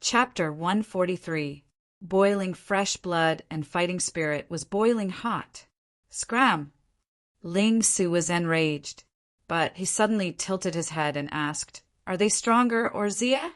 Chapter 143. Boiling fresh blood and fighting spirit was boiling hot. Scram! Ling Su was enraged, but he suddenly tilted his head and asked, "Are they stronger or Zia?"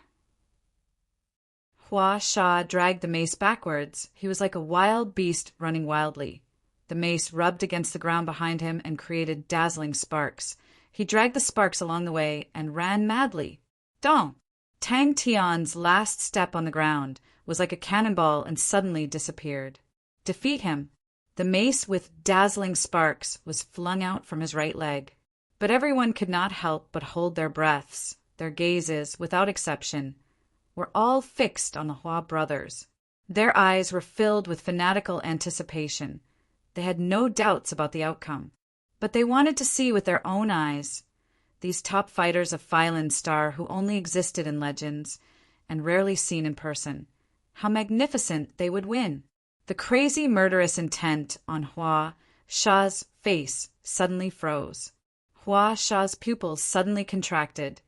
Hua Sha dragged the mace backwards. He was like a wild beast running wildly. The mace rubbed against the ground behind him and created dazzling sparks. He dragged the sparks along the way and ran madly. Dong! Tang Tian's last step on the ground was like a cannonball and suddenly disappeared. Defeat him. The mace with dazzling sparks was flung out from his right leg. But everyone could not help but hold their breaths. Their gazes, without exception, were all fixed on the Hua brothers. Their eyes were filled with fanatical anticipation. They had no doubts about the outcome, but they wanted to see with their own eyes. These top fighters of Phylon Star who only existed in legends and rarely seen in person, how magnificent they would win. The crazy murderous intent on Hua Sha's face suddenly froze. Hua Sha's pupils suddenly contracted.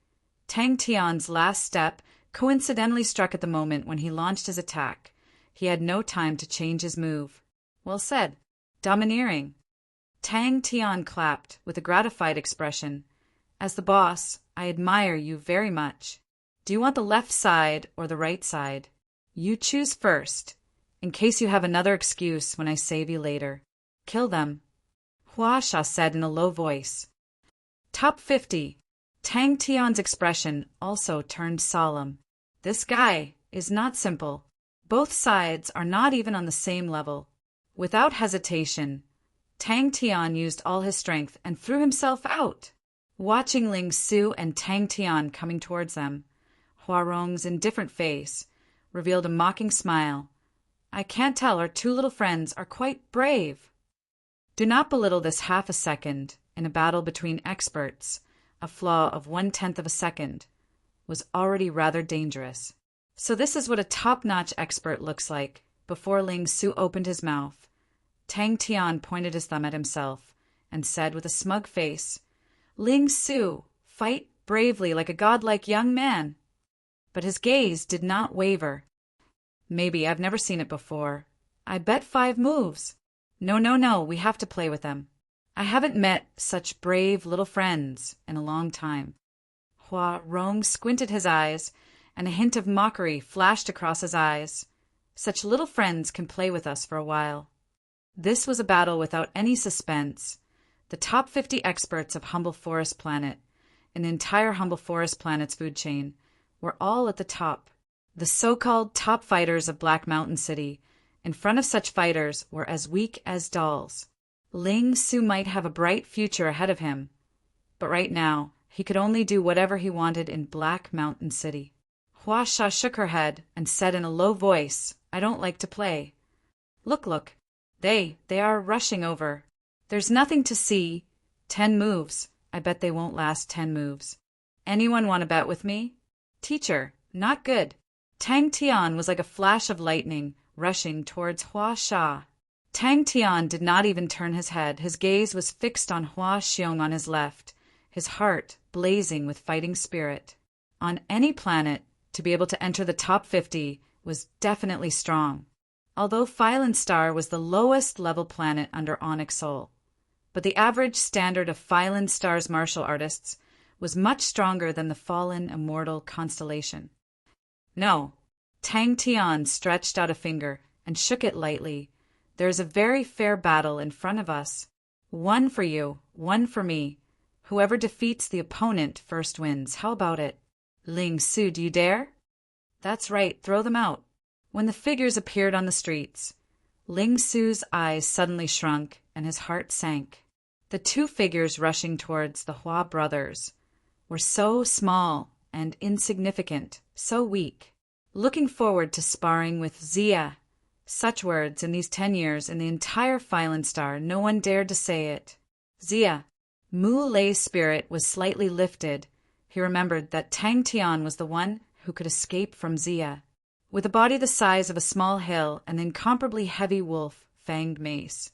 Tang Tian's last step coincidentally struck at the moment when he launched his attack. He had no time to change his move. Well said. Domineering. Tang Tian clapped with a gratified expression. As the boss, I admire you very much. Do you want the left side or the right side? You choose first, in case you have another excuse when I save you later. Kill them, Hua Sha said in a low voice. Top 50. Tang Tian's expression also turned solemn. This guy is not simple. Both sides are not even on the same level. Without hesitation, Tang Tian used all his strength and threw himself out. Watching Ling Su and Tang Tian coming towards them, Hua Rong's indifferent face revealed a mocking smile. I can't tell, our two little friends are quite brave. Do not belittle this half a second in a battle between experts. A flaw of 1/10 of a second was already rather dangerous. So this is what a top-notch expert looks like. Before Ling Su opened his mouth, Tang Tian pointed his thumb at himself and said with a smug face, Ling Su, fight bravely like a godlike young man. But his gaze did not waver. Maybe, I've never seen it before. I bet 5 moves. No, we have to play with them. I haven't met such brave little friends in a long time. Hua Rong squinted his eyes, and a hint of mockery flashed across his eyes. Such little friends can play with us for a while. This was a battle without any suspense. The top 50 experts of Humble Forest Planet, an entire Humble Forest Planet's food chain, were all at the top. The so-called top fighters of Black Mountain City, in front of such fighters, were as weak as dolls. Ling Su might have a bright future ahead of him, but right now he could only do whatever he wanted in Black Mountain City. Hua Sha shook her head and said in a low voice, I don't like to play. Look, they are rushing over. There's nothing to see. 10 moves. I bet they won't last 10 moves. Anyone want to bet with me? Teacher, not good. Tang Tian was like a flash of lightning, rushing towards Hua Sha. Tang Tian did not even turn his head. His gaze was fixed on Hua Xiong on his left, his heart blazing with fighting spirit. On any planet, to be able to enter the top 50 was definitely strong. Although Phylon Star was the lowest level planet under Onyx Sol, but the average standard of Phylon Star's martial artists was much stronger than the fallen immortal constellation. No, Tang Tian stretched out a finger and shook it lightly. There is a very fair battle in front of us. 1 for you, 1 for me. Whoever defeats the opponent first wins. How about it? Ling Su, do you dare? That's right, throw them out. When the figures appeared on the streets, Ling Su's eyes suddenly shrunk and his heart sank. The 2 figures rushing towards the Hua brothers were so small and insignificant, so weak. Looking forward to sparring with Zia. Such words in these 10 years in the entire Phylon Star, no one dared to say it. Zia. Mu Lei's spirit was slightly lifted. He remembered that Tang Tian was the one who could escape from Zia. With a body the size of a small hill and incomparably heavy wolf-fanged mace,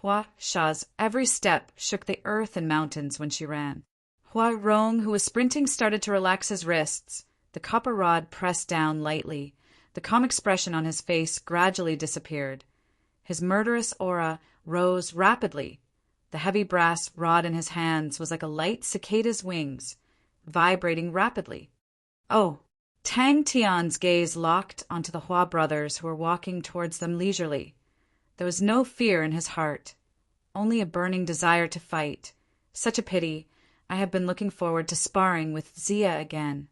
Hua Sha's every step shook the earth and mountains when she ran. Hua Rong, who was sprinting, started to relax his wrists. The copper rod pressed down lightly. The calm expression on his face gradually disappeared. His murderous aura rose rapidly. The heavy brass rod in his hands was like a light cicada's wings, vibrating rapidly. Oh! Tang Tian's gaze locked onto the Hua brothers who were walking towards them leisurely. There was no fear in his heart, only a burning desire to fight. Such a pity. I have been looking forward to sparring with Xia again.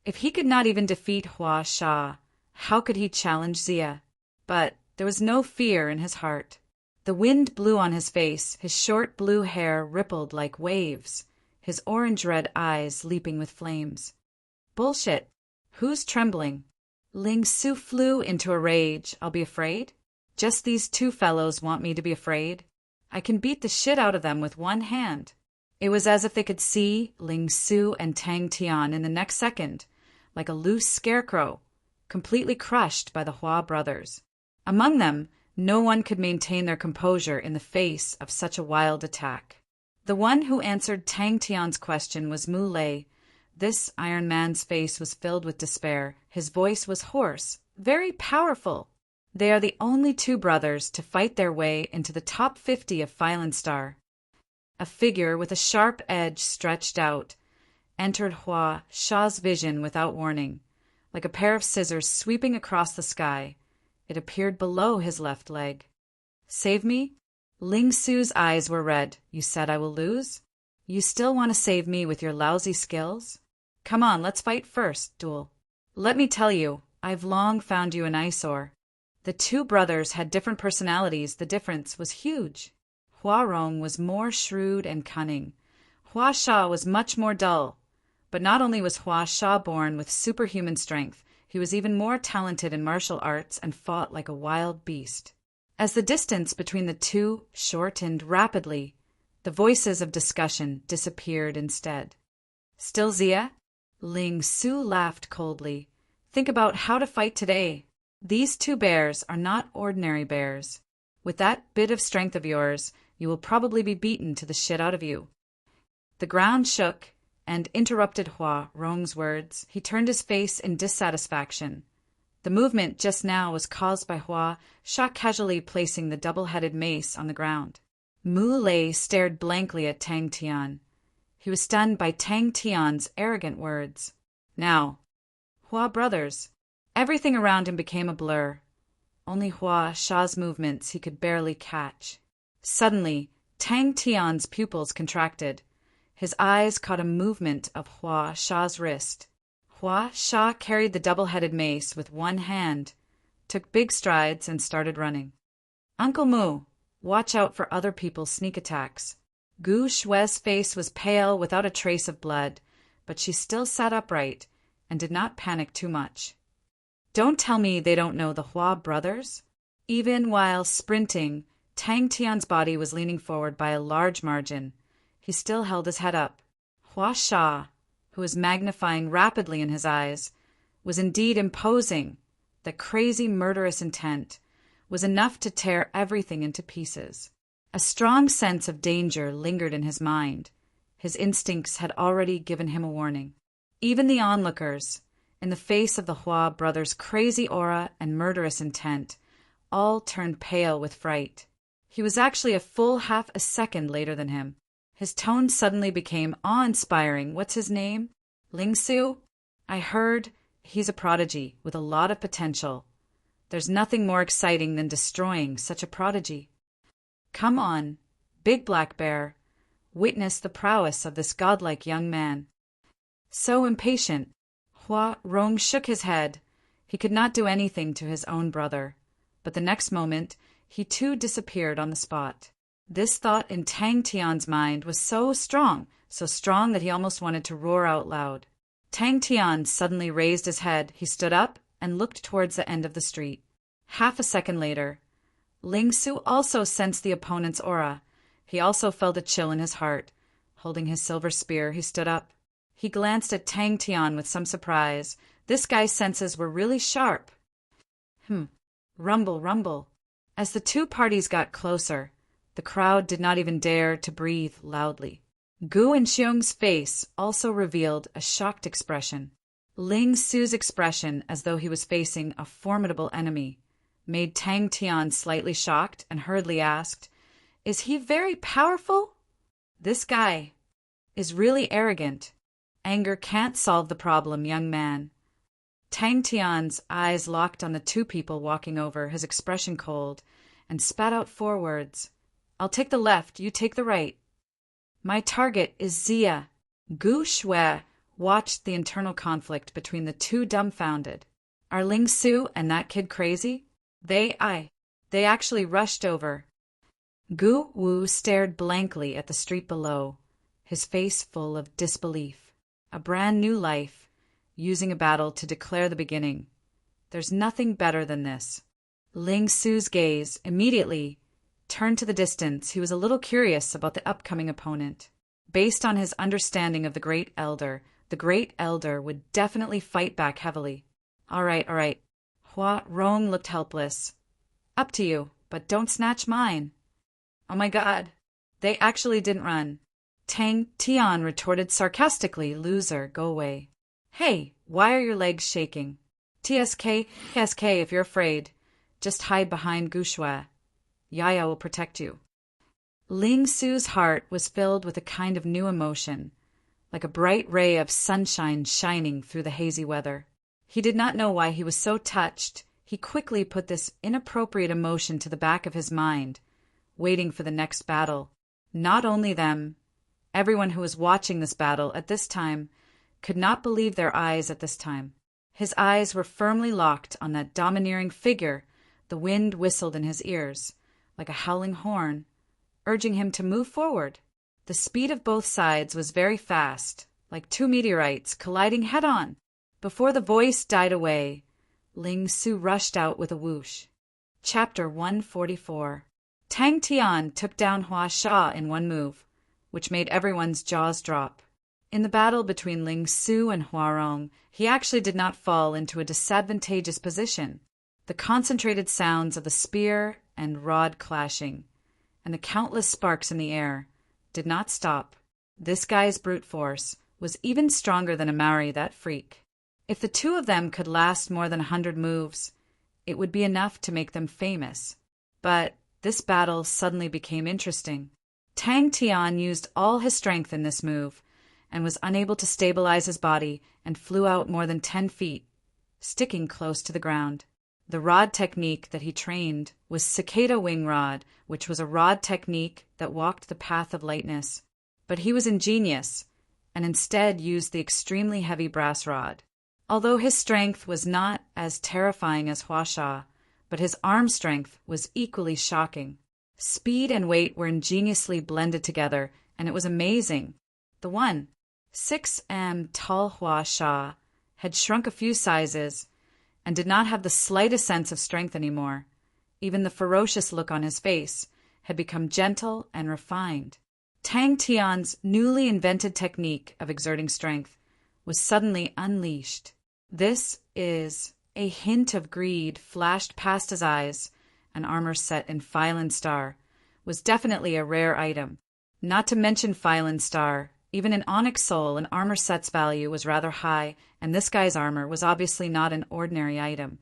If he could not even defeat Hua Sha, how could he challenge Xia? But there was no fear in his heart. The wind blew on his face, his short blue hair rippled like waves, his orange-red eyes leaping with flames. Bullshit! Who's trembling? Ling Su flew into a rage. I'll be afraid? Just these two fellows want me to be afraid? I can beat the shit out of them with one hand. It was as if they could see Ling Su and Tang Tian in the next second, like a loose scarecrow, completely crushed by the Hua brothers. Among them, no one could maintain their composure in the face of such a wild attack. The one who answered Tang Tian's question was Mu Lei. This Iron Man's face was filled with despair. His voice was hoarse, very powerful. They are the only two brothers to fight their way into the top 50 of Phylan Star. A figure with a sharp edge stretched out entered Hua Sha's vision without warning, like a pair of scissors sweeping across the sky. It appeared below his left leg. Save me? Ling Su's eyes were red. You said I will lose? You still want to save me with your lousy skills? Come on, let's fight first, Duel. Let me tell you, I've long found you an eyesore. The two brothers had different personalities. The difference was huge. Hua Rong was more shrewd and cunning. Hua Sha was much more dull. But not only was Hua Sha born with superhuman strength, he was even more talented in martial arts and fought like a wild beast. As the distance between the two shortened rapidly, the voices of discussion disappeared instead. Still Xia? Ling Su laughed coldly. Think about how to fight today. These two bears are not ordinary bears. With that bit of strength of yours, you will probably be beaten to the shit out of you. The ground shook and interrupted Hua Rong's words. He turned his face in dissatisfaction. The movement just now was caused by Hua Sha casually placing the double-headed mace on the ground. Mu Lei stared blankly at Tang Tian. He was stunned by Tang Tian's arrogant words. Now, Hua brothers. Everything around him became a blur. Only Hua Sha's movements he could barely catch. Suddenly, Tang Tian's pupils contracted. His eyes caught a movement of Hua Sha's wrist. Hua Sha carried the double-headed mace with one hand, took big strides, and started running. Uncle Mu, watch out for other people's sneak attacks. Gu Shue's face was pale without a trace of blood, but she still sat upright and did not panic too much. Don't tell me they don't know the Hua brothers? Even while sprinting, Tang Tian's body was leaning forward by a large margin. He still held his head up. Hua Sha, who was magnifying rapidly in his eyes, was indeed imposing. The crazy, murderous intent was enough to tear everything into pieces. A strong sense of danger lingered in his mind. His instincts had already given him a warning. Even the onlookers, in the face of the Hua brothers' crazy aura and murderous intent, all turned pale with fright. He was actually a full half a second later than him. His tone suddenly became awe-inspiring. What's his name? Ling Su? I heard he's a prodigy with a lot of potential. There's nothing more exciting than destroying such a prodigy. Come on, Big Black Bear. Witness the prowess of this godlike young man. So impatient. Hua Rong shook his head. He could not do anything to his own brother. But the next moment, he too disappeared on the spot. This thought in Tang Tian's mind was so strong that he almost wanted to roar out loud. Tang Tian suddenly raised his head. He stood up and looked towards the end of the street. Half a second later, Ling Su also sensed the opponent's aura. He also felt a chill in his heart. Holding his silver spear, he stood up. He glanced at Tang Tian with some surprise. This guy's senses were really sharp. Rumble, rumble. As the two parties got closer, the crowd did not even dare to breathe loudly. Gu and Xiong's face also revealed a shocked expression. Ling Su's expression, as though he was facing a formidable enemy, made Tang Tian slightly shocked and hurriedly asked, "Is he very powerful?" "This guy is really arrogant. Anger can't solve the problem, young man." Tang Tian's eyes locked on the two people walking over, his expression cold, and spat out 4 words. "I'll take the left, you take the right." "My target is Zia." Gu Shui watched the internal conflict between the two dumbfounded. Are Ling Su and that kid crazy? They actually rushed over. Gu Wu stared blankly at the street below, his face full of disbelief. A brand new life, using a battle to declare the beginning. There's nothing better than this. Ling Su's gaze immediately turned to the distance. He was a little curious about the upcoming opponent. Based on his understanding of the Great Elder would definitely fight back heavily. All right. Hua Rong looked helpless. "Up to you, but don't snatch mine." "Oh my God, they actually didn't run." Tang Tian retorted sarcastically, "Loser, go away." "Hey, why are your legs shaking?" TSK, if you're afraid, just hide behind Gu Shui. Yaya will protect you." Ling Su's heart was filled with a kind of new emotion, like a bright ray of sunshine shining through the hazy weather. He did not know why he was so touched. He quickly put this inappropriate emotion to the back of his mind, waiting for the next battle. Not only them, everyone who was watching this battle at this time could not believe their eyes at this time. His eyes were firmly locked on that domineering figure. The wind whistled in his ears, like a howling horn, urging him to move forward. The speed of both sides was very fast, like 2 meteorites colliding head-on. Before the voice died away, Ling Su rushed out with a whoosh. Chapter 144. Tang Tian took down Hua Sha in one move, which made everyone's jaws drop. In the battle between Ling Su and Hua Rong, he actually did not fall into a disadvantageous position. The concentrated sounds of the spear and rod clashing, and the countless sparks in the air, did not stop. This guy's brute force was even stronger than a Maori, that freak. If the two of them could last more than 100 moves, it would be enough to make them famous. But this battle suddenly became interesting. Tang Tian used all his strength in this move, and was unable to stabilize his body and flew out more than 10 feet, sticking close to the ground. The rod technique that he trained was cicada wing rod, which was a rod technique that walked the path of lightness. But he was ingenious, and instead used the extremely heavy brass rod. Although his strength was not as terrifying as Hua Sha, but his arm strength was equally shocking. Speed and weight were ingeniously blended together, and it was amazing. The 1.6 tall Hua Sha had shrunk a few sizes and did not have the slightest sense of strength anymore. Even the ferocious look on his face had become gentle and refined. Tang Tian's newly invented technique of exerting strength was suddenly unleashed. "This is..." A hint of greed flashed past his eyes. An armor set in File and Star was definitely a rare item. Not to mention File and Star, even in Onyx Soul, an armor set's value was rather high, and this guy's armor was obviously not an ordinary item.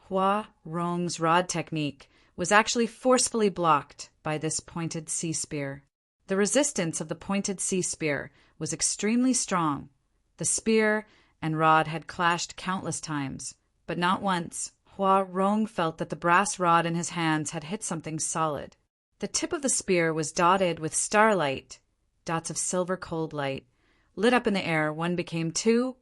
Hua Rong's rod technique was actually forcefully blocked by this pointed sea spear. The resistance of the pointed sea spear was extremely strong. The spear and rod had clashed countless times, but not once. Hua Rong felt that the brass rod in his hands had hit something solid. The tip of the spear was dotted with starlight, dots of silver cold light. Lit up in the air, 1 became 2,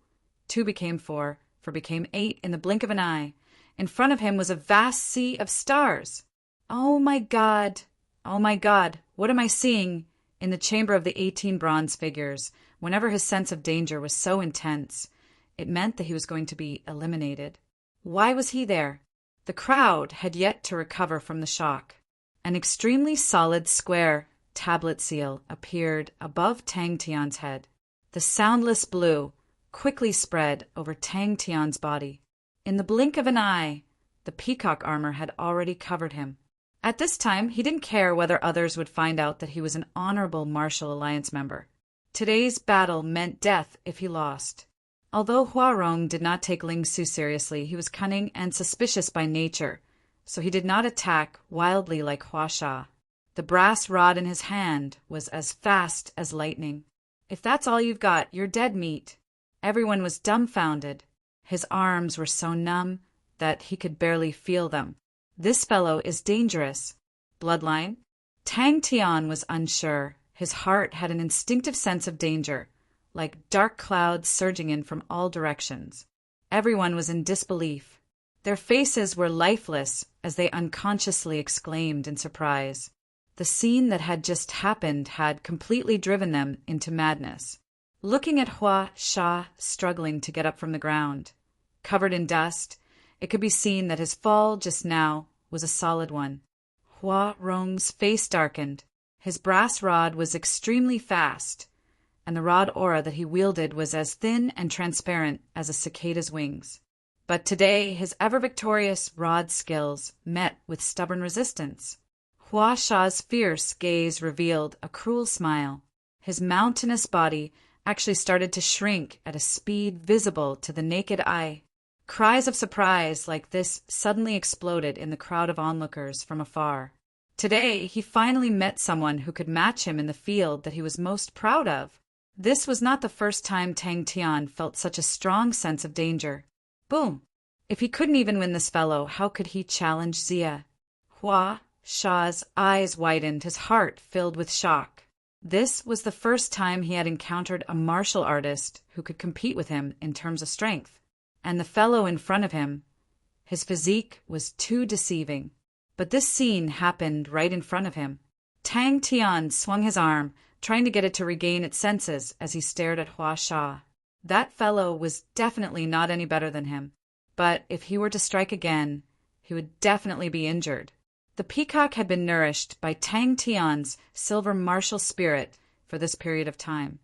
2 became 4, 4 became 8 in the blink of an eye. In front of him was a vast sea of stars. Oh my God, what am I seeing? In the chamber of the 18 bronze figures, whenever his sense of danger was so intense, it meant that he was going to be eliminated. Why was he there? The crowd had yet to recover from the shock. An extremely solid square tablet seal appeared above Tang Tian's head. The soundless blue quickly spread over Tang Tian's body. In the blink of an eye, the peacock armor had already covered him. At this time, he didn't care whether others would find out that he was an honorable Martial Alliance member. Today's battle meant death if he lost. Although Huarong did not take Ling Su seriously, he was cunning and suspicious by nature, so he did not attack wildly like Hua Sha. The brass rod in his hand was as fast as lightning. "If that's all you've got, you're dead meat." Everyone was dumbfounded. His arms were so numb that he could barely feel them. "This fellow is dangerous." Bloodline? Tang Tian was unsure. His heart had an instinctive sense of danger, like dark clouds surging in from all directions. Everyone was in disbelief. Their faces were lifeless as they unconsciously exclaimed in surprise. The scene that had just happened had completely driven them into madness. Looking at Hua Sha struggling to get up from the ground, covered in dust, it could be seen that his fall just now was a solid one. Hua Rong's face darkened. His brass rod was extremely fast, and the rod aura that he wielded was as thin and transparent as a cicada's wings. But today his ever-victorious rod skills met with stubborn resistance. Hua Sha's fierce gaze revealed a cruel smile. His mountainous body actually started to shrink at a speed visible to the naked eye. Cries of surprise like this suddenly exploded in the crowd of onlookers from afar. Today he finally met someone who could match him in the field that he was most proud of. This was not the first time Tang Tian felt such a strong sense of danger. Boom! If he couldn't even win this fellow, how could he challenge Zia? Hua Sha's eyes widened, his heart filled with shock. This was the first time he had encountered a martial artist who could compete with him in terms of strength. And the fellow in front of him, his physique was too deceiving. But this scene happened right in front of him. Tang Tian swung his arm, trying to get it to regain its senses as he stared at Hua Sha. That fellow was definitely not any better than him. But if he were to strike again, he would definitely be injured. The peacock had been nourished by Tang Tian's silver martial spirit for this period of time,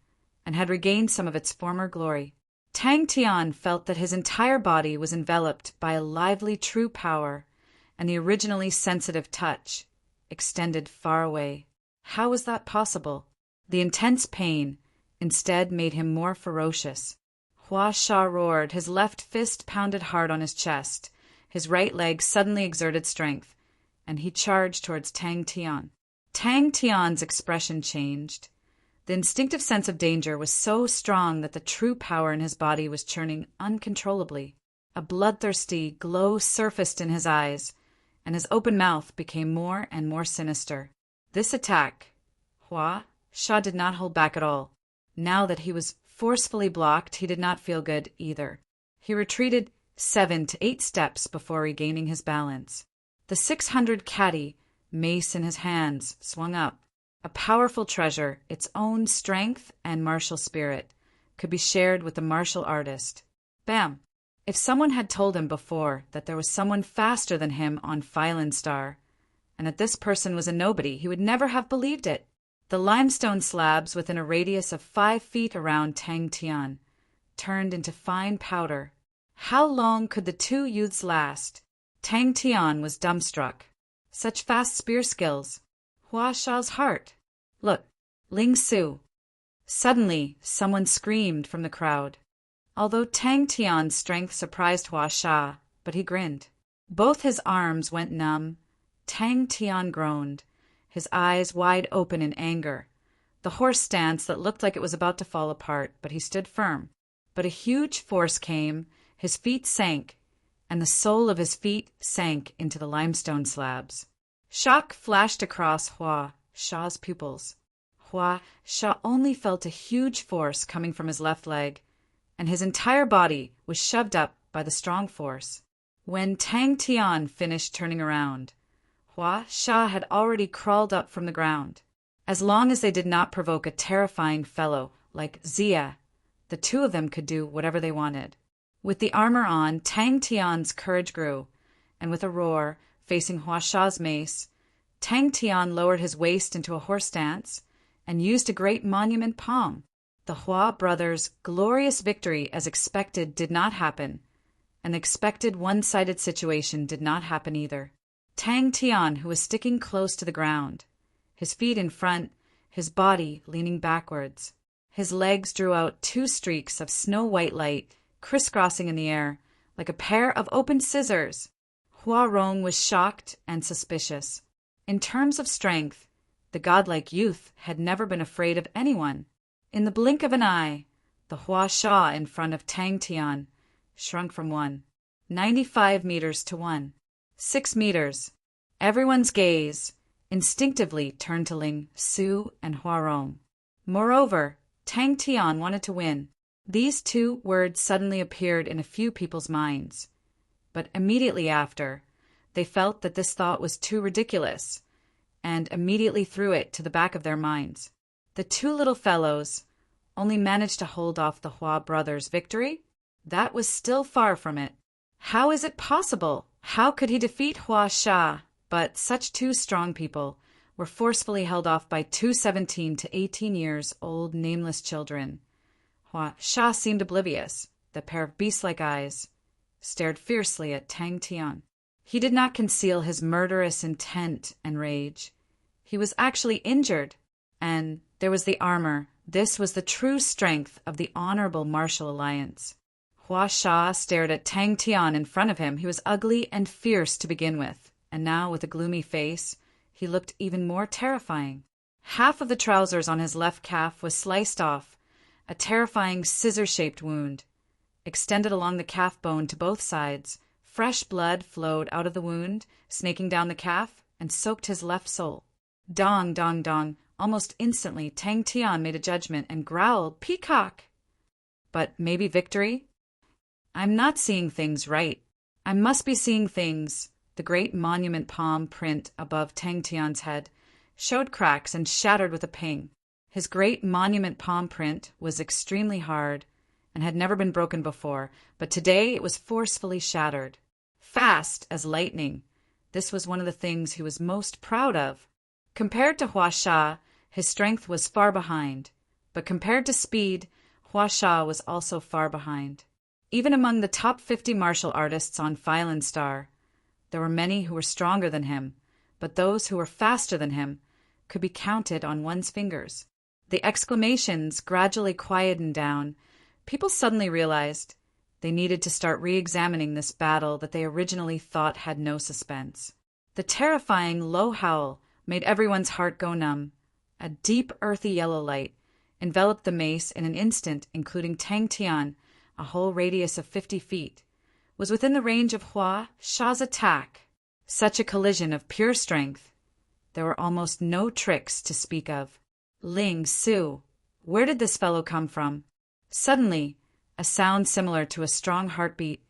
and had regained some of its former glory. Tang Tian felt that his entire body was enveloped by a lively true power, and the originally sensitive touch extended far away. How was that possible? The intense pain instead made him more ferocious. Hua Sha roared, his left fist pounded hard on his chest, his right leg suddenly exerted strength, and he charged towards Tang Tian. Tang Tian's expression changed. The instinctive sense of danger was so strong that the true power in his body was churning uncontrollably. A bloodthirsty glow surfaced in his eyes, and his open mouth became more and more sinister. This attack, Hua Sha did not hold back at all. Now that he was forcefully blocked, he did not feel good either. He retreated 7 to 8 steps before regaining his balance. The 600 Kati, mace in his hands, swung up. A powerful treasure, its own strength and martial spirit, could be shared with the martial artist. Bam! If someone had told him before that there was someone faster than him on Phylan Star, and that this person was a nobody, he would never have believed it. The limestone slabs within a radius of 5 feet around Tang Tian turned into fine powder. How long could the two youths last? Tang Tian was dumbstruck. Such fast spear skills. Hua Sha's heart. Look, Ling Su. Suddenly, someone screamed from the crowd. Although Tang Tian's strength surprised Hua Sha, but he grinned. Both his arms went numb. Tang Tian groaned, his eyes wide open in anger. The horse stance that looked like it was about to fall apart, but he stood firm. But a huge force came, his feet sank, and the sole of his feet sank into the limestone slabs. Shock flashed across Hua Sha's pupils. Hua Sha only felt a huge force coming from his left leg, and his entire body was shoved up by the strong force. When Tang Tian finished turning around, Hua Sha had already crawled up from the ground. As long as they did not provoke a terrifying fellow like Zia, the two of them could do whatever they wanted. With the armor on, Tang Tian's courage grew, and with a roar, facing Hua Sha's mace, Tang Tian lowered his waist into a horse stance and used a great monument palm. The Hua brothers' glorious victory as expected did not happen, and the expected one-sided situation did not happen either. Tang Tian, who was sticking close to the ground, his feet in front, his body leaning backwards. His legs drew out 2 streaks of snow-white light crisscrossing in the air, like a pair of open scissors. Hua Rong was shocked and suspicious. In terms of strength, the godlike youth had never been afraid of anyone. In the blink of an eye, the Hua Sha in front of Tang Tian shrunk from 1.95 meters to 1.6 meters. Everyone's gaze instinctively turned to Ling Su and Hua Rong. Moreover, Tang Tian wanted to win. These two words suddenly appeared in a few people's minds. But immediately after, they felt that this thought was too ridiculous, and immediately threw it to the back of their minds. The two little fellows only managed to hold off the Hua brothers' victory? That was still far from it. How is it possible? How could he defeat Hua Sha? But such two strong people were forcefully held off by two 17 to 18 years old nameless children. Hua Sha seemed oblivious. The pair of beast-like eyes stared fiercely at Tang Tian. He did not conceal his murderous intent and rage. He was actually injured. And there was the armor. This was the true strength of the honorable martial alliance. Hua Sha stared at Tang Tian in front of him. He was ugly and fierce to begin with, and now with a gloomy face, he looked even more terrifying. Half of the trousers on his left calf was sliced off, a terrifying scissor-shaped wound. Extended along the calf bone to both sides, fresh blood flowed out of the wound, snaking down the calf, and soaked his left sole. Dong, dong, dong. Almost instantly, Tang Tian made a judgment and growled, "Peacock!" But maybe victory? I'm not seeing things right. I must be seeing things. The great monument palm print above Tang Tian's head showed cracks and shattered with a ping. His great monument palm print was extremely hard and had never been broken before, but today it was forcefully shattered. Fast as lightning. This was one of the things he was most proud of. Compared to Hua Sha, his strength was far behind, but compared to speed, Hua Sha was also far behind. Even among the top 50 martial artists on Filan Star, there were many who were stronger than him, but those who were faster than him could be counted on one's fingers. The exclamations gradually quietened down. People suddenly realized they needed to start re-examining this battle that they originally thought had no suspense. The terrifying low howl made everyone's heart go numb. A deep, earthy yellow light enveloped the mace in an instant, including Tang Tian. A whole radius of 50 feet was within the range of Hua Sha's attack. Such a collision of pure strength. There were almost no tricks to speak of. Ling Su, where did this fellow come from? Suddenly, a sound similar to a strong heartbeat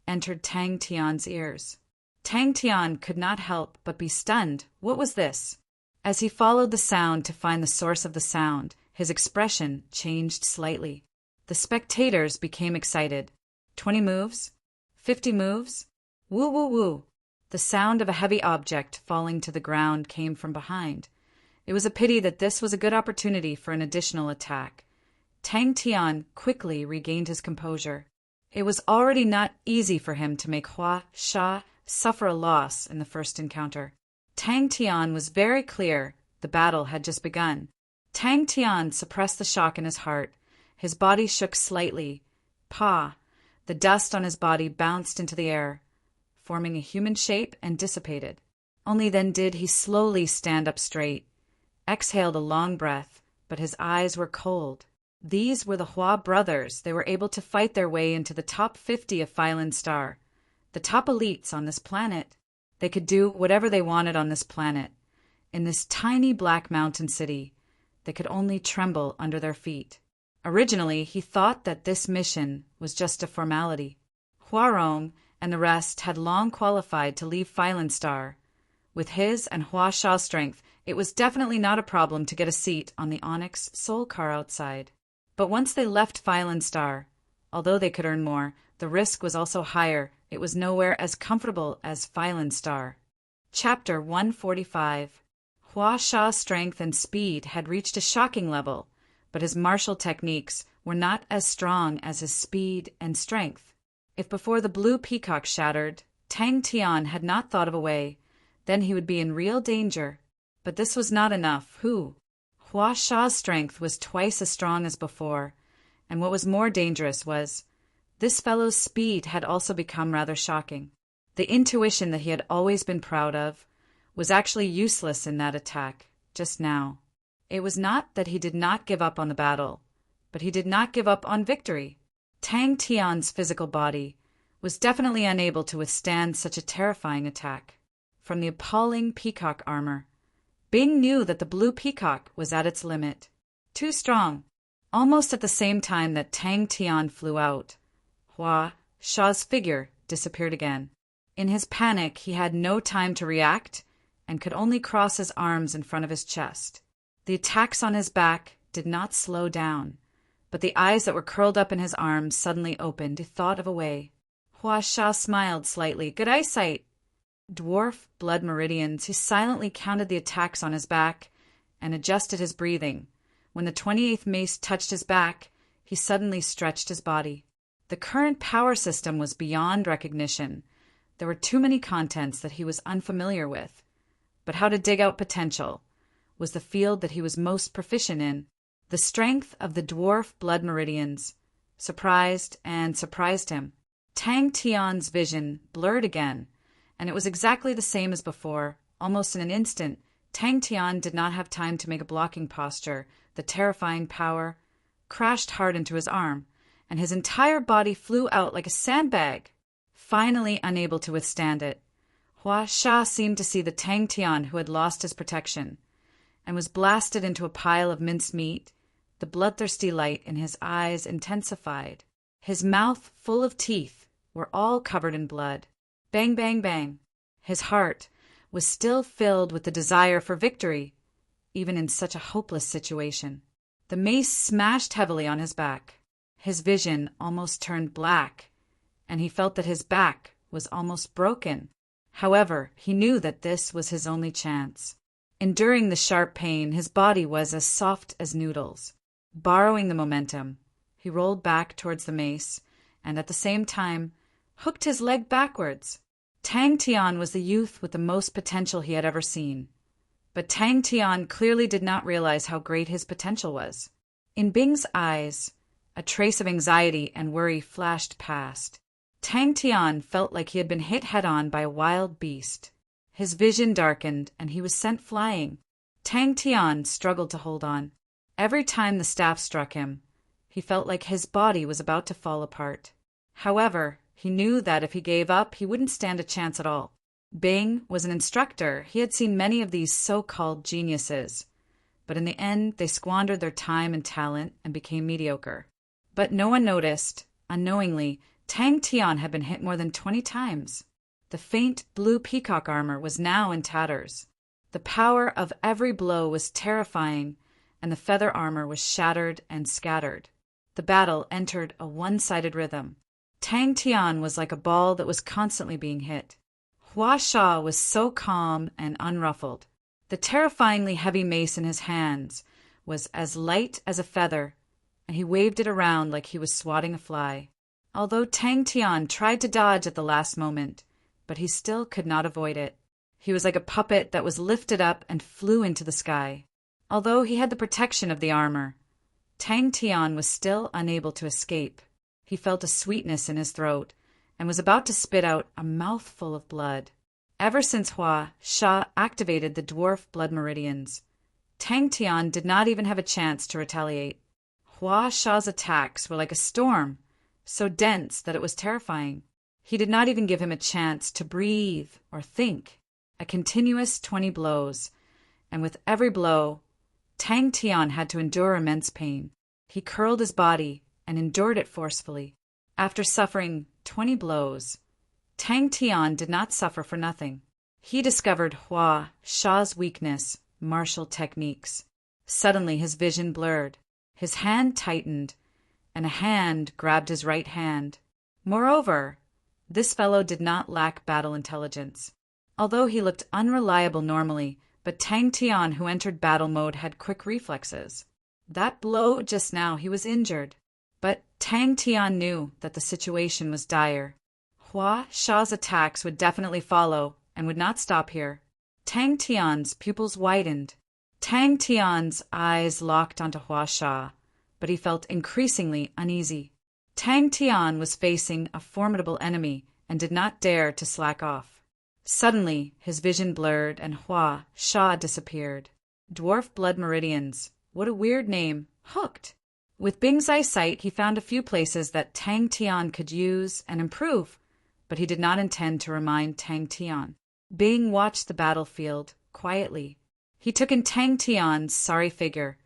entered Tang Tian's ears. Tang Tian could not help but be stunned. What was this? As he followed the sound to find the source of the sound, his expression changed slightly. The spectators became excited. 20 moves? 50 moves? Woo, woo, woo. The sound of a heavy object falling to the ground came from behind. It was a pity that this was a good opportunity for an additional attack. Tang Tian quickly regained his composure. It was already not easy for him to make Hua Sha suffer a loss in the first encounter. Tang Tian was very clear the battle had just begun. Tang Tian suppressed the shock in his heart. His body shook slightly. Pa! The dust on his body bounced into the air, forming a human shape, and dissipated. Only then did he slowly stand up straight, exhaled a long breath, but his eyes were cold. These were the Hua brothers. They were able to fight their way into the top 50 of Filan Star, the top elites on this planet. They could do whatever they wanted on this planet. In this tiny black mountain city, they could only tremble under their feet. Originally, he thought that this mission was just a formality. Hua Rong and the rest had long qualified to leave Filan Star. With his and Hua Sha's strength, it was definitely not a problem to get a seat on the Onyx Soul Car outside. But once they left Filan Star, although they could earn more, the risk was also higher. It was nowhere as comfortable as Filan Star. Chapter 145. Hua Sha's strength and speed had reached a shocking level, but his martial techniques were not as strong as his speed and strength. If before the blue peacock shattered, Tang Tian had not thought of a way, then he would be in real danger. But this was not enough. Hua Sha's strength was twice as strong as before, and what was more dangerous was This fellow's speed had also become rather shocking. The intuition that he had always been proud of was actually useless in that attack, just now. It was not that he did not give up on the battle, but he did not give up on victory. Tang Tian's physical body was definitely unable to withstand such a terrifying attack. From the appalling peacock armor, Bing knew that the blue peacock was at its limit. Too strong. Almost at the same time that Tang Tian flew out, Hua Sha's figure disappeared again. In his panic, he had no time to react and could only cross his arms in front of his chest. The attacks on his back did not slow down, but the eyes that were curled up in his arms suddenly opened. He thought of a way. Hua Sha smiled slightly. Good eyesight. Dwarf blood meridians. He silently counted the attacks on his back and adjusted his breathing. When the 28th mace touched his back, he suddenly stretched his body. The current power system was beyond recognition. There were too many contents that he was unfamiliar with. But how to dig out potential was the field that he was most proficient in. The strength of the dwarf blood meridians surprised him. Tang Tian's vision blurred again, and it was exactly the same as before. Almost in an instant, Tang Tian did not have time to make a blocking posture. The terrifying power crashed hard into his arm, and his entire body flew out like a sandbag. Finally unable to withstand it, Hua Sha seemed to see the Tang Tian who had lost his protection, and was blasted into a pile of minced meat. The bloodthirsty light in his eyes intensified. His mouth, full of teeth, were all covered in blood. Bang, bang, bang. His heart was still filled with the desire for victory, even in such a hopeless situation. The mace smashed heavily on his back. His vision almost turned black, and he felt that his back was almost broken. However, he knew that this was his only chance. Enduring the sharp pain, his body was as soft as noodles. Borrowing the momentum, he rolled back towards the mace, and at the same time hooked his leg backwards. Tang Tian was the youth with the most potential he had ever seen. But Tang Tian clearly did not realize how great his potential was. In Bing's eyes, a trace of anxiety and worry flashed past. Tang Tian felt like he had been hit head-on by a wild beast. His vision darkened, and he was sent flying. Tang Tian struggled to hold on. Every time the staff struck him, he felt like his body was about to fall apart. However, he knew that if he gave up, he wouldn't stand a chance at all. Bing was an instructor. He had seen many of these so-called geniuses, but in the end, they squandered their time and talent and became mediocre. But no one noticed. Unknowingly, Tang Tian had been hit more than 20 times. The faint blue peacock armor was now in tatters. The power of every blow was terrifying, and the feather armor was shattered and scattered. The battle entered a one-sided rhythm. Tang Tian was like a ball that was constantly being hit. Hua Sha was so calm and unruffled. The terrifyingly heavy mace in his hands was as light as a feather, and he waved it around like he was swatting a fly. Although Tang Tian tried to dodge at the last moment, but he still could not avoid it. He was like a puppet that was lifted up and flew into the sky. Although he had the protection of the armor, Tang Tian was still unable to escape. He felt a sweetness in his throat and was about to spit out a mouthful of blood. Ever since Hua Sha activated the dwarf blood meridians, Tang Tian did not even have a chance to retaliate. Hua Sha's attacks were like a storm, so dense that it was terrifying. He did not even give him a chance to breathe or think. A continuous 20 blows, and with every blow, Tang Tian had to endure immense pain. He curled his body and endured it forcefully. After suffering 20 blows, Tang Tian did not suffer for nothing. He discovered Hua Sha's weakness, martial techniques. Suddenly his vision blurred. His hand tightened, and a hand grabbed his right hand. Moreover, this fellow did not lack battle intelligence. Although he looked unreliable normally, but Tang Tian, who entered battle mode, had quick reflexes. That blow just now, he was injured. But Tang Tian knew that the situation was dire. Hua Sha's attacks would definitely follow and would not stop here. Tang Tian's pupils widened. Tang Tian's eyes locked onto Hua Sha, but he felt increasingly uneasy. Tang Tian was facing a formidable enemy and did not dare to slack off. Suddenly, his vision blurred and Hua Sha disappeared. Dwarf blood meridians. What a weird name. Hooked. With Bing's eyesight, he found a few places that Tang Tian could use and improve, but he did not intend to remind Tang Tian. Bing watched the battlefield quietly. He took in Tang Tian's sorry figure,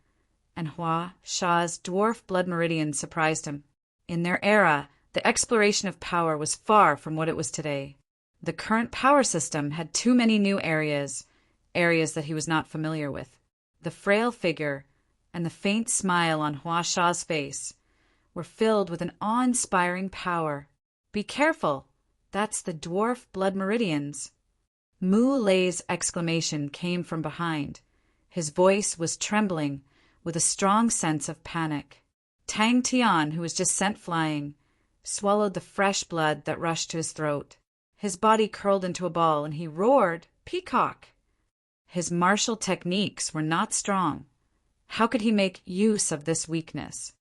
and Hua Sha's dwarf blood meridian surprised him. In their era, the exploration of power was far from what it was today. The current power system had too many new areas that he was not familiar with. The frail figure and the faint smile on Hua Sha's face were filled with an awe-inspiring power. Be careful, that's the dwarf blood meridians. Mu Lei's exclamation came from behind. His voice was trembling with a strong sense of panic. Tang Tian, who was just sent flying, swallowed the fresh blood that rushed to his throat. His body curled into a ball and he roared, "Peacock!" His martial techniques were not strong. How could he make use of this weakness?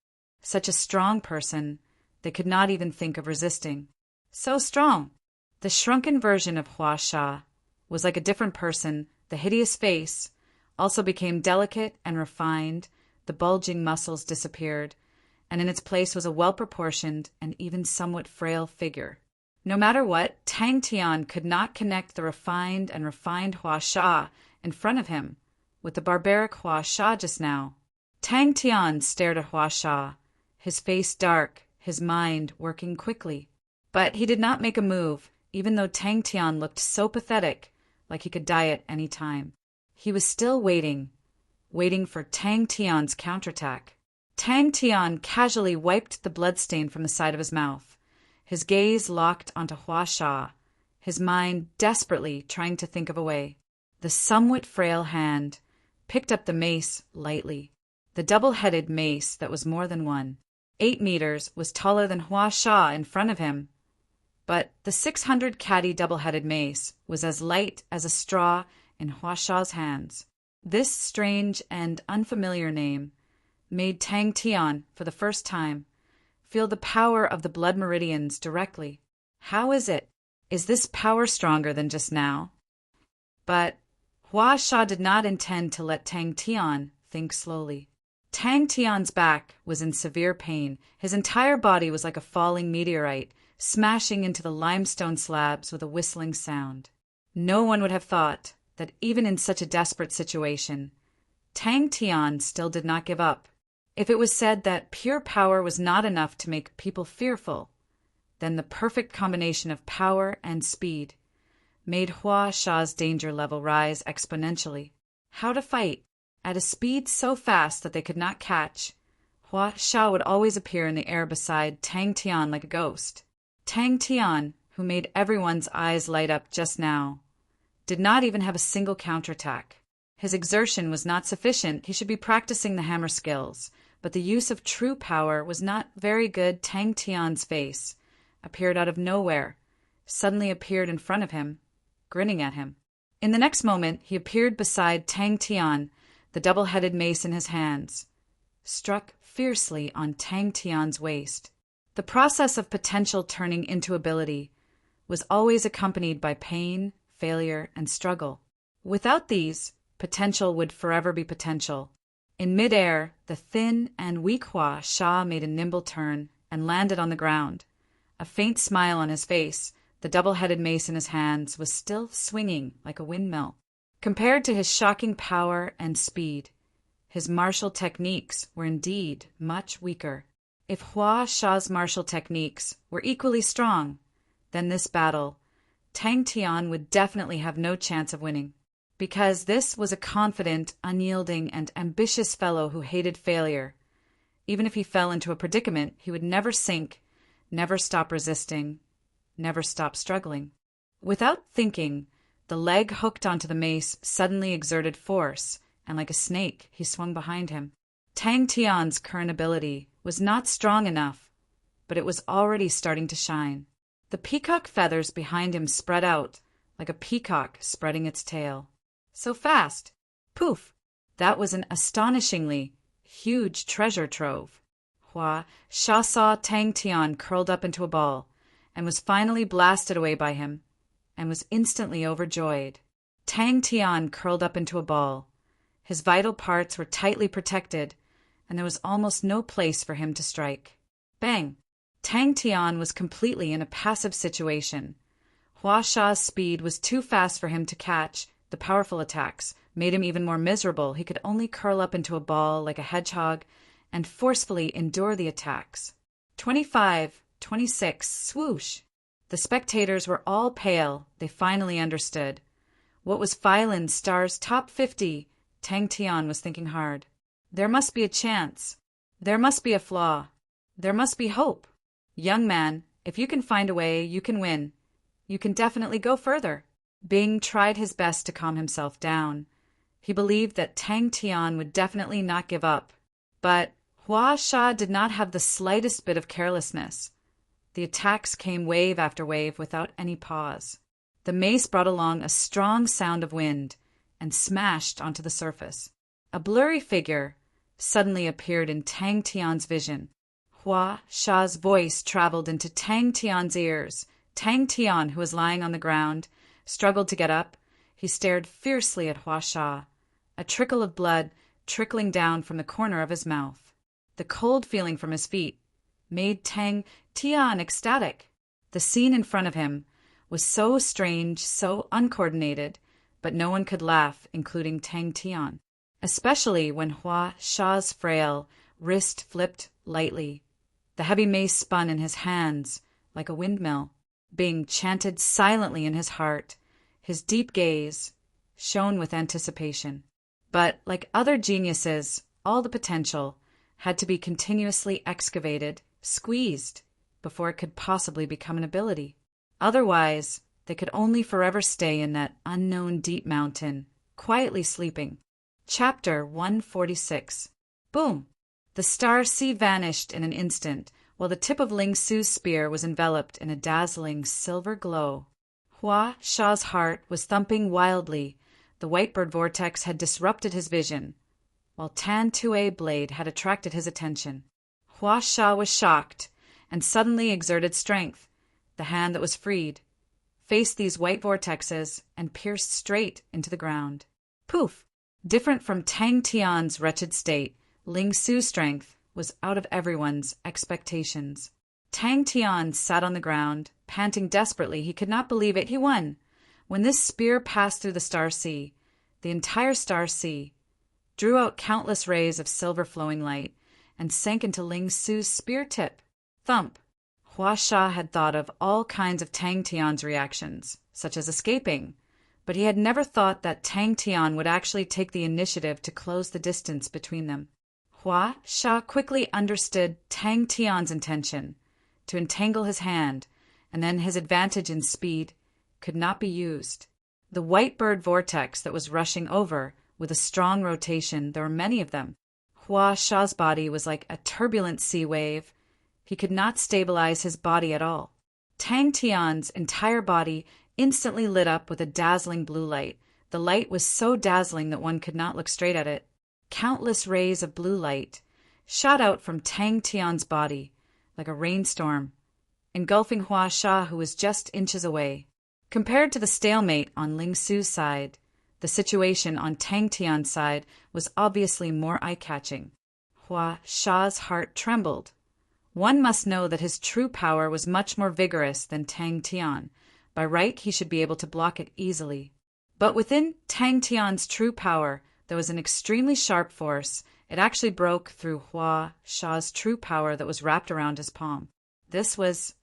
Such a strong person, they could not even think of resisting. So strong! The shrunken version of Hua Sha was like a different person. The hideous face also became delicate and refined, the bulging muscles disappeared, and in its place was a well-proportioned and even somewhat frail figure. No matter what, Tang Tian could not connect the refined Hua Sha in front of him with the barbaric Hua Sha just now. Tang Tian stared at Hua Sha, his face dark, his mind working quickly. But he did not make a move, even though Tang Tian looked so pathetic, like he could die at any time. He was still waiting for Tang Tian's counterattack. Tang Tian casually wiped the bloodstain from the side of his mouth. His gaze locked onto Hua Sha, his mind desperately trying to think of a way. The somewhat frail hand picked up the mace lightly. The double-headed mace that was more than one. 8 meters was taller than Hua Sha in front of him, but the 600 caddy double-headed mace was as light as a straw in Hua Sha's hands. This strange and unfamiliar name made Tang Tian, for the first time, feel the power of the blood meridians directly. How is it? Is this power stronger than just now? But Hua Sha did not intend to let Tang Tian think slowly. Tang Tian's back was in severe pain. His entire body was like a falling meteorite, smashing into the limestone slabs with a whistling sound. No one would have thought that even in such a desperate situation, Tang Tian still did not give up. If it was said that pure power was not enough to make people fearful, then the perfect combination of power and speed made Hua Sha's danger level rise exponentially. How to fight? At a speed so fast that they could not catch, Hua Sha would always appear in the air beside Tang Tian like a ghost. Tang Tian, who made everyone's eyes light up just now, did not even have a single counterattack. His exertion was not sufficient. He should be practicing the hammer skills, but the use of true power was not very good. Tang Tian's face appeared out of nowhere, suddenly appeared in front of him, grinning at him. In the next moment, he appeared beside Tang Tian, the double-headed mace in his hands, struck fiercely on Tang Tian's waist. The process of potential turning into ability was always accompanied by pain, failure, and struggle. Without these, potential would forever be potential. In midair, the thin and weak Hua Sha made a nimble turn and landed on the ground. A faint smile on his face, the double-headed mace in his hands was still swinging like a windmill. Compared to his shocking power and speed, his martial techniques were indeed much weaker. If Hua Sha's martial techniques were equally strong, then this battle, Tang Tian would definitely have no chance of winning. Because this was a confident, unyielding, and ambitious fellow who hated failure. Even if he fell into a predicament, he would never sink, never stop resisting, never stop struggling. Without thinking, the leg hooked onto the mace suddenly exerted force, and like a snake, he swung behind him. Tang Tian's current ability was not strong enough, but it was already starting to shine. The peacock feathers behind him spread out, like a peacock spreading its tail. So fast! Poof! That was an astonishingly huge treasure trove. Hua Sha saw Tang Tian curled up into a ball, and was finally blasted away by him, and was instantly overjoyed. Tang Tian curled up into a ball. His vital parts were tightly protected, and there was almost no place for him to strike. Bang! Tang Tian was completely in a passive situation. Hua Sha's speed was too fast for him to catch. The powerful attacks made him even more miserable. He could only curl up into a ball like a hedgehog and forcefully endure the attacks. 25, 26, swoosh! The spectators were all pale. They finally understood. What was Phylin's star's top 50? Tang Tian was thinking hard. There must be a chance. There must be a flaw. There must be hope. Young man, if you can find a way, you can win. You can definitely go further. Bing tried his best to calm himself down. He believed that Tang Tian would definitely not give up. But Hua Sha did not have the slightest bit of carelessness. The attacks came wave after wave without any pause. The mace brought along a strong sound of wind and smashed onto the surface. A blurry figure suddenly appeared in Tang Tian's vision. Hua Sha's voice traveled into Tang Tian's ears. Tang Tian, who was lying on the ground, struggled to get up. He stared fiercely at Hua Sha, a trickle of blood trickling down from the corner of his mouth. The cold feeling from his feet made Tang Tian ecstatic. The scene in front of him was so strange, so uncoordinated, but no one could laugh, including Tang Tian, especially when Hua Sha's frail wrist flipped lightly. The heavy mace spun in his hands like a windmill. Bing chanted silently in his heart. His deep gaze shone with anticipation. But, like other geniuses, all the potential had to be continuously excavated, squeezed, before it could possibly become an ability. Otherwise, they could only forever stay in that unknown deep mountain, quietly sleeping. Chapter 146. Boom! The star sea vanished in an instant, while the tip of Ling Su's spear was enveloped in a dazzling silver glow. Hua Sha's heart was thumping wildly. The whitebird vortex had disrupted his vision, while Tan Tue blade had attracted his attention. Hua Sha was shocked, and suddenly exerted strength. The hand that was freed faced these white vortexes and pierced straight into the ground. Poof! Different from Tang Tian's wretched state, Ling Su's strength was out of everyone's expectations. Tang Tian sat on the ground, panting desperately. He could not believe it. He won. When this spear passed through the star sea, the entire star sea drew out countless rays of silver flowing light and sank into Ling Su's spear tip. Thump! Hua Sha had thought of all kinds of Tang Tian's reactions, such as escaping, but he had never thought that Tang Tian would actually take the initiative to close the distance between them. Hua Sha quickly understood Tang Tian's intention to entangle his hand, and then his advantage in speed could not be used. The whitebird vortex that was rushing over with a strong rotation, there were many of them. Hua Sha's body was like a turbulent sea wave. He could not stabilize his body at all. Tang Tian's entire body instantly lit up with a dazzling blue light. The light was so dazzling that one could not look straight at it. Countless rays of blue light shot out from Tang Tian's body like a rainstorm, engulfing Hua Sha, who was just inches away. Compared to the stalemate on Ling Su's side, the situation on Tang Tian's side was obviously more eye-catching. Hua Sha's heart trembled. One must know that his true power was much more vigorous than Tang Tian. By right, he should be able to block it easily. But within Tang Tian's true power, there was an extremely sharp force. It actually broke through Hua Sha's true power that was wrapped around his palm. This was,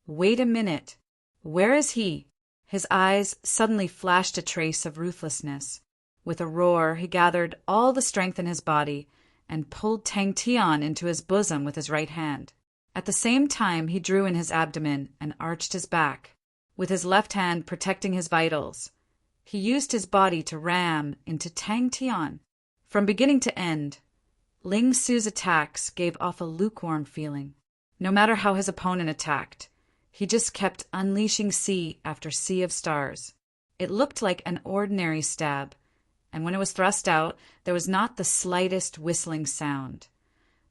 wait a minute. Where is he? His eyes suddenly flashed a trace of ruthlessness. With a roar, he gathered all the strength in his body and pulled Tang Tian into his bosom with his right hand. At the same time, he drew in his abdomen and arched his back, with his left hand protecting his vitals. He used his body to ram into Tang Tian. From beginning to end, Ling Su's attacks gave off a lukewarm feeling. No matter how his opponent attacked, he just kept unleashing sea after sea of stars. It looked like an ordinary stab, and when it was thrust out, there was not the slightest whistling sound.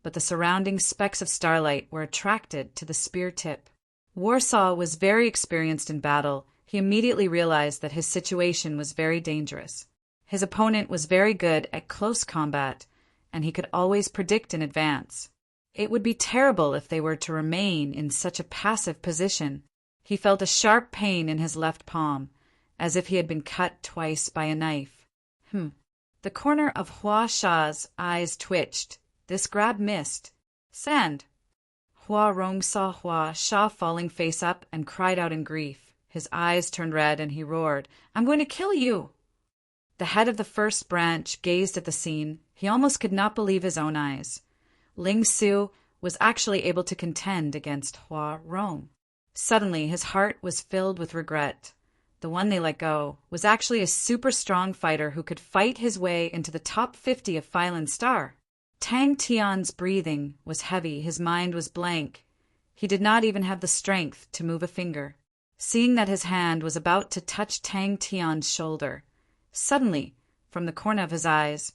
but the surrounding specks of starlight were attracted to the spear tip. Warsaw was very experienced in battle. He immediately realized that his situation was very dangerous. His opponent was very good at close combat, and he could always predict in advance. It would be terrible if they were to remain in such a passive position. He felt a sharp pain in his left palm, as if he had been cut twice by a knife. The corner of Hua Sha's eyes twitched. This grab missed. Sand. Hua Rong saw Hua Sha falling face up and cried out in grief. His eyes turned red and he roared, "I'm going to kill you!" The head of the first branch gazed at the scene. He almost could not believe his own eyes. Ling Su was actually able to contend against Hua Rong. Suddenly, his heart was filled with regret. The one they let go was actually a super strong fighter who could fight his way into the top 50 of Phylan Star. Tang Tian's breathing was heavy, his mind was blank. He did not even have the strength to move a finger. Seeing that his hand was about to touch Tang Tian's shoulder, suddenly, from the corner of his eyes,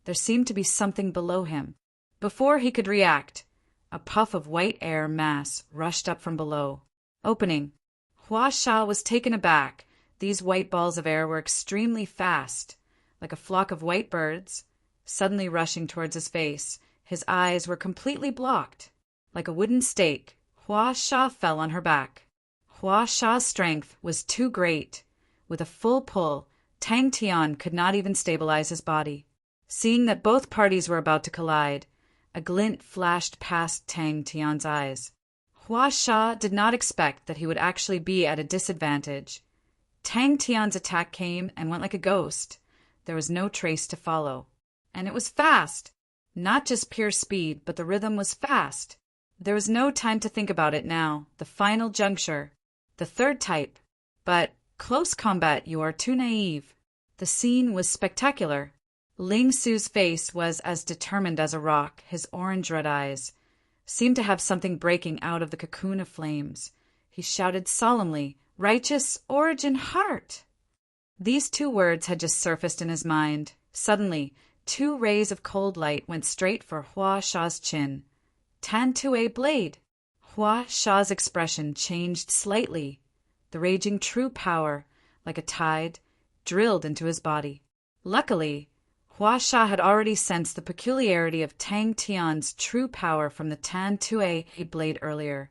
there seemed to be something below him. Before he could react, a puff of white air mass rushed up from below. Opening. Hua Sha was taken aback. These white balls of air were extremely fast, like a flock of white birds, suddenly rushing towards his face. His eyes were completely blocked. Like a wooden stake, Hua Sha fell on her back. Hua Sha's strength was too great. With a full pull, Tang Tian could not even stabilize his body. Seeing that both parties were about to collide, a glint flashed past Tang Tian's eyes. Hua Sha did not expect that he would actually be at a disadvantage. Tang Tian's attack came and went like a ghost. There was no trace to follow. And it was fast. Not just pure speed, but the rhythm was fast. There was no time to think about it now. The final juncture. The third type. But close combat, you are too naive. The scene was spectacular. Ling Su's face was as determined as a rock. His orange-red eyes seemed to have something breaking out of the cocoon of flames. He shouted solemnly, "Righteous origin heart!" These two words had just surfaced in his mind. Suddenly, two rays of cold light went straight for Hua Sha's chin. Tan-Tue blade! Hua Sha's expression changed slightly. The raging true power, like a tide, drilled into his body. Luckily, Hua Sha had already sensed the peculiarity of Tang Tian's true power from the Tan-Tue blade earlier,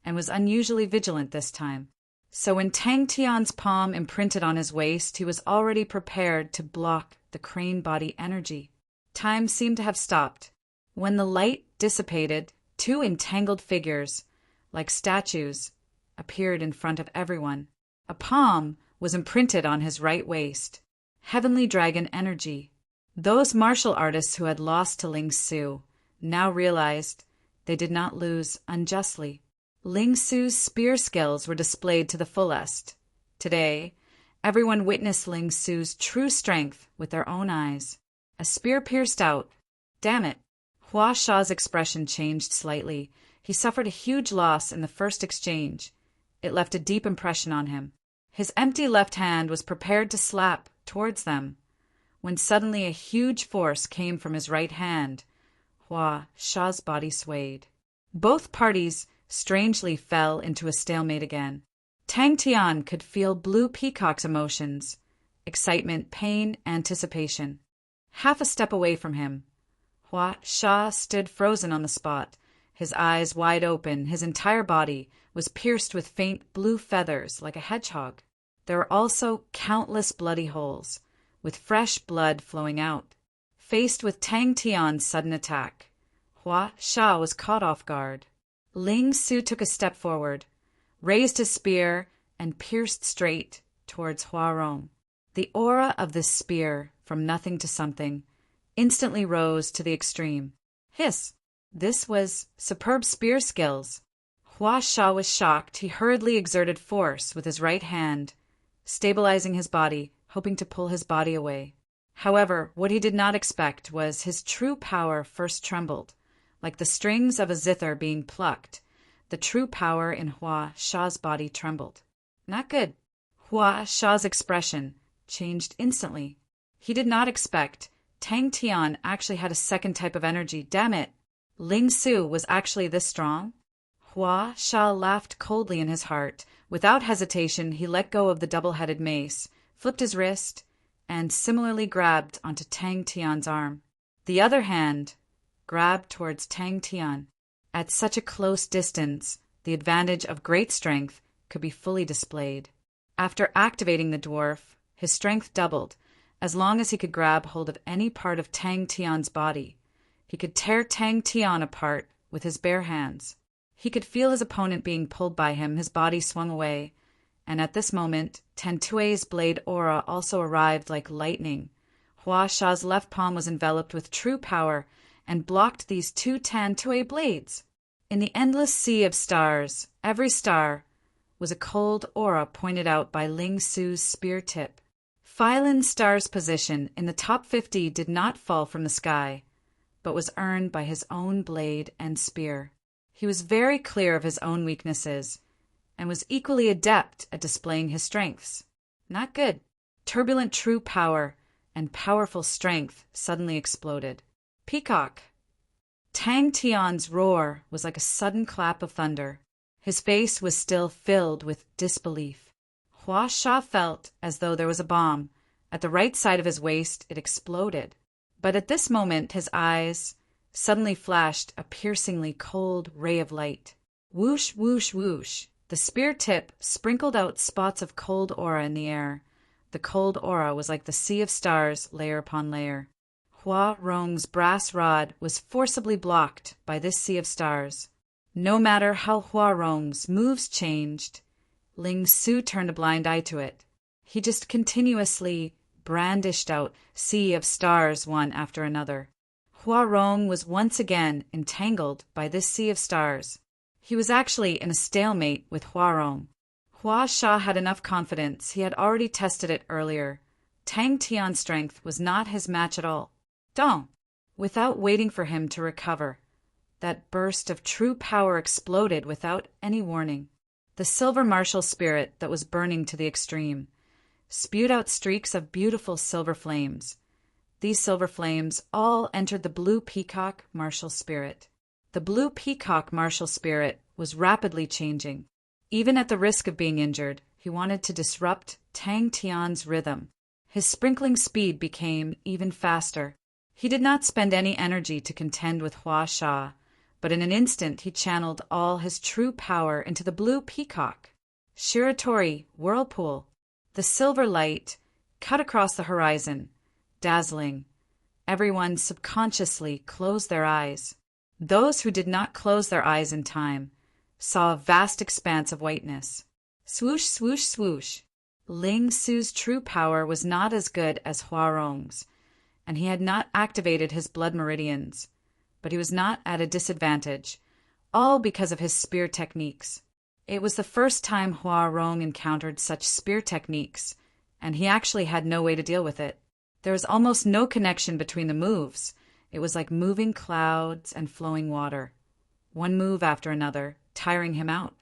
and was unusually vigilant this time. So when Tang Tian's palm imprinted on his waist, he was already prepared to block the crane body energy. Time seemed to have stopped. When the light dissipated, two entangled figures, like statues, appeared in front of everyone. A palm was imprinted on his right waist. Heavenly dragon energy. Those martial artists who had lost to Ling Su now realized they did not lose unjustly. Ling Su's spear skills were displayed to the fullest. Today, everyone witnessed Ling Su's true strength with their own eyes. A spear pierced out. Damn it! Hua Sha's expression changed slightly. He suffered a huge loss in the first exchange. It left a deep impression on him. His empty left hand was prepared to slap towards them, when suddenly a huge force came from his right hand. Hua Sha's body swayed. Both parties strangely fell into a stalemate again. Tang Tian could feel Blue Peacock's emotions: excitement, pain, anticipation. Half a step away from him, Hua Sha stood frozen on the spot, his eyes wide open. His entire body was pierced with faint blue feathers like a hedgehog. There were also countless bloody holes, with fresh blood flowing out. Faced with Tang Tian's sudden attack, Hua Sha was caught off guard. Ling Su took a step forward, raised his spear, and pierced straight towards Hua Rong. The aura of this spear, from nothing to something, instantly rose to the extreme. Hiss! This was superb spear skills. Hua Sha was shocked. He hurriedly exerted force with his right hand, stabilizing his body, hoping to pull his body away. However, what he did not expect was his true power first trembled, like the strings of a zither being plucked. The true power in Hua Sha's body trembled. Not good. Hua Sha's expression changed instantly. He did not expect Tang Tian actually had a second type of energy. Damn it! Ling Su was actually this strong? Hua Sha laughed coldly in his heart. Without hesitation, he let go of the double-headed mace, flipped his wrist, and similarly grabbed onto Tang Tian's arm. The other hand grabbed towards Tang Tian. At such a close distance, the advantage of great strength could be fully displayed. After activating the dwarf, his strength doubled. As long as he could grab hold of any part of Tang Tian's body, he could tear Tang Tian apart with his bare hands. He could feel his opponent being pulled by him. His body swung away, and at this moment, Tantui's blade aura also arrived like lightning. Hua Sha's left palm was enveloped with true power and blocked these two Tantui blades. In the endless sea of stars, every star was a cold aura pointed out by Ling Su's spear tip. Phylin's star's position in the top 50 did not fall from the sky, but was earned by his own blade and spear. He was very clear of his own weaknesses, and was equally adept at displaying his strengths. Not good. Turbulent true power and powerful strength suddenly exploded. Peacock. Tang Tian's roar was like a sudden clap of thunder. His face was still filled with disbelief. Hua Sha felt as though there was a bomb. At the right side of his waist, it exploded. But at this moment, his eyes suddenly flashed a piercingly cold ray of light. Whoosh, whoosh, whoosh. The spear tip sprinkled out spots of cold aura in the air. The cold aura was like the sea of stars, layer upon layer. Hua Rong's brass rod was forcibly blocked by this sea of stars. No matter how Hua Rong's moves changed, Ling Su turned a blind eye to it. He just continuously brandished out sea of stars one after another. Hua Rong was once again entangled by this sea of stars. He was actually in a stalemate with Hua Rong. Hua Sha had enough confidence. He had already tested it earlier. Tang Tian's strength was not his match at all. Dong! Without waiting for him to recover, that burst of true power exploded without any warning. The silver martial spirit that was burning to the extreme spewed out streaks of beautiful silver flames. These silver flames all entered the blue peacock martial spirit. The blue peacock martial spirit was rapidly changing. Even at the risk of being injured, he wanted to disrupt Tang Tian's rhythm. His sprinkling speed became even faster. He did not spend any energy to contend with Hua Sha, but in an instant he channeled all his true power into the blue peacock. Shiratori, whirlpool. The silver light cut across the horizon, dazzling. Everyone subconsciously closed their eyes. Those who did not close their eyes in time saw a vast expanse of whiteness. Swoosh, swoosh, swoosh. Ling Su's true power was not as good as Hua Rong's, and he had not activated his blood meridians, but he was not at a disadvantage, all because of his spear techniques. It was the first time Hua Rong encountered such spear techniques, and he actually had no way to deal with it. There was almost no connection between the moves. It was like moving clouds and flowing water. One move after another, tiring him out.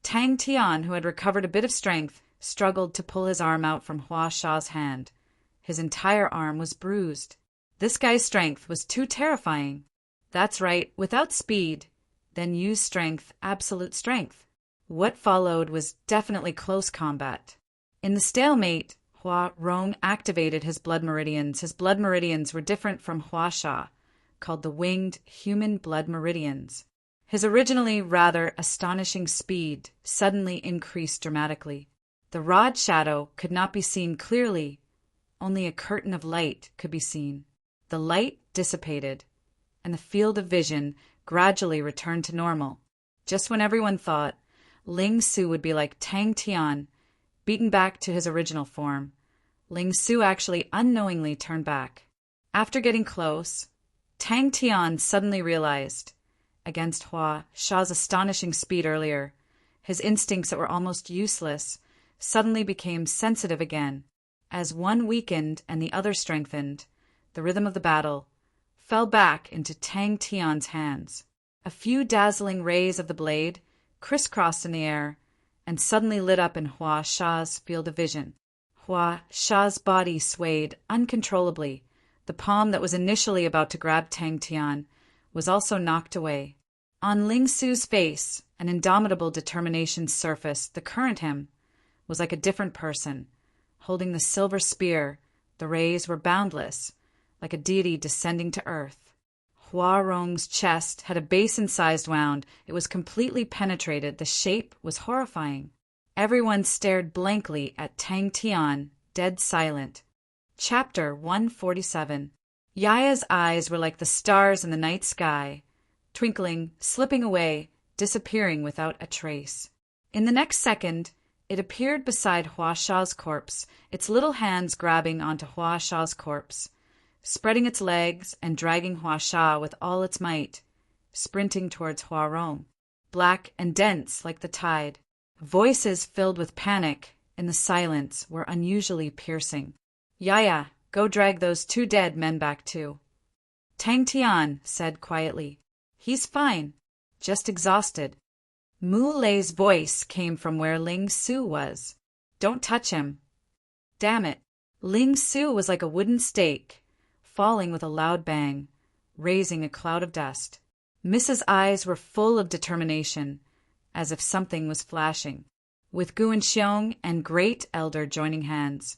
Tang Tian, who had recovered a bit of strength, struggled to pull his arm out from Hua Sha's hand. His entire arm was bruised. This guy's strength was too terrifying. That's right, without speed, then use strength, absolute strength. What followed was definitely close combat. In the stalemate, Hua Rong activated his blood meridians. His blood meridians were different from Hua Sha, called the winged human blood meridians. His originally rather astonishing speed suddenly increased dramatically. The rod shadow could not be seen clearly. Only a curtain of light could be seen. The light dissipated, and the field of vision gradually returned to normal. Just when everyone thought Ling Su would be like Tang Tian, beaten back to his original form, Ling Su actually unknowingly turned back. After getting close, Tang Tian suddenly realized, against Hua Sha's astonishing speed earlier, his instincts that were almost useless suddenly became sensitive again. As one weakened and the other strengthened, the rhythm of the battle fell back into Tang Tian's hands. A few dazzling rays of the blade crisscrossed in the air and suddenly lit up in Hua Sha's field of vision. Hua Sha's body swayed uncontrollably. The palm that was initially about to grab Tang Tian was also knocked away. On Ling Su's face, an indomitable determination surfaced. The current him was like a different person, holding the silver spear. The rays were boundless, like a deity descending to earth. Hua Rong's chest had a basin-sized wound. It was completely penetrated. The shape was horrifying. Everyone stared blankly at Tang Tian, dead silent. Chapter 147. Yaya's eyes were like the stars in the night sky, twinkling, slipping away, disappearing without a trace. In the next second, it appeared beside Hua Sha's corpse, its little hands grabbing onto Hua Sha's corpse, spreading its legs and dragging Hua Sha with all its might, sprinting towards Hua Rong, black and dense like the tide. Voices filled with panic in the silence were unusually piercing. Yaya, go drag those 2 dead men back too. Tang Tian said quietly. He's fine, just exhausted. Mu Lei's voice came from where Ling Su was. Don't touch him. Damn it. Ling Su was like a wooden stake, falling with a loud bang, raising a cloud of dust. Mrs. eyes were full of determination, as if something was flashing. With Gu and Xiong and Great Elder joining hands,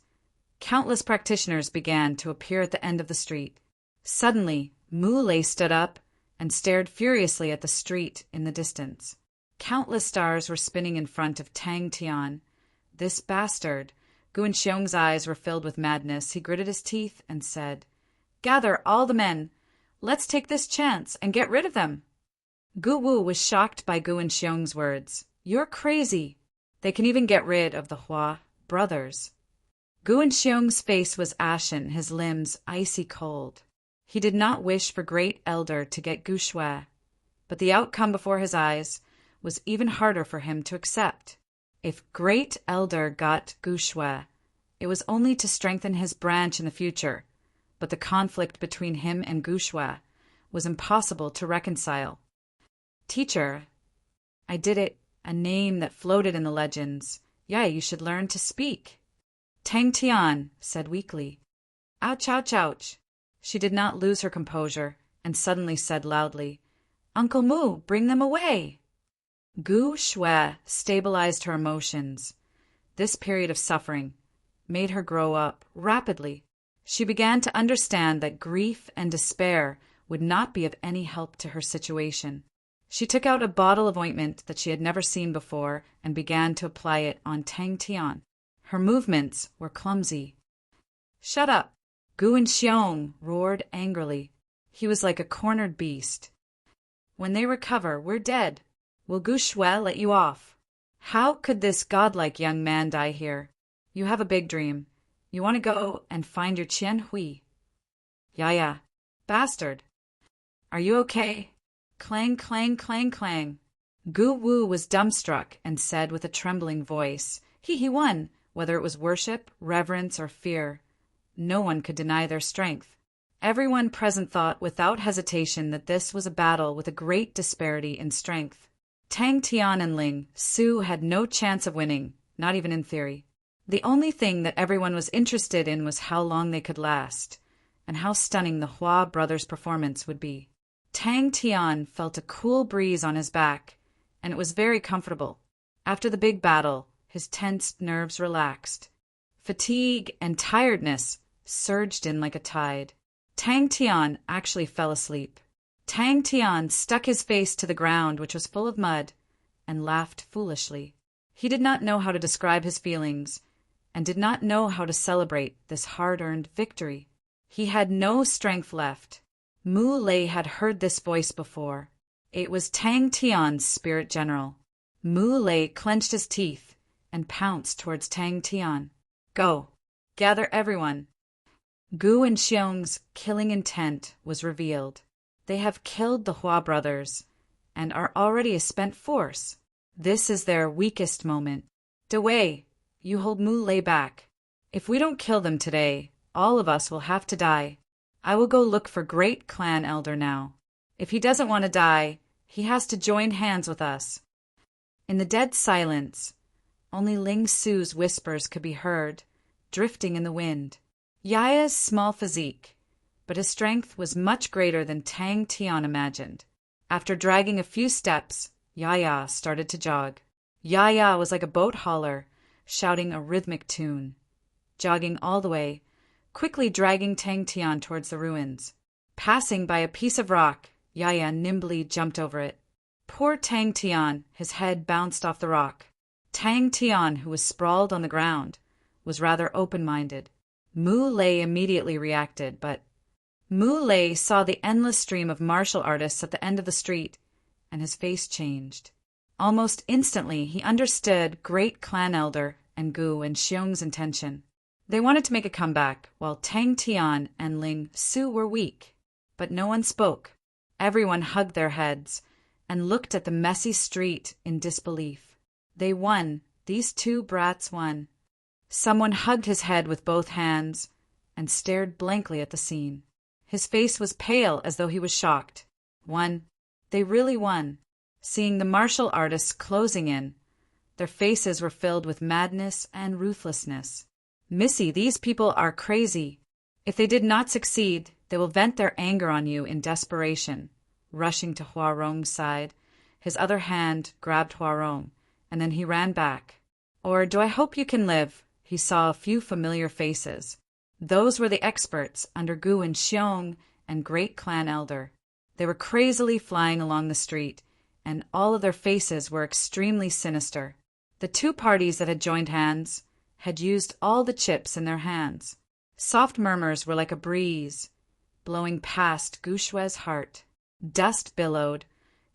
countless practitioners began to appear at the end of the street. Suddenly, Mu Lei stood up and stared furiously at the street in the distance. Countless stars were spinning in front of Tang Tian. This bastard! Gu and Xiong's eyes were filled with madness. He gritted his teeth and said, Gather all the men. Let's take this chance and get rid of them. Gu Wu was shocked by Gu and Xiong's words. You're crazy. They can even get rid of the Hua brothers. Gu and Xiong's face was ashen, his limbs icy cold. He did not wish for Great Elder to get Gu Shui, but the outcome before his eyes was even harder for him to accept. If Great Elder got Gu Shui, it was only to strengthen his branch in the future, but the conflict between him and Gu Shui was impossible to reconcile. Teacher, I did it, a name that floated in the legends. Yeah, you should learn to speak. Tang Tian said weakly. Ouch, ouch, ouch. She did not lose her composure and suddenly said loudly, Uncle Mu, bring them away. Gu Shui stabilized her emotions. This period of suffering made her grow up rapidly. She began to understand that grief and despair would not be of any help to her situation. She took out a bottle of ointment that she had never seen before and began to apply it on Tang Tian. Her movements were clumsy. Shut up! Gu and Xiong roared angrily. He was like a cornered beast. When they recover, we're dead. Will Gu Shui let you off? How could this godlike young man die here? You have a big dream. You want to go and find your Qian Hui. Yaya. Bastard. Are you okay? Clang, clang, clang, clang. Gu Wu was dumbstruck and said with a trembling voice, He won, whether it was worship, reverence, or fear. No one could deny their strength. Everyone present thought without hesitation that this was a battle with a great disparity in strength. Tang Tian and Ling Su had no chance of winning, not even in theory. The only thing that everyone was interested in was how long they could last, and how stunning the Hua brothers' performance would be. Tang Tian felt a cool breeze on his back, and it was very comfortable. After the big battle, his tensed nerves relaxed. Fatigue and tiredness surged in like a tide. Tang Tian actually fell asleep. Tang Tian stuck his face to the ground, which was full of mud, and laughed foolishly. He did not know how to describe his feelings, and did not know how to celebrate this hard-earned victory. He had no strength left. Mu Lei had heard this voice before. It was Tang Tian's spirit general. Mu Lei clenched his teeth and pounced towards Tang Tian. Go! Gather everyone! Gu and Xiong's killing intent was revealed. They have killed the Hua brothers and are already a spent force. This is their weakest moment. De Wei, you hold Mu Lei back. If we don't kill them today, all of us will have to die. I will go look for Great Clan Elder now. If he doesn't want to die, he has to join hands with us. In the dead silence, only Ling Su's whispers could be heard, drifting in the wind. Yaya's small physique, but his strength was much greater than Tang Tian imagined. After dragging a few steps, Yaya started to jog. Yaya was like a boat hauler, shouting a rhythmic tune, jogging all the way, quickly dragging Tang Tian towards the ruins. Passing by a piece of rock, Yaya nimbly jumped over it. Poor Tang Tian, his head bounced off the rock. Tang Tian, who was sprawled on the ground, was rather open-minded. Mu Lei immediately reacted, but Mu Lei saw the endless stream of martial artists at the end of the street, and his face changed. Almost instantly, he understood Great Clan Elder and Gu and Xiong's intention. They wanted to make a comeback, while Tang Tian and Ling Su were weak. But no one spoke. Everyone hugged their heads and looked at the messy street in disbelief. They won. These two brats won. Someone hugged his head with both hands and stared blankly at the scene. His face was pale as though he was shocked. Won. They really won. Seeing the martial artists closing in, their faces were filled with madness and ruthlessness. Missy, these people are crazy. If they did not succeed, they will vent their anger on you in desperation. Rushing to Huarong's side, his other hand grabbed Huarong, and then he ran back. Or do I hope you can live? He saw a few familiar faces. Those were the experts under Gu and Xiong and Great Clan Elder. They were crazily flying along the street, and all of their faces were extremely sinister. The two parties that had joined hands had used all the chips in their hands. Soft murmurs were like a breeze, blowing past Gu Shue's heart. Dust billowed.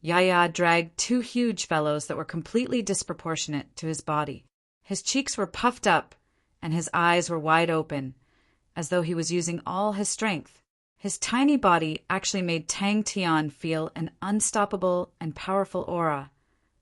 Yaya dragged two huge fellows that were completely disproportionate to his body. His cheeks were puffed up, and his eyes were wide open, as though he was using all his strength. His tiny body actually made Tang Tian feel an unstoppable and powerful aura,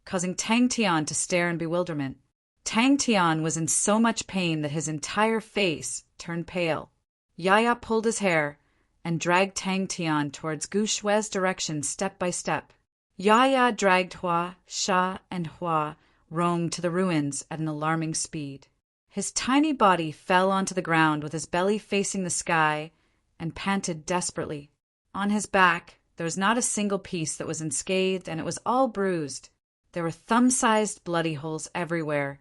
causing Tang Tian to stare in bewilderment. Tang Tian was in so much pain that his entire face turned pale. Yaya pulled his hair and dragged Tang Tian towards Gu Shue's direction step by step. Yaya dragged Hua, Sha, and Hua Rong to the ruins at an alarming speed. His tiny body fell onto the ground with his belly facing the sky and panted desperately. On his back, there was not a single piece that was unscathed, and it was all bruised. There were thumb-sized bloody holes everywhere,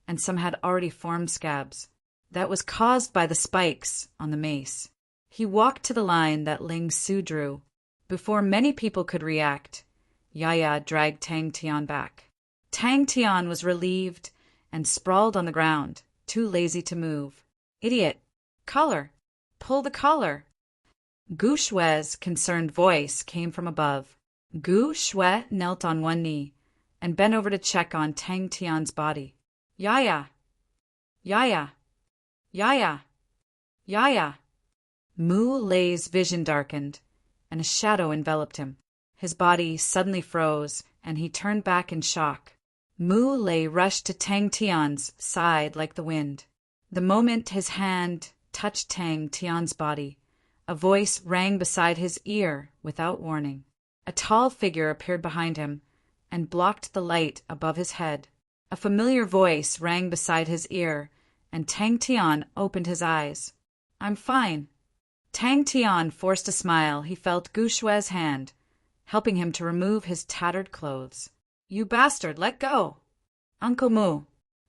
and some had already formed scabs. That was caused by the spikes on the mace. He walked to the line that Ling Su drew. Before many people could react, Yaya dragged Tang Tian back. Tang Tian was relieved and sprawled on the ground, too lazy to move. Idiot! Collar! Pull the collar! Gu Shue's concerned voice came from above. Gu Shue knelt on one knee and bent over to check on Tang Tian's body. Yaya! Yaya! Yaya! Yaya! Mu Lei's vision darkened, and a shadow enveloped him. His body suddenly froze, and he turned back in shock. Mu Lei rushed to Tang Tian's side like the wind. The moment his hand touched Tang Tian's body, a voice rang beside his ear without warning. A tall figure appeared behind him and blocked the light above his head. A familiar voice rang beside his ear, and Tang Tian opened his eyes. I'm fine. Tang Tian forced a smile. He felt Gu Shue's hand, helping him to remove his tattered clothes. You bastard, let go! Uncle Mu!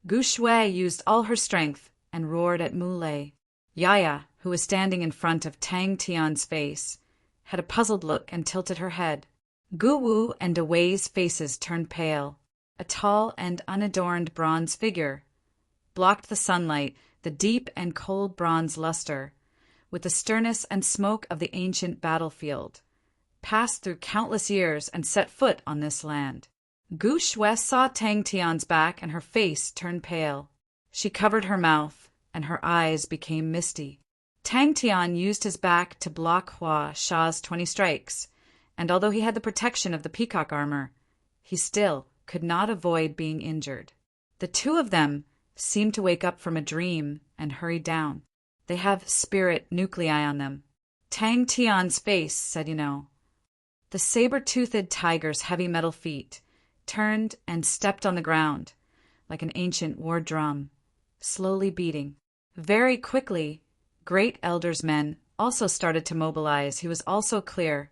Gu Shue used all her strength and roared at Mu Lei. Yaya, who was standing in front of Tang Tian's face, had a puzzled look and tilted her head. Gu Wu and Wei's faces turned pale. A tall and unadorned bronze figure blocked the sunlight, the deep and cold bronze luster, with the sternness and smoke of the ancient battlefield, passed through countless years and set foot on this land. Gu Shue saw Tang Tian's back, and her face turned pale. She covered her mouth, and her eyes became misty. Tang Tian used his back to block Hua Sha's 20 strikes, and although he had the protection of the peacock armor, he still could not avoid being injured. The two of them seemed to wake up from a dream and hurried down. They have spirit nuclei on them. Tang Tian's face said, The saber-toothed tiger's heavy metal feet turned and stepped on the ground like an ancient war drum, slowly beating. Very quickly, Great Elder's men also started to mobilize. He was also clear.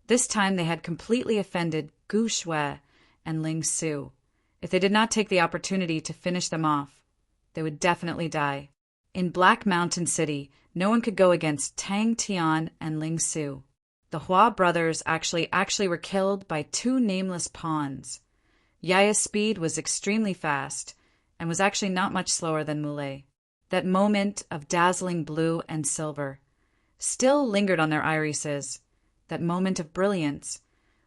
This time they had completely offended Gu Shui and Ling Su. If they did not take the opportunity to finish them off, they would definitely die. In Black Mountain City, no one could go against Tang Tian and Ling Su. The Hua brothers actually were killed by two nameless pawns. Yaya's speed was extremely fast and was actually not much slower than Muley. That moment of dazzling blue and silver still lingered on their irises. That moment of brilliance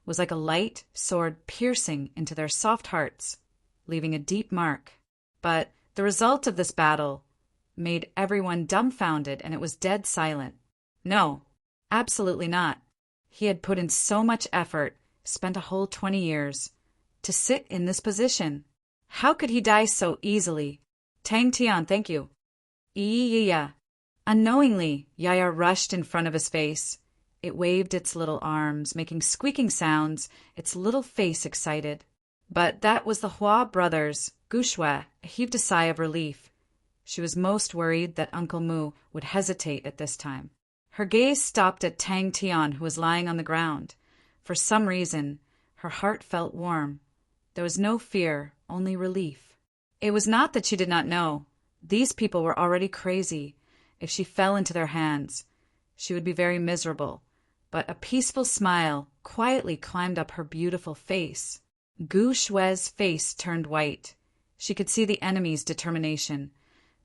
was like a light sword piercing into their soft hearts, leaving a deep mark. But the result of this battle made everyone dumbfounded, and it was dead silent. No, absolutely not. He had put in so much effort, spent a whole 20 years, to sit in this position. How could he die so easily? Tang Tian, thank you. Yeah. Unknowingly, Yaya rushed in front of his face. It waved its little arms, making squeaking sounds, its little face excited. But that was the Hua brothers. Gu Shui heaved a sigh of relief. She was most worried that Uncle Mu would hesitate at this time. Her gaze stopped at Tang Tian, who was lying on the ground. For some reason, her heart felt warm. There was no fear, only relief. It was not that she did not know. These people were already crazy. If she fell into their hands, she would be very miserable. But a peaceful smile quietly climbed up her beautiful face. Gu Shui's face turned white. She could see the enemy's determination.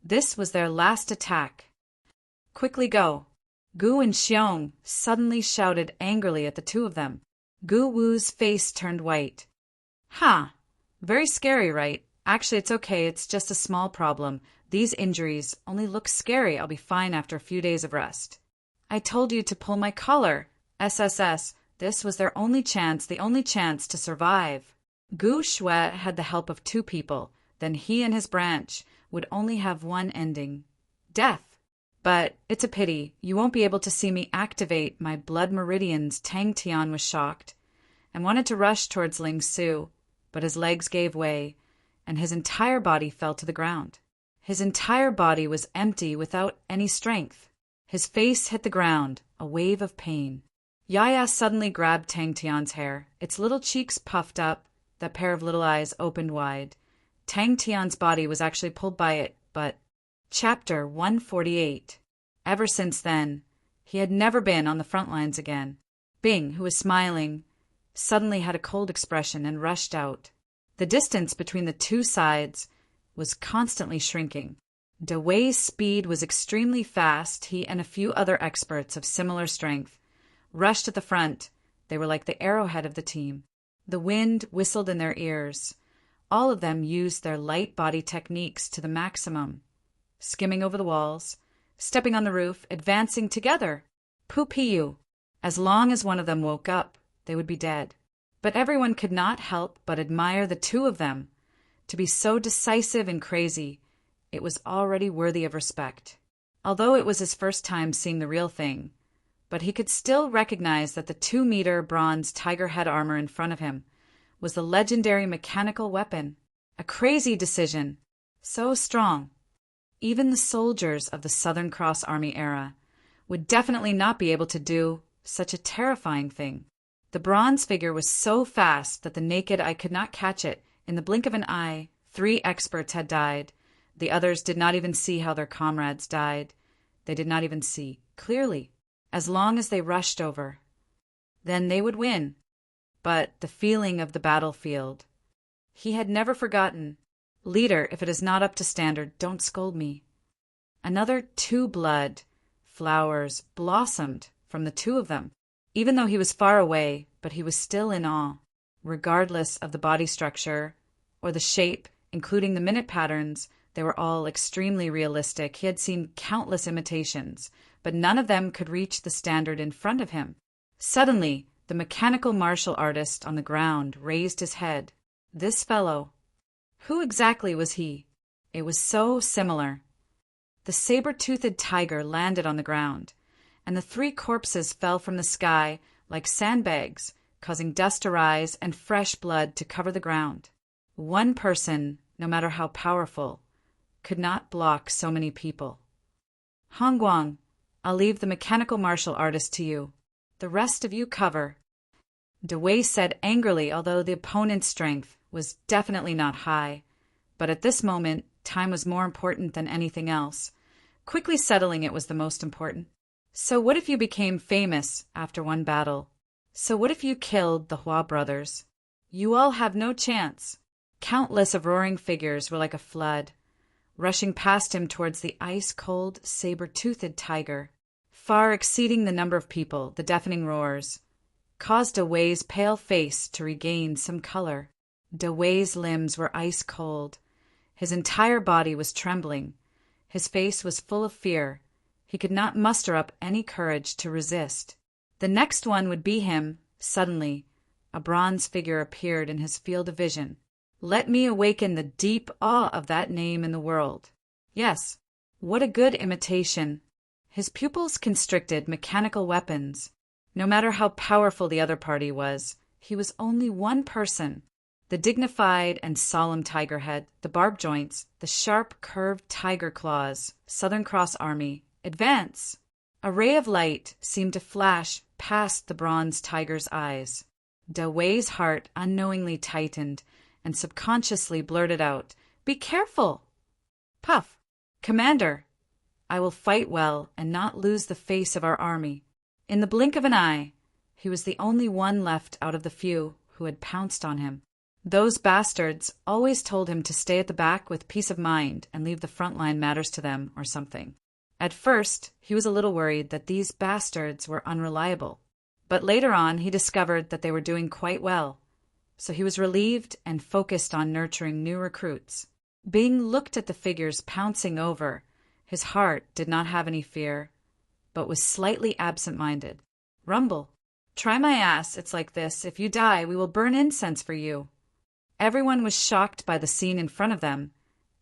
This was their last attack. Quickly go! Gu and Xiong suddenly shouted angrily at the two of them. Gu Wu's face turned white. Ha! Very scary, right? Actually, it's okay. It's just a small problem. These injuries only look scary. I'll be fine after a few days of rest. I told you to pull my collar. SSS. This was their only chance, the only chance to survive. Gu Shui had the help of two people. Then he and his branch would only have one ending. Death. But it's a pity. You won't be able to see me activate my blood meridians. Tang Tian was shocked and wanted to rush towards Ling Su, but his legs gave way, and his entire body fell to the ground. His entire body was empty without any strength. His face hit the ground, a wave of pain. Yaya suddenly grabbed Tang Tian's hair. Its little cheeks puffed up, that pair of little eyes opened wide. Tang Tian's body was actually pulled by it, but... Chapter 148. Ever since then, he had never been on the front lines again. Bing, who was smiling, suddenly had a cold expression and rushed out. The distance between the two sides was constantly shrinking. De Wei's speed was extremely fast. He and a few other experts of similar strength rushed at the front. They were like the arrowhead of the team. The wind whistled in their ears. All of them used their light body techniques to the maximum, skimming over the walls, stepping on the roof, advancing together. Pu-piu. As long as one of them woke up, they would be dead. But everyone could not help but admire the two of them. To be so decisive and crazy, it was already worthy of respect. Although it was his first time seeing the real thing, but he could still recognize that the 2-meter bronze tiger head armor in front of him was the legendary mechanical weapon. A crazy decision. So strong. Even the soldiers of the Southern Cross Army era would definitely not be able to do such a terrifying thing. The bronze figure was so fast that the naked eye could not catch it. In the blink of an eye, 3 experts had died. The others did not even see how their comrades died. They did not even see clearly. As long as they rushed over, then they would win. But the feeling of the battlefield, he had never forgotten. Leader, if it is not up to standard, don't scold me. Another 2 blood flowers blossomed from the 2 of them. Even though he was far away, but he was still in awe. Regardless of the body structure or the shape, including the minute patterns, they were all extremely realistic. He had seen countless imitations, but none of them could reach the standard in front of him. Suddenly, the mechanical martial artist on the ground raised his head. This fellow. Who exactly was he? It was so similar. The saber-toothed tiger landed on the ground, and the 3 corpses fell from the sky like sandbags, causing dust to rise and fresh blood to cover the ground. One person, no matter how powerful, could not block so many people. Hongguang, I'll leave the mechanical martial artist to you. The rest of you cover. Dewey said angrily, although the opponent's strength was definitely not high. But at this moment, time was more important than anything else. Quickly settling it was the most important. So what if you became famous after one battle? So what if you killed the Hua brothers? You all have no chance. Countless of roaring figures were like a flood, rushing past him towards the ice-cold, saber-toothed tiger. Far exceeding the number of people, the deafening roars caused Dewey's pale face to regain some color. Dewey's limbs were ice-cold. His entire body was trembling. His face was full of fear. He could not muster up any courage to resist. The next one would be him. Suddenly, a bronze figure appeared in his field of vision. Let me awaken the deep awe of that name in the world. Yes, what a good imitation. His pupils constricted mechanical weapons. No matter how powerful the other party was, he was only one person. The dignified and solemn tiger head, the barbed joints, the sharp, curved tiger claws, Southern Cross Army, advance! A ray of light seemed to flash past the bronze tiger's eyes. Dewey's heart unknowingly tightened and subconsciously blurted out, "Be careful!" Puff! "Commander, I will fight well and not lose the face of our army." In the blink of an eye, he was the only one left out of the few who had pounced on him. Those bastards always told him to stay at the back with peace of mind and leave the front line matters to them or something. At first, he was a little worried that these bastards were unreliable, but later on he discovered that they were doing quite well, so he was relieved and focused on nurturing new recruits. Being looked at the figures pouncing over, his heart did not have any fear, but was slightly absent-minded. Rumble. "Try my ass, it's like this. If you die, we will burn incense for you." Everyone was shocked by the scene in front of them,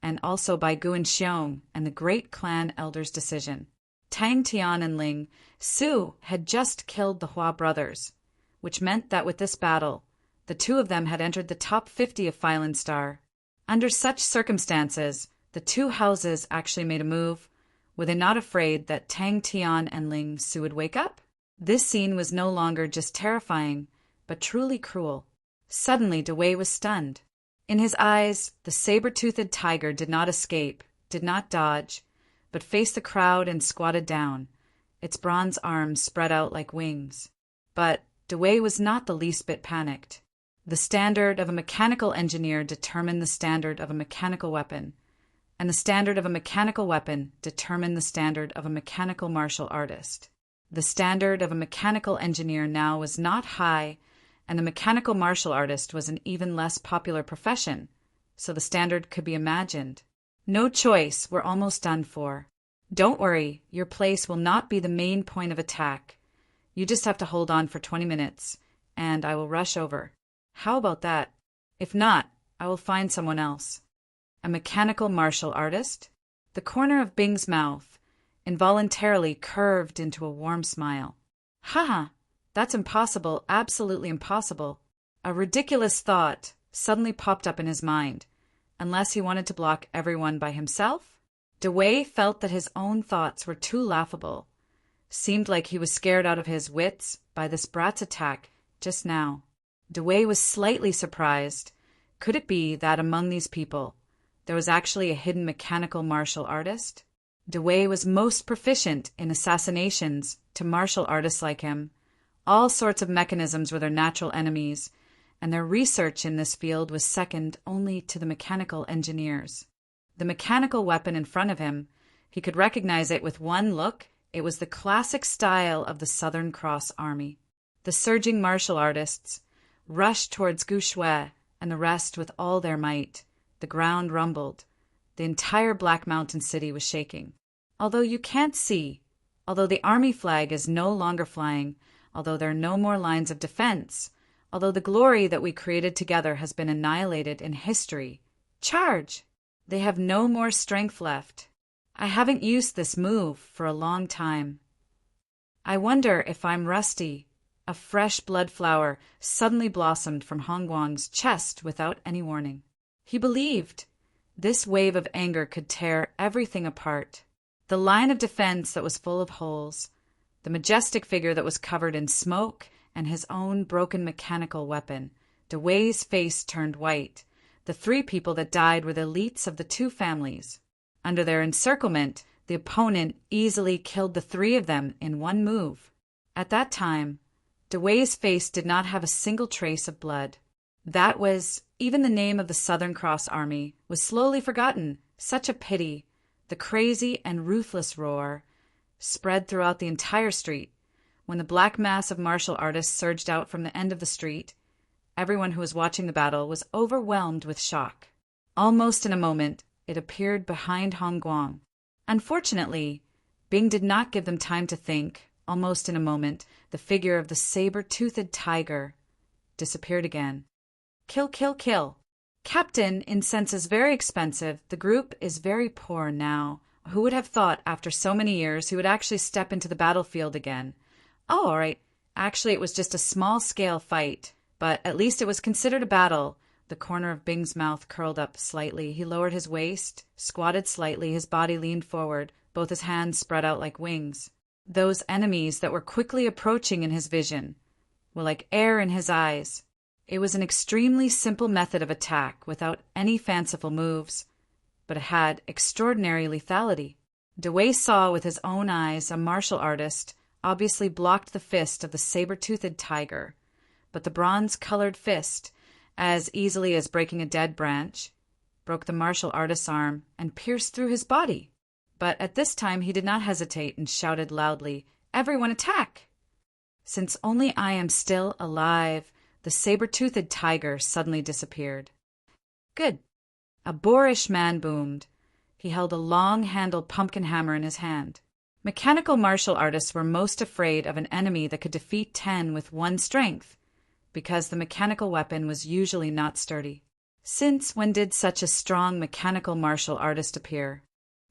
and also by Guan Xiong and the great clan elder's decision. Tang Tian and Ling Su had just killed the Hua brothers, which meant that with this battle, the two of them had entered the top 50 of Phylon Star. Under such circumstances, the two houses actually made a move. Were they not afraid that Tang Tian and Ling Su would wake up? This scene was no longer just terrifying, but truly cruel. Suddenly, Dewey was stunned. In his eyes, the saber-toothed tiger did not escape, did not dodge, but faced the crowd and squatted down, its bronze arms spread out like wings. But Dewey was not the least bit panicked. The standard of a mechanical engineer determined the standard of a mechanical weapon, and the standard of a mechanical weapon determined the standard of a mechanical martial artist. The standard of a mechanical engineer now was not high, and the mechanical martial artist was an even less popular profession, so the standard could be imagined. No choice, we're almost done for. Don't worry, your place will not be the main point of attack. You just have to hold on for 20 minutes, and I will rush over. How about that? If not, I will find someone else. A mechanical martial artist? The corner of Bing's mouth involuntarily curved into a warm smile. Haha, that's impossible, absolutely impossible. A ridiculous thought suddenly popped up in his mind. Unless he wanted to block everyone by himself? Dewey felt that his own thoughts were too laughable. Seemed like he was scared out of his wits by this brat's attack just now. Dewey was slightly surprised. Could it be that among these people, there was actually a hidden mechanical martial artist? Dewey was most proficient in assassinations to martial artists like him. All sorts of mechanisms were their natural enemies, and their research in this field was second only to the mechanical engineers. The mechanical weapon in front of him, he could recognize it with one look. It was the classic style of the Southern Cross Army. The surging martial artists rushed towards Gu Shui and the rest with all their might. The ground rumbled. The entire Black Mountain city was shaking. Although you can't see, although the army flag is no longer flying, although there are no more lines of defense, although the glory that we created together has been annihilated in history. Charge! They have no more strength left. I haven't used this move for a long time. I wonder if I'm rusty. A fresh blood flower suddenly blossomed from Hongguang's chest without any warning. He believed this wave of anger could tear everything apart. The line of defense that was full of holes, the majestic figure that was covered in smoke, and his own broken mechanical weapon. Dewey's face turned white. The three people that died were the elites of the two families. Under their encirclement, the opponent easily killed the three of them in one move. At that time, Dewey's face did not have a single trace of blood. That was, even the name of the Southern Cross Army was slowly forgotten. Such a pity. The crazy and ruthless roar spread throughout the entire street. When the black mass of martial artists surged out from the end of the street, everyone who was watching the battle was overwhelmed with shock. Almost in a moment, it appeared behind Hong Guang. Unfortunately, Bing did not give them time to think. Almost in a moment, the figure of the saber-toothed tiger disappeared again. Kill, kill, kill. Captain, incense is very expensive. The group is very poor now. Who would have thought after so many years he would actually step into the battlefield again? Oh, all right. Actually, it was just a small-scale fight, but at least it was considered a battle. The corner of Bing's mouth curled up slightly. He lowered his waist, squatted slightly, his body leaned forward, both his hands spread out like wings. Those enemies that were quickly approaching in his vision were like air in his eyes. It was an extremely simple method of attack without any fanciful moves, but it had extraordinary lethality. Dewey saw with his own eyes a martial artist obviously blocked the fist of the saber-toothed tiger, but the bronze-colored fist, as easily as breaking a dead branch, broke the martial artist's arm and pierced through his body. But at this time he did not hesitate and shouted loudly, "Everyone attack!" Since only I am still alive, the saber-toothed tiger suddenly disappeared. Good. A boorish man boomed. He held a long-handled pumpkin hammer in his hand. Mechanical martial artists were most afraid of an enemy that could defeat 10 with one strength, because the mechanical weapon was usually not sturdy. Since when did such a strong mechanical martial artist appear?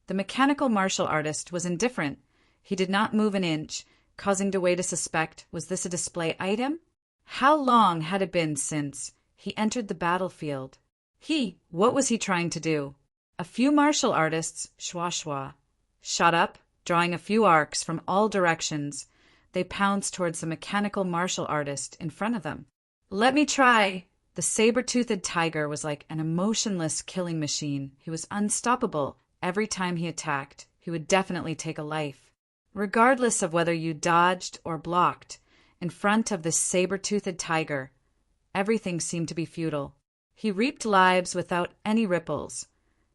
The mechanical martial artist was indifferent. He did not move an inch, causing Dewey to suspect, was this a display item? How long had it been since he entered the battlefield? What was he trying to do? A few martial artists, schwa, shot up, drawing a few arcs from all directions. They pounced towards the mechanical martial artist in front of them. Let me try! The saber-toothed tiger was like an emotionless killing machine. He was unstoppable. Every time he attacked, he would definitely take a life. Regardless of whether you dodged or blocked, in front of this saber-toothed tiger, everything seemed to be futile. He reaped lives without any ripples.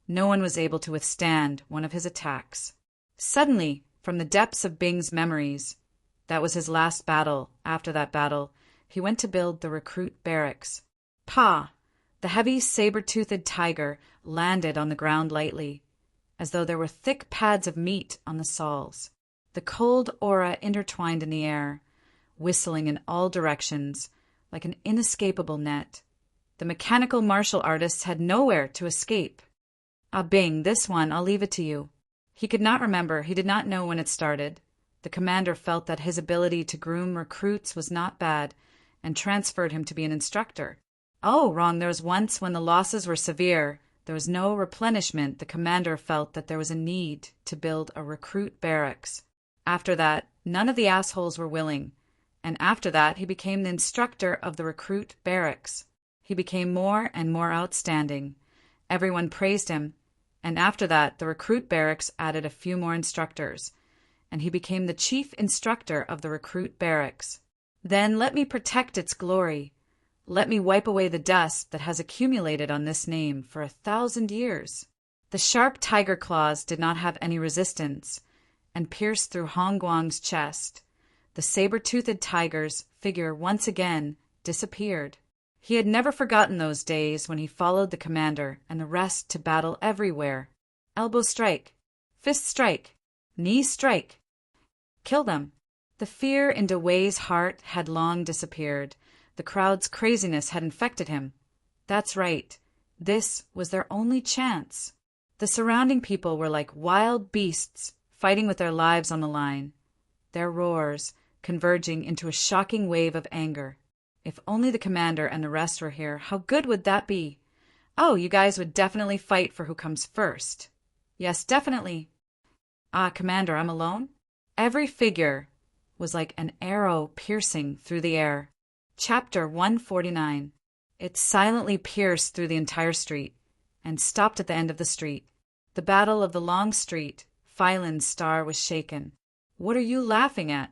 No one was able to withstand one of his attacks. Suddenly, from the depths of Bing's memories, that was his last battle. After that battle, he went to build the recruit barracks. Pa! The heavy saber-toothed tiger landed on the ground lightly, as though there were thick pads of meat on the soles. The cold aura intertwined in the air, whistling in all directions, like an inescapable net. The mechanical martial artists had nowhere to escape. Ah, Bing, this one, I'll leave it to you. He could not remember. He did not know when it started. The commander felt that his ability to groom recruits was not bad and transferred him to be an instructor. Oh, wrong. There was once when the losses were severe. There was no replenishment. The commander felt that there was a need to build a recruit barracks. After that, none of the assholes were willing. And after that, he became the instructor of the recruit barracks. He became more and more outstanding. Everyone praised him. And after that, the recruit barracks added a few more instructors, and he became the chief instructor of the recruit barracks. Then let me protect its glory. Let me wipe away the dust that has accumulated on this name for 1,000 years. The sharp tiger claws did not have any resistance, and pierced through Hong Guang's chest. The saber-toothed tiger's figure once again disappeared. He had never forgotten those days when he followed the commander and the rest to battle everywhere. Elbow strike, fist strike, knee strike. Kill them. The fear in Dewey's heart had long disappeared. The crowd's craziness had infected him. That's right. This was their only chance. The surrounding people were like wild beasts, fighting with their lives on the line. Their roars converging into a shocking wave of anger. If only the commander and the rest were here, how good would that be? Oh, you guys would definitely fight for who comes first. Yes, definitely. Ah, Commander, I'm alone? Every figure was like an arrow piercing through the air. Chapter 149. It silently pierced through the entire street and stopped at the end of the street. The battle of the long street, Phylan's star was shaken. What are you laughing at?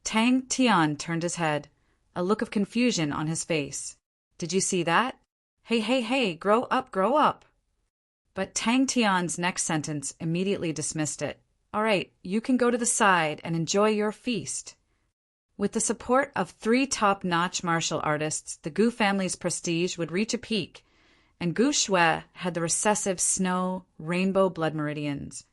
Tang Tian turned his head, a look of confusion on his face. Did you see that? Hey, hey, hey, grow up, grow up. But Tang Tian's next sentence immediately dismissed it. All right, you can go to the side and enjoy your feast. With the support of 3 top-notch martial artists, the Gu family's prestige would reach a peak, and Gu Shui had the recessive snow rainbow blood meridians.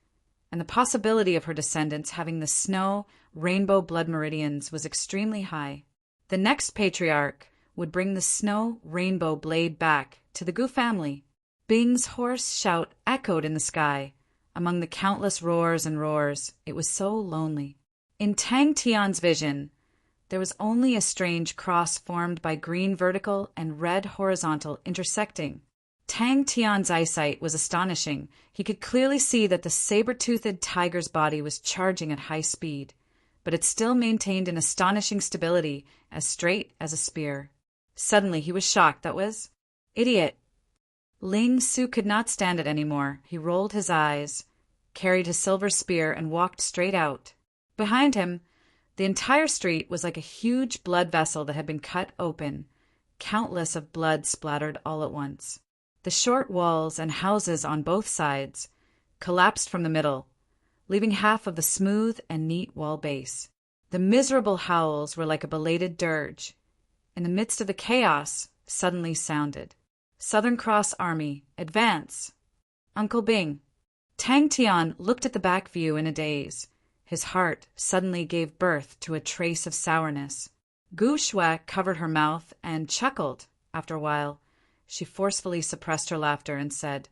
And the possibility of her descendants having the snow rainbow blood meridians was extremely high. The next patriarch would bring the snow rainbow blade back to the Gu family. Bing's hoarse shout echoed in the sky. Among the countless roars and roars, it was so lonely. In Tang Tian's vision, there was only a strange cross formed by green vertical and red horizontal intersecting. Tang Tian's eyesight was astonishing. He could clearly see that the saber-toothed tiger's body was charging at high speed, but it still maintained an astonishing stability, as straight as a spear. Suddenly he was shocked. That was... Idiot! Ling Su could not stand it anymore. He rolled his eyes, carried his silver spear, and walked straight out. Behind him, the entire street was like a huge blood vessel that had been cut open. Countless of blood splattered all at once. The short walls and houses on both sides collapsed from the middle, leaving half of the smooth and neat wall base. The miserable howls were like a belated dirge. In the midst of the chaos, suddenly sounded. Southern Cross Army, advance! Uncle Bing. Tang Tian looked at the back view in a daze. His heart suddenly gave birth to a trace of sourness. Gu Shui covered her mouth and chuckled. After a while, she forcefully suppressed her laughter and said,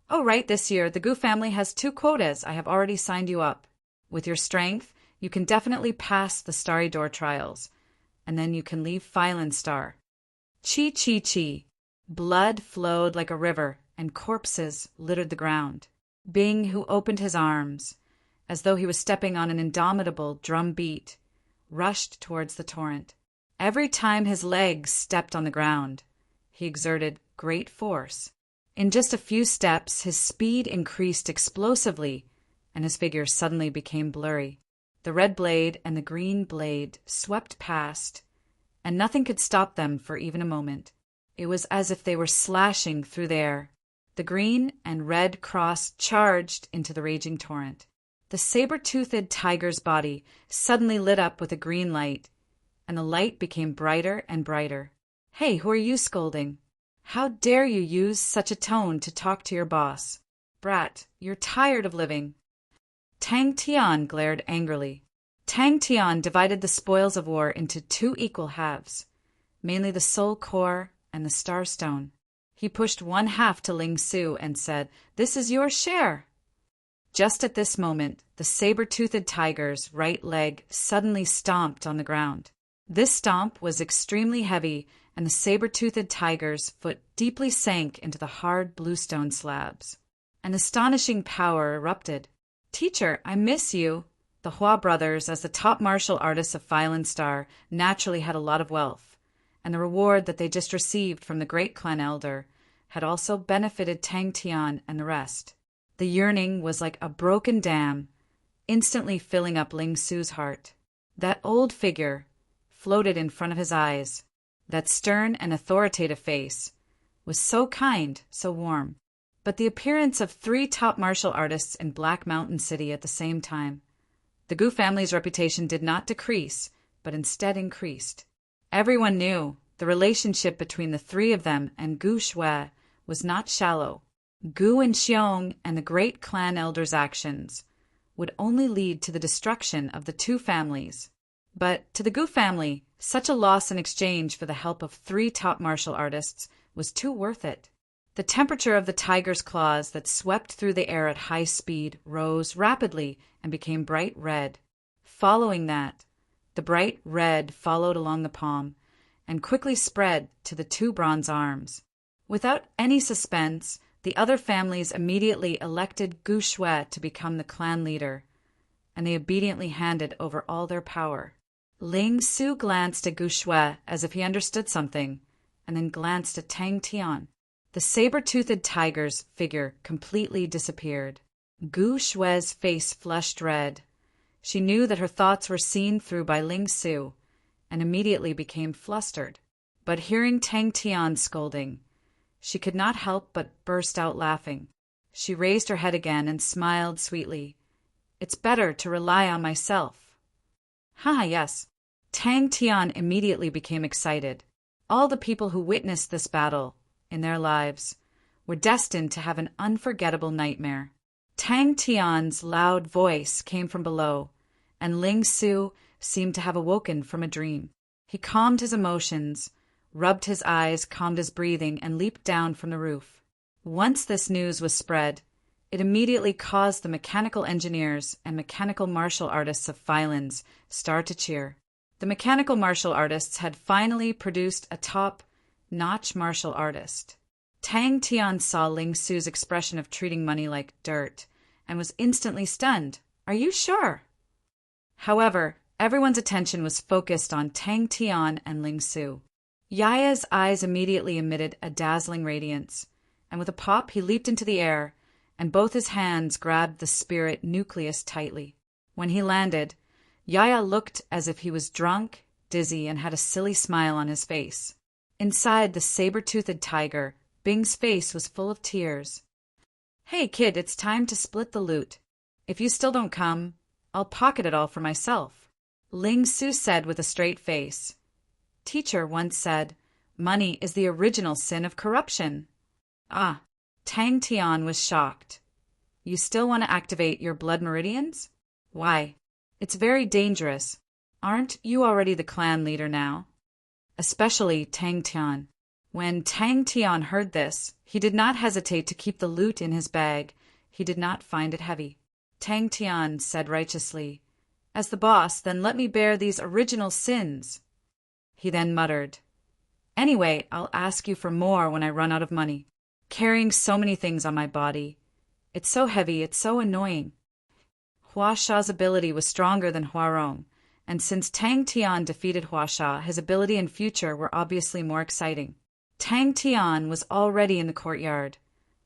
"Oh, right, this year the Gu family has 2 quotas. I have already signed you up. With your strength, you can definitely pass the Starry Door trials, and then you can leave Phylan's star." Chi, chi, chi. Blood flowed like a river, and corpses littered the ground. Bing, who opened his arms, as though he was stepping on an indomitable drum beat, rushed towards the torrent. Every time his legs stepped on the ground, he exerted great force. In just a few steps, his speed increased explosively, and his figure suddenly became blurry. The red blade and the green blade swept past, and nothing could stop them for even a moment. It was as if they were slashing through the air. The green and red cross charged into the raging torrent. The saber-toothed tiger's body suddenly lit up with a green light, and the light became brighter and brighter. "Hey, who are you scolding? How dare you use such a tone to talk to your boss? Brat, you're tired of living." Tang Tian glared angrily. Tang Tian divided the spoils of war into 2 equal halves, mainly the soul core and the star stone. He pushed 1/2 to Ling Su and said, "This is your share." Just at this moment, the saber-toothed tiger's right leg suddenly stomped on the ground. This stomp was extremely heavy, and the saber-toothed tiger's foot deeply sank into the hard bluestone slabs. An astonishing power erupted. "Teacher, I miss you." The Hua brothers, as the top martial artists of Phylan Star, naturally had a lot of wealth, and the reward that they just received from the great clan elder had also benefited Tang Tian and the rest. The yearning was like a broken dam, instantly filling up Ling Su's heart. That old figure floated in front of his eyes. That stern and authoritative face was so kind, so warm. But the appearance of 3 top martial artists in Black Mountain City at the same time. The Gu family's reputation did not decrease, but instead increased. Everyone knew the relationship between the 3 of them and Gu Shui was not shallow. Gu and Xiong and the great clan elder's actions would only lead to the destruction of the 2 families. But to the Gu family, such a loss in exchange for the help of 3 top martial artists was too worth it. The temperature of the tiger's claws that swept through the air at high speed rose rapidly and became bright red. Following that, the bright red followed along the palm and quickly spread to the 2 bronze arms. Without any suspense, The other families immediately elected Gu Shui to become the clan leader, and they obediently handed over all their power. Ling Su glanced at Gu Shui as if he understood something, and then glanced at Tang Tian. The saber-toothed tiger's figure completely disappeared. Gu Shui's face flushed red. She knew that her thoughts were seen through by Ling Su, and immediately became flustered. But hearing Tang Tian scolding, she could not help but burst out laughing. She raised her head again and smiled sweetly. It's better to rely on myself. Yes. Tang Tian immediately became excited. All the people who witnessed this battle in their lives were destined to have an unforgettable nightmare. Tang Tian's loud voice came from below, and Ling Su seemed to have awoken from a dream. He calmed his emotions, rubbed his eyes, calmed his breathing, and leaped down from the roof. Once this news was spread, it immediately caused the mechanical engineers and mechanical martial artists of Phylons start to cheer. The mechanical martial artists had finally produced a top-notch martial artist. Tang Tian saw Ling Su's expression of treating money like dirt and was instantly stunned. Are you sure? However, everyone's attention was focused on Tang Tian and Ling Su. Yaya's eyes immediately emitted a dazzling radiance, and with a pop he leaped into the air, and both his hands grabbed the spirit nucleus tightly. When he landed, Yaya looked as if he was drunk, dizzy, and had a silly smile on his face. Inside the saber-toothed tiger, Bing's face was full of tears. Hey, kid, it's time to split the loot. If you still don't come, I'll pocket it all for myself. Ling Su said with a straight face. Teacher once said, money is the original sin of corruption. Tang Tian was shocked. You still want to activate your blood meridians? Why? It's very dangerous. Aren't you already the clan leader now? Especially Tang Tian. When Tang Tian heard this, he did not hesitate to keep the loot in his bag. He did not find it heavy. Tang Tian said righteously, as the boss, then let me bear these original sins. He then muttered, anyway, I'll ask you for more when I run out of money. Carrying so many things on my body. It's so heavy, it's so annoying. Hua Sha's ability was stronger than Huarong, and since Tang Tian defeated Hua Sha, his ability and future were obviously more exciting. Tang Tian was already in the courtyard,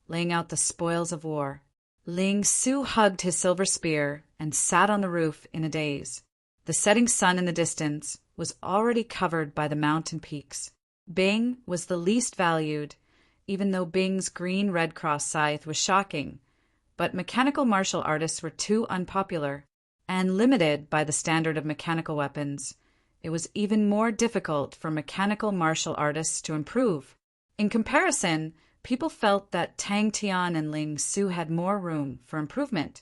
laying out the spoils of war. Ling Su hugged his silver spear and sat on the roof in a daze. The setting sun in the distance was already covered by the mountain peaks. Bing was the least valued, even though Bing's green Red Cross scythe was shocking. But mechanical martial artists were too unpopular, and limited by the standard of mechanical weapons. It was even more difficult for mechanical martial artists to improve. In comparison, people felt that Tang Tian and Ling Su had more room for improvement,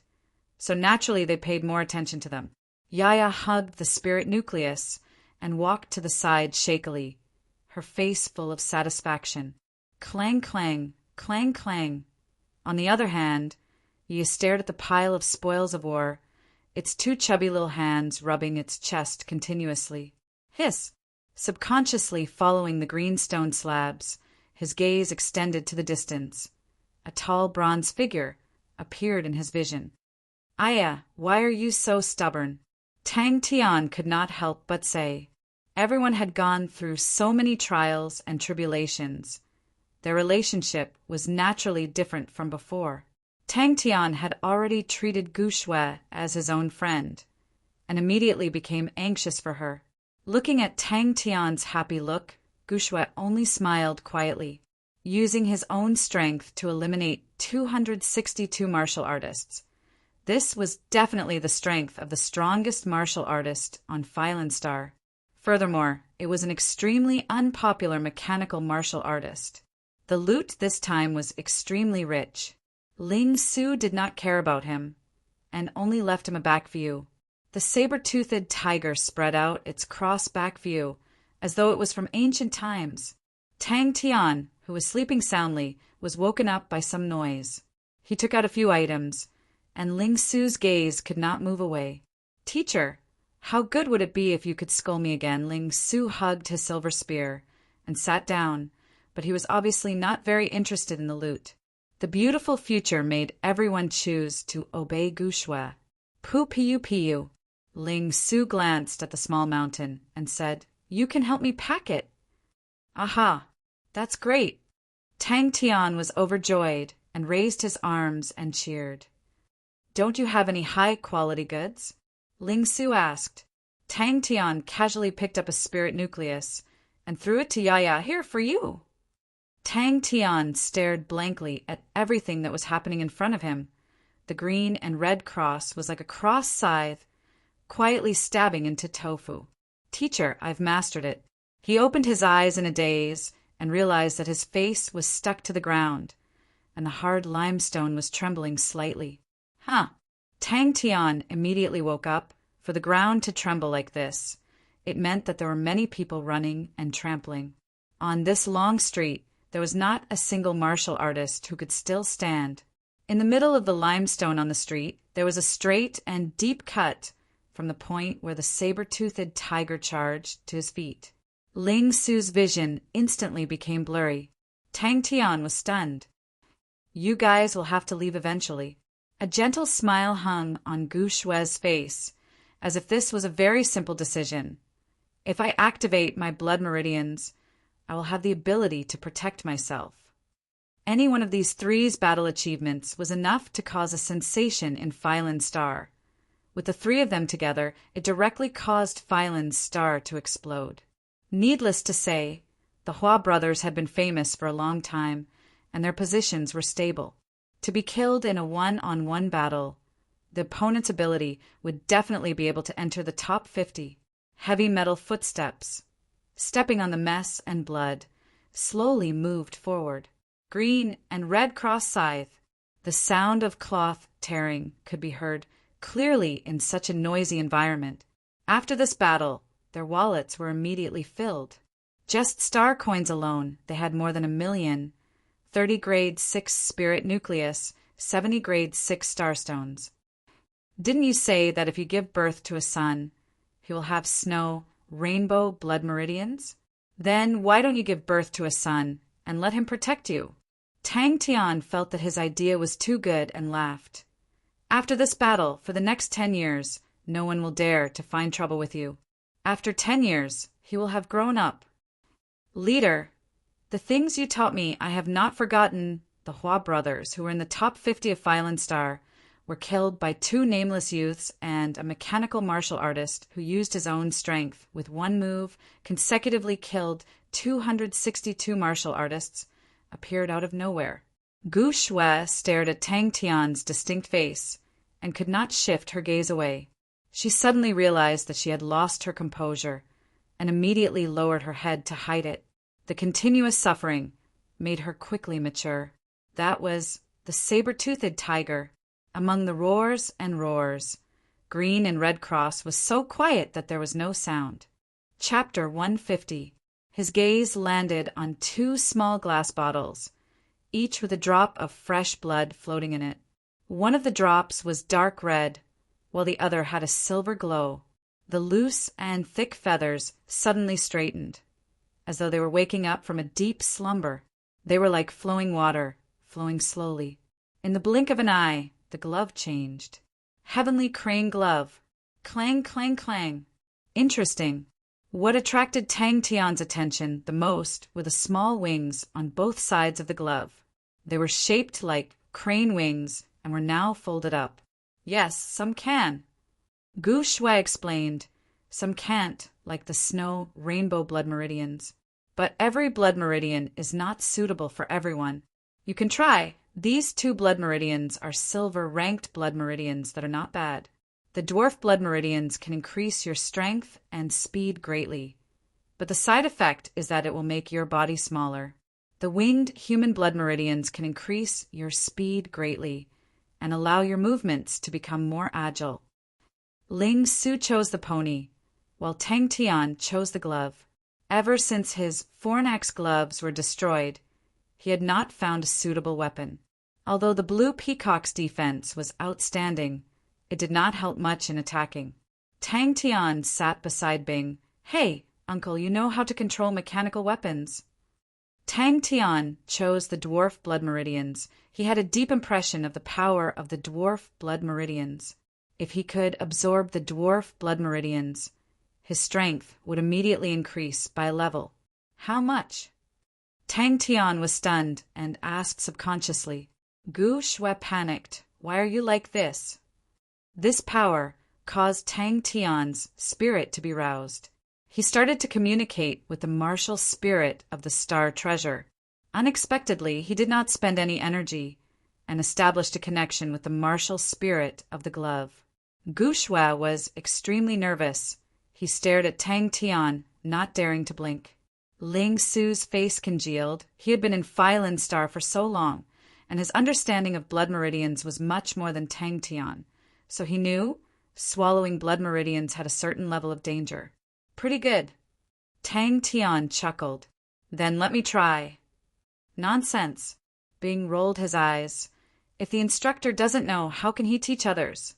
so naturally they paid more attention to them. Yaya hugged the spirit nucleus and walked to the side shakily, her face full of satisfaction. Clang, clang, clang, clang. On the other hand, Yi stared at the pile of spoils of war, its two chubby little hands rubbing its chest continuously. Hiss! Subconsciously following the green stone slabs, his gaze extended to the distance. A tall bronze figure appeared in his vision. Aya, why are you so stubborn? Tang Tian could not help but say. Everyone had gone through so many trials and tribulations. Their relationship was naturally different from before. Tang Tian had already treated Gu Shui as his own friend, and immediately became anxious for her. Looking at Tang Tian's happy look, Gu Shui only smiled quietly, using his own strength to eliminate 262 martial artists. This was definitely the strength of the strongest martial artist on Phylon Star. Furthermore, it was an extremely unpopular mechanical martial artist. The loot this time was extremely rich. Ling Su did not care about him, and only left him a back view. The saber-toothed tiger spread out its cross back view, as though it was from ancient times. Tang Tian, who was sleeping soundly, was woken up by some noise. He took out a few items, and Ling Su's gaze could not move away. Teacher, how good would it be if you could scold me again? Ling Su hugged his silver spear and sat down, but he was obviously not very interested in the loot. The beautiful future made everyone choose to obey Gu Shui. Pu piu piu. Ling Su glanced at the small mountain and said, "You can help me pack it." "Aha, that's great." Tang Tian was overjoyed and raised his arms and cheered. "Don't you have any high-quality goods?" Ling Su asked. Tang Tian casually picked up a spirit nucleus and threw it to Yaya. "Here for you." Tang Tian stared blankly at everything that was happening in front of him. The green and red cross was like a cross scythe, quietly stabbing into tofu. "Teacher, I've mastered it." He opened his eyes in a daze and realized that his face was stuck to the ground, and the hard limestone was trembling slightly. Huh. Tang Tian immediately woke up. For the ground to tremble like this, it meant that there were many people running and trampling. On this long street, there was not a single martial artist who could still stand. In the middle of the limestone on the street, there was a straight and deep cut from the point where the saber-toothed tiger charged to his feet. Ling Su's vision instantly became blurry. Tang Tian was stunned. "You guys will have to leave eventually." A gentle smile hung on Gu Shui's face, as if this was a very simple decision. "If I activate my blood meridians, I will have the ability to protect myself." Any one of these three's battle achievements was enough to cause a sensation in Phylan's star. With the three of them together, it directly caused Phylan's star to explode. Needless to say, the Hua brothers had been famous for a long time, and their positions were stable. To be killed in a one-on-one battle, the opponent's ability would definitely be able to enter the top 50. Heavy metal footsteps, stepping on the mess and blood, slowly moved forward. Green and red cross scythe. The sound of cloth tearing could be heard clearly in such a noisy environment. After this battle, their wallets were immediately filled. Just star coins alone, they had more than 1,000,000, 30 grade 6 spirit nucleus, 70 grade 6 starstones. Didn't you say that if you give birth to a son, he will have snow, rainbow blood meridians? Then why don't you give birth to a son and let him protect you? Tang Tian felt that his idea was too good and laughed. "After this battle, for the next 10 years, no one will dare to find trouble with you. After 10 years, he will have grown up." "Leader, the things you taught me I have not forgotten." The Hua brothers, who were in the top 50 of Phylan Star, were killed by 2 nameless youths and a mechanical martial artist who used his own strength with one move, consecutively killed 262 martial artists, appeared out of nowhere. Gu Shui stared at Tang Tian's distinct face and could not shift her gaze away. She suddenly realized that she had lost her composure and immediately lowered her head to hide it. The continuous suffering made her quickly mature. That was the saber-toothed tiger. Among the roars and roars, Green and Red Cross was so quiet that there was no sound. Chapter 150. His gaze landed on 2 small glass bottles, each with a drop of fresh blood floating in it. One of the drops was dark red, while the other had a silver glow. The loose and thick feathers suddenly straightened, as though they were waking up from a deep slumber. They were like flowing water, flowing slowly. In the blink of an eye, the glove changed. Heavenly crane glove. Clang, clang, clang. Interesting. What attracted Tang Tian's attention the most were the small wings on both sides of the glove. They were shaped like crane wings and were now folded up. Yes, some can. Gu Shui explained. Some can't, like the snow rainbow blood meridians. But every blood meridian is not suitable for everyone. You can try. These 2 blood meridians are silver ranked blood meridians that are not bad. The dwarf blood meridians can increase your strength and speed greatly, but the side effect is that it will make your body smaller. The winged human blood meridians can increase your speed greatly and allow your movements to become more agile. Ling Su chose the pony, while Tang Tian chose the glove. Ever since his Fornax gloves were destroyed, he had not found a suitable weapon. Although the blue peacock's defense was outstanding, it did not help much in attacking. Tang Tian sat beside Bing. "Hey, uncle, you know how to control mechanical weapons." Tang Tian chose the dwarf blood meridians. He had a deep impression of the power of the dwarf blood meridians. If he could absorb the dwarf blood meridians, his strength would immediately increase by a level. How much? Tang Tian was stunned and asked subconsciously. Gu Shui panicked. Why are you like this? This power caused Tang Tian's spirit to be roused. He started to communicate with the martial spirit of the star treasure. Unexpectedly, he did not spend any energy and established a connection with the martial spirit of the glove. Gu Shui was extremely nervous. He stared at Tang Tian, not daring to blink. Ling Su's face congealed. He had been in Phylan Star for so long, and his understanding of blood meridians was much more than Tang Tian. So he knew swallowing blood meridians had a certain level of danger. Pretty good. Tang Tian chuckled. Then let me try. Nonsense. Bing rolled his eyes. If the instructor doesn't know, how can he teach others?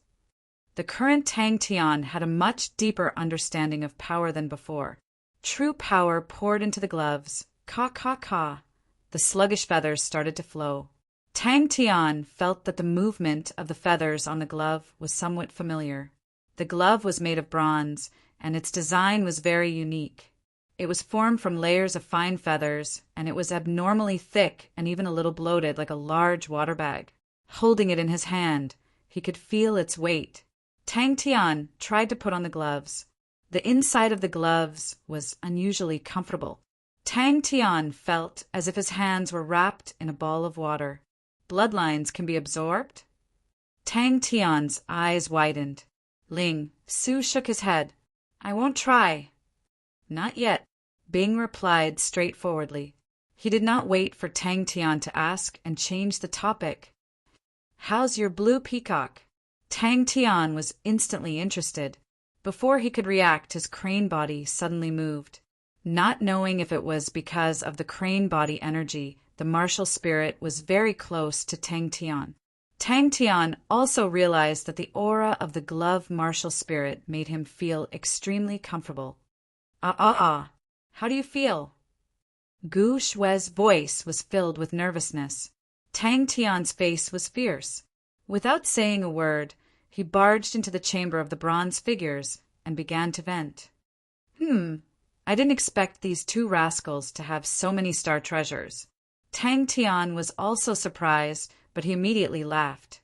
The current Tang Tian had a much deeper understanding of power than before. True power poured into the gloves. Ka ka ka. The sluggish feathers started to flow. Tang Tian felt that the movement of the feathers on the glove was somewhat familiar. The glove was made of bronze, and its design was very unique. It was formed from layers of fine feathers, and it was abnormally thick and even a little bloated like a large water bag. Holding it in his hand, he could feel its weight. Tang Tian tried to put on the gloves. The inside of the gloves was unusually comfortable. Tang Tian felt as if his hands were wrapped in a ball of water. Bloodlines can be absorbed? Tang Tian's eyes widened. Ling Su shook his head. I won't try. Not yet, Bing replied straightforwardly. He did not wait for Tang Tian to ask and changed the topic. How's your blue peacock? Tang Tian was instantly interested. Before he could react, his crane body suddenly moved. Not knowing if it was because of the crane body energy, the martial spirit was very close to Tang Tian. Tang Tian also realized that the aura of the glove martial spirit made him feel extremely comfortable. How do you feel? Gu Shui's voice was filled with nervousness. Tang Tian's face was fierce. Without saying a word, he barged into the chamber of the bronze figures and began to vent. I didn't expect these two rascals to have so many star treasures. Tang Tian was also surprised, but he immediately laughed.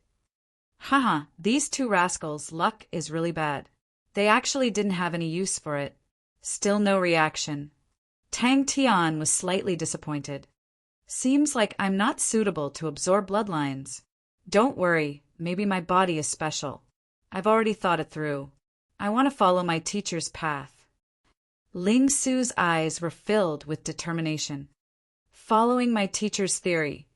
Haha, these two rascals' luck is really bad. They actually didn't have any use for it. Still no reaction. Tang Tian was slightly disappointed. Seems like I'm not suitable to absorb bloodlines. Don't worry, maybe my body is special. I've already thought it through. I want to follow my teacher's path. Ling Su's eyes were filled with determination. Following my teacher's theory,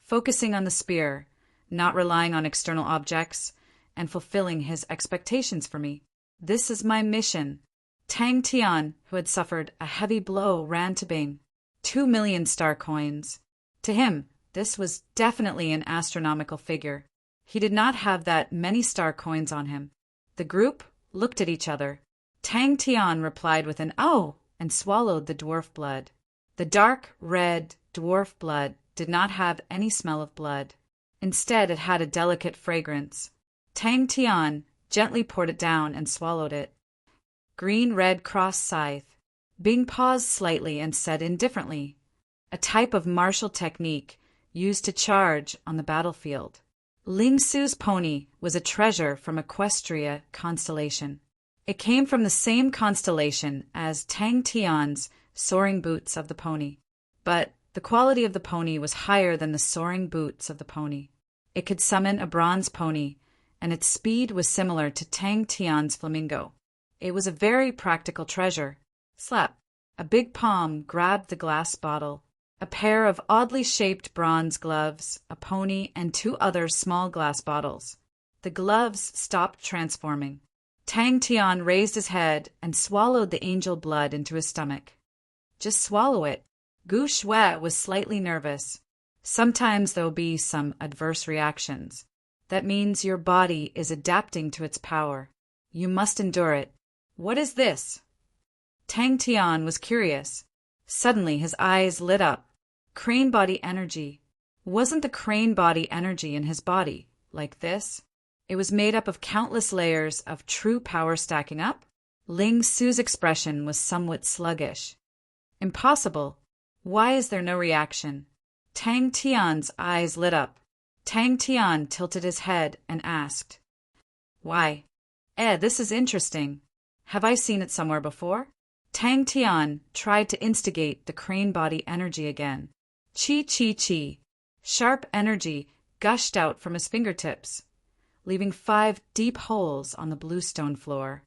focusing on the spear, not relying on external objects, and fulfilling his expectations for me. This is my mission. Tang Tian, who had suffered a heavy blow, ran to Bing. 2 million star coins. To him, this was definitely an astronomical figure. He did not have that many star coins on him. The group looked at each other. Tang Tian replied with an "Oh!" and swallowed the dwarf blood. The dark red dwarf blood did not have any smell of blood. Instead, it had a delicate fragrance. Tang Tian gently poured it down and swallowed it. Green-red cross scythe. Bing paused slightly and said indifferently, a type of martial technique used to charge on the battlefield. Ling Su's pony was a treasure from Equestria constellation. It came from the same constellation as Tang Tian's soaring boots of the pony. But the quality of the pony was higher than the soaring boots of the pony. It could summon a bronze pony, and its speed was similar to Tang Tian's flamingo. It was a very practical treasure. Slap. A big palm grabbed the glass bottle. A pair of oddly shaped bronze gloves, a pony, and 2 other small glass bottles. The gloves stopped transforming. Tang Tian raised his head and swallowed the angel blood into his stomach. Just swallow it. Gu Shui was slightly nervous. Sometimes there'll be some adverse reactions. That means your body is adapting to its power. You must endure it. What is this? Tang Tian was curious. Suddenly his eyes lit up. Crane body energy. Wasn't the crane body energy in his body like this? It was made up of countless layers of true power stacking up? Ling Su's expression was somewhat sluggish. Impossible. Why is there no reaction? Tang Tian's eyes lit up. Tang Tian tilted his head and asked, "Why? This is interesting. Have I seen it somewhere before?" Tang Tian tried to instigate the crane body energy again. Chi chi chi. Sharp energy gushed out from his fingertips, leaving 5 deep holes on the bluestone floor.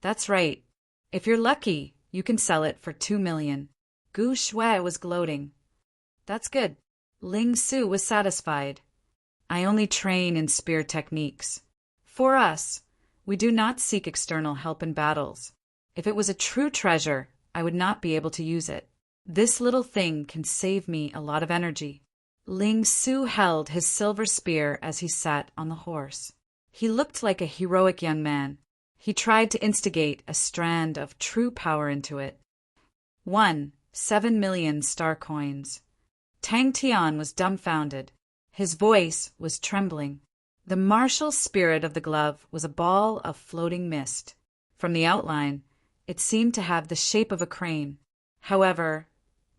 That's right. If you're lucky, you can sell it for 2 million. Gu Shui was gloating. That's good. Ling Su was satisfied. I only train in spear techniques. For us, we do not seek external help in battles. If it was a true treasure, I would not be able to use it. This little thing can save me a lot of energy. Ling Su held his silver spear as he sat on the horse. He looked like a heroic young man. He tried to instigate a strand of true power into it. 7 million star coins. Tang Tian was dumbfounded. His voice was trembling. The martial spirit of the glove was a ball of floating mist. From the outline, it seemed to have the shape of a crane. However,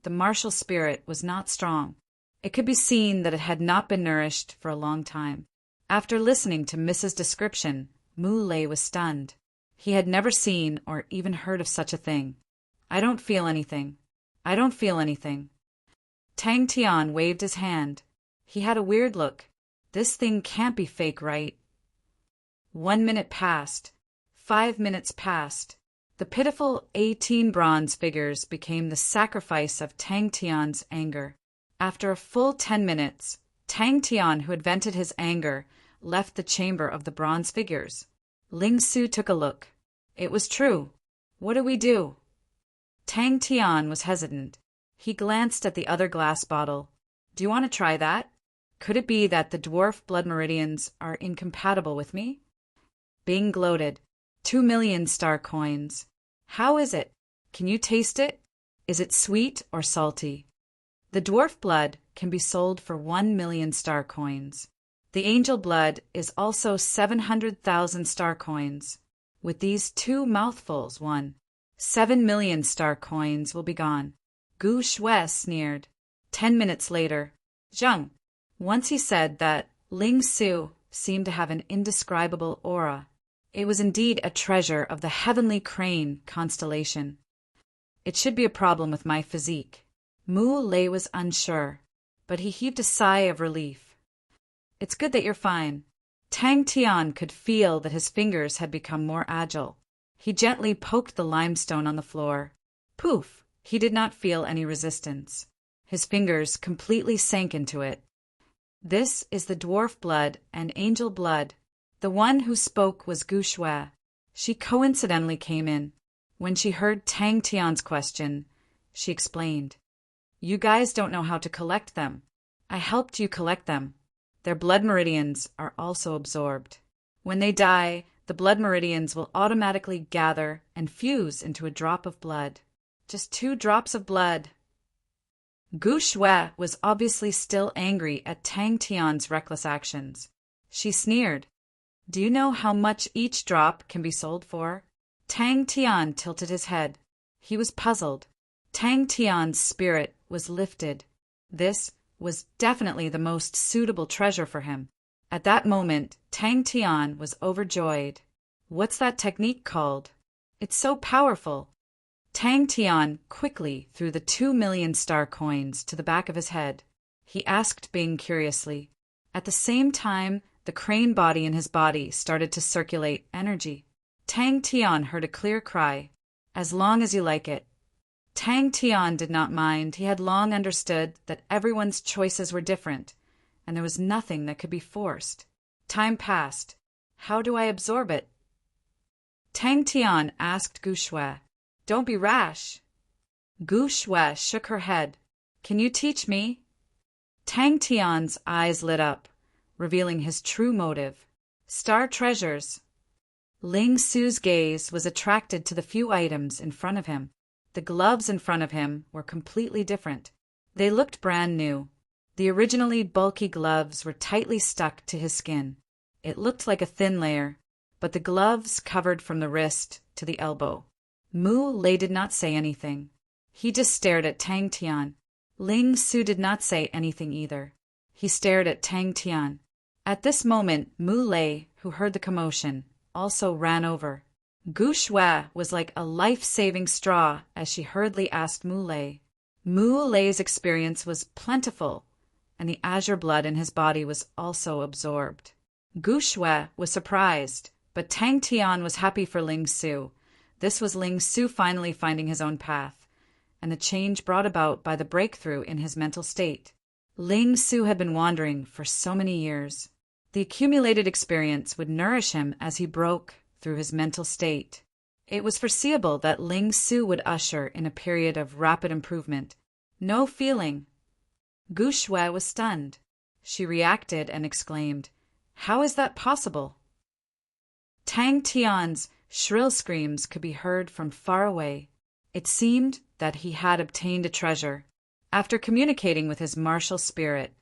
the martial spirit was not strong. It could be seen that it had not been nourished for a long time. After listening to Mrs. description, Mu Lei was stunned. He had never seen or even heard of such a thing. I don't feel anything. I don't feel anything. Tang Tian waved his hand. He had a weird look. This thing can't be fake, right? 1 minute passed. 5 minutes passed. The pitiful 18 bronze figures became the sacrifice of Tang Tian's anger. After a full 10 minutes, Tang Tian, who had vented his anger, left the chamber of the bronze figures. Ling Su took a look. It was true. What do we do? Tang Tian was hesitant. He glanced at the other glass bottle. Do you want to try that? Could it be that the dwarf blood meridians are incompatible with me? Bing gloated. 2 million star coins. How is it? Can you taste it? Is it sweet or salty? The dwarf blood can be sold for 1 million star coins. The angel blood is also 700,000 star coins. With these 2 mouthfuls, 7 million star coins will be gone. Gu Shui sneered. 10 minutes later, Zheng. Once he said that Ling Su seemed to have an indescribable aura. It was indeed a treasure of the heavenly crane constellation. It should be a problem with my physique. Mu Lei was unsure, but he heaved a sigh of relief. It's good that you're fine. Tang Tian could feel that his fingers had become more agile. He gently poked the limestone on the floor. Poof! He did not feel any resistance. His fingers completely sank into it. This is the dwarf blood and angel blood. The one who spoke was Gu Shui. She coincidentally came in. When she heard Tang Tian's question, she explained. You guys don't know how to collect them. I helped you collect them. Their blood meridians are also absorbed. When they die, the blood meridians will automatically gather and fuse into a drop of blood. Just 2 drops of blood. Gu Shui was obviously still angry at Tang Tian's reckless actions. She sneered. Do you know how much each drop can be sold for? Tang Tian tilted his head. He was puzzled. Tang Tian's spirit was lifted. This was definitely the most suitable treasure for him. At that moment, Tang Tian was overjoyed. What's that technique called? It's so powerful. Tang Tian quickly threw the 2 million star coins to the back of his head. He asked Bing curiously. At the same time, the crane body in his body started to circulate energy. Tang Tian heard a clear cry. As long as you like it. Tang Tian did not mind. He had long understood that everyone's choices were different, and there was nothing that could be forced. Time passed. How do I absorb it? Tang Tian asked Gu Shui. Don't be rash. Gu Shui shook her head. Can you teach me? Tang Tian's eyes lit up, revealing his true motive. Star treasures. Ling Su's gaze was attracted to the few items in front of him. The gloves in front of him were completely different. They looked brand new. The originally bulky gloves were tightly stuck to his skin. It looked like a thin layer, but the gloves covered from the wrist to the elbow. Mu Lei did not say anything. He just stared at Tang Tian. Ling Su did not say anything either. He stared at Tang Tian. At this moment, Mu Lei, who heard the commotion, also ran over. Gu Shui was like a life-saving straw as she hurriedly asked Mu Lei. Mu Lei's experience was plentiful, and the azure blood in his body was also absorbed. Gu Shui was surprised, but Tang Tian was happy for Ling Su. This was Ling Su finally finding his own path, and the change brought about by the breakthrough in his mental state. Ling Su had been wandering for so many years. The accumulated experience would nourish him as he broke through his mental state. It was foreseeable that Ling Su would usher in a period of rapid improvement. No feeling. Gu Shui was stunned. She reacted and exclaimed, "How is that possible?" Tang Tian's shrill screams could be heard from far away. It seemed that he had obtained a treasure. After communicating with his martial spirit,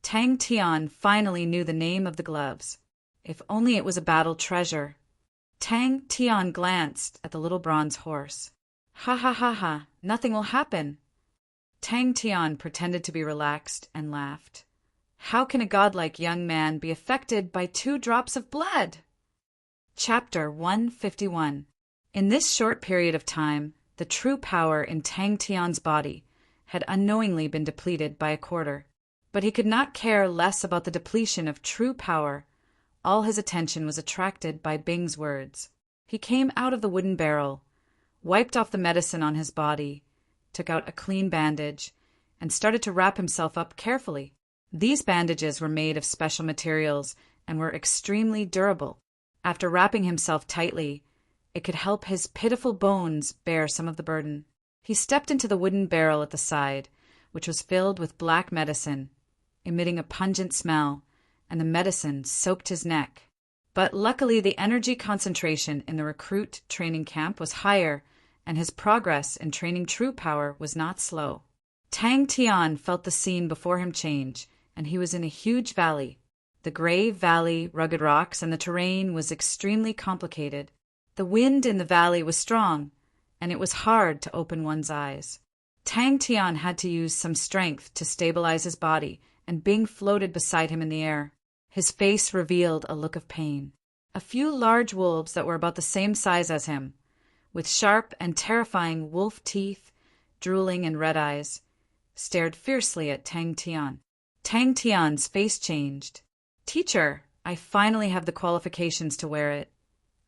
Tang Tian finally knew the name of the gloves. If only it was a battle treasure. Tang Tian glanced at the little bronze horse. "Ha ha ha ha, nothing will happen." Tang Tian pretended to be relaxed and laughed. "How can a godlike young man be affected by 2 drops of blood?" Chapter 151. In this short period of time, the true power in Tang Tian's body had unknowingly been depleted by a quarter. But he could not care less about the depletion of true power. All his attention was attracted by Bing's words. He came out of the wooden barrel, wiped off the medicine on his body, took out a clean bandage, and started to wrap himself up carefully. These bandages were made of special materials and were extremely durable. After wrapping himself tightly, it could help his pitiful bones bear some of the burden. He stepped into the wooden barrel at the side, which was filled with black medicine, emitting a pungent smell, and the medicine soaked his neck. But luckily the energy concentration in the recruit training camp was higher, and his progress in training true power was not slow. Tang Tian felt the scene before him change, and he was in a huge valley. The gray valley, rugged rocks, and the terrain was extremely complicated. The wind in the valley was strong, and it was hard to open one's eyes. Tang Tian had to use some strength to stabilize his body, and Bing floated beside him in the air. His face revealed a look of pain. A few large wolves that were about the same size as him, with sharp and terrifying wolf teeth, drooling and red eyes, stared fiercely at Tang Tian. Tang Tian's face changed. "Teacher, I finally have the qualifications to wear it.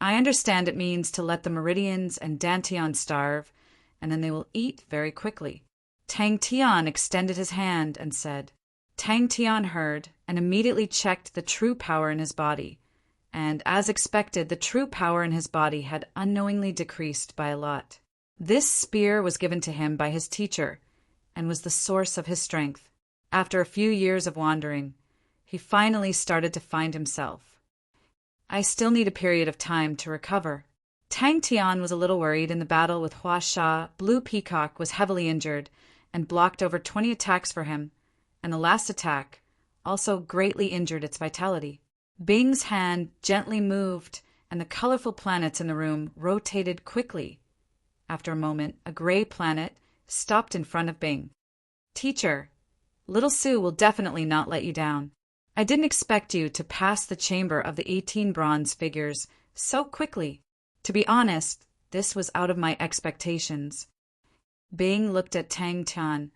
I understand it means to let the Meridians and Dantian starve, and then they will eat very quickly." Tang Tian extended his hand and said. Tang Tian heard and immediately checked the true power in his body, and as expected, the true power in his body had unknowingly decreased by a lot. This spear was given to him by his teacher and was the source of his strength. After a few years of wandering, he finally started to find himself. "I still need a period of time to recover." Tang Tian was a little worried in the battle with Hua Sha. Blue Peacock was heavily injured and blocked over 20 attacks for him, and the last attack also greatly injured its vitality. Bing's hand gently moved, and the colorful planets in the room rotated quickly. After a moment, a gray planet stopped in front of Bing. "Teacher, Little Sue will definitely not let you down. I didn't expect you to pass the chamber of the 18 bronze figures so quickly. To be honest, this was out of my expectations." Bing looked at Tang Tian.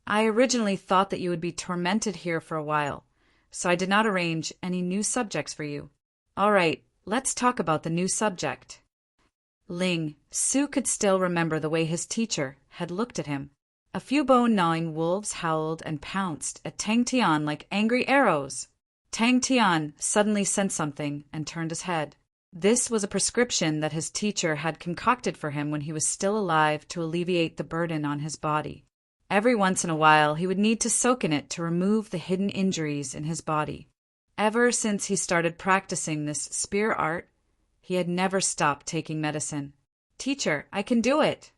"I originally thought that you would be tormented here for a while, so I did not arrange any new subjects for you." "All right, let's talk about the new subject." Ling Su could still remember the way his teacher had looked at him. A few bone-gnawing wolves howled and pounced at Tang Tian like angry arrows. Tang Tian suddenly sensed something and turned his head. This was a prescription that his teacher had concocted for him when he was still alive to alleviate the burden on his body. Every once in a while he would need to soak in it to remove the hidden injuries in his body. Ever since he started practicing this spear art, he had never stopped taking medicine. "Teacher, I can do it."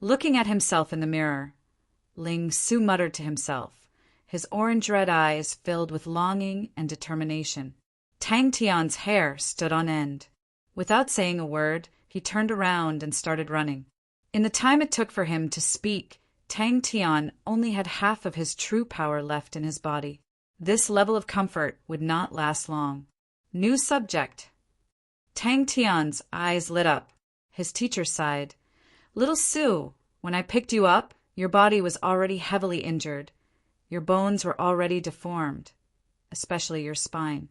Looking at himself in the mirror, Ling Su muttered to himself, his orange-red eyes filled with longing and determination. Tang Tian's hair stood on end. Without saying a word, he turned around and started running. In the time it took for him to speak, Tang Tian only had half of his true power left in his body. This level of comfort would not last long. New subject. Tang Tian's eyes lit up. His teacher sighed. Little Su, when I picked you up, your body was already heavily injured. Your bones were already deformed, especially your spine.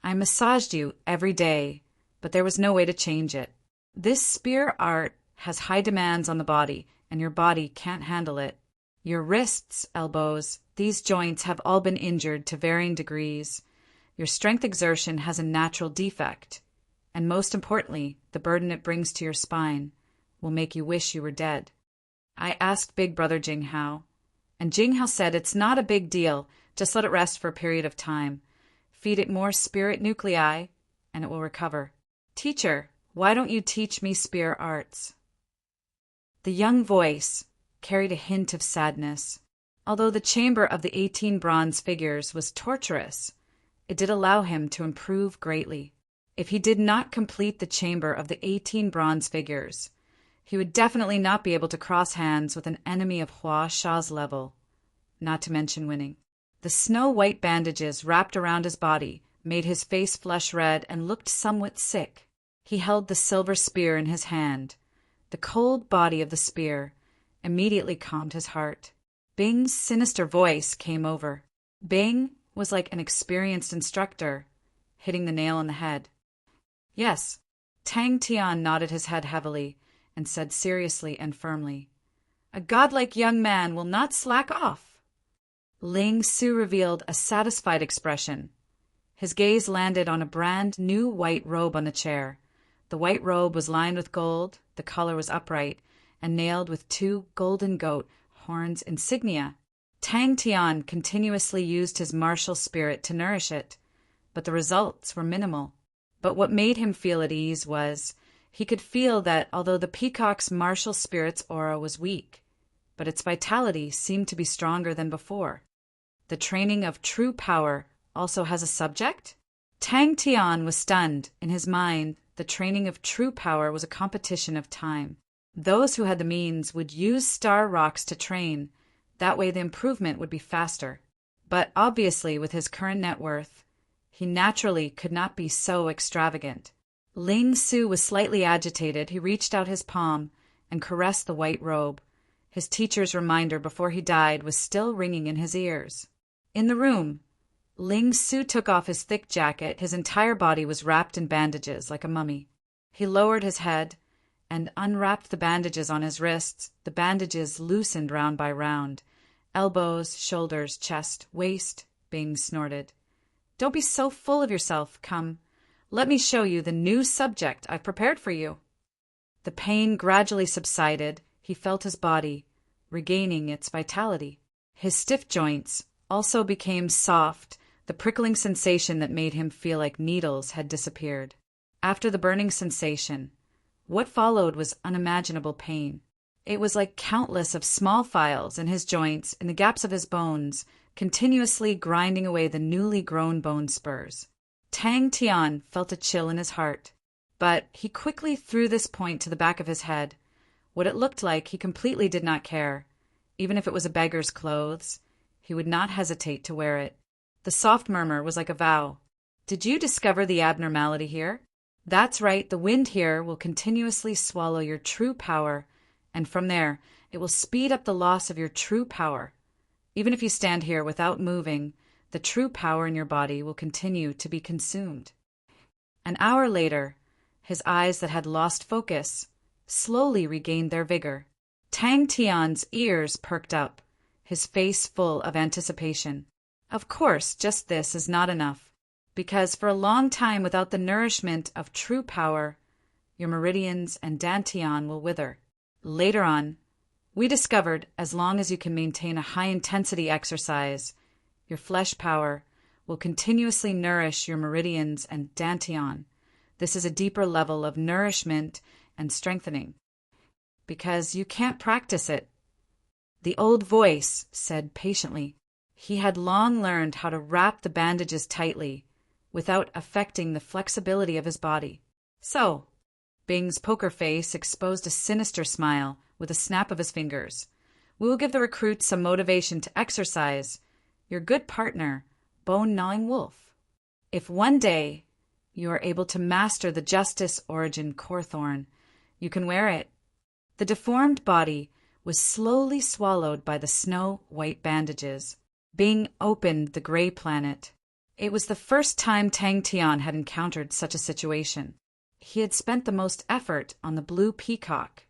I massaged you every day, but there was no way to change it. This spear art has high demands on the body, and your body can't handle it. Your wrists, elbows, these joints have all been injured to varying degrees. Your strength exertion has a natural defect. And most importantly, the burden it brings to your spine will make you wish you were dead. I asked Big Brother Jinghao, and Jinghao said it's not a big deal, just let it rest for a period of time. Feed it more spirit nuclei, and it will recover. Teacher, why don't you teach me spear arts? The young voice carried a hint of sadness. Although the chamber of the 18 bronze figures was torturous, it did allow him to improve greatly. If he did not complete the chamber of the 18 bronze figures, he would definitely not be able to cross hands with an enemy of Hua Sha's level, not to mention winning. The snow-white bandages wrapped around his body made his face flush red and looked somewhat sick. He held the silver spear in his hand. The cold body of the spear immediately calmed his heart. Bing's sinister voice came over. Bing was like an experienced instructor, hitting the nail on the head. Yes. Tang Tian nodded his head heavily and said seriously and firmly, a godlike young man will not slack off. Ling Su revealed a satisfied expression. His gaze landed on a brand new white robe on the chair. The white robe was lined with gold, the collar was upright, and nailed with 2 golden goat horns insignia. Tang Tian continuously used his martial spirit to nourish it, but the results were minimal. But what made him feel at ease was, he could feel that although the peacock's martial spirit's aura was weak, but its vitality seemed to be stronger than before. The training of true power also has a subject? Tang Tian was stunned. In his mind, the training of true power was a competition of time. Those who had the means would use star rocks to train. That way the improvement would be faster. But obviously, with his current net worth, he naturally could not be so extravagant. Ling Su was slightly agitated. He reached out his palm and caressed the white robe. His teacher's reminder before he died was still ringing in his ears. In the room, Ling Su took off his thick jacket. His entire body was wrapped in bandages like a mummy. He lowered his head and unwrapped the bandages on his wrists. The bandages loosened round by round. Elbows, shoulders, chest, waist. Bing snorted. Don't be so full of yourself. Come, let me show you the new subject I've prepared for you. The pain gradually subsided. He felt his body regaining its vitality. His stiff joints also became soft. The prickling sensation that made him feel like needles had disappeared. After the burning sensation, what followed was unimaginable pain. It was like countless of small files in his joints, in the gaps of his bones, continuously grinding away the newly grown bone spurs. Tang Tian felt a chill in his heart, but he quickly threw this point to the back of his head. What it looked like, he completely did not care. Even if it was a beggar's clothes, he would not hesitate to wear it. The soft murmur was like a vow. Did you discover the abnormality here? That's right, the wind here will continuously swallow your true power, and from there, it will speed up the loss of your true power. Even if you stand here without moving, the true power in your body will continue to be consumed. An hour later, his eyes that had lost focus slowly regained their vigor. Tang Tian's ears perked up, his face full of anticipation. Of course, just this is not enough, because for a long time without the nourishment of true power, your meridians and dantian will wither. Later on, we discovered as long as you can maintain a high-intensity exercise, your flesh power will continuously nourish your meridians and dantian. This is a deeper level of nourishment and strengthening, because you can't practice it The old voice said patiently. He had long learned how to wrap the bandages tightly, without affecting the flexibility of his body. So, Bing's poker face exposed a sinister smile with a snap of his fingers. We will give the recruits some motivation to exercise. Your good partner, bone-gnawing wolf. If one day you are able to master the Justice Origin Corthorn, you can wear it. The deformed body was slowly swallowed by the snow-white bandages. Bing opened the gray planet. It was the first time Tang Tian had encountered such a situation. He had spent the most effort on the blue peacock.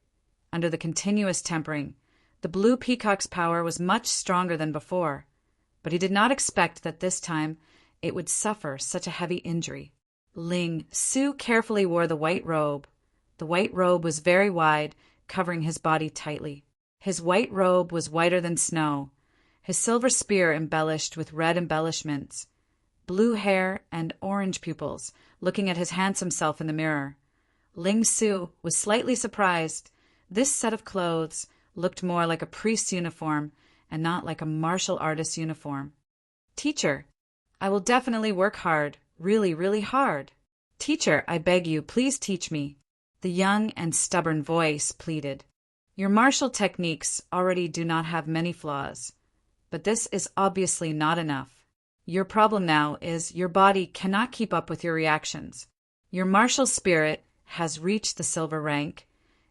Under the continuous tempering, the blue peacock's power was much stronger than before, but he did not expect that this time it would suffer such a heavy injury. Ling Su carefully wore the white robe. The white robe was very wide, covering his body tightly. His white robe was whiter than snow, his silver spear embellished with red embellishments, blue hair and orange pupils, looking at his handsome self in the mirror. Ling Su was slightly surprised. This set of clothes looked more like a priest's uniform and not like a martial artist's uniform. Teacher, I will definitely work hard, really, really hard. Teacher, I beg you, please teach me. The young and stubborn voice pleaded. Your martial techniques already do not have many flaws, but this is obviously not enough. Your problem now is your body cannot keep up with your reactions. Your martial spirit has reached the silver rank.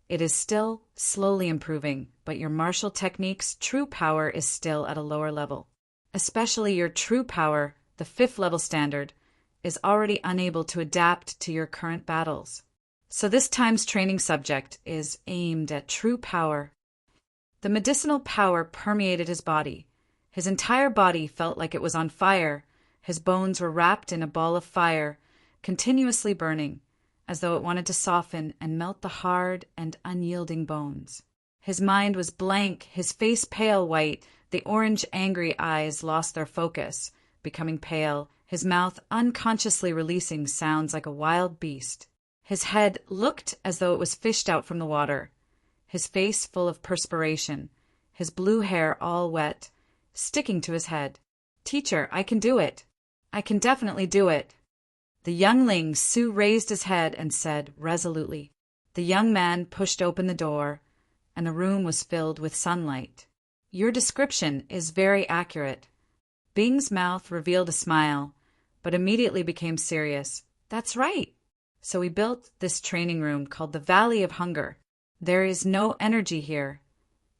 It is still slowly improving, but your martial technique's true power is still at a lower level. Especially your true power, the 5th level standard, is already unable to adapt to your current battles. So this time's training subject is aimed at true power. The medicinal power permeated his body. His entire body felt like it was on fire. His bones were wrapped in a ball of fire, continuously burning, as though it wanted to soften and melt the hard and unyielding bones. His mind was blank, his face pale white, the orange angry eyes lost their focus, becoming pale, his mouth unconsciously releasing sounds like a wild beast. His head looked as though it was fished out from the water, his face full of perspiration, his blue hair all wet, sticking to his head. Teacher, I can do it. I can definitely do it. The young Ling Su raised his head and said resolutely. The young man pushed open the door, and the room was filled with sunlight. Your description is very accurate. Bing's mouth revealed a smile, but immediately became serious. That's right. So we built this training room called the Valley of Hunger. There is no energy here.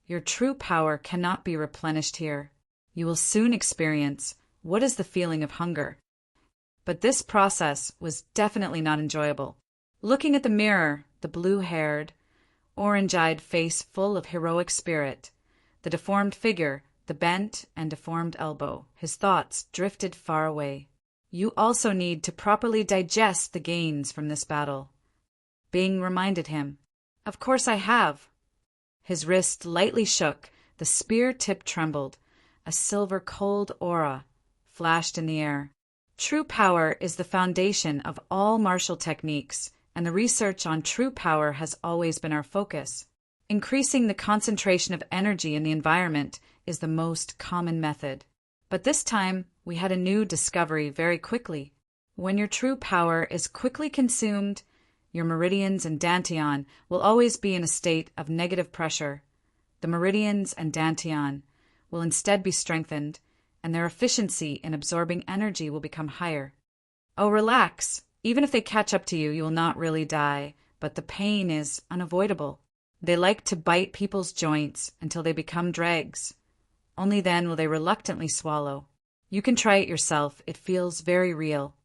Your true power cannot be replenished here. You will soon experience what is the feeling of hunger. But this process was definitely not enjoyable. Looking at the mirror, the blue-haired, orange-eyed face full of heroic spirit, the deformed figure, the bent and deformed elbow, his thoughts drifted far away. You also need to properly digest the gains from this battle. Bing reminded him. Of course I have. His wrist lightly shook, the spear tip trembled, a silver cold aura flashed in the air. True power is the foundation of all martial techniques, and the research on true power has always been our focus. Increasing the concentration of energy in the environment is the most common method. But this time, we had a new discovery very quickly. When your true power is quickly consumed, your meridians and dantian will always be in a state of negative pressure. The meridians and dantian will instead be strengthened, and their efficiency in absorbing energy will become higher. Oh, relax. Even if they catch up to you, you will not really die, but the pain is unavoidable. They like to bite people's joints until they become dregs. Only then will they reluctantly swallow. You can try it yourself. It feels very real.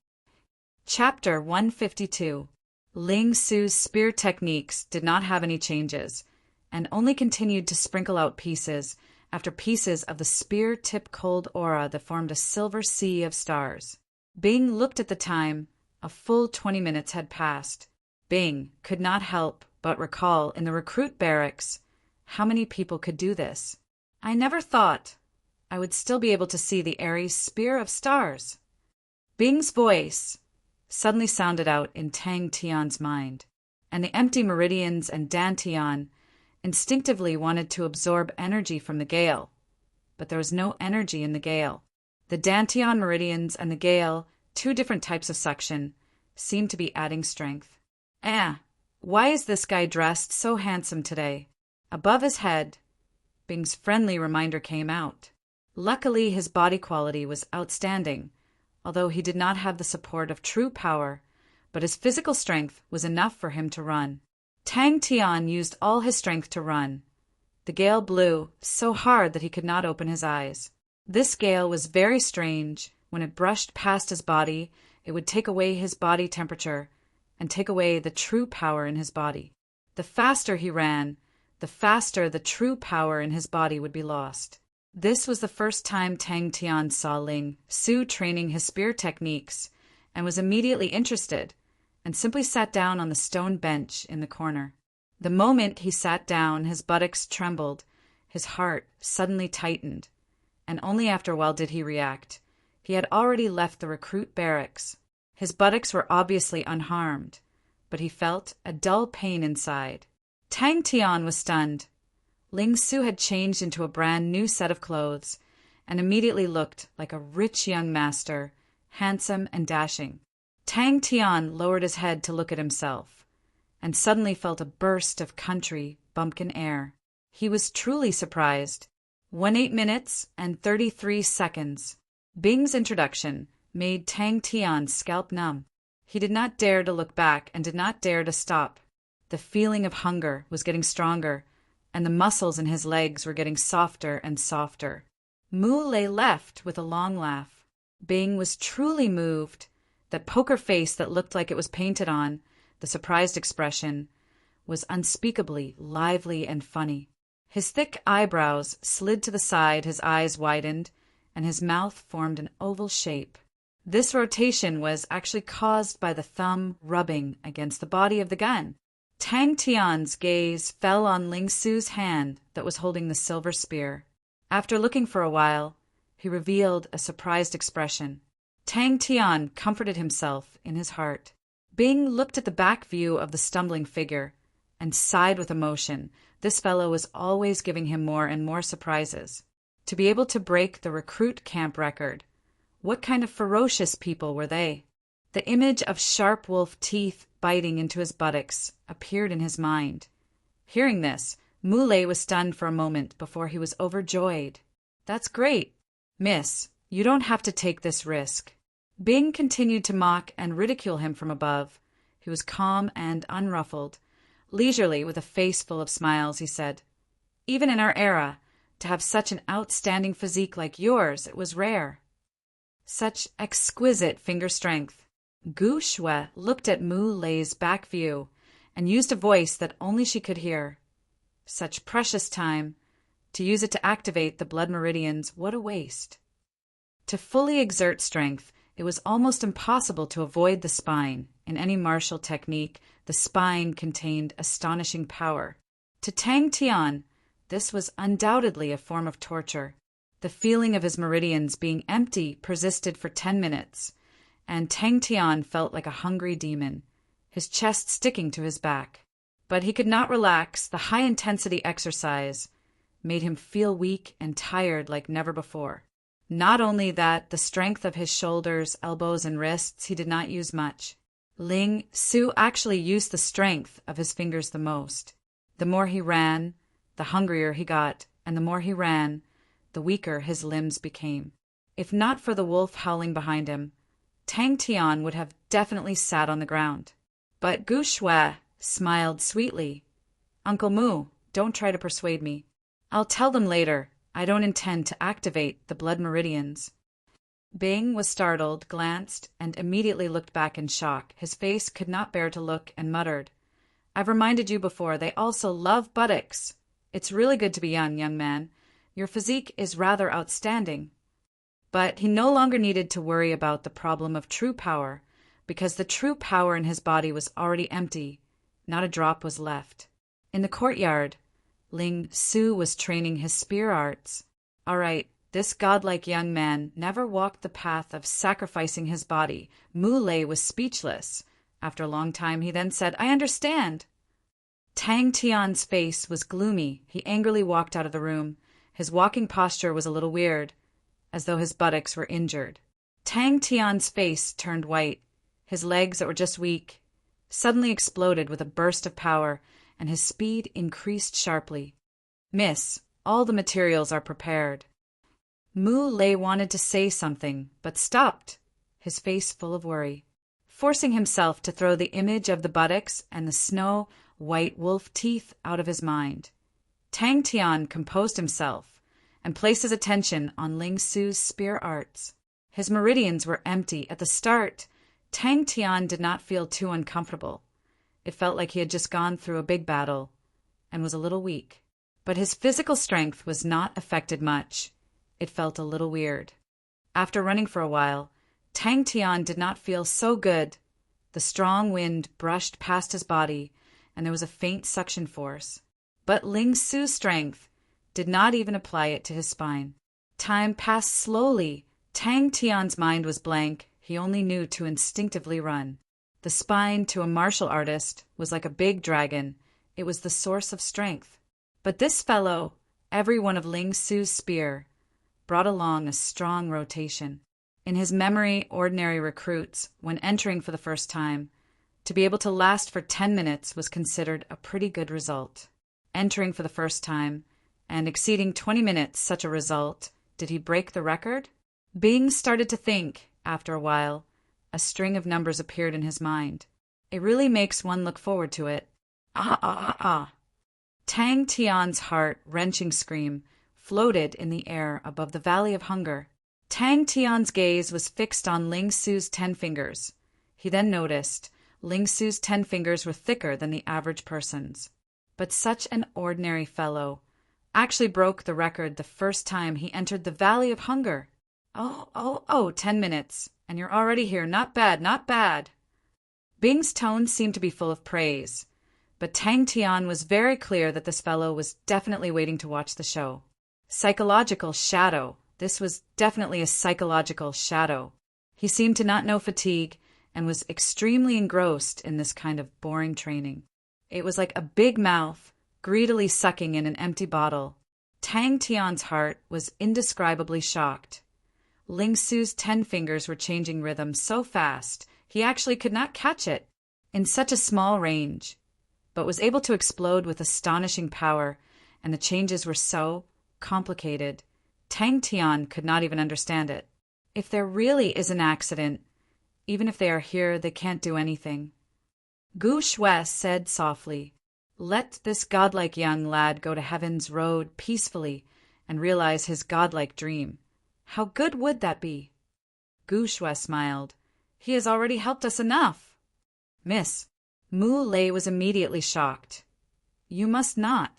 Chapter 152. Ling Su's spear techniques did not have any changes, and only continued to sprinkle out pieces after pieces of the spear-tip cold aura that formed a silver sea of stars. Bing looked at the time. A full 20 minutes had passed. Bing could not help but recall in the recruit barracks how many people could do this. I never thought I would still be able to see the airy spear of stars. Bing's voice suddenly sounded out in Tang Tian's mind, and the empty meridians and dantian instinctively wanted to absorb energy from the gale. But there was no energy in the gale. The Dantian meridians and the gale, two different types of suction, seemed to be adding strength. Why is this guy dressed so handsome today? Above his head, Bing's friendly reminder came out. Luckily, his body quality was outstanding, although he did not have the support of true power, but his physical strength was enough for him to run. Tang Tian used all his strength to run. The gale blew so hard that he could not open his eyes. This gale was very strange. When it brushed past his body, it would take away his body temperature and take away the true power in his body. The faster he ran, the faster the true power in his body would be lost. This was the first time Tang Tian saw Ling Su training his spear techniques and was immediately interested and simply sat down on the stone bench in the corner. The moment he sat down, his buttocks trembled, his heart suddenly tightened, and only after a while did he react. He had already left the recruit barracks. His buttocks were obviously unharmed, but he felt a dull pain inside. Tang Tian was stunned. Ling Su had changed into a brand new set of clothes and immediately looked like a rich young master, handsome and dashing. Tang Tian lowered his head to look at himself and suddenly felt a burst of country bumpkin air. He was truly surprised. 18 minutes and 33 seconds. Bing's introduction made Tang Tian's scalp numb. He did not dare to look back and did not dare to stop. The feeling of hunger was getting stronger, and the muscles in his legs were getting softer and softer. Mu lay left with a long laugh. Bing was truly moved. That poker face that looked like it was painted on, the surprised expression, was unspeakably lively and funny. His thick eyebrows slid to the side, his eyes widened, and his mouth formed an oval shape. This rotation was actually caused by the thumb rubbing against the body of the gun. Tang Tian's gaze fell on Ling Su's hand that was holding the silver spear. After looking for a while, he revealed a surprised expression. Tang Tian comforted himself in his heart. Bing looked at the back view of the stumbling figure and sighed with emotion. This fellow was always giving him more and more surprises. To be able to break the recruit camp record, what kind of ferocious people were they? The image of sharp wolf teeth biting into his buttocks appeared in his mind. Hearing this, Muley was stunned for a moment before he was overjoyed. "That's great, miss. You don't have to take this risk." Bing continued to mock and ridicule him from above. He was calm and unruffled. Leisurely, with a face full of smiles, he said, "Even in our era, to have such an outstanding physique like yours, it was rare. Such exquisite finger strength." Gu Shui looked at Mu Lei's back view and used a voice that only she could hear. "Such precious time. To use it to activate the blood meridians, what a waste." To fully exert strength, it was almost impossible to avoid the spine. In any martial technique, the spine contained astonishing power. To Tang Tian, this was undoubtedly a form of torture. The feeling of his meridians being empty persisted for 10 minutes, and Tang Tian felt like a hungry demon, his chest sticking to his back. But he could not relax. The high-intensity exercise made him feel weak and tired like never before. Not only that, the strength of his shoulders, elbows, and wrists he did not use much. Ling Su actually used the strength of his fingers the most. The more he ran, the hungrier he got, and the more he ran, the weaker his limbs became. If not for the wolf howling behind him, Tang Tian would have definitely sat on the ground. But Gu Shui smiled sweetly. "Uncle Mu, don't try to persuade me. I'll tell them later. I don't intend to activate the blood meridians." Bing was startled, glanced, and immediately looked back in shock. His face could not bear to look and muttered, "I've reminded you before, they also love buttocks. It's really good to be young man. Your physique is rather outstanding." But he no longer needed to worry about the problem of true power, because the true power in his body was already empty. Not a drop was left. In the courtyard, Ling Su was training his spear arts. All right, this godlike young man never walked the path of sacrificing his body. Mu Lei was speechless. After a long time, he then said, "I understand." Tang Tian's face was gloomy. He angrily walked out of the room. His walking posture was a little weird, as though his buttocks were injured. Tang Tian's face turned white. His legs that were just weak suddenly exploded with a burst of power, and his speed increased sharply. "Miss, all the materials are prepared." Mu Lei wanted to say something, but stopped, his face full of worry, forcing himself to throw the image of the buttocks and the snow-white wolf teeth out of his mind. Tang Tian composed himself and placed his attention on Ling Su's spear arts. His meridians were empty. At the start, Tang Tian did not feel too uncomfortable. It felt like he had just gone through a big battle and was a little weak. But his physical strength was not affected much. It felt a little weird. After running for a while, Tang Tian did not feel so good. The strong wind brushed past his body, and there was a faint suction force. But Ling Su's strength did not even apply it to his spine. Time passed slowly. Tang Tian's mind was blank. He only knew to instinctively run. The spine to a martial artist was like a big dragon. It was the source of strength. But this fellow, every one of Ling Su's spear, brought along a strong rotation. In his memory, ordinary recruits, when entering for the first time, to be able to last for 10 minutes was considered a pretty good result. Entering for the first time, and exceeding 20 minutes such a result, did he break the record? Bing started to think. After a while, a string of numbers appeared in his mind. It really makes one look forward to it. Ah, ah, ah, ah. Tang Tian's heart-wrenching scream floated in the air above the Valley of Hunger. Tang Tian's gaze was fixed on Ling Su's 10 fingers. He then noticed Ling Su's 10 fingers were thicker than the average person's. But such an ordinary fellow actually broke the record the first time he entered the Valley of Hunger. Oh, 10 minutes, and you're already here. Not bad, not bad. Bing's tone seemed to be full of praise, but Tang Tian was very clear that this fellow was definitely waiting to watch the show. Psychological shadow. This was definitely a psychological shadow. He seemed to not know fatigue and was extremely engrossed in this kind of boring training. It was like a big mouth greedily sucking in an empty bottle. Tang Tian's heart was indescribably shocked. Ling Su's 10 fingers were changing rhythm so fast he actually could not catch it in such a small range, but was able to explode with astonishing power, and the changes were so complicated, Tang Tian could not even understand it. If there really is an accident, even if they are here, they can't do anything. Gu Shui said softly, "Let this godlike young lad go to heaven's road peacefully and realize his godlike dream. How good would that be?" Gu Shui smiled. "He has already helped us enough." "Miss." Mu Lei was immediately shocked. "You must not.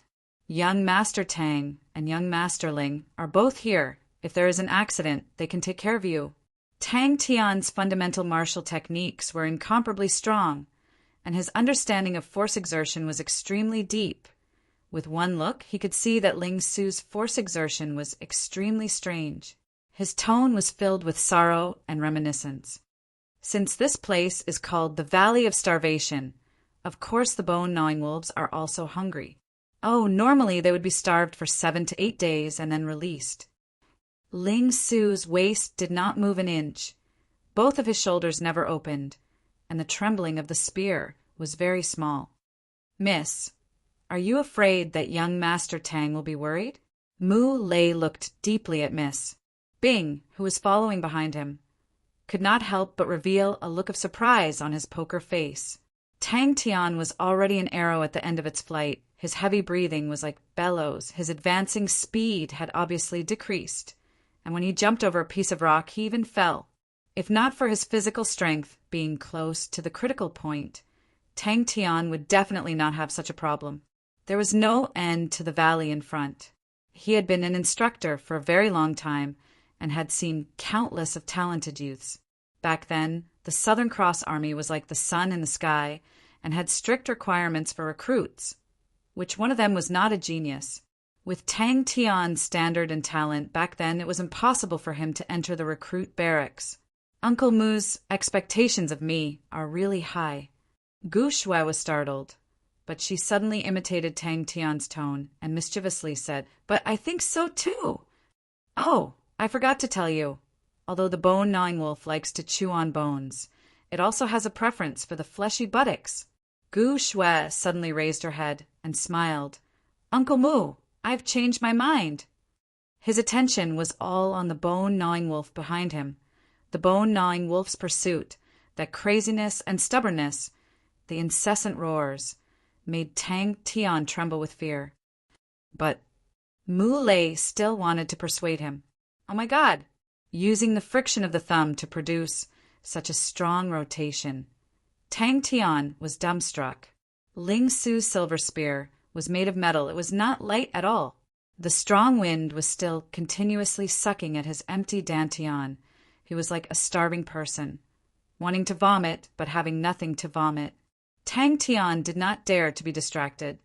Young Master Tang and young Master Ling are both here. If there is an accident, they can take care of you." Tang Tian's fundamental martial techniques were incomparably strong, and his understanding of force exertion was extremely deep. With one look, he could see that Ling Su's force exertion was extremely strange. His tone was filled with sorrow and reminiscence. "Since this place is called the Valley of Starvation, of course the bone-gnawing wolves are also hungry. Oh, normally they would be starved for 7 to 8 days and then released." Ling Su's waist did not move an inch. Both of his shoulders never opened, and the trembling of the spear was very small. "Miss, are you afraid that young Master Tang will be worried?" Mu Lei looked deeply at Miss. Bing, who was following behind him, could not help but reveal a look of surprise on his poker face. Tang Tian was already an arrow at the end of its flight. His heavy breathing was like bellows. His advancing speed had obviously decreased, and when he jumped over a piece of rock, he even fell. If not for his physical strength being close to the critical point, Tang Tian would definitely not have such a problem. There was no end to the valley in front. He had been an instructor for a very long time and had seen countless of talented youths. Back then, the Southern Cross Army was like the sun in the sky and had strict requirements for recruits, which one of them was not a genius. With Tang Tian's standard and talent, back then it was impossible for him to enter the recruit barracks. Uncle Mu's expectations of me are really high. Gu Shui was startled. But she suddenly imitated Tang Tian's tone and mischievously said, "But I think so too. Oh, I forgot to tell you. Although the bone-gnawing wolf likes to chew on bones, it also has a preference for the fleshy buttocks." Gu Shui suddenly raised her head and smiled. "Uncle Mu, I've changed my mind." His attention was all on the bone-gnawing wolf behind him. The bone-gnawing wolf's pursuit, that craziness and stubbornness, the incessant roars, made Tang Tian tremble with fear. But Mu Lei still wanted to persuade him. "Oh my God!" using the friction of the thumb to produce such a strong rotation. Tang Tian was dumbstruck. Ling Su's silver spear was made of metal. It was not light at all. The strong wind was still continuously sucking at his empty dantian. He was like a starving person, wanting to vomit but having nothing to vomit. Tang Tian did not dare to be distracted.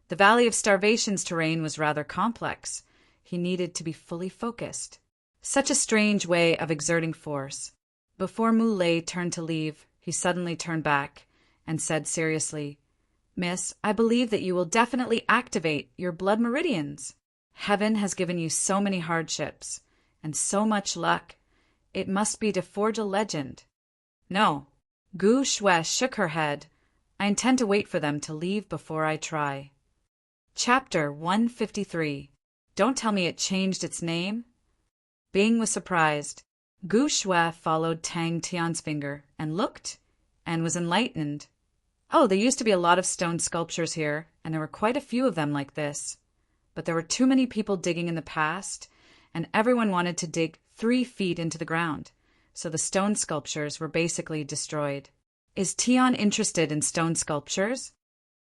The Valley of Starvation's terrain was rather complex. He needed to be fully focused. Such a strange way of exerting force. Before Mu Lei turned to leave, he suddenly turned back and said seriously, "Miss, I believe that you will definitely activate your blood meridians. Heaven has given you so many hardships and so much luck. It must be to forge a legend." "No." Gu Shui shook her head. "I intend to wait for them to leave before I try." Chapter 153. Don't tell me it changed its name? Bing was surprised. Gu Shui followed Tang Tian's finger and looked and was enlightened. Oh, there used to be a lot of stone sculptures here, and there were quite a few of them like this. But there were too many people digging in the past, and everyone wanted to dig 3 feet into the ground, so the stone sculptures were basically destroyed. Is Tian interested in stone sculptures?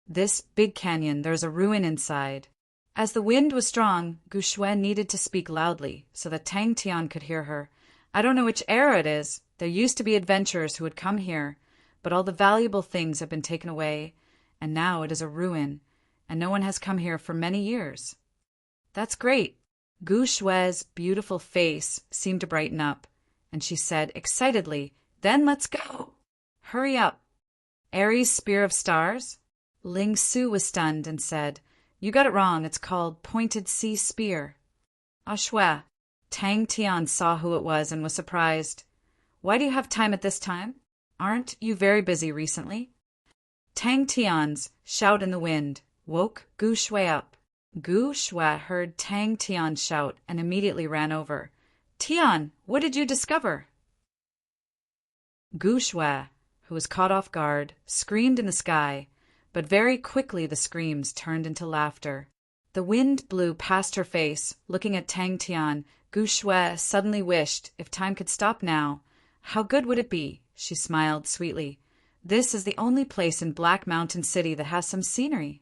This big canyon, there's a ruin inside. As the wind was strong, Gu Shui needed to speak loudly so that Tang Tian could hear her. "I don't know which era it is. There used to be adventurers who would come here, but all the valuable things have been taken away, and now it is a ruin, and no one has come here for many years." "That's great." Gu Shui's beautiful face seemed to brighten up, and she said excitedly, "Then let's go." "Hurry up." "Aries' Spear of Stars?" Ling Su was stunned and said, "You got it wrong. It's called Pointed Sea Spear." "Ah, Shui." Tang Tian saw who it was and was surprised. "Why do you have time at this time? Aren't you very busy recently?" Tang Tian's shout in the wind woke Gu Shui up. Gu Shui heard Tang Tian shout and immediately ran over. "Tian, what did you discover?" Gu Shui, who was caught off guard, screamed in the sky, but very quickly the screams turned into laughter. The wind blew past her face. Looking at Tang Tian, Gu Shui suddenly wished, if time could stop now, how good would it be? She smiled sweetly. This is the only place in Black Mountain City that has some scenery.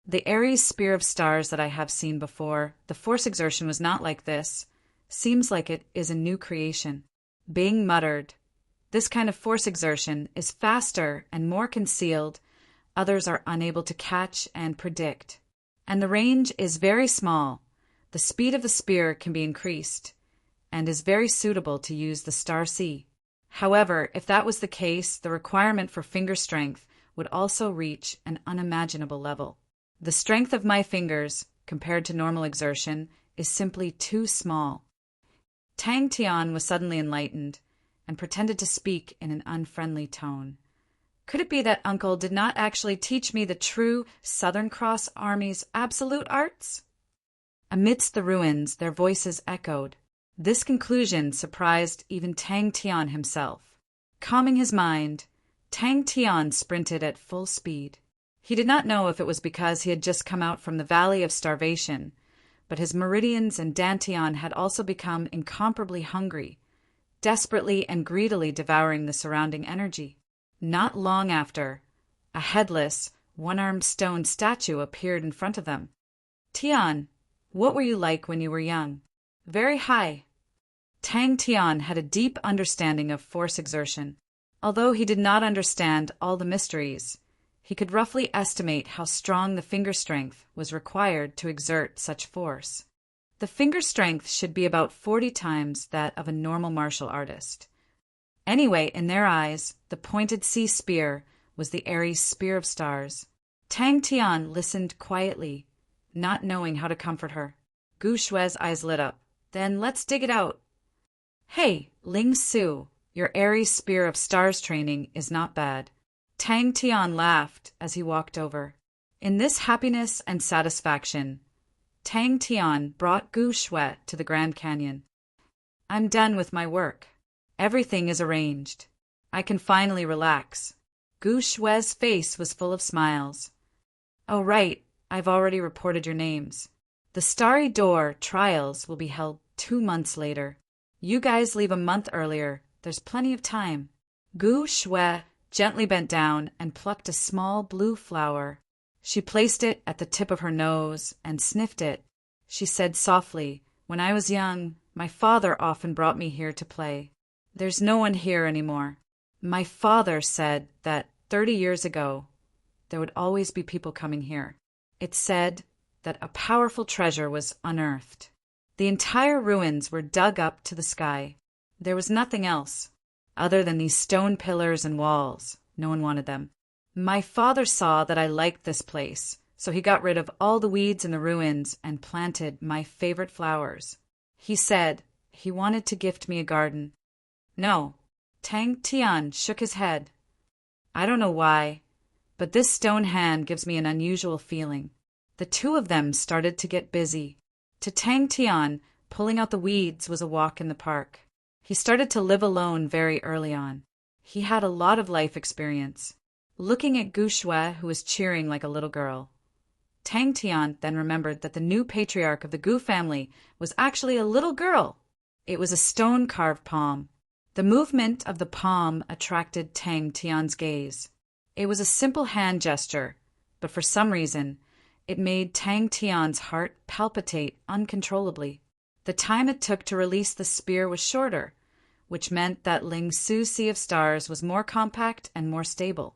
The Aries Spear of Stars that I have seen before, the force exertion was not like this. Seems like it is a new creation. Bing muttered. This kind of force exertion is faster and more concealed. Others are unable to catch and predict. And the range is very small. The speed of the spear can be increased, and is very suitable to use the Star Sea. However, if that was the case, the requirement for finger strength would also reach an unimaginable level. The strength of my fingers, compared to normal exertion, is simply too small. Tang Tian was suddenly enlightened, and pretended to speak in an unfriendly tone. Could it be that Uncle did not actually teach me the true Southern Cross Army's absolute arts? Amidst the ruins, their voices echoed. This conclusion surprised even Tang Tian himself. Calming his mind, Tang Tian sprinted at full speed. He did not know if it was because he had just come out from the Valley of Starvation, but his meridians and dantian had also become incomparably hungry, desperately and greedily devouring the surrounding energy. Not long after, a headless, one-armed stone statue appeared in front of them. "Tian, what were you like when you were young?" "Very high." Tang Tian had a deep understanding of force exertion. Although he did not understand all the mysteries, he could roughly estimate how strong the finger strength was required to exert such force. The finger strength should be about 40 times that of a normal martial artist. Anyway, in their eyes, the Pointed Sea Spear was the Aries Spear of Stars. Tang Tian listened quietly, not knowing how to comfort her. Gu Shue's eyes lit up. Then let's dig it out. Hey, Ling Su, your Aries Spear of Stars training is not bad. Tang Tian laughed as he walked over. In this happiness and satisfaction, Tang Tian brought Gu Shue to the Grand Canyon. I'm done with my work. Everything is arranged. I can finally relax. Gu Shue's face was full of smiles. Oh, right, I've already reported your names. The Starry Door trials will be held 2 months later. You guys leave a month earlier. There's plenty of time. Gu Shue gently bent down and plucked a small blue flower. She placed it at the tip of her nose and sniffed it. She said softly, "When I was young, my father often brought me here to play. There's no one here anymore. My father said that 30 years ago, there would always be people coming here. It said that a powerful treasure was unearthed. The entire ruins were dug up to the sky. There was nothing else, other than these stone pillars and walls. No one wanted them. My father saw that I liked this place, so he got rid of all the weeds in the ruins and planted my favorite flowers. He said he wanted to gift me a garden." No. Tang Tian shook his head. "I don't know why, but this stone hand gives me an unusual feeling." The two of them started to get busy. To Tang Tian, pulling out the weeds was a walk in the park. He started to live alone very early on. He had a lot of life experience. Looking at Gu Shue, who was cheering like a little girl, Tang Tian then remembered that the new patriarch of the Gu family was actually a little girl. It was a stone-carved palm. The movement of the palm attracted Tang Tian's gaze. It was a simple hand gesture, but for some reason, it made Tang Tian's heart palpitate uncontrollably. The time it took to release the spear was shorter, which meant that Ling Su's Sea of Stars was more compact and more stable.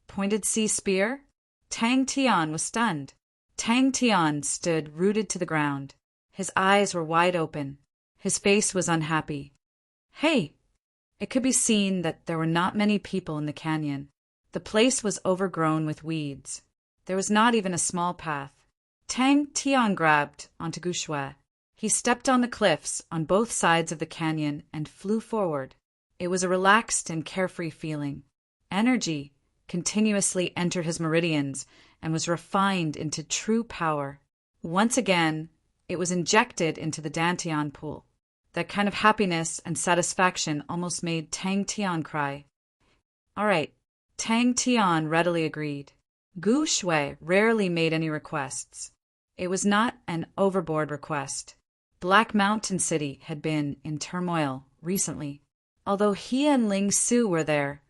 Pointed sea spear? Tang Tian was stunned. Tang Tian stood rooted to the ground. His eyes were wide open. His face was unhappy. Hey! It could be seen that there were not many people in the canyon. The place was overgrown with weeds. There was not even a small path. Tang Tian grabbed onto Gu Shue. He stepped on the cliffs on both sides of the canyon and flew forward. It was a relaxed and carefree feeling. Energy continuously entered his meridians and was refined into true power. Once again, it was injected into the Dantian pool. That kind of happiness and satisfaction almost made Tang Tian cry. All right, Tang Tian readily agreed. Gu Shue rarely made any requests. It was not an overboard request. Black Mountain City had been in turmoil recently. Although he and Ling Su were there,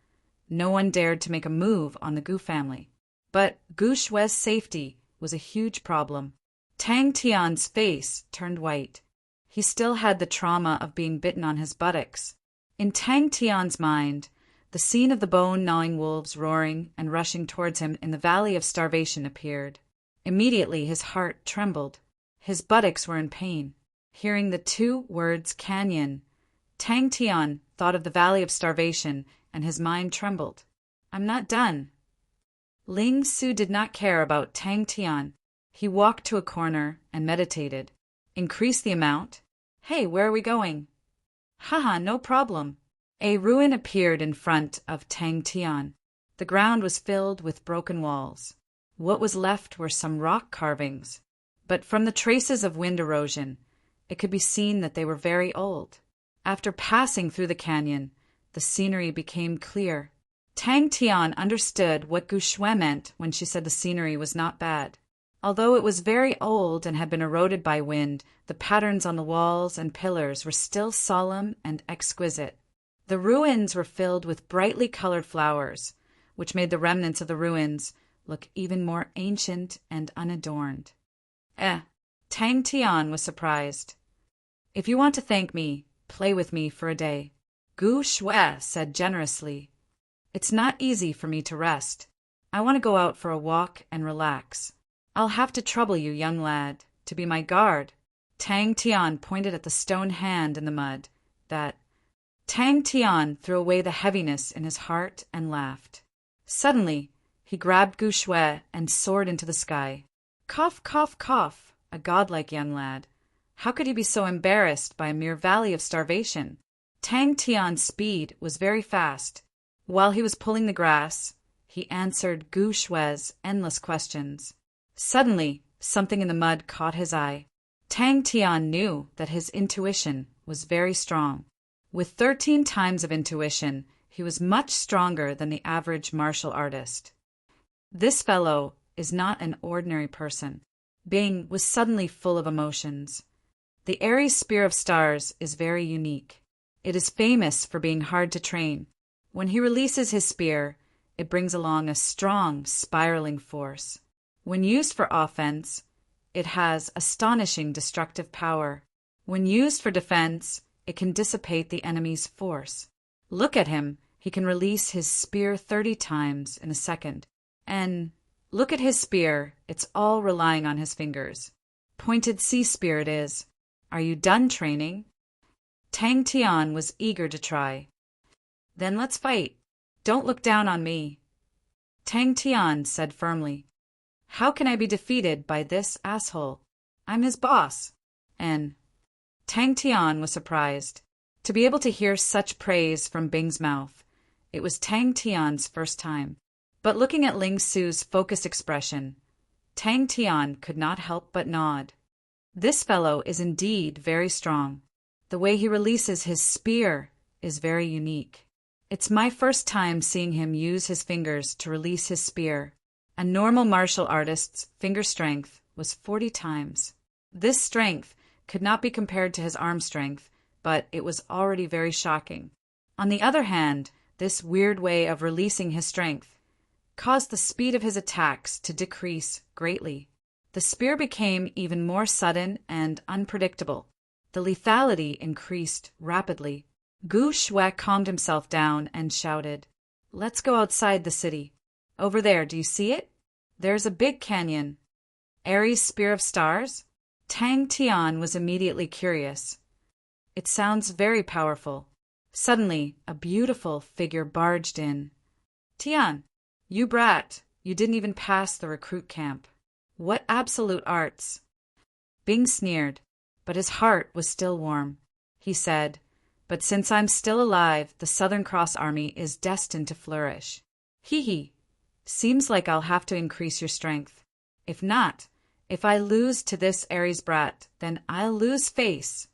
no one dared to make a move on the Gu family. But Gu Shue's safety was a huge problem. Tang Tian's face turned white. He still had the trauma of being bitten on his buttocks. In Tang Tian's mind, the scene of the bone-gnawing wolves roaring and rushing towards him in the Valley of Starvation appeared. Immediately his heart trembled. His buttocks were in pain. Hearing the 2 words canyon, Tang Tian thought of the Valley of Starvation and his mind trembled. I'm not done. Ling Su did not care about Tang Tian. He walked to a corner and meditated. Increase the amount. Hey, where are we going? Haha, no problem. A ruin appeared in front of Tang Tian. The ground was filled with broken walls. What was left were some rock carvings. But from the traces of wind erosion, it could be seen that they were very old. After passing through the canyon, the scenery became clear. Tang Tian understood what Gu Shue meant when she said the scenery was not bad. Although it was very old and had been eroded by wind, the patterns on the walls and pillars were still solemn and exquisite. The ruins were filled with brightly colored flowers, which made the remnants of the ruins look even more ancient and unadorned. Tang Tian was surprised. If you want to thank me, play with me for a day. Gu Shue said generously. It's not easy for me to rest. I want to go out for a walk and relax. I'll have to trouble you, young lad, to be my guard. Tang Tian pointed at the stone hand in the mud. Tang Tian threw away the heaviness in his heart and laughed. Suddenly, He grabbed Gu Shui and soared into the sky. Cough, cough, cough, a godlike young lad. How could he be so embarrassed by a mere valley of starvation? Tang Tian's speed was very fast. While he was pulling the grass, he answered Gu Shui's endless questions. Suddenly, something in the mud caught his eye. Tang Tian knew that his intuition was very strong. With 13 times of intuition, he was much stronger than the average martial artist. This fellow is not an ordinary person. Bing was suddenly full of emotions. The Aries Spear of Stars is very unique. It is famous for being hard to train. When he releases his spear, it brings along a strong, spiraling force. When used for offense, it has astonishing destructive power. When used for defense, it can dissipate the enemy's force. Look at him. He can release his spear 30 times in a second. And look at his spear. It's all relying on his fingers. Pointed sea spear it is. Are you done training? Tang Tian was eager to try. Then let's fight. Don't look down on me. Tang Tian said firmly. How can I be defeated by this asshole? I'm his boss. And Tang Tian was surprised to be able to hear such praise from Bing's mouth. It was Tang Tian's first time. But looking at Ling Su's focused expression, Tang Tian could not help but nod. This fellow is indeed very strong. The way he releases his spear is very unique. It's my first time seeing him use his fingers to release his spear. A normal martial artist's finger strength was 40 times. This strength could not be compared to his arm strength, but it was already very shocking. On the other hand, this weird way of releasing his strength caused the speed of his attacks to decrease greatly. The spear became even more sudden and unpredictable. The lethality increased rapidly. Gu Shui calmed himself down and shouted, Let's go outside the city. Over there, do you see it? There's a big canyon. Aries Spear of Stars? Tang Tian was immediately curious. It sounds very powerful. Suddenly, a beautiful figure barged in. Tian, you brat, you didn't even pass the recruit camp. What absolute arts! Bing sneered, but his heart was still warm. He said, But since I'm still alive, the Southern Cross Army is destined to flourish. Hee hee. Seems like I'll have to increase your strength. If not, if I lose to this Aries brat, then I'll lose face.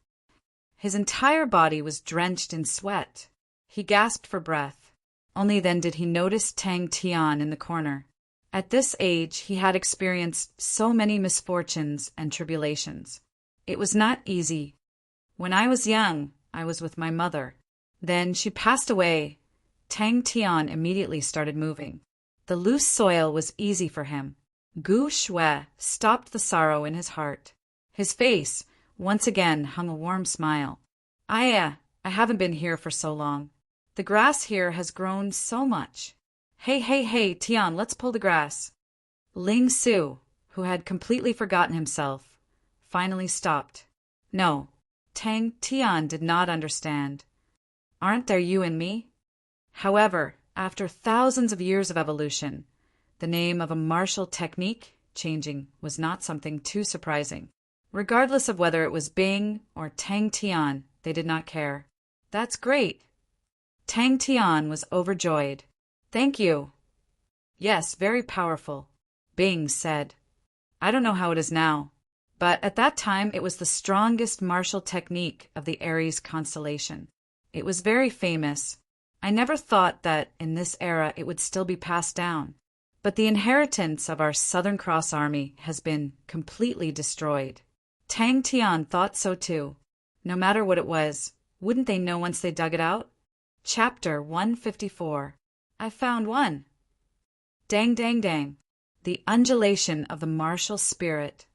His entire body was drenched in sweat. He gasped for breath. Only then did he notice Tang Tian in the corner. At this age, he had experienced so many misfortunes and tribulations. It was not easy. When I was young, I was with my mother. Then she passed away. Tang Tian immediately started moving. The loose soil was easy for him. Gu Shui stopped the sorrow in his heart. His face once again hung a warm smile. I haven't been here for so long. The grass here has grown so much. Hey, Tian, let's pull the grass. Ling Su, who had completely forgotten himself, finally stopped. No, Tang Tian did not understand. Aren't there you and me? However, after thousands of years of evolution, the name of a martial technique changing was not something too surprising. Regardless of whether it was Bing or Tang Tian, they did not care. That's great. Tang Tian was overjoyed. Thank you. Yes, very powerful, Bing said. I don't know how it is now, but at that time it was the strongest martial technique of the Aries constellation. It was very famous. I never thought that in this era it would still be passed down. But the inheritance of our Southern Cross Army has been completely destroyed. Tang Tian thought so too. No matter what it was, wouldn't they know once they dug it out? Chapter 154. I found one. Dang, dang, dang. The undulation of the martial spirit.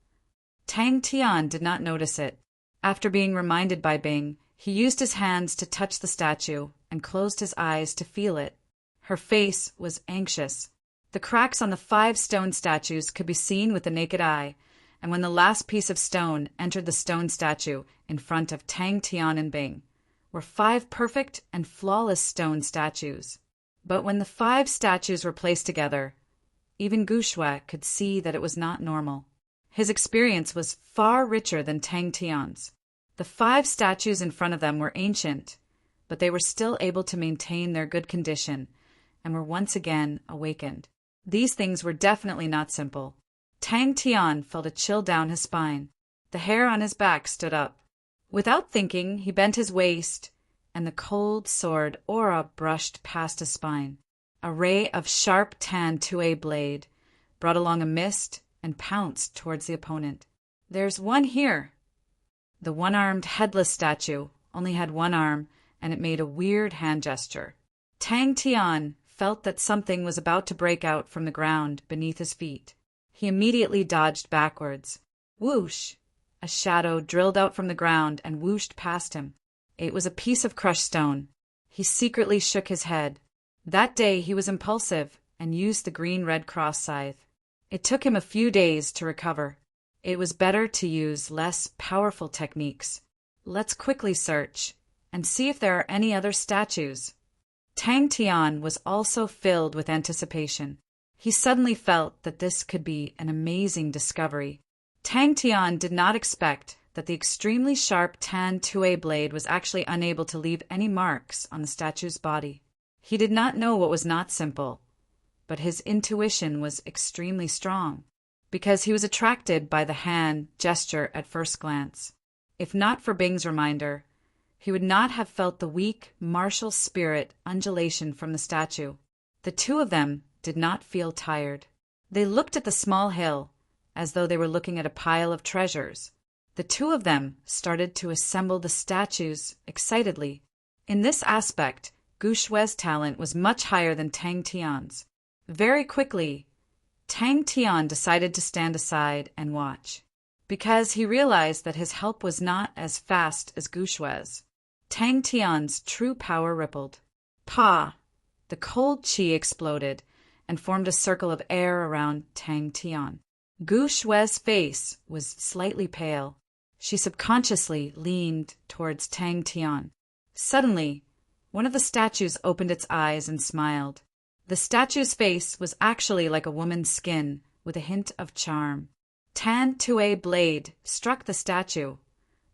Tang Tian did not notice it. After being reminded by Bing, he used his hands to touch the statue and closed his eyes to feel it. Her face was anxious. The cracks on the 5 stone statues could be seen with the naked eye, and when the last piece of stone entered the stone statue in front of Tang Tian and Bing, were 5 perfect and flawless stone statues. But when the 5 statues were placed together, even Gu Shui could see that it was not normal. His experience was far richer than Tang Tian's. The 5 statues in front of them were ancient, but they were still able to maintain their good condition and were once again awakened. These things were definitely not simple. Tang Tian felt a chill down his spine. The hair on his back stood up. Without thinking, he bent his waist, and the cold sword aura brushed past his spine. A ray of sharp tan two-a blade brought along a mist and pounced towards the opponent. "There's one here." The one-armed headless statue only had one arm, and it made a weird hand gesture. Tang Tian felt that something was about to break out from the ground beneath his feet. He immediately dodged backwards. Whoosh! A shadow drilled out from the ground and whooshed past him. It was a piece of crushed stone. He secretly shook his head. That day he was impulsive and used the green-red cross scythe. It took him a few days to recover. It was better to use less powerful techniques. Let's quickly search and see if there are any other statues. Tang Tian was also filled with anticipation. He suddenly felt that this could be an amazing discovery. Tang Tian did not expect that the extremely sharp tan two-a blade was actually unable to leave any marks on the statue's body. He did not know what was not simple, but his intuition was extremely strong, because he was attracted by the hand gesture at first glance. If not for Bing's reminder, he would not have felt the weak, martial spirit undulation from the statue. The 2 of them did not feel tired. They looked at the small hill as though they were looking at a pile of treasures. The 2 of them started to assemble the statues excitedly. In this aspect, Gu Shui's talent was much higher than Tang Tian's. Very quickly, Tang Tian decided to stand aside and watch, because he realized that his help was not as fast as Gu Shui's. Tang Tian's true power rippled. Pa! The cold qi exploded and formed a circle of air around Tang Tian. Gu Shui's face was slightly pale. She subconsciously leaned towards Tang Tian. Suddenly, one of the statues opened its eyes and smiled. The statue's face was actually like a woman's skin, with a hint of charm. Tan two-a blade struck the statue,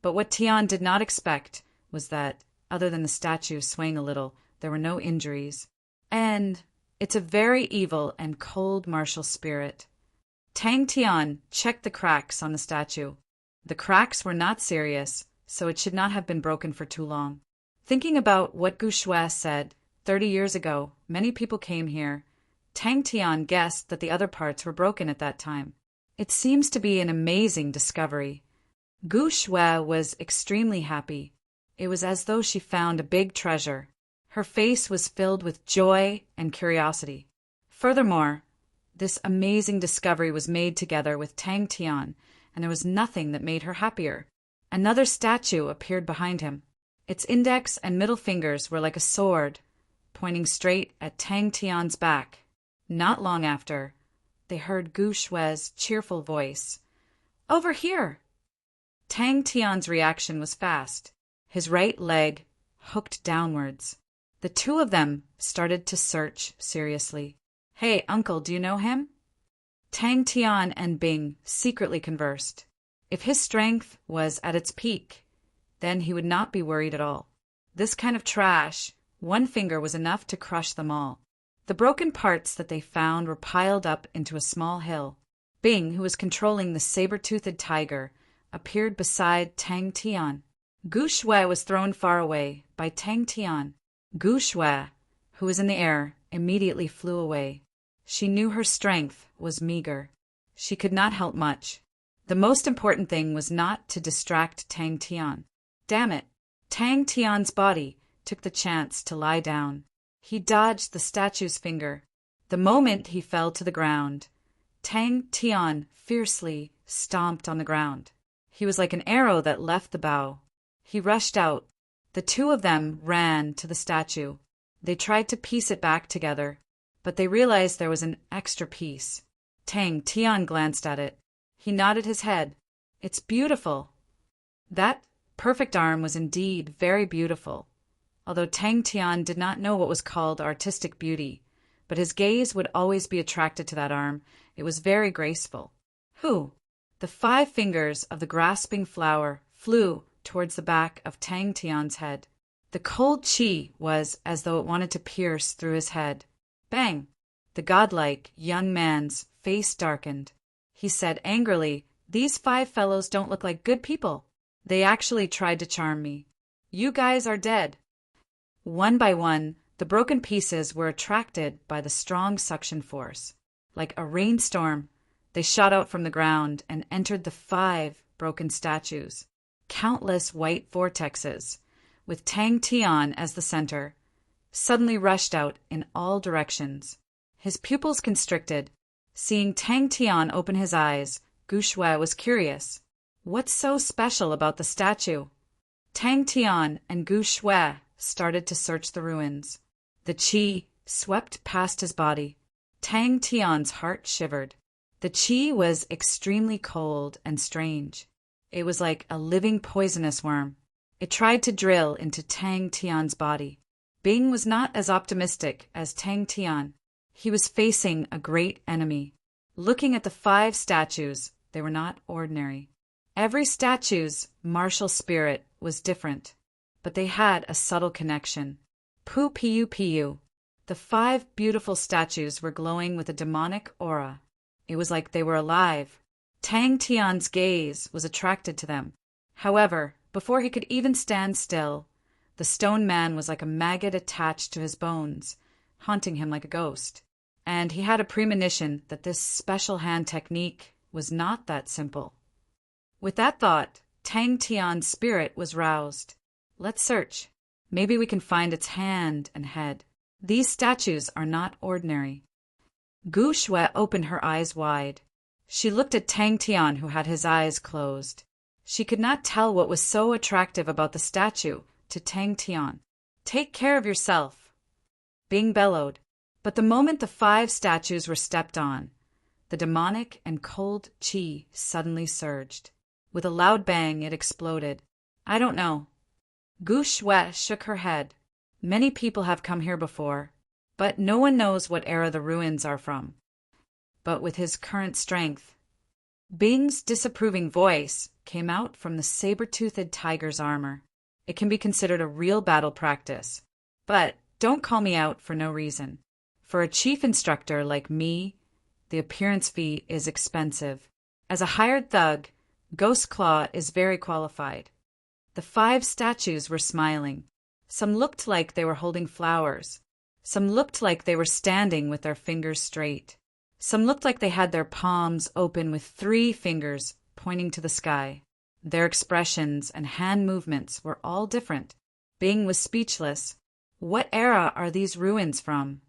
but what Tian did not expect was that, other than the statue swaying a little, there were no injuries. And it's a very evil and cold martial spirit. Tang Tian checked the cracks on the statue. The cracks were not serious, so it should not have been broken for too long. Thinking about what Gu Shui said, 30 years ago, many people came here. Tang Tian guessed that the other parts were broken at that time. It seems to be an amazing discovery. Gu Shui was extremely happy. It was as though she found a big treasure. Her face was filled with joy and curiosity. Furthermore, this amazing discovery was made together with Tang Tian, and there was nothing that made her happier. Another statue appeared behind him. Its index and middle fingers were like a sword, pointing straight at Tang Tian's back. Not long after, they heard Gu Shui's cheerful voice. "Over here!" Tang Tian's reaction was fast. His right leg hooked downwards. The 2 of them started to search seriously. "Hey, uncle, do you know him?" Tang Tian and Bing secretly conversed. If his strength was at its peak, then he would not be worried at all. This kind of trash, one finger was enough to crush them all. The broken parts that they found were piled up into a small hill. Bing, who was controlling the saber-toothed tiger, appeared beside Tang Tian. Gu Shui was thrown far away by Tang Tian. Gu Shui, who was in the air, immediately flew away. She knew her strength was meager. She could not help much. The most important thing was not to distract Tang Tian. Damn it! Tang Tian's body took the chance to lie down. He dodged the statue's finger. The moment he fell to the ground, Tang Tian fiercely stomped on the ground. He was like an arrow that left the bow. He rushed out. The 2 of them ran to the statue. They tried to piece it back together, but they realized there was an extra piece. Tang Tian glanced at it. He nodded his head. "It's beautiful." That perfect arm was indeed very beautiful. Although Tang Tian did not know what was called artistic beauty, but his gaze would always be attracted to that arm. It was very graceful. Who? The 5 fingers of the grasping flower flew towards the back of Tang Tian's head. The cold chi was as though it wanted to pierce through his head. Bang! The godlike young man's face darkened. He said angrily, "These 5 fellows don't look like good people. They actually tried to charm me. You guys are dead." One by one, the broken pieces were attracted by the strong suction force. Like a rainstorm, they shot out from the ground and entered the 5 broken statues. Countless white vortexes, with Tang Tian as the center, suddenly rushed out in all directions. His pupils constricted. Seeing Tang Tian open his eyes, Gu Shui was curious. What's so special about the statue? Tang Tian and Gu Shui started to search the ruins. The qi swept past his body. Tang Tian's heart shivered. The qi was extremely cold and strange. It was like a living poisonous worm. It tried to drill into Tang Tian's body. Bing was not as optimistic as Tang Tian. He was facing a great enemy. Looking at the 5 statues, they were not ordinary. Every statue's martial spirit was different, but they had a subtle connection. Pu Piu Piu. The 5 beautiful statues were glowing with a demonic aura. It was like they were alive. Tang Tian's gaze was attracted to them. However, before he could even stand still, the stone man was like a maggot attached to his bones, haunting him like a ghost. And he had a premonition that this special hand technique was not that simple. With that thought, Tang Tian's spirit was roused. Let's search. Maybe we can find its hand and head. These statues are not ordinary. Gu Shui opened her eyes wide. She looked at Tang Tian, who had his eyes closed. She could not tell what was so attractive about the statue to Tang Tian. "Take care of yourself," Bing bellowed. But the moment the 5 statues were stepped on, the demonic and cold qi suddenly surged. With a loud bang, it exploded. "I don't know." Gu Shui shook her head. "Many people have come here before, but no one knows what era the ruins are from." But with his current strength, Bing's disapproving voice came out from the saber-toothed tiger's armor. "It can be considered a real battle practice, but don't call me out for no reason. For a chief instructor like me, the appearance fee is expensive. As a hired thug, Ghost Claw is very qualified." The 5 statues were smiling. Some looked like they were holding flowers. Some looked like they were standing with their fingers straight. Some looked like they had their palms open with 3 fingers pointing to the sky. Their expressions and hand movements were all different. Bing was speechless. What era are these ruins from?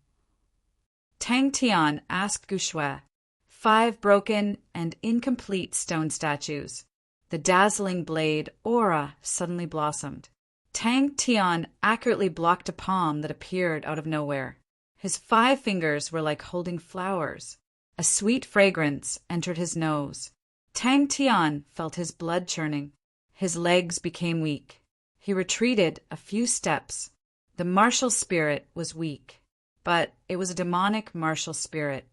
Tang Tian asked Gu Shui. 5 broken and incomplete stone statues. The dazzling blade aura suddenly blossomed. Tang Tian accurately blocked a palm that appeared out of nowhere. His 5 fingers were like holding flowers. A sweet fragrance entered his nose. Tang Tian felt his blood churning. His legs became weak. He retreated a few steps. The martial spirit was weak, but it was a demonic martial spirit.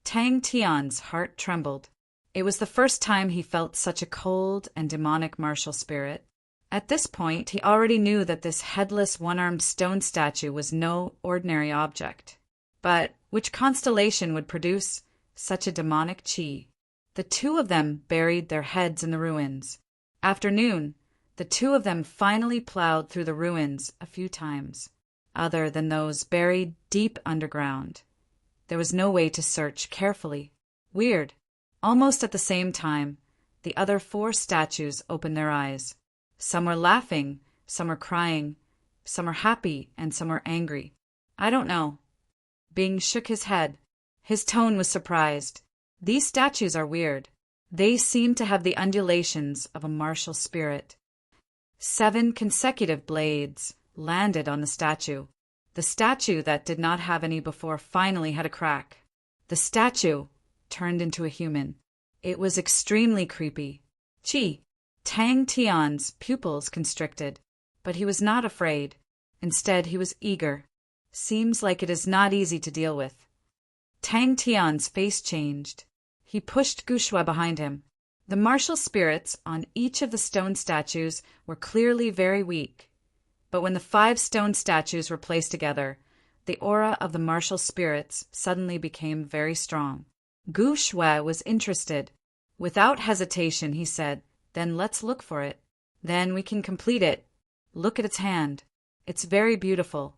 Tang Tian's heart trembled. It was the first time he felt such a cold and demonic martial spirit. At this point, he already knew that this headless one-armed stone statue was no ordinary object. But which constellation would produce such a demonic qi? The 2 of them buried their heads in the ruins. After noon, the 2 of them finally plowed through the ruins a few times. Other than those buried deep underground, there was no way to search carefully. Weird. Almost at the same time, the other 4 statues opened their eyes. Some were laughing, some were crying, some were happy, and some were angry. "I don't know." Bing shook his head. His tone was surprised. "These statues are weird. They seem to have the undulations of a martial spirit." 7 consecutive blades landed on the statue. The statue that did not have any before finally had a crack. The statue turned into a human. It was extremely creepy. "Chi!" Tang Tian's pupils constricted, but he was not afraid. Instead, he was eager. Seems like it is not easy to deal with. Tang Tian's face changed. He pushed Gushue behind him. The martial spirits on each of the stone statues were clearly very weak. But when the 5 stone statues were placed together, the aura of the martial spirits suddenly became very strong. Gu Shui was interested. Without hesitation, he said, "Then let's look for it. Then we can complete it. Look at its hand. It's very beautiful."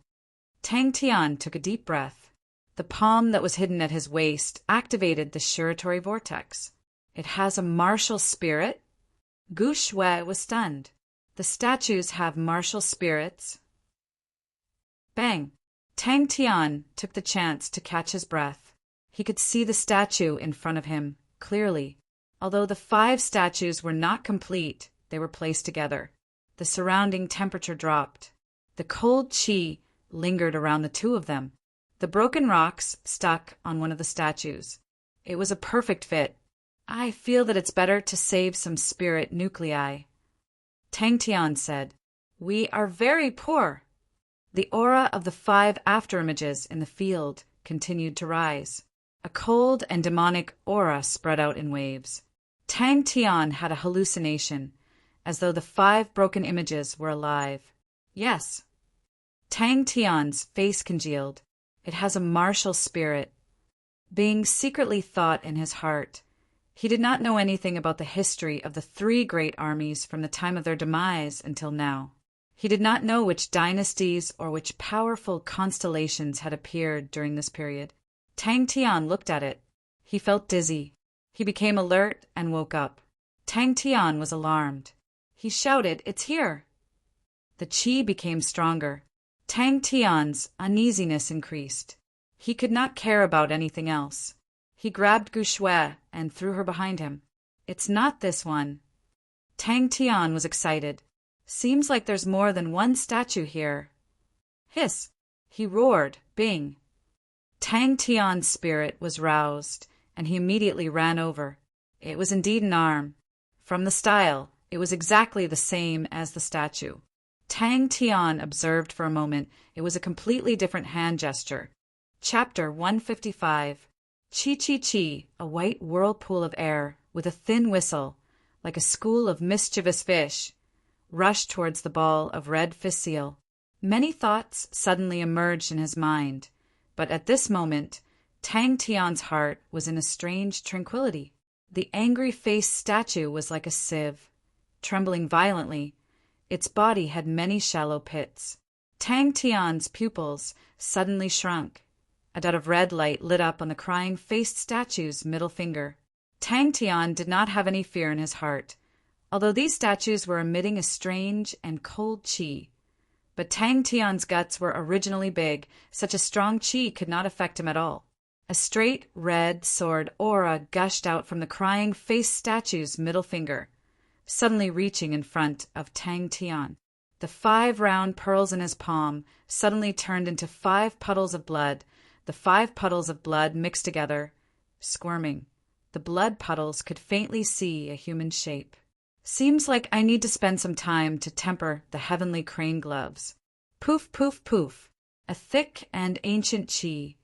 Tang Tian took a deep breath. The palm that was hidden at his waist activated the shiratory vortex. It has a martial spirit? Gu Shui was stunned. The statues have martial spirits? Bang! Tang Tian took the chance to catch his breath. He could see the statue in front of him clearly. Although the 5 statues were not complete, they were placed together. The surrounding temperature dropped. The cold qi lingered around the 2 of them. The broken rocks stuck on one of the statues. It was a perfect fit. "I feel that it's better to save some spirit nuclei," Tang Tian said. "We are very poor." The aura of the 5 afterimages in the field continued to rise. A cold and demonic aura spread out in waves. Tang Tian had a hallucination, as though the 5 broken images were alive. Yes. Tang Tian's face congealed. It has a martial spirit. Bing secretly thought in his heart. He did not know anything about the history of the 3 great armies from the time of their demise until now. He did not know which dynasties or which powerful constellations had appeared during this period. Tang Tian looked at it. He felt dizzy. He became alert and woke up. Tang Tian was alarmed. He shouted, "It's here!" The qi became stronger. Tang Tian's uneasiness increased. He could not care about anything else. He grabbed Gu Shui and threw her behind him. "It's not this one." Tang Tian was excited. "Seems like there's more than one statue here." Hiss! He roared, "Bing!" Tang Tian's spirit was roused, and he immediately ran over. It was indeed an arm. From the style, it was exactly the same as the statue. Tang Tian observed for a moment. It was a completely different hand gesture. Chapter 155. Chi Chi Chi, a white whirlpool of air, with a thin whistle, like a school of mischievous fish, rushed towards the ball of red fissile. Many thoughts suddenly emerged in his mind, but at this moment, Tang Tian's heart was in a strange tranquility. The angry-faced statue was like a sieve, trembling violently. Its body had many shallow pits. Tang Tian's pupils suddenly shrunk. A dot of red light lit up on the crying-faced statue's middle finger. Tang Tian did not have any fear in his heart, although these statues were emitting a strange and cold qi. But Tang Tian's guts were originally big. Such a strong qi could not affect him at all. A straight red sword aura gushed out from the crying-faced statue's middle finger, suddenly reaching in front of Tang Tian. The 5 round pearls in his palm suddenly turned into 5 puddles of blood. The 5 puddles of blood mixed together, squirming. The blood puddles could faintly see a human shape. "Seems like I need to spend some time to temper the heavenly crane gloves." Poof, poof, poof. A thick and ancient qi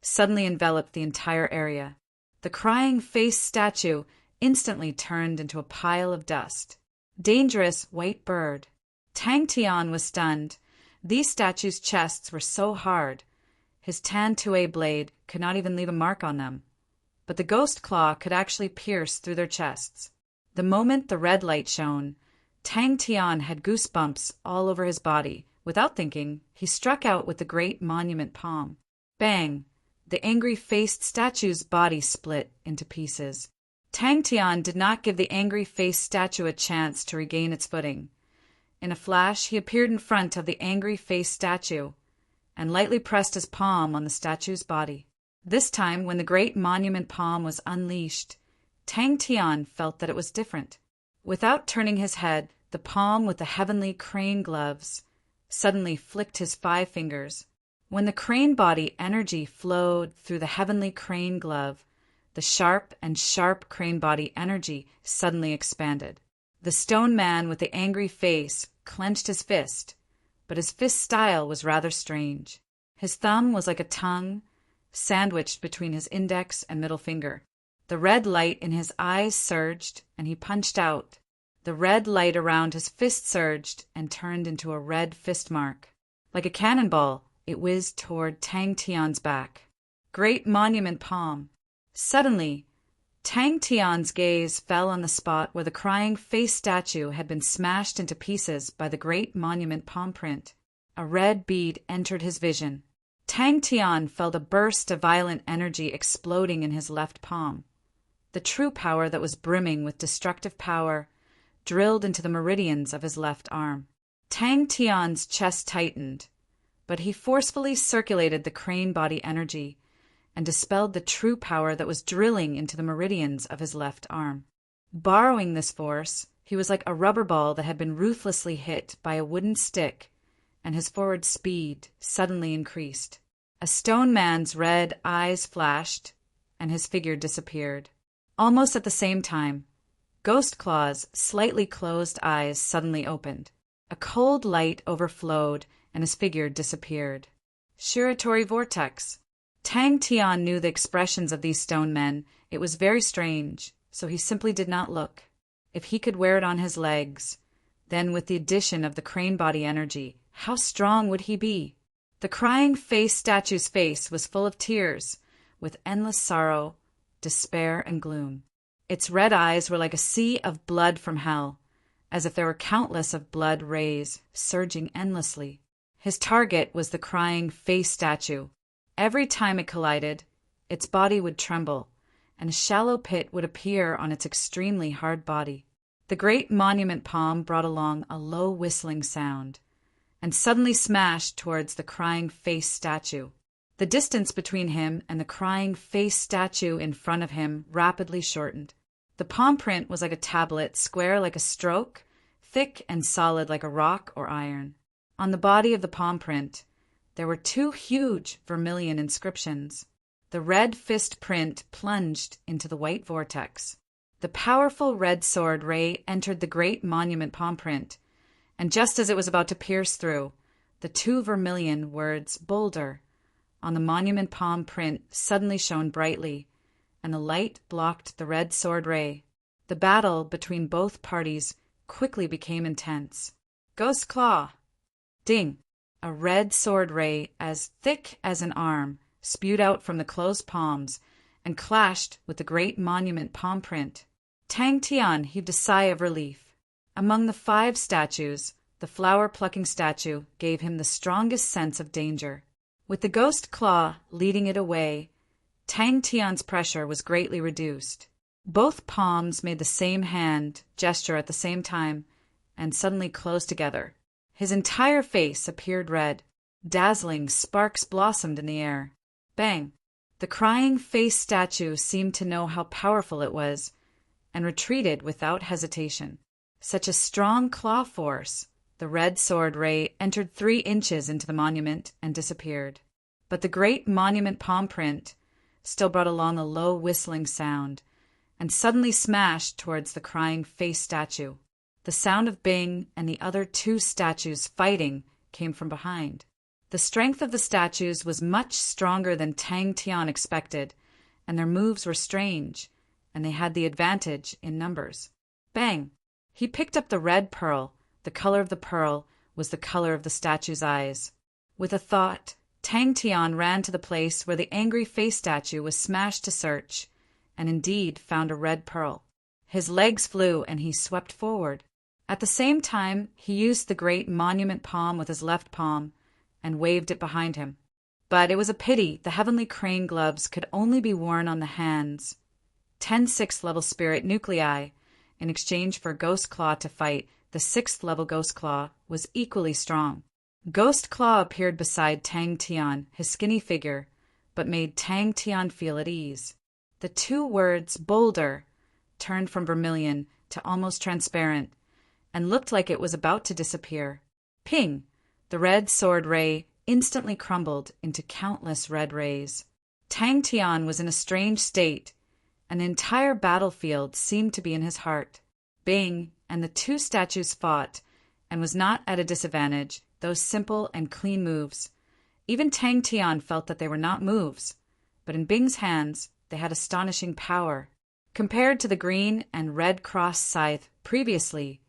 suddenly enveloped the entire area. The crying-faced statue instantly turned into a pile of dust. Dangerous white bird. Tang Tian was stunned. These statues' chests were so hard. His Tan-Tue blade could not even leave a mark on them. But the ghost claw could actually pierce through their chests. The moment the red light shone, Tang Tian had goosebumps all over his body. Without thinking, he struck out with the great monument palm. Bang! The angry-faced statue's body split into pieces. Tang Tian did not give the angry-faced statue a chance to regain its footing. In a flash, he appeared in front of the angry-faced statue and lightly pressed his palm on the statue's body. This time, when the great monument palm was unleashed, Tang Tian felt that it was different. Without turning his head, the palm with the heavenly crane gloves suddenly flicked his 5 fingers. When the crane body energy flowed through the heavenly crane glove, the sharp and sharp crane body energy suddenly expanded. The stone man with the angry face clenched his fist, but his fist style was rather strange. His thumb was like a tongue, sandwiched between his index and middle finger. The red light in his eyes surged, and he punched out. The red light around his fist surged and turned into a red fist mark. Like a cannonball, it whizzed toward Tang Tian's back. Great Monument Palm. Suddenly, Tang Tian's gaze fell on the spot where the crying face statue had been smashed into pieces by the Great Monument Palm print. A red bead entered his vision. Tang Tian felt a burst of violent energy exploding in his left palm. The true power that was brimming with destructive power drilled into the meridians of his left arm. Tang Tian's chest tightened, but he forcefully circulated the crane body energy and dispelled the true power that was drilling into the meridians of his left arm. Borrowing this force, he was like a rubber ball that had been ruthlessly hit by a wooden stick, and his forward speed suddenly increased. A stone man's red eyes flashed, and his figure disappeared. Almost at the same time, Ghost Claw's slightly closed eyes suddenly opened. A cold light overflowed, and his figure disappeared. Shiratori Vortex. Tang Tian knew the expressions of these stone men. It was very strange, so he simply did not look. If he could wear it on his legs, then with the addition of the crane body energy, how strong would he be? The crying face statue's face was full of tears, with endless sorrow, despair, and gloom. Its red eyes were like a sea of blood from hell, as if there were countless of blood rays surging endlessly. His target was the crying face statue. Every time it collided, its body would tremble, and a shallow pit would appear on its extremely hard body. The Great Monument Palm brought along a low whistling sound, and suddenly smashed towards the crying face statue. The distance between him and the crying face statue in front of him rapidly shortened. The palm print was like a tablet, square like a stroke, thick and solid like a rock or iron. On the body of the palm print, there were two huge vermilion inscriptions. The red fist print plunged into the white vortex. The powerful red sword ray entered the Great Monument Palm print, and just as it was about to pierce through, the two vermilion words "Boulder" on the Monument Palm print suddenly shone brightly, and the light blocked the red sword ray. The battle between both parties quickly became intense. Ghost Claw! Ding! A red sword ray, as thick as an arm, spewed out from the closed palms and clashed with the Great Monument Palm print. Tang Tian heaved a sigh of relief. Among the 5 statues, the flower-plucking statue gave him the strongest sense of danger. With the Ghost Claw leading it away, Tang Tian's pressure was greatly reduced. Both palms made the same hand gesture at the same time and suddenly closed together. His entire face appeared red. Dazzling sparks blossomed in the air. Bang! The crying face statue seemed to know how powerful it was, and retreated without hesitation. Such a strong claw force! The red sword ray entered 3 inches into the monument and disappeared. But the Great Monument Palm print still brought along a low whistling sound, and suddenly smashed towards the crying face statue. The sound of Bing and the other 2 statues fighting came from behind. The strength of the statues was much stronger than Tang Tian expected, and their moves were strange, and they had the advantage in numbers. Bang! He picked up the red pearl. The color of the pearl was the color of the statue's eyes. With a thought, Tang Tian ran to the place where the angry face statue was smashed to search, and indeed found a red pearl. His legs flew, and he swept forward. At the same time, he used the Great Monument Palm with his left palm and waved it behind him. But it was a pity the heavenly crane gloves could only be worn on the hands. 10 6th-level spirit nuclei, in exchange for Ghost Claw to fight, the 6th-level Ghost Claw was equally strong. Ghost Claw appeared beside Tang Tian, his skinny figure, but made Tang Tian feel at ease. The 2 words "Boulder" turned from vermilion to almost transparent, and looked like it was about to disappear. Ping! The red sword ray instantly crumbled into countless red rays. Tang Tian was in a strange state. An entire battlefield seemed to be in his heart. Bing and the 2 statues fought, and was not at a disadvantage. Those simple and clean moves, Even Tang Tian felt that they were not moves, but in Bing's hands, they had astonishing power. Compared to the green and red cross scythe previously,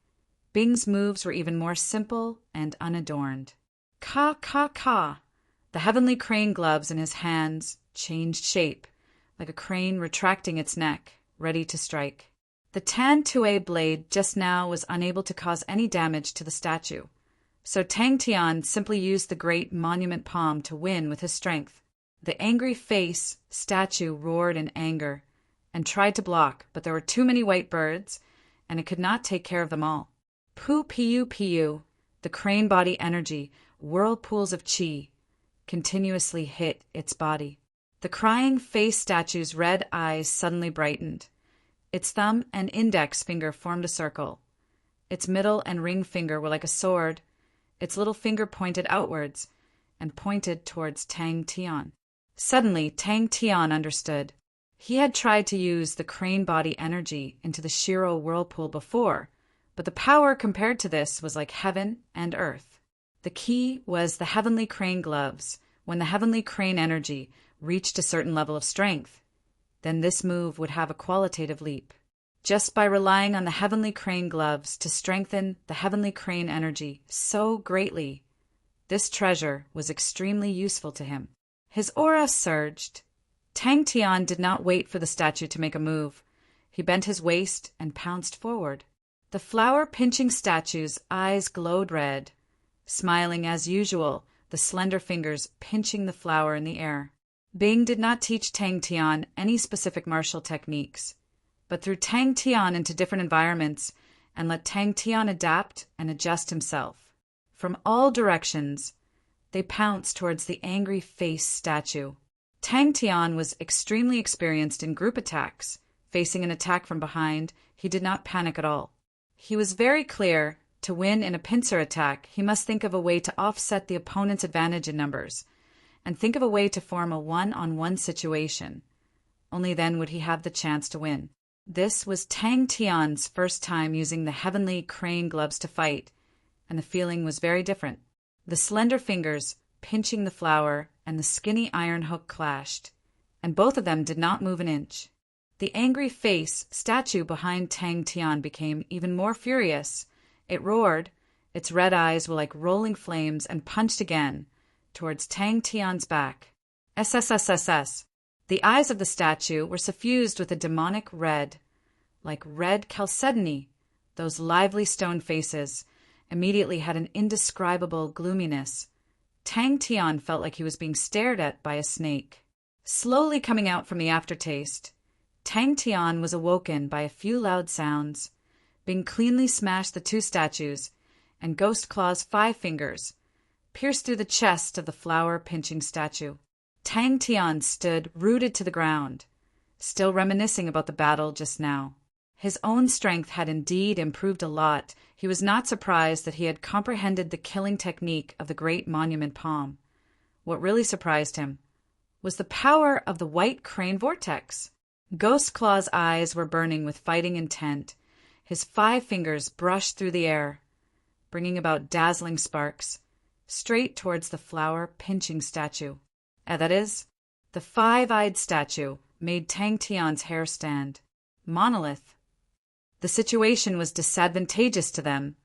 Bing's moves were even more simple and unadorned. Ka, ka, ka! The heavenly crane gloves in his hands changed shape, like a crane retracting its neck, ready to strike. The Tan Tue blade just now was unable to cause any damage to the statue, so Tang Tian simply used the great monument palm to win with his strength. The angry face statue roared in anger and tried to block, but there were too many white birds, and it could not take care of them all. Pu piu piu, the crane body energy, whirlpools of qi, continuously hit its body. The crying face statue's red eyes suddenly brightened. Its thumb and index finger formed a circle. Its middle and ring finger were like a sword. Its little finger pointed outwards and pointed towards Tang Tian. Suddenly, Tang Tian understood. He had tried to use the crane body energy into the Shiro whirlpool before, but the power compared to this was like heaven and earth. The key was the heavenly crane gloves. When the heavenly crane energy reached a certain level of strength, then this move would have a qualitative leap. Just by relying on the heavenly crane gloves to strengthen the heavenly crane energy so greatly, this treasure was extremely useful to him. His aura surged. Tang Tian did not wait for the statue to make a move. He bent his waist and pounced forward. The flower-pinching statue's eyes glowed red, smiling as usual, the slender fingers pinching the flower in the air. Bing did not teach Tang Tian any specific martial techniques, but threw Tang Tian into different environments and let Tang Tian adapt and adjust himself. From all directions, they pounced towards the angry face statue. Tang Tian was extremely experienced in group attacks. Facing an attack from behind, he did not panic at all. He was very clear, to win in a pincer attack, he must think of a way to offset the opponent's advantage in numbers, and think of a way to form a one-on-one situation. Only then would he have the chance to win. This was Tang Tian's first time using the heavenly crane gloves to fight, and the feeling was very different. The slender fingers pinching the flower and the skinny iron hook clashed, and both of them did not move an inch. The angry face statue behind Tang Tian became even more furious. It roared, its red eyes were like rolling flames, and punched again towards Tang Tian's back. SSSSS. The eyes of the statue were suffused with a demonic red, like red chalcedony. Those lively stone faces immediately had an indescribable gloominess. Tang Tian felt like he was being stared at by a snake. Slowly coming out from the aftertaste, Tang Tian was awoken by a few loud sounds. Bing cleanly smashed the two statues, and Ghost Claw's 5 fingers pierced through the chest of the flower-pinching statue. Tang Tian stood rooted to the ground, still reminiscing about the battle just now. His own strength had indeed improved a lot. He was not surprised that he had comprehended the killing technique of the great monument palm. What really surprised him was the power of the white crane vortex. Ghost Claw's eyes were burning with fighting intent. His 5 fingers brushed through the air, bringing about dazzling sparks, straight towards the flower-pinching statue. That is, the 5-eyed statue made Tang Tian's hair stand. Monolith. The situation was disadvantageous to them,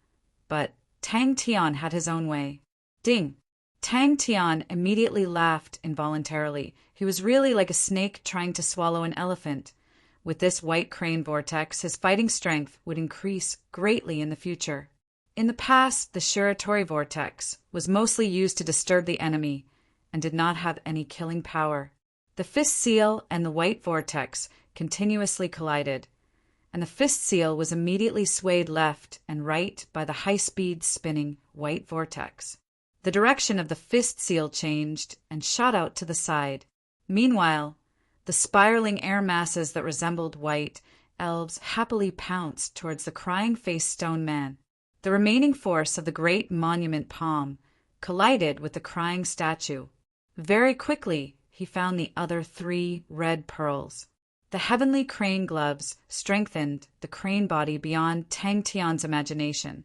but Tang Tian had his own way. Ding! Tang Tian immediately laughed involuntarily. He was really like a snake trying to swallow an elephant. With this white crane vortex, his fighting strength would increase greatly in the future. In the past, the Shiratori vortex was mostly used to disturb the enemy and did not have any killing power. The fist seal and the white vortex continuously collided, and the fist seal was immediately swayed left and right by the high-speed spinning white vortex. The direction of the fist seal changed and shot out to the side. Meanwhile, the spiraling air masses that resembled white elves happily pounced towards the crying-faced stone man. The remaining force of the great monument palm collided with the crying statue. Very quickly, he found the other 3 red pearls. The heavenly crane gloves strengthened the crane body beyond Tang Tian's imagination,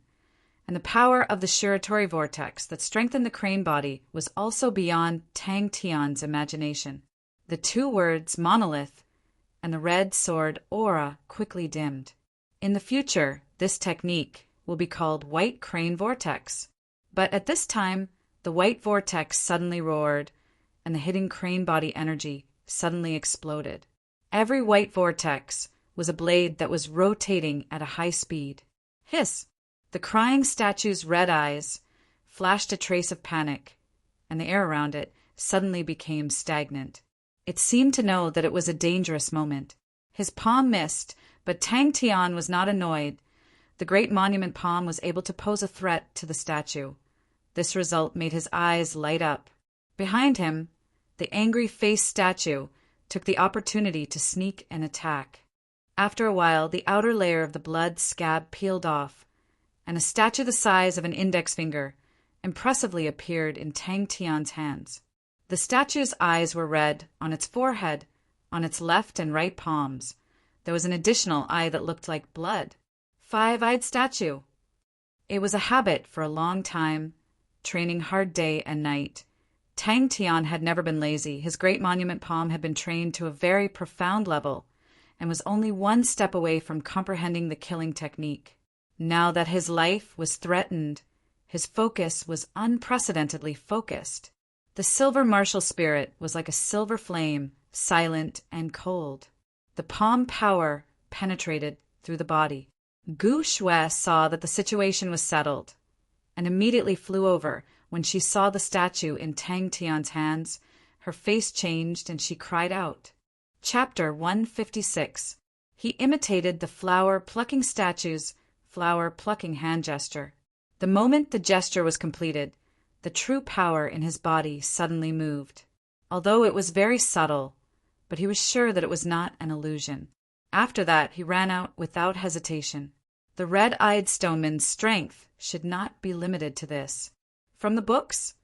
And the power of the Shiratori vortex that strengthened the crane body was also beyond Tang Tian's imagination. The two words monolith and the red sword aura quickly dimmed. In the future, this technique will be called White Crane Vortex. But at this time, the white vortex suddenly roared, and the hidden crane body energy suddenly exploded. Every white vortex was a blade that was rotating at a high speed. Hiss! The crying statue's red eyes flashed a trace of panic, and the air around it suddenly became stagnant. It seemed to know that it was a dangerous moment. His palm missed, but Tang Tian was not annoyed. The great monument palm was able to pose a threat to the statue. This result made his eyes light up. Behind him, the angry-faced statue took the opportunity to sneak and attack. After a while, the outer layer of the blood scab peeled off, and a statue the size of an index finger impressively appeared in Tang Tian's hands. The statue's eyes were red on its forehead, on its left and right palms. There was an additional eye that looked like blood. Five-eyed statue. It was a habit for a long time, training hard day and night. Tang Tian had never been lazy. His great monument palm had been trained to a very profound level and was only one step away from comprehending the killing technique. Now that his life was threatened, his focus was unprecedentedly focused. The silver martial spirit was like a silver flame, silent and cold. The palm power penetrated through the body. Gu Shui saw that the situation was settled and immediately flew over. When she saw the statue in Tang Tian's hands, her face changed and she cried out. Chapter 156. He imitated the flower-plucking statue's flower-plucking hand gesture. The moment the gesture was completed, the true power in his body suddenly moved. Although it was very subtle, but he was sure that it was not an illusion. After that, he ran out without hesitation. The red-eyed stoneman's strength should not be limited to this. From the books,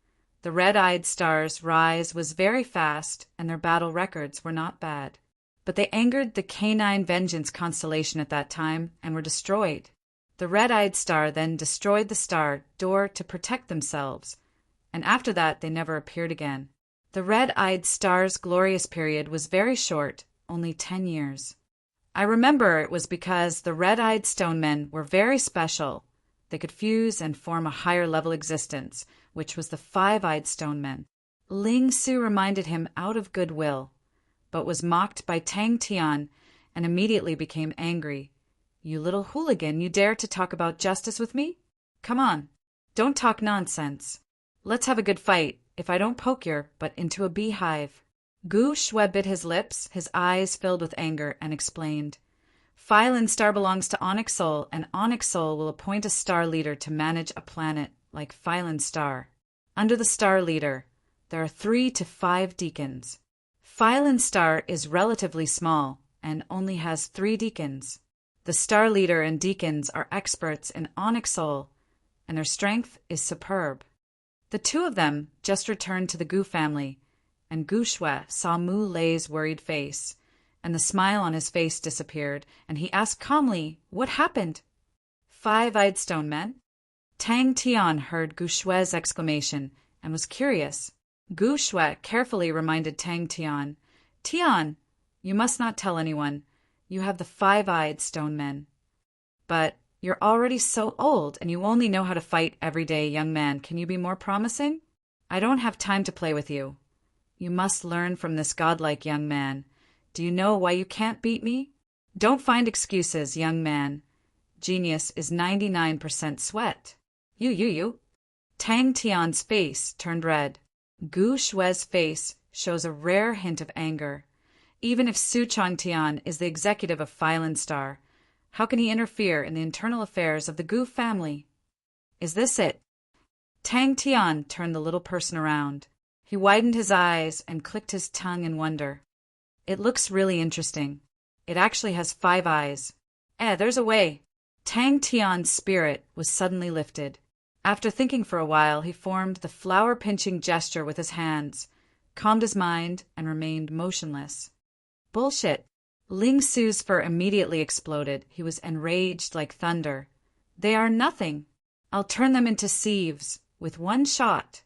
the red-eyed star's rise was very fast, and their battle records were not bad. But they angered the Canine Vengeance constellation at that time and were destroyed. The red-eyed star then destroyed the star door to protect themselves, and after that they never appeared again. The red-eyed star's glorious period was very short, only 10 years. I remember it was because the red-eyed stonemen were very special. They could fuse and form a higher-level existence, which was the five-eyed stonemen. Ling Su reminded him out of goodwill, but was mocked by Tang Tian and immediately became angry. You little hooligan, you dare to talk about justice with me? Come on, don't talk nonsense. Let's have a good fight, if I don't poke your butt into a beehive. Gu Shui bit his lips, his eyes filled with anger, and explained. Phylon Star belongs to Onyx Soul, and Onyx Soul will appoint a star leader to manage a planet like Phylon Star. Under the star leader, there are 3 to 5 deacons. Phylon Star is relatively small and only has 3 deacons. The star leader and deacons are experts in Onyx Soul, and their strength is superb. The 2 of them just returned to the Gu family, and Gu Shui saw Mu Lei's worried face, and the smile on his face disappeared, and he asked calmly, what happened? Five-eyed stonemen? Tang Tian heard Gu Shui's exclamation and was curious. Gu Shui carefully reminded Tang Tian, Tian, you must not tell anyone. You have the five-eyed stonemen. But you're already so old, and you only know how to fight every day, young man. Can you be more promising? I don't have time to play with you. You must learn from this godlike young man. Do you know why you can't beat me? Don't find excuses, young man. Genius is 99% sweat. You. Tang Tian's face turned red. Gu Shui's face shows a rare hint of anger. Even if Su Changtian is the executive of Phylon Star, how can he interfere in the internal affairs of the Gu family? Is this it? Tang Tian turned the little person around. He widened his eyes and clicked his tongue in wonder. It looks really interesting. It actually has 5 eyes. There's a way. Tang Tian's spirit was suddenly lifted. After thinking for a while, he formed the flower-pinching gesture with his hands, calmed his mind, and remained motionless. Bullshit. Ling Su's fur immediately exploded. He was enraged like thunder. They are nothing. I'll turn them into sieves with one shot.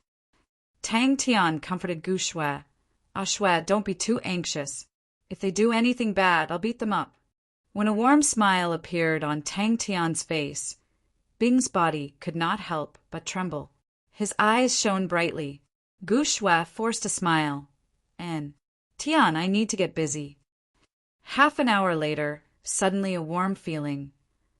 Tang Tian comforted Gu Shui. Ah Shui, don't be too anxious. If they do anything bad, I'll beat them up. When a warm smile appeared on Tang Tian's face, Bing's body could not help but tremble. His eyes shone brightly. Gu Shui forced a smile. And, Tian, I need to get busy. Half an hour later, suddenly a warm feeling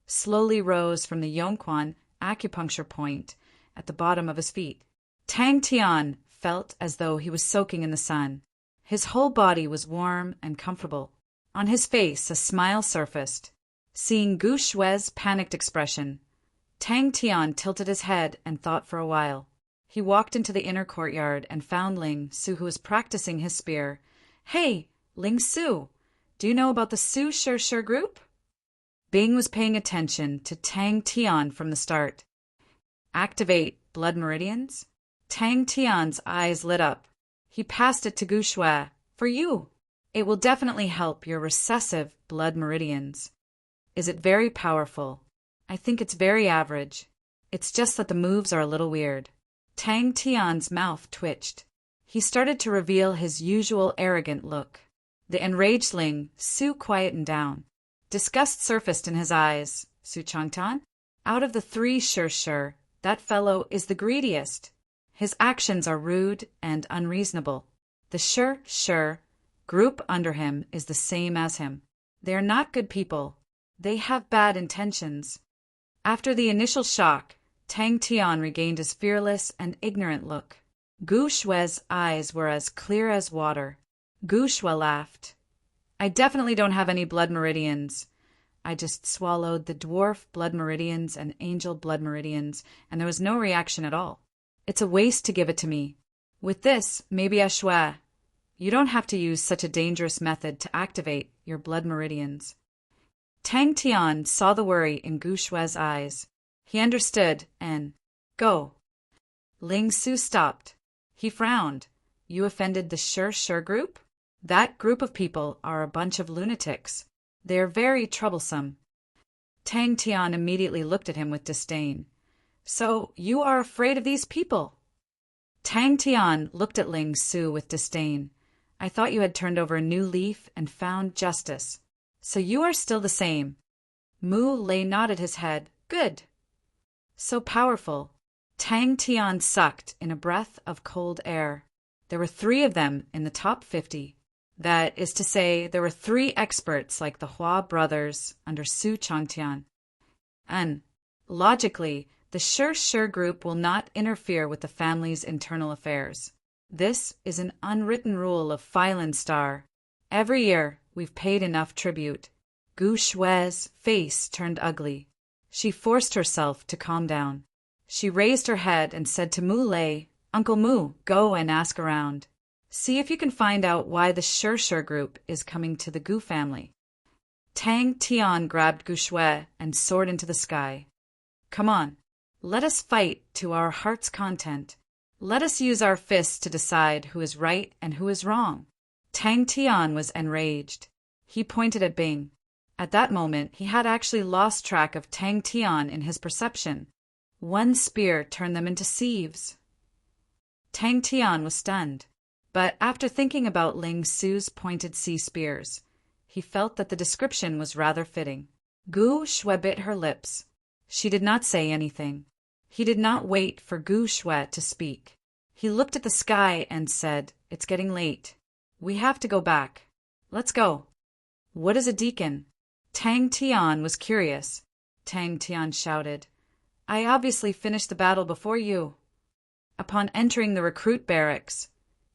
slowly rose from the Yongquan acupuncture point at the bottom of his feet. Tang Tian felt as though he was soaking in the sun. His whole body was warm and comfortable. On his face, a smile surfaced. Seeing Gu Shui's panicked expression, Tang Tian tilted his head and thought for a while. He walked into the inner courtyard and found Ling Su, who was practicing his spear. Hey, Ling Su, do you know about the Su Shi group? Bing was paying attention to Tang Tian from the start. Activate blood meridians? Tang Tian's eyes lit up. He passed it to Gu Shui. For you. It will definitely help your recessive blood meridians. Is it very powerful? I think it's very average. It's just that the moves are a little weird. Tang Tian's mouth twitched. He started to reveal his usual arrogant look. The enraged Ling Su quietened down. Disgust surfaced in his eyes. Su Changtan? Out of the 3 Shi, that fellow is the greediest. His actions are rude and unreasonable. The Shi group under him is the same as him. They are not good people. They have bad intentions. After the initial shock, Tang Tian regained his fearless and ignorant look. Gu Shui's eyes were as clear as water. Gu Shui laughed. I definitely don't have any blood meridians. I just swallowed the dwarf blood meridians and angel blood meridians, and there was no reaction at all. It's a waste to give it to me. With this, maybe I Shui. You don't have to use such a dangerous method to activate your blood meridians. Tang Tian saw the worry in Gu Shui's eyes. He understood and, go. Ling Su stopped. He frowned. You offended the Shi group? That group of people are a bunch of lunatics. They are very troublesome. Tang Tian immediately looked at him with disdain. So, you are afraid of these people? Tang Tian looked at Ling Su with disdain. I thought you had turned over a new leaf and found justice. So you are still the same. Mu Lei nodded his head. Good. So powerful. Tang Tian sucked in a breath of cold air. There were 3 of them in the top 50. That is to say, there were 3 experts like the Hua brothers under Su Changtian. And, logically, the Shi group will not interfere with the family's internal affairs. This is an unwritten rule of Phylon Star. Every year, we've paid enough tribute. Gu Shui's face turned ugly. She forced herself to calm down. She raised her head and said to Mu Lei, Uncle Mu, go and ask around. See if you can find out why the Shi group is coming to the Gu family. Tang Tian grabbed Gu Shui and soared into the sky. Come on, let us fight to our heart's content. Let us use our fists to decide who is right and who is wrong. Tang Tian was enraged. He pointed at Bing. At that moment, he had actually lost track of Tang Tian in his perception. One spear turned them into sieves. Tang Tian was stunned. But after thinking about Ling Su's pointed sea spears, he felt that the description was rather fitting. Gu Shui bit her lips. She did not say anything. He did not wait for Gu Shui to speak. He looked at the sky and said, It's getting late. We have to go back. Let's go. What is a deacon? Tang Tian was curious. Tang Tian shouted, I obviously finished the battle before you. Upon entering the recruit barracks,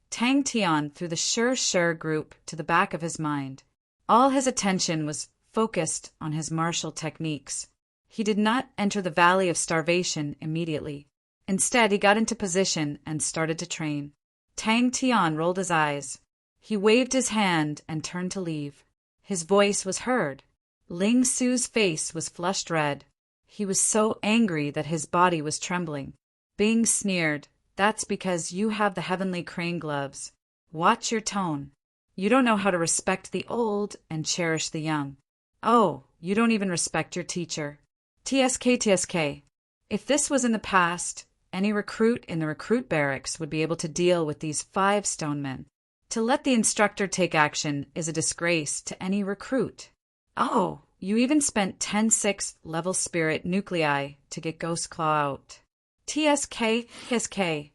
Tang Tian threw the Shi group to the back of his mind. All his attention was focused on his martial techniques. He did not enter the Valley of Starvation immediately. Instead, he got into position and started to train. Tang Tian rolled his eyes. He waved his hand and turned to leave. His voice was heard. Ling Su's face was flushed red. He was so angry that his body was trembling. Bing sneered, That's because you have the heavenly crane gloves. Watch your tone. You don't know how to respect the old and cherish the young. Oh, you don't even respect your teacher. TSK. If this was in the past, any recruit in the recruit barracks would be able to deal with these 5 stone men. To let the instructor take action is a disgrace to any recruit. Oh, you even spent 10-6 level spirit nuclei to get Ghost Claw out. TSK.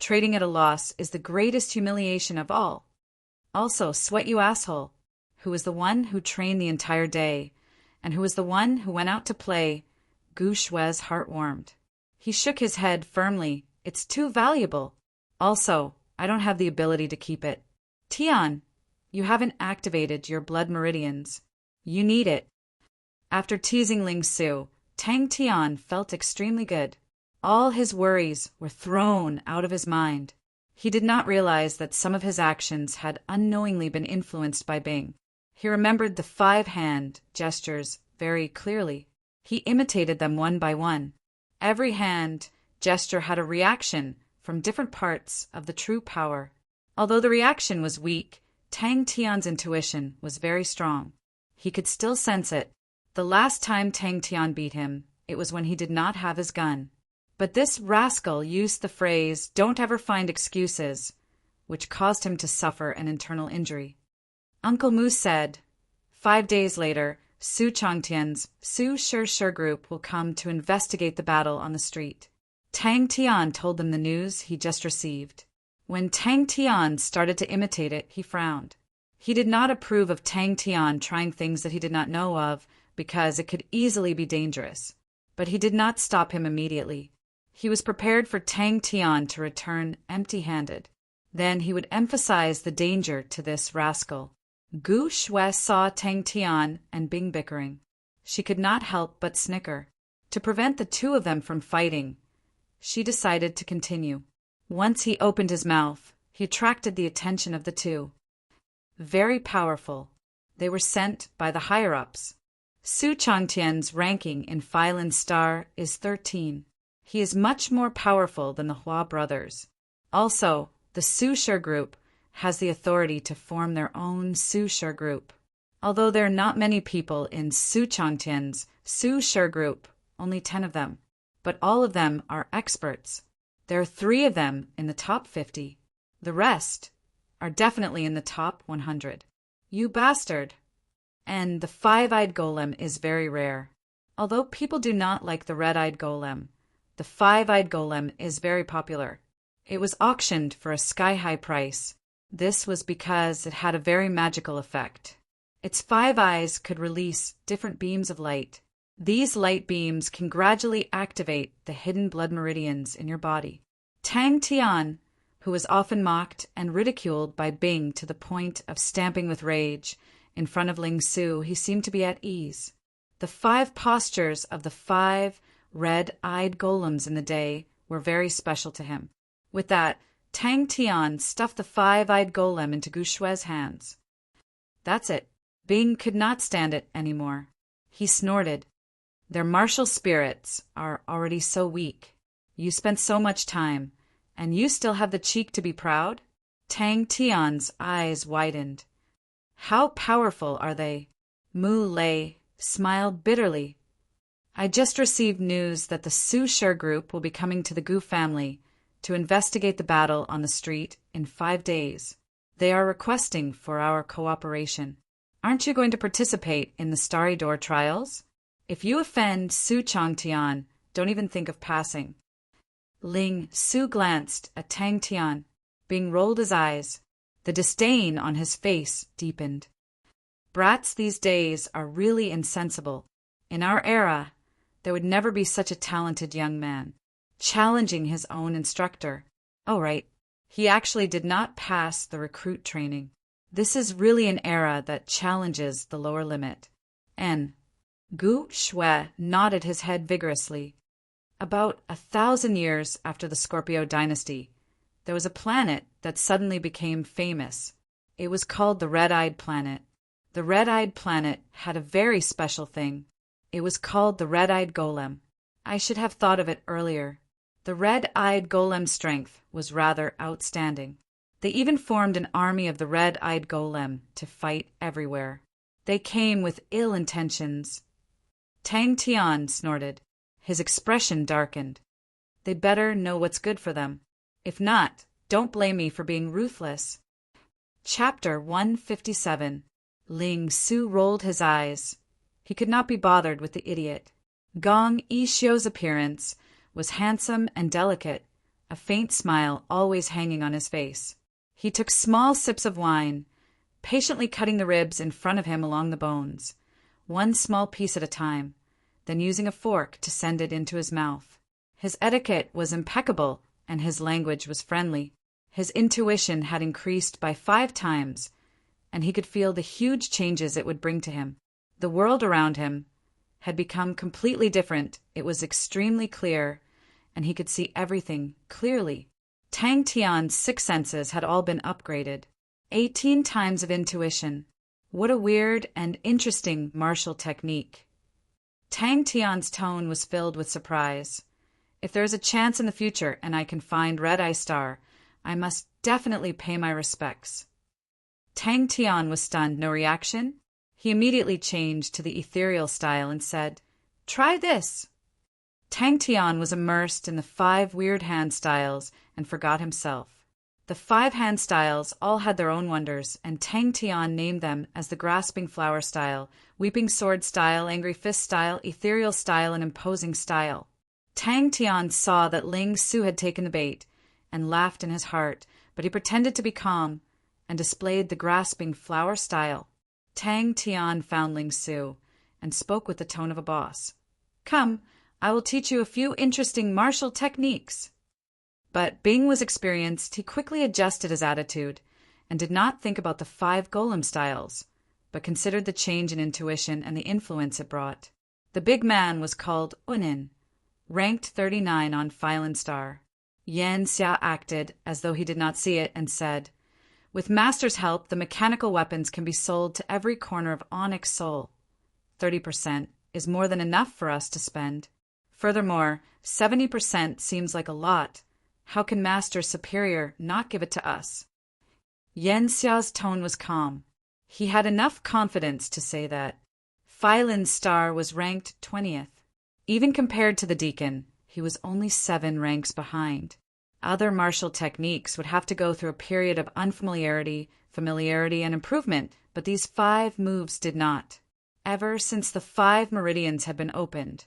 Trading at a loss is the greatest humiliation of all. Also, Sweat You Asshole, who was the one who trained the entire day, and who was the one who went out to play, Gu Shue's heart warmed. He shook his head firmly. It's too valuable. Also, I don't have the ability to keep it. Tian, you haven't activated your blood meridians. You need it. After teasing Ling Su, Tang Tian felt extremely good. All his worries were thrown out of his mind. He did not realize that some of his actions had unknowingly been influenced by Bing. He remembered the 5-hand gestures very clearly. He imitated them one by one. Every hand gesture had a reaction from different parts of the true power. Although the reaction was weak, Tang Tian's intuition was very strong. He could still sense it. The last time Tang Tian beat him, it was when he did not have his gun. But this rascal used the phrase, "Don't ever find excuses," which caused him to suffer an internal injury. Uncle Moose said, 5 days later, Su Changtian's Su Shi group will come to investigate the battle on the street. Tang Tian told them the news he just received. When Tang Tian started to imitate it, he frowned. He did not approve of Tang Tian trying things that he did not know of because it could easily be dangerous. But he did not stop him immediately. He was prepared for Tang Tian to return empty-handed. Then he would emphasize the danger to this rascal. Gu Shui saw Tang Tian and Bing bickering. She could not help but snicker. To prevent the two of them from fighting, she decided to continue. Once he opened his mouth, he attracted the attention of the two. Very powerful. They were sent by the higher-ups. Su Changtian's ranking in Phylin Star is 13. He is much more powerful than the Hua brothers. Also, the Su Shi group has the authority to form their own Su Shi group. Although there are not many people in Su Changtian's Su Shi group, only 10 of them, but all of them are experts. There are 3 of them in the top 50. The rest are definitely in the top 100. You bastard! And the 5-eyed golem is very rare. Although people do not like the red-eyed golem, the 5-eyed golem is very popular. It was auctioned for a sky-high price. This was because it had a very magical effect. Its 5 eyes could release different beams of light. These light beams can gradually activate the hidden blood meridians in your body. Tang Tian, who was often mocked and ridiculed by Bing to the point of stamping with rage, in front of Ling Su, he seemed to be at ease. The 5 postures of the 5 red-eyed golems in the day were very special to him. With that, Tang Tian stuffed the 5-eyed golem into Gu Shue's hands. That's it. Bing could not stand it anymore. He snorted. Their martial spirits are already so weak. You spent so much time, and you still have the cheek to be proud? Tang Tian's eyes widened. How powerful are they? Mu Lei smiled bitterly. I just received news that the Su Shi group will be coming to the Gu family to investigate the battle on the street in 5 days. They are requesting for our cooperation. Aren't you going to participate in the Starry Door trials? If you offend Su Changtian, don't even think of passing. Ling Su glanced at Tang Tian. Bing rolled his eyes. The disdain on his face deepened. Brats these days are really insensible. In our era, there would never be such a talented young man, challenging his own instructor. Oh, right. He actually did not pass the recruit training. This is really an era that challenges the lower limit. N. Gu Shui nodded his head vigorously. About 1,000 years after the Scorpio dynasty, there was a planet that suddenly became famous. It was called the Red-Eyed Planet. The Red-Eyed Planet had a very special thing. It was called the Red-Eyed Golem. I should have thought of it earlier. The Red-Eyed Golem's strength was rather outstanding. They even formed an army of the Red-Eyed Golem to fight everywhere. They came with ill intentions. Tang Tian snorted. His expression darkened. They better know what's good for them. If not, don't blame me for being ruthless. Chapter 157. Ling Su rolled his eyes. He could not be bothered with the idiot. Gong Yixiu's appearance was handsome and delicate, a faint smile always hanging on his face. He took small sips of wine, patiently cutting the ribs in front of him along the bones, one small piece at a time, then using a fork to send it into his mouth. His etiquette was impeccable, and his language was friendly. His intuition had increased by 5 times, and he could feel the huge changes it would bring to him. The world around him had become completely different. It was extremely clear, and he could see everything clearly. Tang Tian's 6 senses had all been upgraded. 18 times of intuition. What a weird and interesting martial technique. Tang Tian's tone was filled with surprise. If there is a chance in the future and I can find Red Eye Star, I must definitely pay my respects. Tang Tian was stunned. No reaction? He immediately changed to the ethereal style and said, "Try this." Tang Tian was immersed in the 5 weird hand styles and forgot himself. The 5 hand styles all had their own wonders, and Tang Tian named them as the grasping flower style, weeping sword style, angry fist style, ethereal style, and imposing style. Tang Tian saw that Ling Su had taken the bait and laughed in his heart, but he pretended to be calm and displayed the grasping flower style. Tang Tian found Ling Su and spoke with the tone of a boss. "Come, I will teach you a few interesting martial techniques." But Bing was experienced. He quickly adjusted his attitude and did not think about the 5 golem styles, but considered the change in intuition and the influence it brought. The big man was called Unin, ranked 39 on Phylon Star. Yan Xia acted as though he did not see it and said, "With Master's help, the mechanical weapons can be sold to every corner of Onyx Soul. 30% is more than enough for us to spend. Furthermore, 70% seems like a lot. How can Master's superior not give it to us?" Yan Xia's tone was calm. He had enough confidence to say that. Phylon Star was ranked 20th. Even compared to the deacon, he was only 7 ranks behind. Other martial techniques would have to go through a period of unfamiliarity, familiarity, and improvement, but these 5 moves did not. Ever since the 5 meridians had been opened,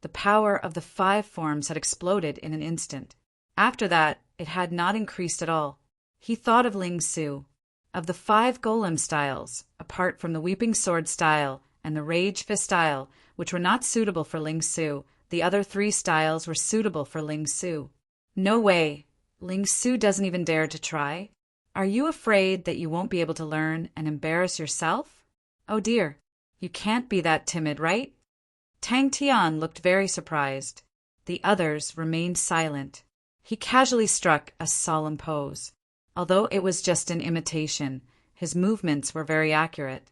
the power of the 5 forms had exploded in an instant. After that, it had not increased at all. He thought of Ling Su. Of the 5 golem styles, apart from the Weeping Sword style and the Rage Fist style, which were not suitable for Ling Su, the other 3 styles were suitable for Ling Su. No way. Ling Su doesn't even dare to try. Are you afraid that you won't be able to learn and embarrass yourself? Oh dear, you can't be that timid, right? Tang Tian looked very surprised. The others remained silent. He casually struck a solemn pose. Although it was just an imitation, his movements were very accurate.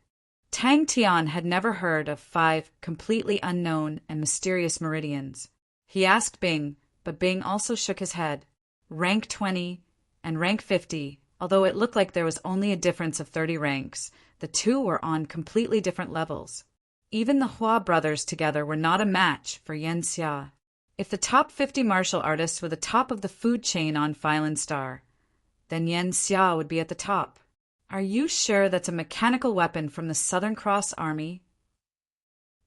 Tang Tian had never heard of 5 completely unknown and mysterious meridians. He asked Bing, but Bing also shook his head. Rank 20 and rank 50, although it looked like there was only a difference of 30 ranks, the 2 were on completely different levels. Even the Hua brothers together were not a match for Yan Xia. If the top 50 martial artists were the top of the food chain on Phylon Star, then Yan Xia would be at the top. Are you sure that's a mechanical weapon from the Southern Cross Army?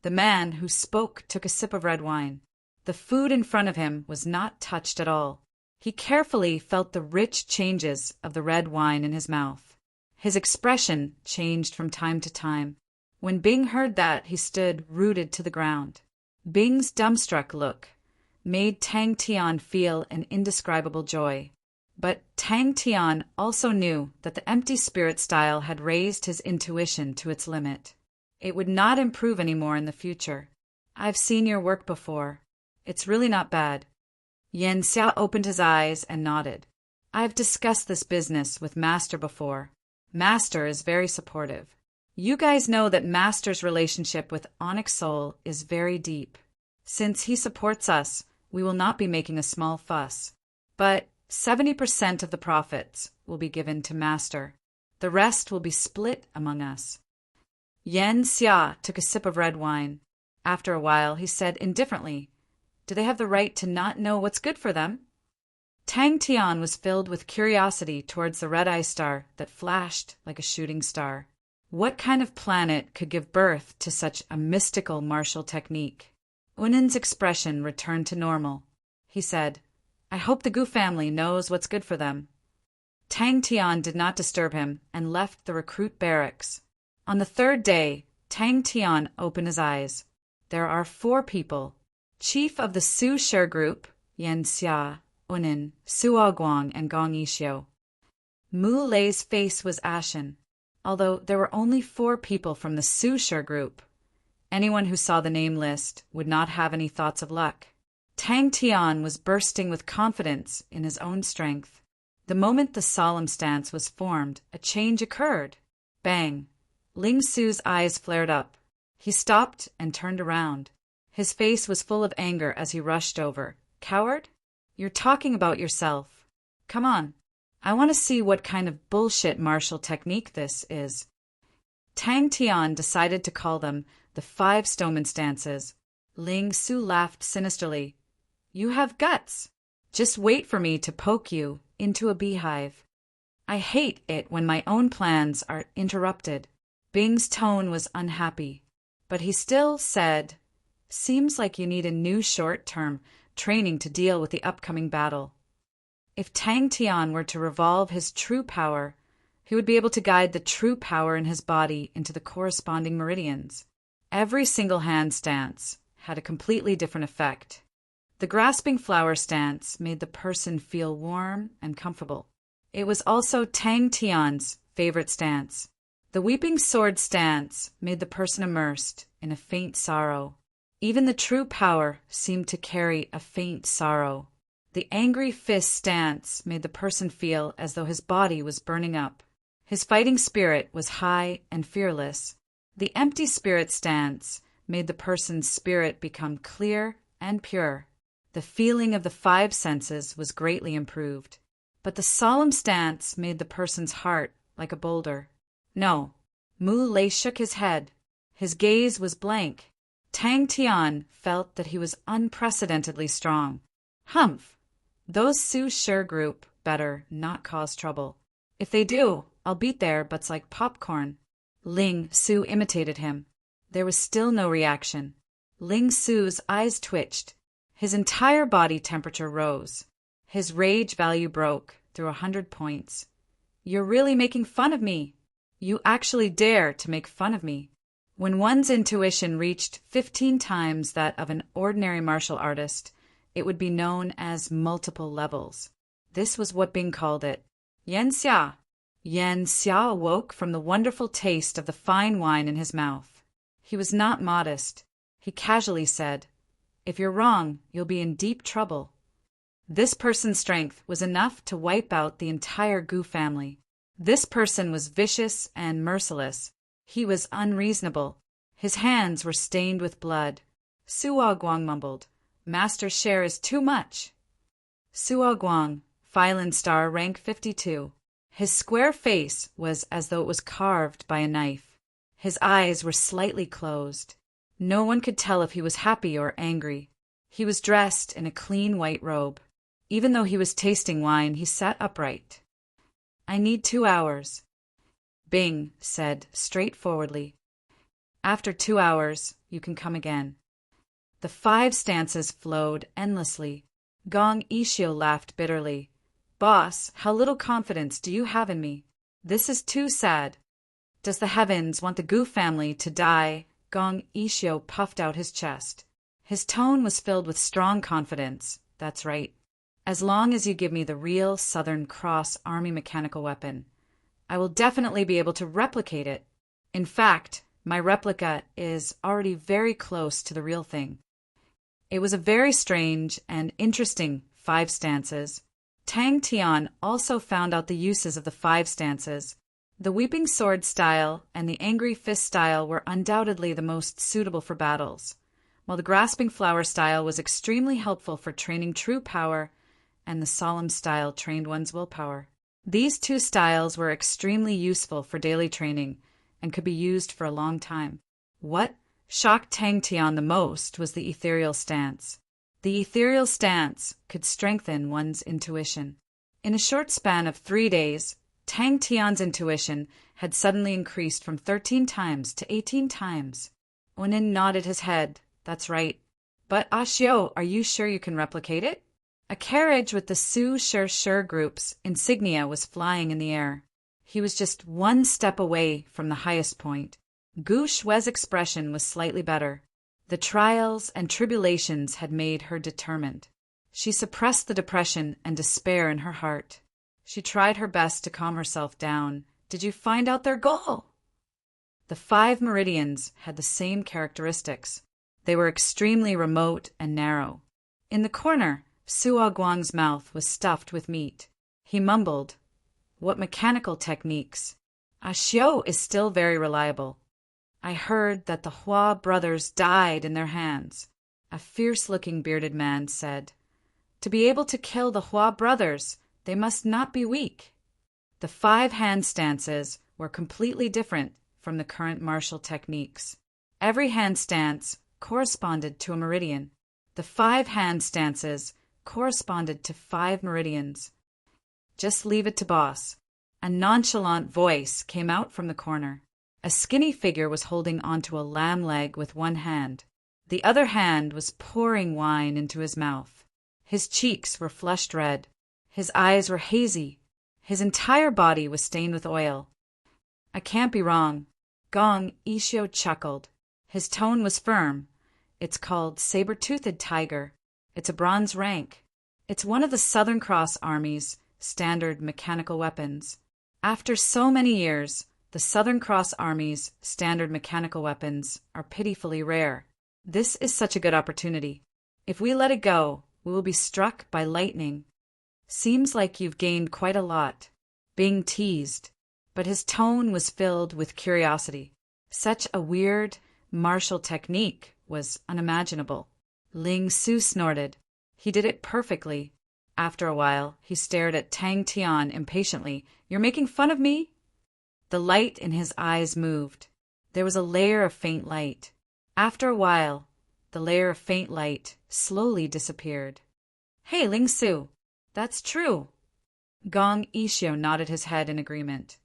The man who spoke took a sip of red wine. The food in front of him was not touched at all. He carefully felt the rich changes of the red wine in his mouth. His expression changed from time to time. When Bing heard that, he stood rooted to the ground. Bing's dumbstruck look made Tang Tian feel an indescribable joy. But Tang Tian also knew that the empty spirit style had raised his intuition to its limit. It would not improve anymore in the future. I've seen your work before. It's really not bad. Yan Xia opened his eyes and nodded. I've discussed this business with Master before. Master is very supportive. You guys know that Master's relationship with Onyx Soul is very deep. Since he supports us, we will not be making a small fuss. But 70% of the profits will be given to Master. The rest will be split among us. Yan Xia took a sip of red wine. After a while, he said indifferently, Do they have the right to not know what's good for them? Tang Tian was filled with curiosity towards the red-eye star that flashed like a shooting star. What kind of planet could give birth to such a mystical martial technique? Unin's expression returned to normal. He said, I hope the Gu family knows what's good for them. Tang Tian did not disturb him and left the recruit barracks. On the third day, Tang Tian opened his eyes. There are 4 people. Chief of the Su Shi group, Yan Xia, Unin, Suo Guang, and Gong Yishio. Mu Lei's face was ashen, although there were only 4 people from the Su Shi group. Anyone who saw the name list would not have any thoughts of luck. Tang Tian was bursting with confidence in his own strength. The moment the solemn stance was formed, a change occurred. Bang! Ling Su's eyes flared up. He stopped and turned around. His face was full of anger as he rushed over. Coward? You're talking about yourself. Come on. I want to see what kind of bullshit martial technique this is. Tang Tian decided to call them the 5 Stoneman stances. Ling Su laughed sinisterly. You have guts. Just wait for me to poke you into a beehive. I hate it when my own plans are interrupted. Bing's tone was unhappy, but he still said, Seems like you need a new short-term training to deal with the upcoming battle. If Tang Tian were to revolve his true power, he would be able to guide the true power in his body into the corresponding meridians. Every single hand stance had a completely different effect. The grasping flower stance made the person feel warm and comfortable. It was also Tang Tian's favorite stance. The weeping sword stance made the person immersed in a faint sorrow. Even the true power seemed to carry a faint sorrow. The angry fist stance made the person feel as though his body was burning up. His fighting spirit was high and fearless. The empty spirit stance made the person's spirit become clear and pure. The feeling of the 5 senses was greatly improved. But the solemn stance made the person's heart like a boulder. No. Mu Lei shook his head. His gaze was blank. Tang Tian felt that he was unprecedentedly strong. Humph! Those Su Shi group better not cause trouble. If they do, I'll beat their butts like popcorn. Ling Su imitated him. There was still no reaction. Ling Su's eyes twitched. His entire body temperature rose. His rage value broke through 100 points. You're really making fun of me. You actually dare to make fun of me. When one's intuition reached 15 times that of an ordinary martial artist, it would be known as multiple levels. This was what Bing called it. Yan Xia. Yan Xia awoke from the wonderful taste of the fine wine in his mouth. He was not modest. He casually said, If you're wrong, you'll be in deep trouble. This person's strength was enough to wipe out the entire Gu family. This person was vicious and merciless. He was unreasonable. His hands were stained with blood. Suo Guang mumbled, Master's share is too much. Suo Guang, Phylon Star, rank 52. His square face was as though it was carved by a knife. His eyes were slightly closed. No one could tell if he was happy or angry. He was dressed in a clean white robe. Even though he was tasting wine, he sat upright. I need 2 hours. Bing said straightforwardly. After 2 hours, you can come again. The 5 stances flowed endlessly. Gong Yishio laughed bitterly. Boss, how little confidence do you have in me? This is too sad. Does the heavens want the Gu family to die? Gong Yishio puffed out his chest. His tone was filled with strong confidence. That's right. As long as you give me the real Southern Cross Army mechanical weapon, I will definitely be able to replicate it. In fact, my replica is already very close to the real thing. It was a very strange and interesting 5 stances. Tang Tian also found out the uses of the 5 stances. The Weeping Sword style and the Angry Fist style were undoubtedly the most suitable for battles, while the Grasping Flower style was extremely helpful for training true power, and the Solemn style trained one's willpower. These 2 styles were extremely useful for daily training and could be used for a long time. What shocked Tang Tian the most was the ethereal stance. The ethereal stance could strengthen one's intuition. In a short span of 3 days, Tang Tian's intuition had suddenly increased from 13 times to 18 times. Onin nodded his head. That's right. But Xiao, are you sure you can replicate it? A carriage with the Su Shi group's insignia was flying in the air. He was just 1 step away from the highest point. Gu Shue's expression was slightly better. The trials and tribulations had made her determined. She suppressed the depression and despair in her heart. She tried her best to calm herself down. Did you find out their goal? The 5 meridians had the same characteristics. They were extremely remote and narrow. In the corner, Suo Guang's mouth was stuffed with meat. He mumbled, "What mechanical techniques? Xiao is still very reliable. I heard that the Hua brothers died in their hands." A fierce-looking bearded man said, "To be able to kill the Hua brothers, they must not be weak." The 5 hand stances were completely different from the current martial techniques. Every hand stance corresponded to a meridian. The 5 hand stances corresponded to 5 meridians. "Just leave it to boss." A nonchalant voice came out from the corner. A skinny figure was holding onto a lamb leg with one hand. The other hand was pouring wine into his mouth. His cheeks were flushed red. His eyes were hazy. His entire body was stained with oil. "I can't be wrong." Gong Ishio chuckled. His tone was firm. "It's called saber-toothed tiger. It's a bronze rank. It's one of the Southern Cross Army's standard mechanical weapons. After so many years, the Southern Cross Army's standard mechanical weapons are pitifully rare. This is such a good opportunity. If we let it go, we will be struck by lightning. Seems like you've gained quite a lot." Being teased, but his tone was filled with curiosity. Such a weird martial technique was unimaginable. Ling Su snorted. He did it perfectly. After a while, he stared at Tang Tian impatiently. "You're making fun of me?" The light in his eyes moved. There was a layer of faint light. After a while, the layer of faint light slowly disappeared. "Hey, Ling Su, that's true." Gong Ishio nodded his head in agreement.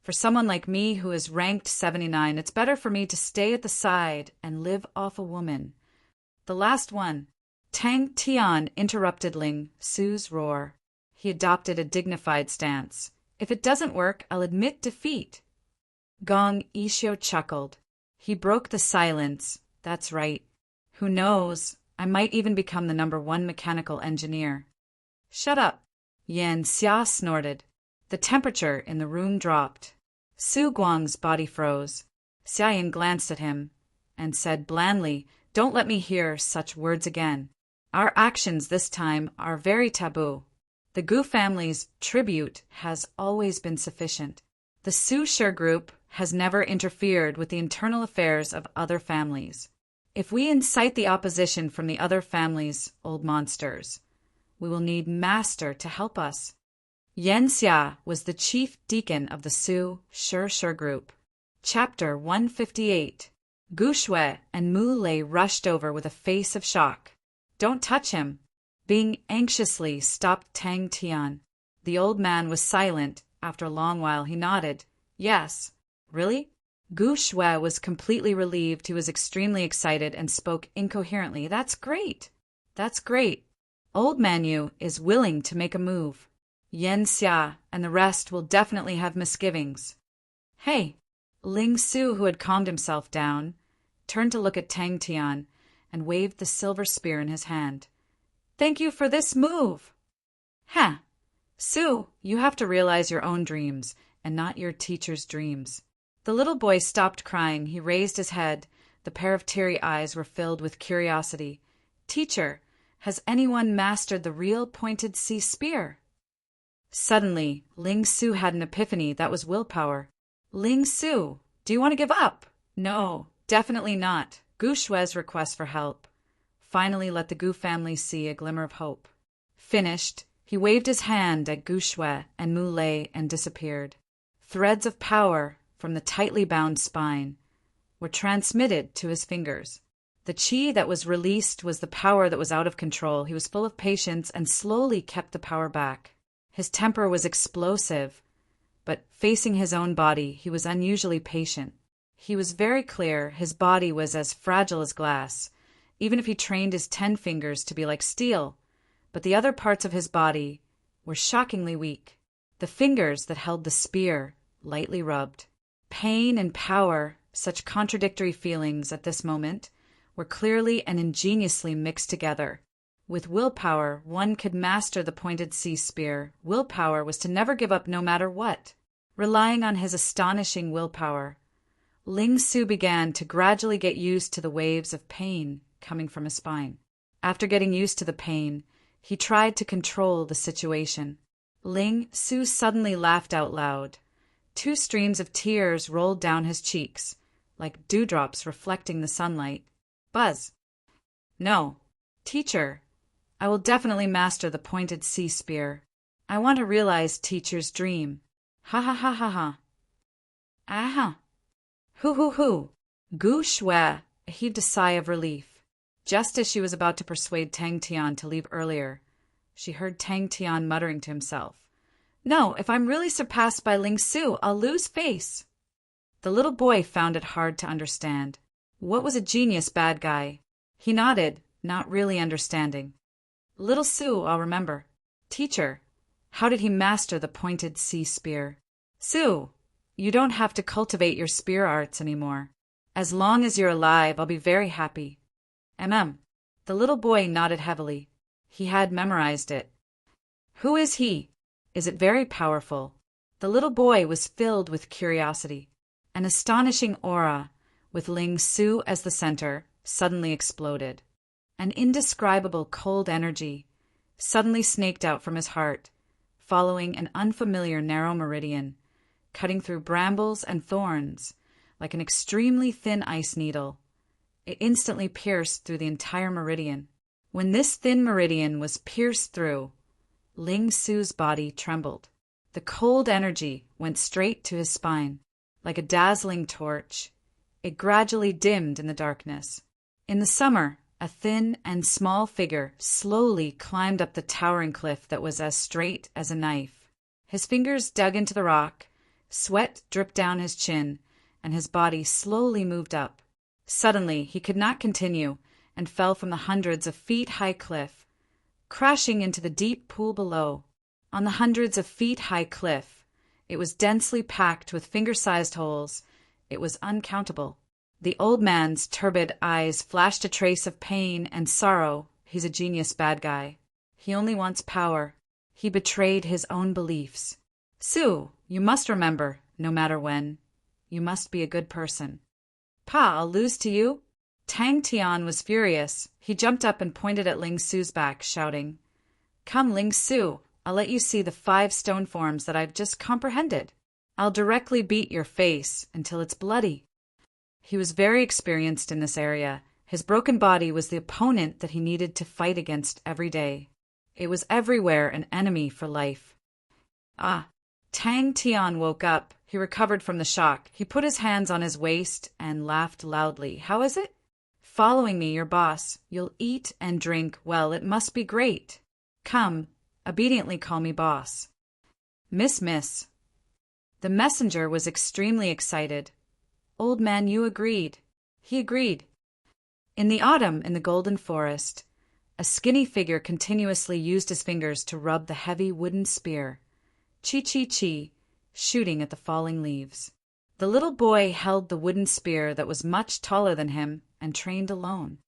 "For someone like me who is ranked 79, it's better for me to stay at the side and live off a woman." The last one. Tang Tian interrupted Ling Su's roar. He adopted a dignified stance. "If it doesn't work, I'll admit defeat." Gong Ishio chuckled. He broke the silence. "That's right. Who knows? I might even become the #1 mechanical engineer." "Shut up." Yan Xia snorted. The temperature in the room dropped. Su Guang's body froze. Xiaoyan glanced at him and said blandly, "Don't let me hear such words again. Our actions this time are very taboo. The Gu family's tribute has always been sufficient. The Su Shi group has never interfered with the internal affairs of other families. If we incite the opposition from the other families, old monsters, we will need Master to help us." Yan Xia was the chief deacon of the Su Shi group. Chapter 158. Gu Shui and Mu Lei rushed over with a face of shock. "Don't touch him." Bing anxiously stopped Tang Tian. The old man was silent. After a long while he nodded. "Yes." "Really?" Gu Shui was completely relieved. He was extremely excited and spoke incoherently. "That's great. That's great. Old Manu is willing to make a move. Yan Xia and the rest will definitely have misgivings." "Hey!" Ling Su, who had calmed himself down, turned to look at Tang Tian and waved the silver spear in his hand. "Thank you for this move." "Huh. Su, you have to realize your own dreams and not your teacher's dreams." The little boy stopped crying. He raised his head. The pair of teary eyes were filled with curiosity. "Teacher, has anyone mastered the real pointed sea spear?" Suddenly, Ling Su had an epiphany that was willpower. "Ling Su, do you want to give up?" "No, definitely not." Gu Shue's request for help finally let the Gu family see a glimmer of hope. Finished, he waved his hand at Gu Shui and Mu Lei and disappeared. Threads of power from the tightly bound spine were transmitted to his fingers. The chi that was released was the power that was out of control. He was full of patience and slowly kept the power back. His temper was explosive, but facing his own body, he was unusually patient. He was very clear his body was as fragile as glass, even if he trained his 10 fingers to be like steel, but the other parts of his body were shockingly weak. The fingers that held the spear lightly rubbed. Pain and power, such contradictory feelings at this moment, were clearly and ingeniously mixed together. With willpower, one could master the pointed sea spear. Willpower was to never give up no matter what. Relying on his astonishing willpower, Ling Su began to gradually get used to the waves of pain coming from his spine. After getting used to the pain, he tried to control the situation. Ling Su suddenly laughed out loud. 2 streams of tears rolled down his cheeks, like dewdrops reflecting the sunlight. Buzz. No. Teacher, I will definitely master the pointed sea spear. I want to realize teacher's dream. Ha ha ha ha ha. Aha. Hoo hoo hoo. Gu Shui heaved a sigh of relief. Just as she was about to persuade Tang Tian to leave earlier, she heard Tang Tian muttering to himself, "No, if I'm really surpassed by Ling Su, I'll lose face." The little boy found it hard to understand. What was a genius bad guy? He nodded, not really understanding. Little Su, I'll remember. Teacher, how did he master the pointed sea spear? Su, you don't have to cultivate your spear arts anymore. As long as you're alive, I'll be very happy. The little boy nodded heavily. He had memorized it. Who is he? Is it very powerful? The little boy was filled with curiosity. An astonishing aura, with Ling Su as the center, suddenly exploded. An indescribable cold energy suddenly snaked out from his heart, following an unfamiliar narrow meridian, cutting through brambles and thorns like an extremely thin ice needle. It instantly pierced through the entire meridian. When this thin meridian was pierced through, Ling Su's body trembled. The cold energy went straight to his spine. Like a dazzling torch, it gradually dimmed in the darkness. In the summer, a thin and small figure slowly climbed up the towering cliff that was as straight as a knife. His fingers dug into the rock, sweat dripped down his chin, and his body slowly moved up. Suddenly, he could not continue and fell from the hundreds of feet high cliff, crashing into the deep pool below. On the hundreds of feet high cliff, it was densely packed with finger-sized holes. It was uncountable. The old man's turbid eyes flashed a trace of pain and sorrow. He's a genius bad guy. He only wants power. He betrayed his own beliefs. Su, you must remember, no matter when, you must be a good person. Pa, I'll lose to you? Tang Tian was furious. He jumped up and pointed at Ling Su's back, shouting, "Come, Ling Su, I'll let you see the 5 stone forms that I've just comprehended. I'll directly beat your face until it's bloody." He was very experienced in this area. His broken body was the opponent that he needed to fight against every day. It was everywhere an enemy for life. Ah! Tang Tian woke up. He recovered from the shock. He put his hands on his waist and laughed loudly. "How is it?" "Following me, your boss. You'll eat and drink. Well, it must be great. Come, obediently call me boss." Miss. The messenger was extremely excited. "Old man, you agreed." He agreed. In the autumn, in the golden forest, a skinny figure continuously used his fingers to rub the heavy wooden spear. Chi, shooting at the falling leaves. The little boy held the wooden spear that was much taller than him and trained alone.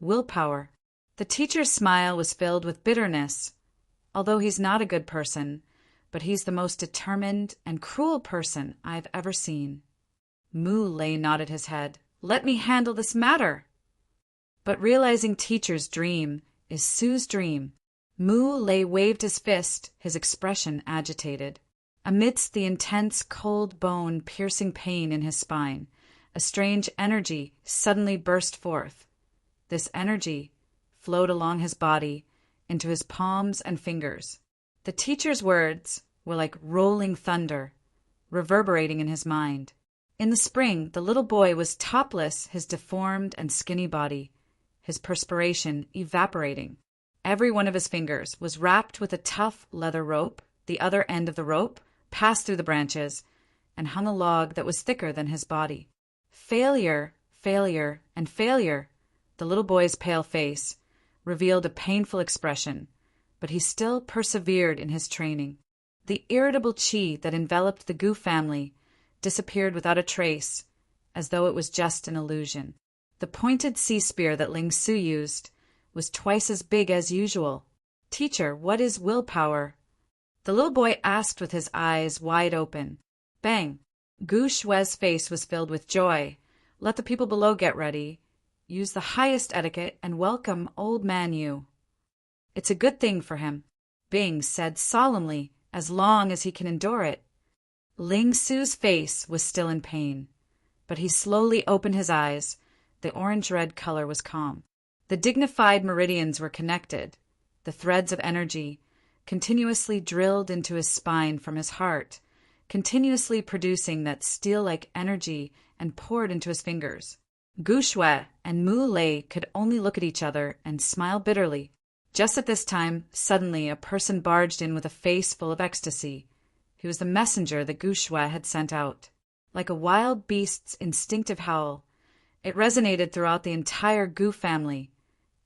Willpower. The teacher's smile was filled with bitterness. Although he's not a good person, but he's the most determined and cruel person I've ever seen. Mu Lei nodded his head. "Let me handle this matter." But realizing teacher's dream is Su's dream, Mu Lei waved his fist, his expression agitated. Amidst the intense, cold, bone-piercing pain in his spine, a strange energy suddenly burst forth. This energy flowed along his body, into his palms and fingers. The teacher's words were like rolling thunder, reverberating in his mind. In the spring, the little boy was topless, his deformed and skinny body his perspiration evaporating. Every one of his fingers was wrapped with a tough leather rope. The other end of the rope passed through the branches and hung a log that was thicker than his body. Failure, failure, and failure. The little boy's pale face revealed a painful expression, but he still persevered in his training. The irritable chi that enveloped the Gu family disappeared without a trace, as though it was just an illusion. The pointed sea spear that Ling Su used was twice as big as usual. "Teacher, what is willpower?" the little boy asked with his eyes wide open. Bang! Gu Shue's face was filled with joy. "Let the people below get ready. Use the highest etiquette and welcome old man Yu. It's a good thing for him," Bing said solemnly, "as long as he can endure it." Ling Su's face was still in pain, but he slowly opened his eyes. The orange-red color was calm. The dignified meridians were connected, the threads of energy continuously drilled into his spine from his heart, continuously producing that steel-like energy and poured into his fingers. Gu Shui and Mu Lei could only look at each other and smile bitterly. Just at this time, suddenly a person barged in with a face full of ecstasy. He was the messenger that Gu Shui had sent out. Like a wild beast's instinctive howl, it resonated throughout the entire Gu family.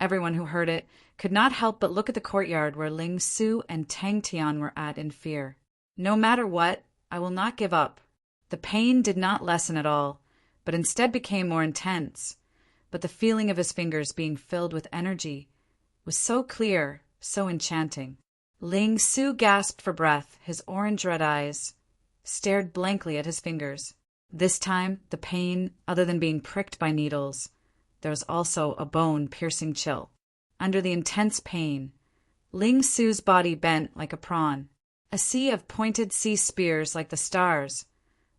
Everyone who heard it could not help but look at the courtyard where Ling Su and Tang Tian were at in fear. "No matter what, I will not give up." The pain did not lessen at all, but instead became more intense. But the feeling of his fingers being filled with energy was so clear, so enchanting. Ling Su gasped for breath. His orange-red eyes stared blankly at his fingers. This time, the pain, other than being pricked by needles, there was also a bone-piercing chill. Under the intense pain, Ling Su's body bent like a prawn. A sea of pointed sea spears like the stars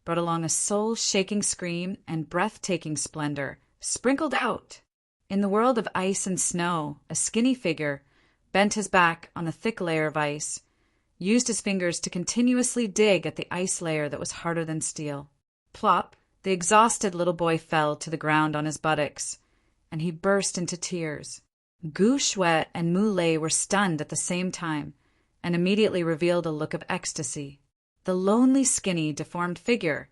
brought along a soul-shaking scream and breathtaking splendor sprinkled out. In the world of ice and snow, a skinny figure bent his back on a thick layer of ice, used his fingers to continuously dig at the ice layer that was harder than steel. Plop! The exhausted little boy fell to the ground on his buttocks, and he burst into tears. Gu Shui and Mu Lei were stunned at the same time, and immediately revealed a look of ecstasy. The lonely, skinny, deformed figure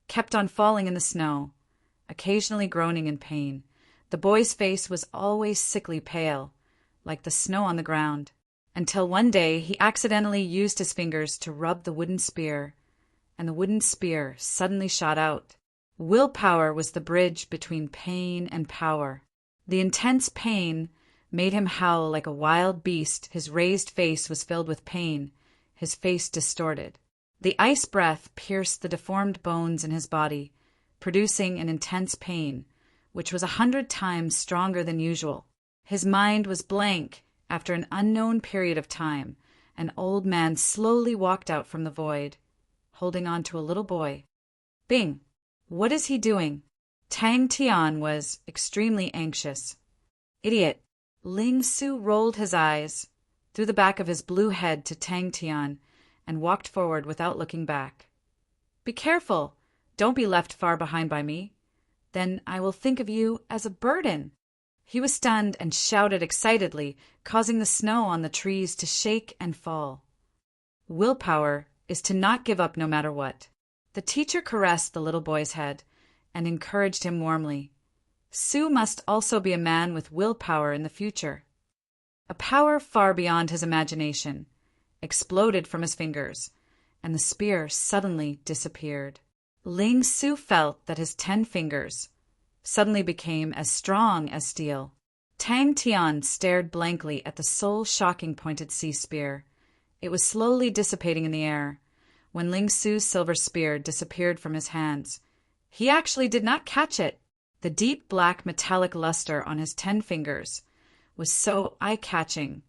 kept on falling in the snow, occasionally groaning in pain. The boy's face was always sickly pale, like the snow on the ground, until one day he accidentally used his fingers to rub the wooden spear, and the wooden spear suddenly shot out. Willpower was the bridge between pain and power. The intense pain made him howl like a wild beast. His raised face was filled with pain, his face distorted. The ice breath pierced the deformed bones in his body, producing an intense pain, which was 100 times stronger than usual. His mind was blank. After an unknown period of time, an old man slowly walked out from the void, holding on to a little boy. Bing! What is he doing? Tang Tian was extremely anxious. Idiot! Ling Su rolled his eyes through the back of his blue head to Tang Tian and walked forward without looking back. Be careful! Don't be left far behind by me. Then I will think of you as a burden. He was stunned and shouted excitedly, causing the snow on the trees to shake and fall. Willpower is to not give up no matter what. The teacher caressed the little boy's head and encouraged him warmly. Su must also be a man with willpower in the future. A power far beyond his imagination exploded from his fingers, and the spear suddenly disappeared. Ling Su felt that his 10 fingers suddenly became as strong as steel. Tang Tian stared blankly at the soul-shocking pointed sea spear. It was slowly dissipating in the air. When Ling Su's silver spear disappeared from his hands, he actually did not catch it. The deep black metallic luster on his 10 fingers was so eye-catching.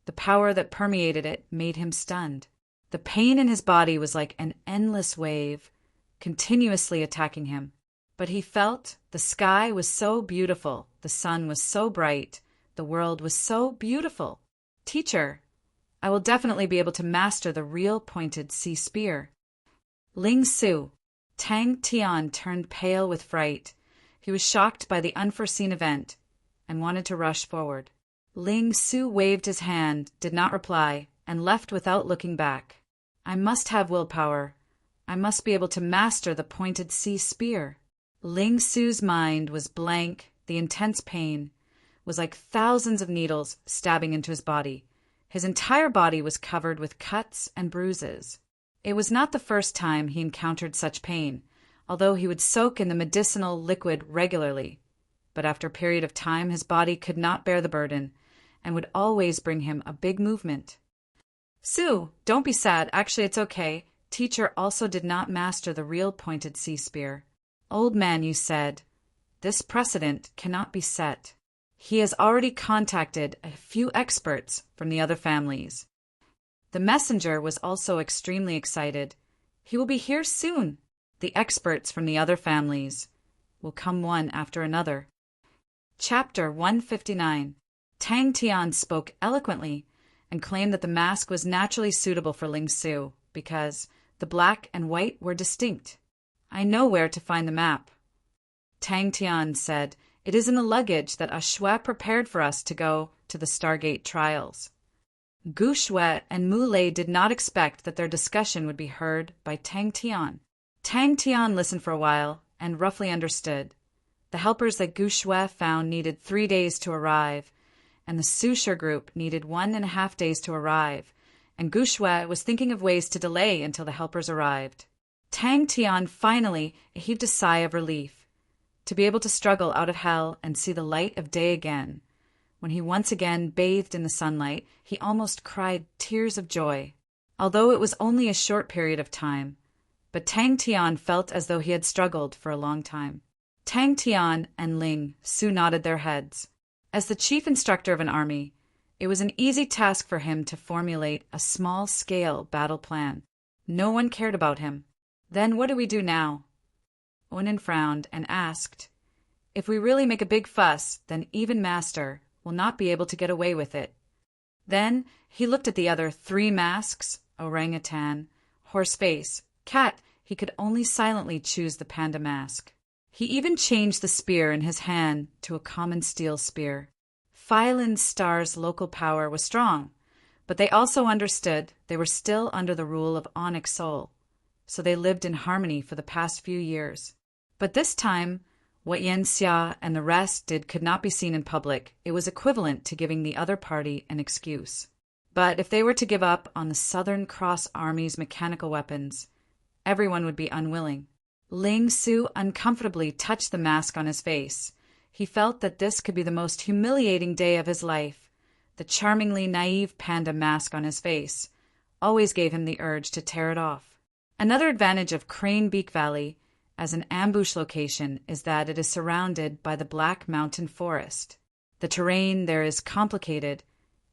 The power that permeated it made him stunned. The pain in his body was like an endless wave, continuously attacking him. But he felt the sky was so beautiful, the sun was so bright, the world was so beautiful. Teacher, I will definitely be able to master the real pointed sea spear. Ling Su. Tang Tian turned pale with fright. He was shocked by the unforeseen event. and wanted to rush forward. Ling Su waved his hand, did not reply, and left without looking back. I must have willpower. I must be able to master the pointed sea spear. Ling Su's mind was blank. The intense pain was like thousands of needles stabbing into his body. His entire body was covered with cuts and bruises. It was not the first time he encountered such pain, although he would soak in the medicinal liquid regularly. But after a period of time, his body could not bear the burden and would always bring him a big movement. Su, don't be sad. Actually, it's okay. Teacher also did not master the real pointed sea spear. Old man, you said, this precedent cannot be set. He has already contacted a few experts from the other families. The messenger was also extremely excited. He will be here soon. The experts from the other families will come one after another. Chapter 159. Tang Tian spoke eloquently and claimed that the mask was naturally suitable for Ling Su because the black and white were distinct. I know where to find the map. Tang Tian said, it is in the luggage that Shui prepared for us to go to the Stargate trials. Gu Shui and Mu Lei did not expect that their discussion would be heard by Tang Tian. Tang Tian listened for a while and roughly understood. The helpers that Gu Shui found needed 3 days to arrive, and the Susher group needed 1.5 days to arrive, and Gu Shui was thinking of ways to delay until the helpers arrived. Tang Tian finally heaved a sigh of relief. To be able to struggle out of hell and see the light of day again. When he once again bathed in the sunlight, he almost cried tears of joy. Although it was only a short period of time, but Tang Tian felt as though he had struggled for a long time. Tang Tian and Ling Su nodded their heads. As the chief instructor of an army, it was an easy task for him to formulate a small-scale battle plan. No one cared about him. Then what do we do now? Onan frowned and asked, if we really make a big fuss, then even Master will not be able to get away with it. Then he looked at the other 3 masks, orangutan, horseface, cat. He could only silently choose the panda mask. He even changed the spear in his hand to a common steel spear. Phylan Star's local power was strong, but they also understood they were still under the rule of Onyx Soul, so they lived in harmony for the past few years. But this time, what Yen Xia and the rest did could not be seen in public. It was equivalent to giving the other party an excuse. But if they were to give up on the Southern Cross Army's mechanical weapons, everyone would be unwilling. Ling Su uncomfortably touched the mask on his face. He felt that this could be the most humiliating day of his life. The charmingly naive panda mask on his face always gave him the urge to tear it off. Another advantage of Crane Beak Valley as an ambush location is that it is surrounded by the Black Mountain Forest. The terrain there is complicated,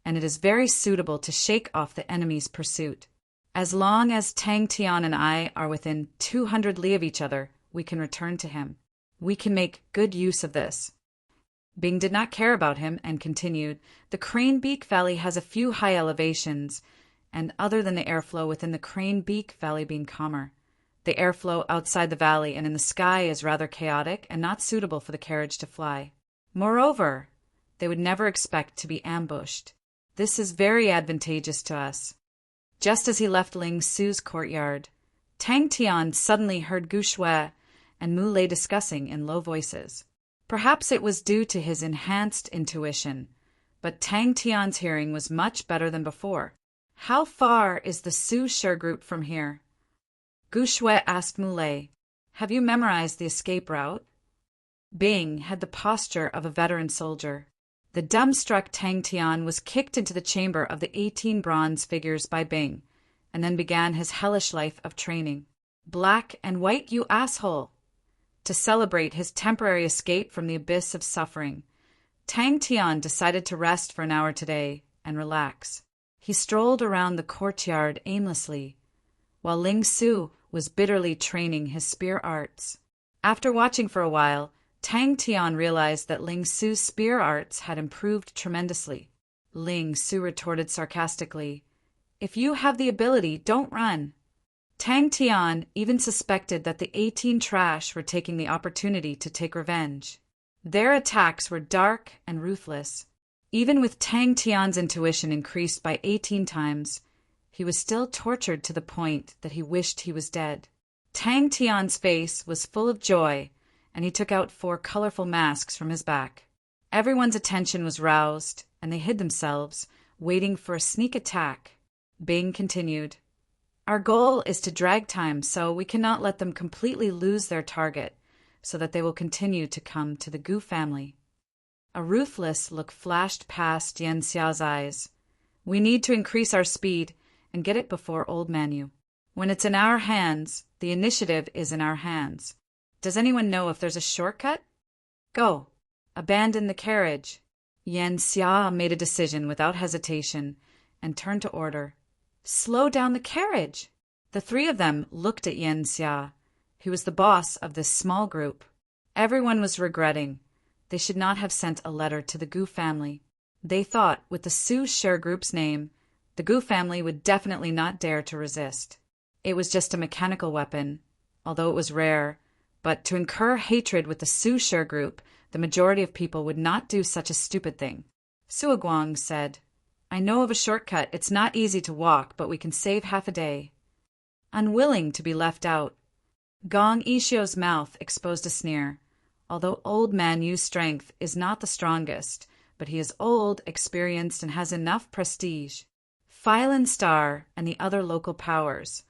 and it is very suitable to shake off the enemy's pursuit. As long as Tang Tian and I are within 200 li of each other, we can return to him. We can make good use of this. Bing did not care about him and continued, the Crane Beak Valley has a few high elevations, and other than the airflow within the Crane Beak Valley being calmer, the airflow outside the valley and in the sky is rather chaotic and not suitable for the carriage to fly. Moreover, they would never expect to be ambushed. This is very advantageous to us. Just as he left Ling Su's courtyard, Tang Tian suddenly heard Gu Shui and Mu Lei discussing in low voices. Perhaps it was due to his enhanced intuition, but Tang Tian's hearing was much better than before. How far is the Su Sher group from here? Gu Shui asked Mu Lei, have you memorized the escape route? Bing had the posture of a veteran soldier. The dumbstruck Tang Tian was kicked into the chamber of the 18 bronze figures by Bing, and then began his hellish life of training. Black and white, you asshole! To celebrate his temporary escape from the abyss of suffering, Tang Tian decided to rest for an hour today and relax. He strolled around the courtyard aimlessly, while Ling Su was bitterly training his spear arts. After watching for a while, Tang Tian realized that Ling Su's spear arts had improved tremendously. Ling Su retorted sarcastically, if you have the ability, don't run. Tang Tian even suspected that the 18 trash were taking the opportunity to take revenge. Their attacks were dark and ruthless. Even with Tang Tian's intuition increased by 18 times, he was still tortured to the point that he wished he was dead. Tang Tian's face was full of joy, and he took out 4 colorful masks from his back. Everyone's attention was roused, and they hid themselves, waiting for a sneak attack. Bing continued, "Our goal is to drag time, so we cannot let them completely lose their target, so that they will continue to come to the Gu family." A ruthless look flashed past Yan Xia's eyes. "We need to increase our speed and get it before Old Manu. When it's in our hands, the initiative is in our hands. Does anyone know if there's a shortcut? Go. Abandon the carriage." Yan Xia made a decision without hesitation and turned to order. "Slow down the carriage." The 3 of them looked at Yan Xia, who was the boss of this small group. Everyone was regretting. They should not have sent a letter to the Gu family. They thought, with the Su Share group's name, the Gu family would definitely not dare to resist. It was just a mechanical weapon, although it was rare, but to incur hatred with the Su Share group, the majority of people would not do such a stupid thing. Suoguang said, "I know of a shortcut. It's not easy to walk, but we can save half a day." Unwilling to be left out, Gong Ishio's mouth exposed a sneer. Although Old Manu's strength is not the strongest, but he is old, experienced, and has enough prestige. Phylin Star and the other local powers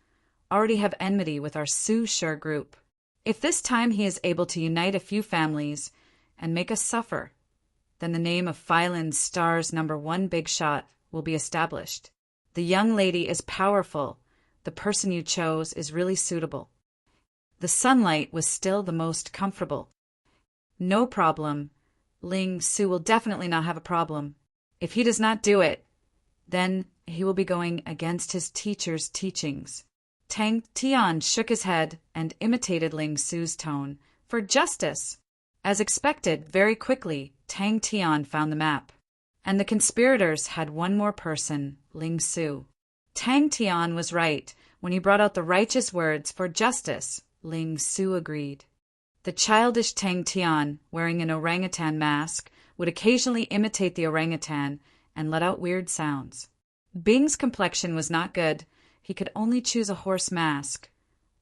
already have enmity with our Su Shur group. If this time he is able to unite a few families and make us suffer, then the name of Phylin Star's #1 big shot will be established. The young lady is powerful. The person you chose is really suitable. The sunlight was still the most comfortable. No problem. Ling Su will definitely not have a problem. If he does not do it, then he will be going against his teacher's teachings. Tang Tian shook his head and imitated Ling Su's tone. "For justice." As expected, very quickly, Tang Tian found the map. And the conspirators had one more person, Ling Su. Tang Tian was right. When he brought out the righteous words, "for justice," Ling Su agreed. The childish Tang Tian, wearing an orangutan mask, would occasionally imitate the orangutan and let out weird sounds. Bing's complexion was not good. He could only choose a horse mask.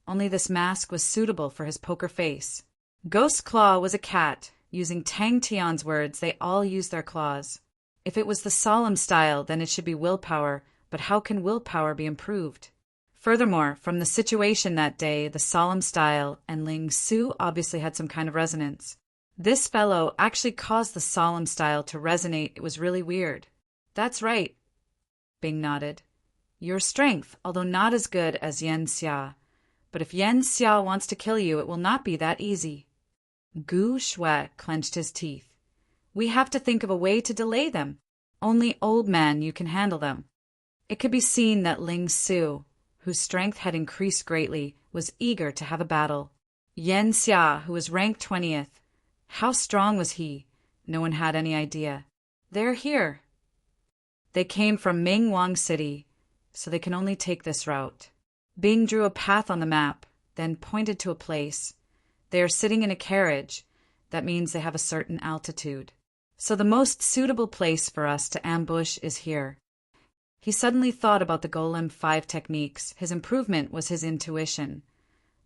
Only this mask was suitable for his poker face. Ghost Claw was a cat. Using Tang Tian's words, they all used their claws. If it was the solemn style, then it should be willpower, but how can willpower be improved? Furthermore, from the situation that day, the solemn style and Ling Su obviously had some kind of resonance. This fellow actually caused the solemn style to resonate. It was really weird. "That's right," Bing nodded. "Your strength, although not as good as Yan Xia. But if Yan Xia wants to kill you, it will not be that easy." Gu Shui clenched his teeth. "We have to think of a way to delay them. Only Old Man you can handle them." It could be seen that Ling Su, whose strength had increased greatly, was eager to have a battle. Yan Xia, who was ranked 20th. How strong was he? No one had any idea. "They're here." They came from Mingwang City, so they can only take this route. Bing drew a path on the map, then pointed to a place. They are sitting in a carriage. That means they have a certain altitude. So the most suitable place for us to ambush is here. He suddenly thought about the Golem 5 techniques. His improvement was his intuition.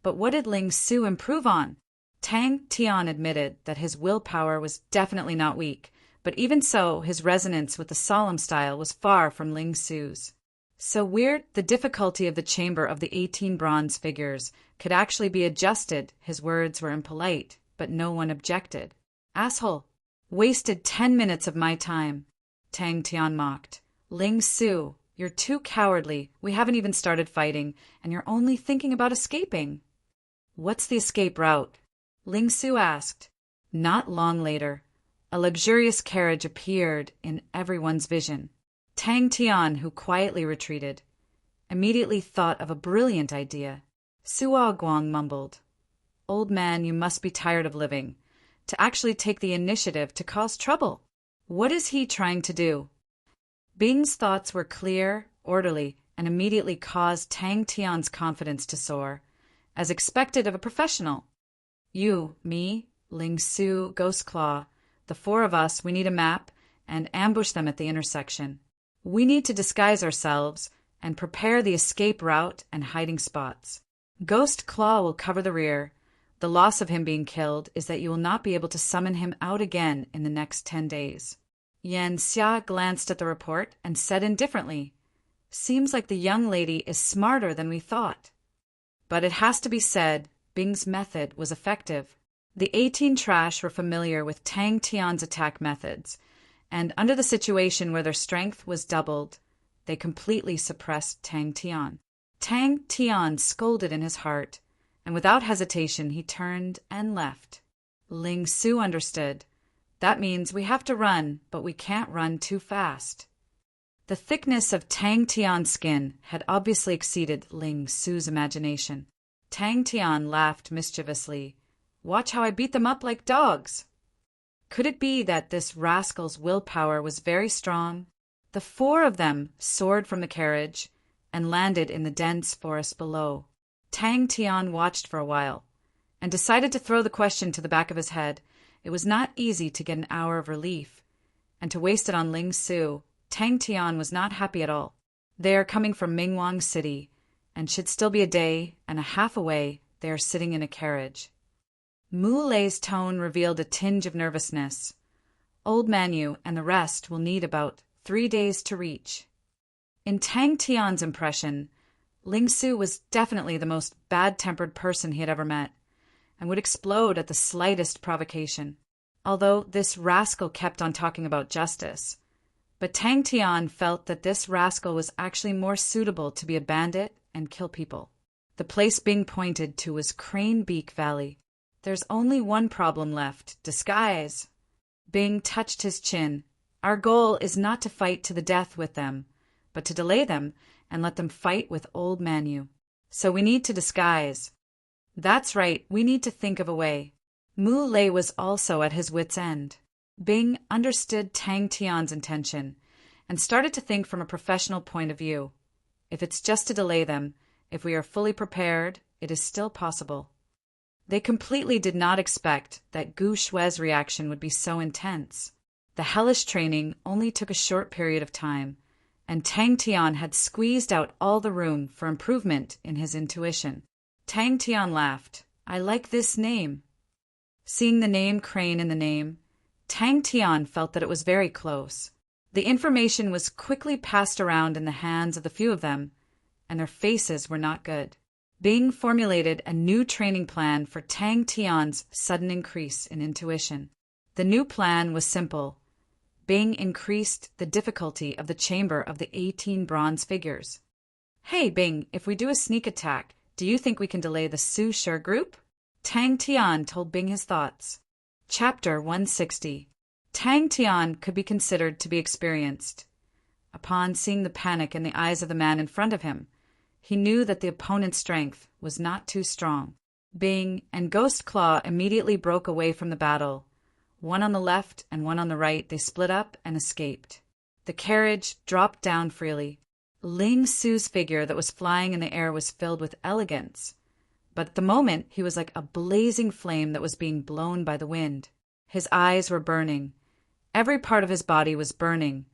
But what did Ling Su improve on? Tang Tian admitted that his willpower was definitely not weak, but even so, his resonance with the solemn style was far from Ling Su's. So weird, the difficulty of the chamber of the 18 bronze figures could actually be adjusted. His words were impolite, but no one objected. "Asshole! Wasted 10 minutes of my time," Tang Tian mocked. "Ling Su, you're too cowardly. We haven't even started fighting, and you're only thinking about escaping." "What's the escape route?" Ling Su asked. Not long later, a luxurious carriage appeared in everyone's vision. Tang Tian, who quietly retreated, immediately thought of a brilliant idea. Suo Guang mumbled, "Old man, you must be tired of living. To actually take the initiative to cause trouble. What is he trying to do?" Bing's thoughts were clear, orderly, and immediately caused Tang Tian's confidence to soar, as expected of a professional. "You, me?" Ling Su, Ghost Claw, the four of us, we need a map and ambush them at the intersection. We need to disguise ourselves and prepare the escape route and hiding spots. Ghost Claw will cover the rear. The loss of him being killed is that you will not be able to summon him out again in the next 10 days. Yan Xia glanced at the report and said indifferently, "Seems like the young lady is smarter than we thought." But it has to be said, Bing's method was effective. The 18 trash were familiar with Tang Tian's attack methods, and under the situation where their strength was doubled, they completely suppressed Tang Tian. Tang Tian scolded in his heart, and without hesitation he turned and left. Ling Su understood. That means we have to run, but we can't run too fast. The thickness of Tang Tian's skin had obviously exceeded Ling Su's imagination. Tang Tian laughed mischievously. "Watch how I beat them up like dogs." Could it be that this rascal's willpower was very strong? The four of them soared from the carriage and landed in the dense forest below. Tang Tian watched for a while and decided to throw the question to the back of his head. It was not easy to get an hour of relief, and to waste it on Ling Su. Tang Tian was not happy at all. They are coming from Mingwang City, and should still be a day and a half away. They are sitting in a carriage. Mu Lei's tone revealed a tinge of nervousness. Old Manu and the rest will need about 3 days to reach. In Tang Tian's impression, Ling Su was definitely the most bad-tempered person he had ever met, and would explode at the slightest provocation, although this rascal kept on talking about justice. But Tang Tian felt that this rascal was actually more suitable to be a bandit and kill people. The place Bing pointed to was Crane Beak Valley. There's only one problem left: disguise. Bing touched his chin. Our goal is not to fight to the death with them, but to delay them and let them fight with old Manu. So we need to disguise. That's right, we need to think of a way. Mu Lei was also at his wit's end. Bing understood Tang Tian's intention and started to think from a professional point of view. If it's just to delay them, if we are fully prepared, it is still possible. They completely did not expect that Gu Shue's reaction would be so intense. The hellish training only took a short period of time, and Tang Tian had squeezed out all the room for improvement in his intuition. Tang Tian laughed. "I like this name." Seeing the name Crane in the name, Tang Tian felt that it was very close. The information was quickly passed around in the hands of the few of them, and their faces were not good. Bing formulated a new training plan for Tang Tian's sudden increase in intuition. The new plan was simple. Bing increased the difficulty of the chamber of the 18 bronze figures. "Hey, Bing, if we do a sneak attack, do you think we can delay the Su Shi group?" Tang Tian told Bing his thoughts. Chapter 160. Tang Tian could be considered to be experienced. Upon seeing the panic in the eyes of the man in front of him, he knew that the opponent's strength was not too strong. Bing and Ghost Claw immediately broke away from the battle. One on the left and one on the right, they split up and escaped. The carriage dropped down freely. Ling Su's figure that was flying in the air was filled with elegance, but at the moment he was like a blazing flame that was being blown by the wind. His eyes were burning. Every part of his body was burning.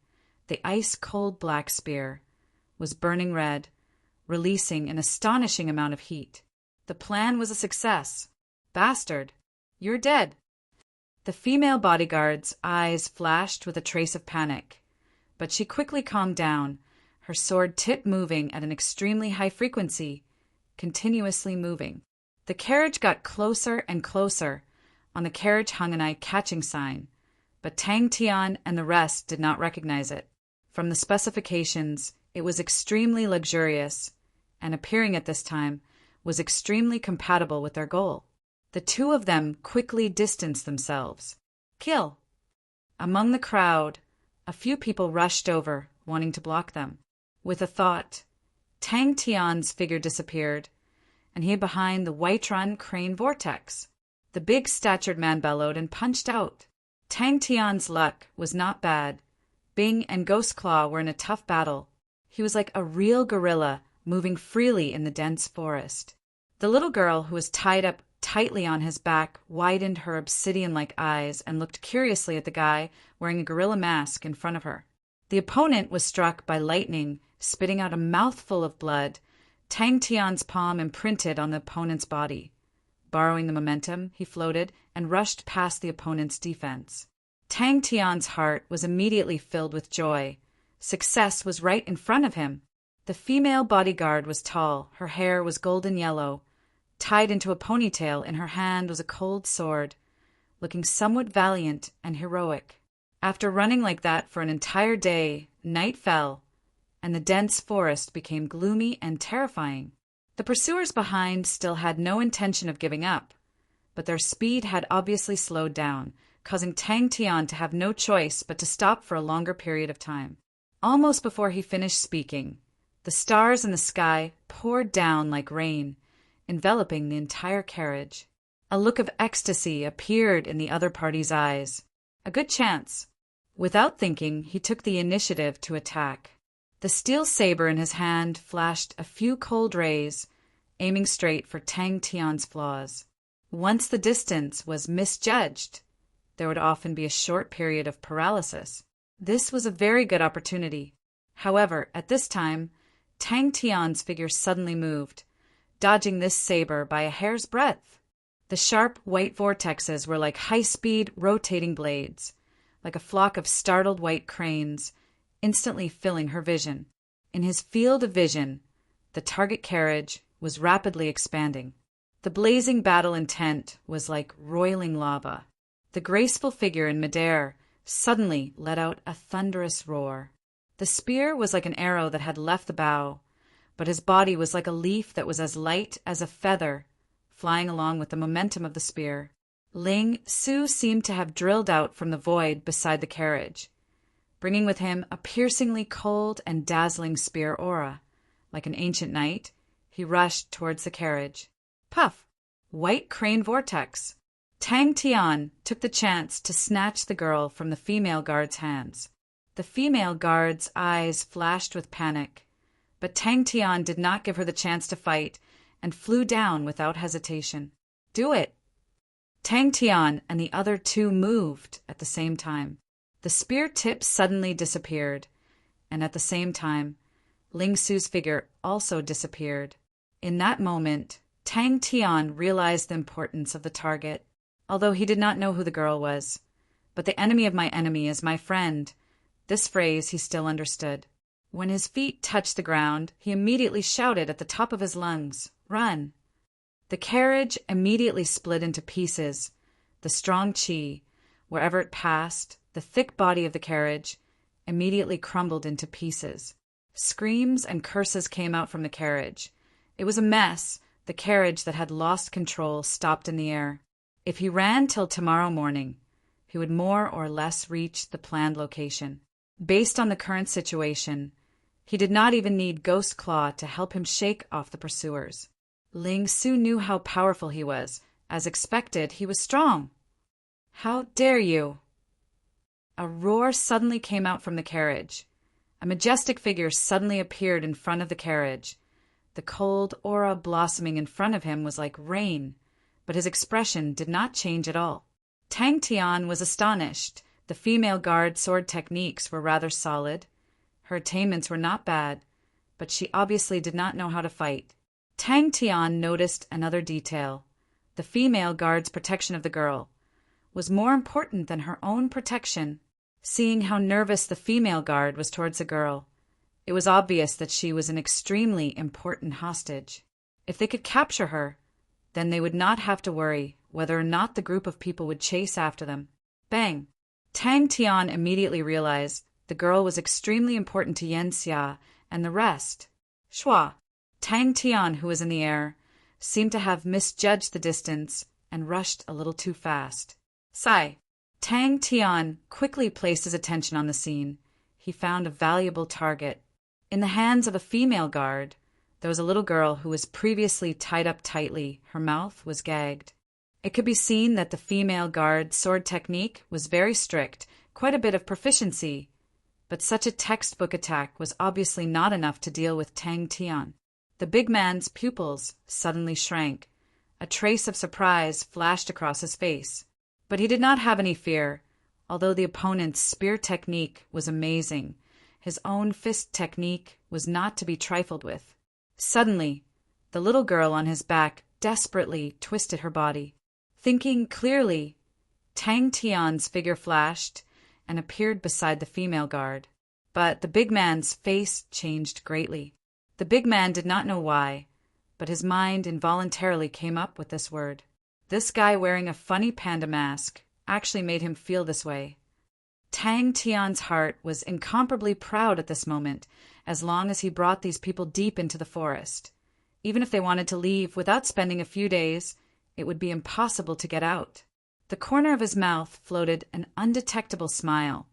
The ice-cold black spear was burning red, releasing an astonishing amount of heat. The plan was a success. "Bastard, you're dead." The female bodyguard's eyes flashed with a trace of panic, but she quickly calmed down, her sword tip moving at an extremely high frequency, continuously moving. The carriage got closer and closer. On the carriage hung an eye-catching sign, but Tang Tian and the rest did not recognize it. From the specifications, it was extremely luxurious, and appearing at this time, was extremely compatible with their goal. The two of them quickly distanced themselves. "Kill!" Among the crowd, a few people rushed over, wanting to block them. With a thought, Tang Tian's figure disappeared, and he hid behind the Whiterun Crane Vortex. The big-statured man bellowed and punched out. Tang Tian's luck was not bad. Bing and Ghost Claw were in a tough battle. He was like a real gorilla, moving freely in the dense forest. The little girl, who was tied up tightly on his back widened her obsidian-like eyes and looked curiously at the guy wearing a gorilla mask in front of her. The opponent was struck by lightning, spitting out a mouthful of blood. Tang Tian's palm imprinted on the opponent's body. Borrowing the momentum, he floated and rushed past the opponent's defense. Tang Tian's heart was immediately filled with joy. Success was right in front of him. The female bodyguard was tall, her hair was golden yellow. Tied into a ponytail, in her hand was a cold sword, looking somewhat valiant and heroic. After running like that for an entire day, night fell, and the dense forest became gloomy and terrifying. The pursuers behind still had no intention of giving up, but their speed had obviously slowed down, causing Tang Tian to have no choice but to stop for a longer period of time. Almost before he finished speaking, the stars in the sky poured down like rain, enveloping the entire carriage. A look of ecstasy appeared in the other party's eyes. A good chance. Without thinking, he took the initiative to attack. The steel saber in his hand flashed a few cold rays, aiming straight for Tang Tian's flaws. Once the distance was misjudged, there would often be a short period of paralysis. This was a very good opportunity. However, at this time, Tang Tian's figure suddenly moved, dodging this saber by a hair's breadth. The sharp white vortexes were like high-speed rotating blades, like a flock of startled white cranes, instantly filling her vision. In his field of vision, the target carriage was rapidly expanding. The blazing battle intent was like roiling lava. The graceful figure in midair suddenly let out a thunderous roar. The spear was like an arrow that had left the bow, but his body was like a leaf that was as light as a feather, flying along with the momentum of the spear. Ling Su seemed to have drilled out from the void beside the carriage, bringing with him a piercingly cold and dazzling spear aura. Like an ancient knight, he rushed towards the carriage. Puff! White crane vortex! Tang Tian took the chance to snatch the girl from the female guard's hands. The female guard's eyes flashed with panic, but Tang Tian did not give her the chance to fight and flew down without hesitation. Do it! Tang Tian and the other two moved at the same time. The spear tip suddenly disappeared, and at the same time, Ling Su's figure also disappeared. In that moment, Tang Tian realized the importance of the target, although he did not know who the girl was. But the enemy of my enemy is my friend. This phrase he still understood. When his feet touched the ground, he immediately shouted at the top of his lungs, "Run!" The carriage immediately split into pieces. The strong qi, wherever it passed, the thick body of the carriage, immediately crumbled into pieces. Screams and curses came out from the carriage. It was a mess. The carriage that had lost control stopped in the air. If he ran till tomorrow morning, he would more or less reach the planned location. Based on the current situation, he did not even need Ghost Claw to help him shake off the pursuers. Ling Su knew how powerful he was. As expected, he was strong. "How dare you!" A roar suddenly came out from the carriage. A majestic figure suddenly appeared in front of the carriage. The cold aura blossoming in front of him was like rain, but his expression did not change at all. Tang Tian was astonished. The female guard sword techniques were rather solid. Her attainments were not bad, but she obviously did not know how to fight. Tang Tian noticed another detail. The female guard's protection of the girl was more important than her own protection. Seeing how nervous the female guard was towards the girl, it was obvious that she was an extremely important hostage. If they could capture her, then they would not have to worry whether or not the group of people would chase after them. Bang! Tang Tian immediately realized the girl was extremely important to Yan Xia and the rest. Shua! Tang Tian, who was in the air, seemed to have misjudged the distance and rushed a little too fast. Sai! Tang Tian quickly placed his attention on the scene. He found a valuable target. In the hands of a female guard, there was a little girl who was previously tied up tightly. Her mouth was gagged. It could be seen that the female guard's sword technique was very strict, quite a bit of proficiency, but such a textbook attack was obviously not enough to deal with Tang Tian. The big man's pupils suddenly shrank. A trace of surprise flashed across his face. But he did not have any fear, although the opponent's spear technique was amazing. His own fist technique was not to be trifled with. Suddenly, the little girl on his back desperately twisted her body. Thinking clearly, Tang Tian's figure flashed and appeared beside the female guard. But the big man's face changed greatly. The big man did not know why, but his mind involuntarily came up with this word. This guy wearing a funny panda mask actually made him feel this way. Tang Tian's heart was incomparably proud at this moment, as long as he brought these people deep into the forest. Even if they wanted to leave without spending a few days, it would be impossible to get out. The corner of his mouth floated an undetectable smile.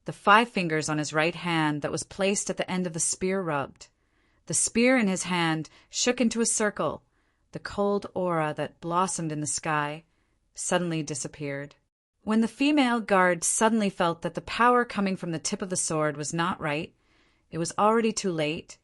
The 5 fingers on his right hand that was placed at the end of the spear rubbed. The spear in his hand shook into a circle. The cold aura that blossomed in the sky suddenly disappeared. When the female guard suddenly felt that the power coming from the tip of the sword was not right, it was already too late.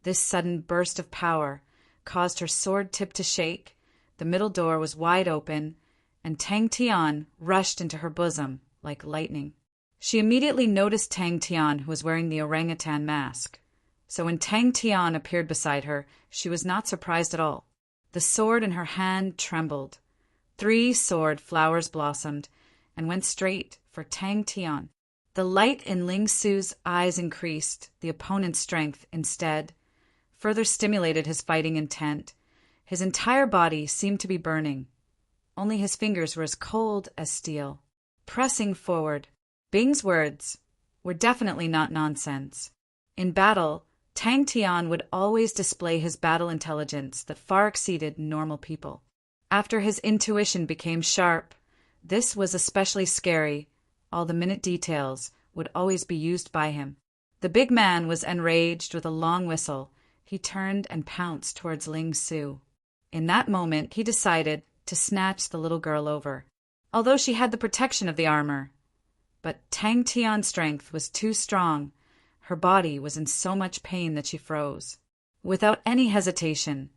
This sudden burst of power caused her sword tip to shake, the middle door was wide open, and Tang Tian rushed into her bosom like lightning. She immediately noticed Tang Tian, who was wearing the orangutan mask. So when Tang Tian appeared beside her, she was not surprised at all. The sword in her hand trembled. 3 sword flowers blossomed and went straight for Tang Tian. The light in Ling Su's eyes increased, the opponent's strength, instead, further stimulated his fighting intent. His entire body seemed to be burning. Only his fingers were as cold as steel. Pressing forward, Bing's words were definitely not nonsense. In battle, Tang Tian would always display his battle intelligence that far exceeded normal people. After his intuition became sharp, this was especially scary. All the minute details would always be used by him. The big man was enraged with a long whistle. He turned and pounced towards Ling Su. In that moment, he decided to snatch the little girl over, although she had the protection of the armor. But Tang Tian's strength was too strong. Her body was in so much pain that she froze. Without any hesitation,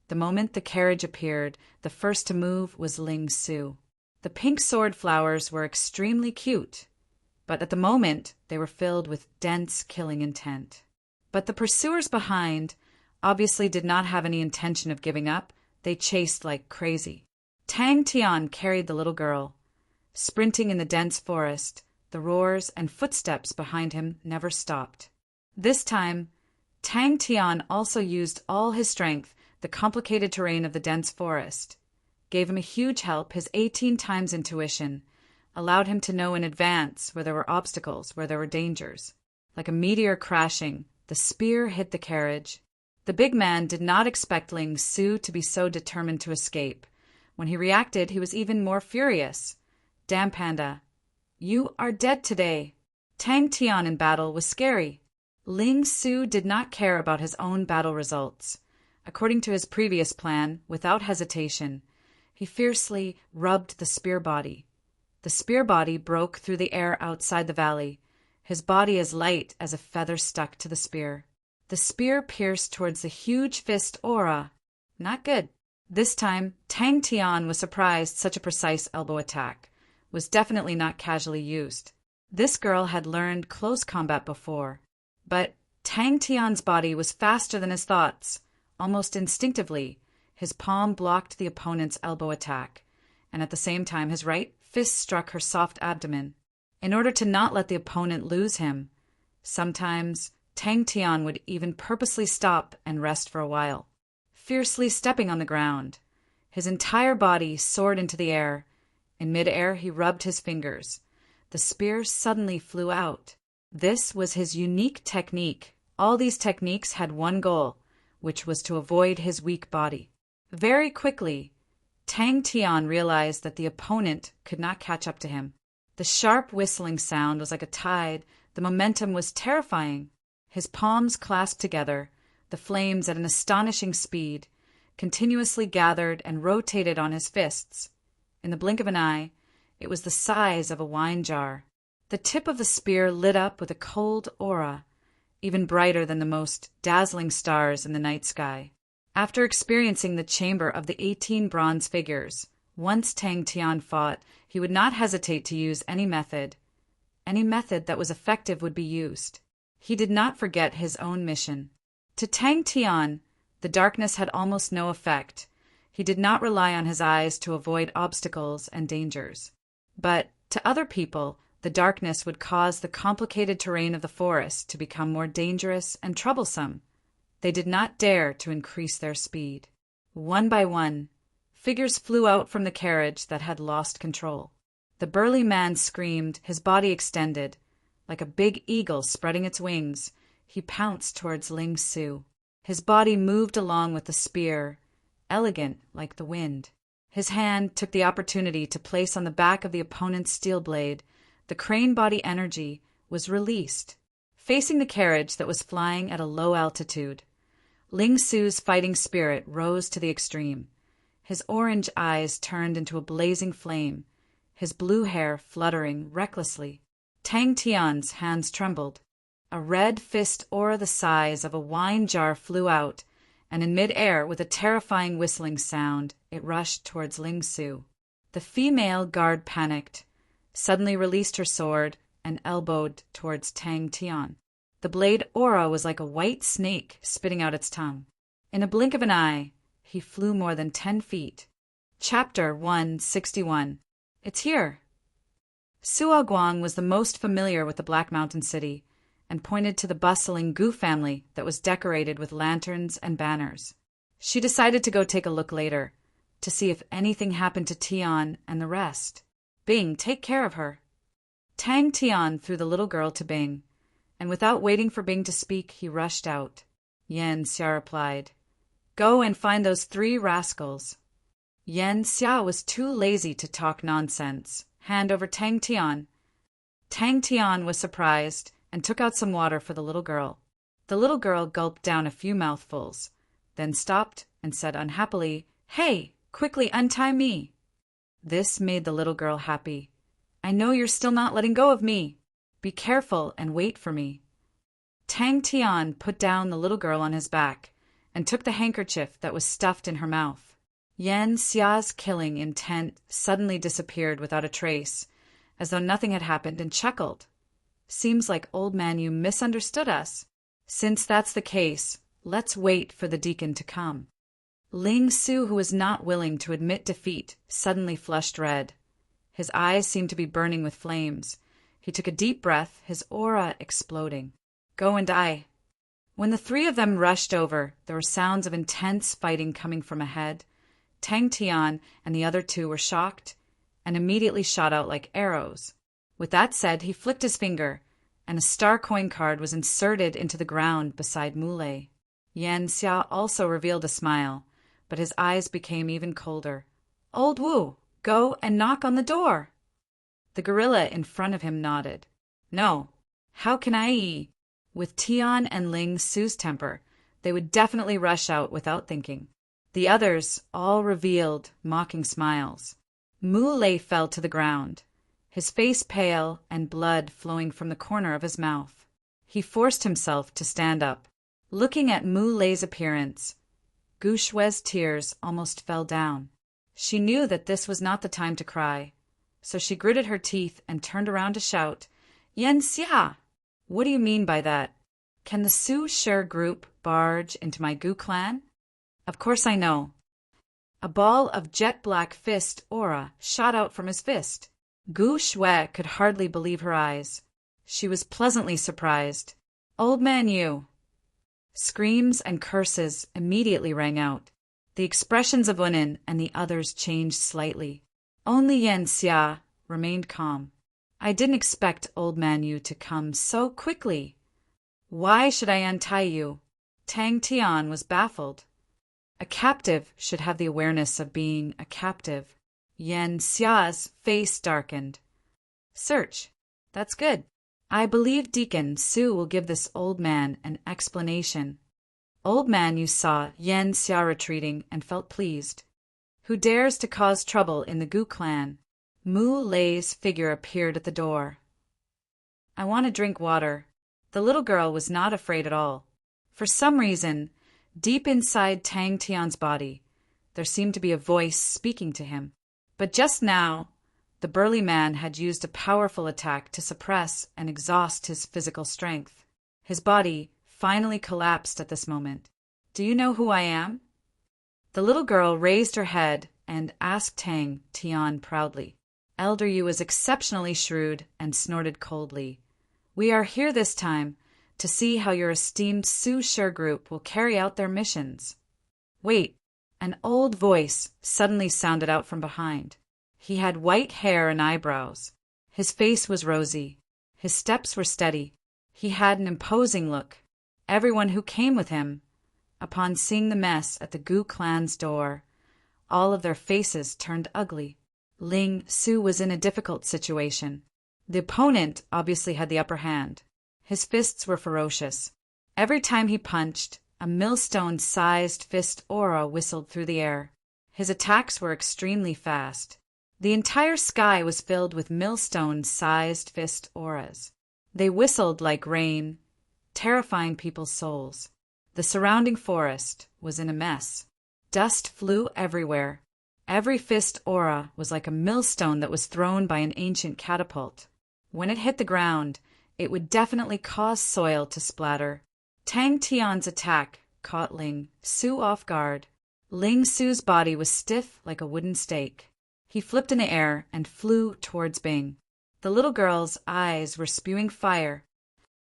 the moment the carriage appeared, the first to move was Ling Su. The pink sword flowers were extremely cute, but at the moment they were filled with dense killing intent. But the pursuers behind obviously did not have any intention of giving up. They chased like crazy. Tang Tian carried the little girl. Sprinting in the dense forest, the roars and footsteps behind him never stopped. This time, Tang Tian also used all his strength. The complicated terrain of the dense forest gave him a huge help. His 18 times intuition allowed him to know in advance where there were obstacles, where there were dangers. Like a meteor crashing, the spear hit the carriage. The big man did not expect Ling Su to be so determined to escape. When he reacted, he was even more furious. Damn panda, you are dead today. Tang Tian in battle was scary. Ling Su did not care about his own battle results. According to his previous plan, without hesitation, he fiercely rubbed the spear body. The spear body broke through the air outside the valley, his body as light as a feather stuck to the spear. The spear pierced towards the huge fist aura. Not good. This time, Tang Tian was surprised such a precise elbow attack was definitely not casually used. This girl had learned close combat before, but Tang Tian's body was faster than his thoughts. Almost instinctively, his palm blocked the opponent's elbow attack, and at the same time his right fist struck her soft abdomen. In order to not let the opponent lose him, sometimes Tang Tian would even purposely stop and rest for a while. Fiercely stepping on the ground, his entire body soared into the air. In midair, he rubbed his fingers. The spear suddenly flew out. This was his unique technique. All these techniques had one goal, which was to avoid his weak body. Very quickly, Tang Tian realized that the opponent could not catch up to him. The sharp whistling sound was like a tide. The momentum was terrifying. His palms clasped together, the flames at an astonishing speed, continuously gathered and rotated on his fists. In the blink of an eye, it was the size of a wine jar. The tip of the spear lit up with a cold aura, even brighter than the most dazzling stars in the night sky. After experiencing the chamber of the 18 bronze figures, once Tang Tian fought, he would not hesitate to use any method. Any method that was effective would be used. He did not forget his own mission. To Tang Tian, the darkness had almost no effect. He did not rely on his eyes to avoid obstacles and dangers. But to other people, the darkness would cause the complicated terrain of the forest to become more dangerous and troublesome. They did not dare to increase their speed. One by one, figures flew out from the carriage that had lost control. The burly man screamed, his body extended. Like a big eagle spreading its wings, he pounced towards Ling Su. His body moved along with the spear, elegant like the wind. His hand took the opportunity to place on the back of the opponent's steel blade. The crane body energy was released, facing the carriage that was flying at a low altitude. Ling Su's fighting spirit rose to the extreme. His orange eyes turned into a blazing flame, his blue hair fluttering recklessly. Tang Tian's hands trembled. A red fist aura the size of a wine jar flew out, and in mid-air, with a terrifying whistling sound, it rushed towards Ling Su. The female guard panicked, suddenly released her sword, and elbowed towards Tang Tian. The blade aura was like a white snake spitting out its tongue. In a blink of an eye, he flew more than 10 feet. Chapter 161. It's here. Suo Guang was the most familiar with the Black Mountain City, and pointed to the bustling Gu family that was decorated with lanterns and banners. She decided to go take a look later, to see if anything happened to Tian and the rest. Bing, take care of her. Tang Tian threw the little girl to Bing, and without waiting for Bing to speak, he rushed out. Yan Xia replied, "Go and find those 3 rascals." Yan Xia was too lazy to talk nonsense. Hand over Tang Tian. Tang Tian was surprised and took out some water for the little girl. The little girl gulped down a few mouthfuls, then stopped and said unhappily, "Hey, quickly untie me." This made the little girl happy. "I know you're still not letting go of me. Be careful and wait for me." Tang Tian put down the little girl on his back and took the handkerchief that was stuffed in her mouth. Yan Xia's killing intent suddenly disappeared without a trace, as though nothing had happened, and chuckled. "Seems like old man you misunderstood us. Since that's the case, let's wait for the deacon to come." Ling Su, who was not willing to admit defeat, suddenly flushed red. His eyes seemed to be burning with flames. He took a deep breath, his aura exploding. "Go and die." When the 3 of them rushed over, there were sounds of intense fighting coming from ahead. Tang Tian and the other 2 were shocked and immediately shot out like arrows. With that said, he flicked his finger, and a star coin card was inserted into the ground beside Muley. Yan Xia also revealed a smile, but his eyes became even colder. "Old Wu, go and knock on the door." The gorilla in front of him nodded. "No, how can I?" With Tian and Ling Su's temper, they would definitely rush out without thinking. The others all revealed mocking smiles. Muley fell to the ground, his face pale and blood flowing from the corner of his mouth. He forced himself to stand up. Looking at Muley's appearance, Gu Shue's tears almost fell down. She knew that this was not the time to cry, so she gritted her teeth and turned around to shout, "Yan Xia! What do you mean by that? Can the Su Shi group barge into my Gu clan?" "Of course I know." A ball of jet-black fist aura shot out from his fist. Gu Shui could hardly believe her eyes. She was pleasantly surprised. "Old man you!" Screams and curses immediately rang out. The expressions of Unin and the others changed slightly. Only Yan Xia remained calm. "I didn't expect old man you to come so quickly. Why should I untie you?" Tang Tian was baffled. A captive should have the awareness of being a captive. Yan Xia's face darkened. "Search. That's good. I believe Deacon Su will give this old man an explanation." Old man you saw Yan Xia retreating and felt pleased. "Who dares to cause trouble in the Gu clan?" Mu Lei's figure appeared at the door. "I want to drink water." The little girl was not afraid at all. For some reason, Deep inside Tang Tian's body, there seemed to be a voice speaking to him. But just now, the burly man had used a powerful attack to suppress and exhaust his physical strength. His body finally collapsed at this moment. "Do you know who I am?" The little girl raised her head and asked Tang Tian proudly. Elder Yu was exceptionally shrewd and snorted coldly. "We are here this time to see how your esteemed Su Shi group will carry out their missions." Wait, an old voice suddenly sounded out from behind. He had white hair and eyebrows. His face was rosy. His steps were steady. He had an imposing look. Everyone who came with him, upon seeing the mess at the Gu clan's door, all of their faces turned ugly. Ling Su was in a difficult situation. The opponent obviously had the upper hand. His fists were ferocious. Every time he punched, a millstone-sized fist aura whistled through the air. His attacks were extremely fast. The entire sky was filled with millstone-sized fist auras. They whistled like rain, terrifying people's souls. The surrounding forest was in a mess. Dust flew everywhere. Every fist aura was like a millstone that was thrown by an ancient catapult. When it hit the ground, it would definitely cause soil to splatter. Tang Tian's attack caught Ling Su off guard. Ling Su's body was stiff like a wooden stake. He flipped in the air and flew towards Bing. The little girl's eyes were spewing fire.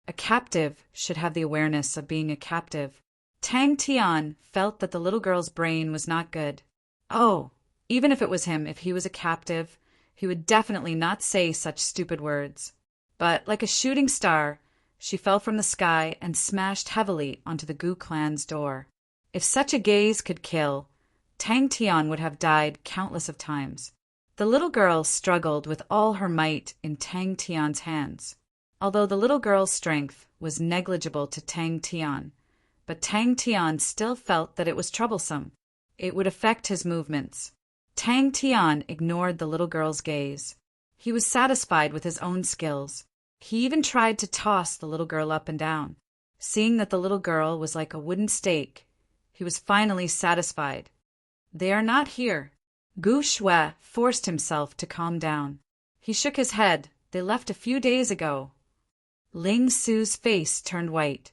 A captive should have the awareness of being a captive. Tang Tian felt that the little girl's brain was not good. Oh, even if it was him, if he was a captive, he would definitely not say such stupid words. But like a shooting star, she fell from the sky and smashed heavily onto the Gu clan's door. If such a gaze could kill, Tang Tian would have died countless of times. The little girl struggled with all her might in Tang Tian's hands. Although the little girl's strength was negligible to Tang Tian, but Tang Tian still felt that it was troublesome. It would affect his movements. Tang Tian ignored the little girl's gaze. He was satisfied with his own skills. He even tried to toss the little girl up and down. Seeing that the little girl was like a wooden stake, he was finally satisfied. They are not here. Gu Shui forced himself to calm down. He shook his head. They left a few days ago. Ling Su's face turned white.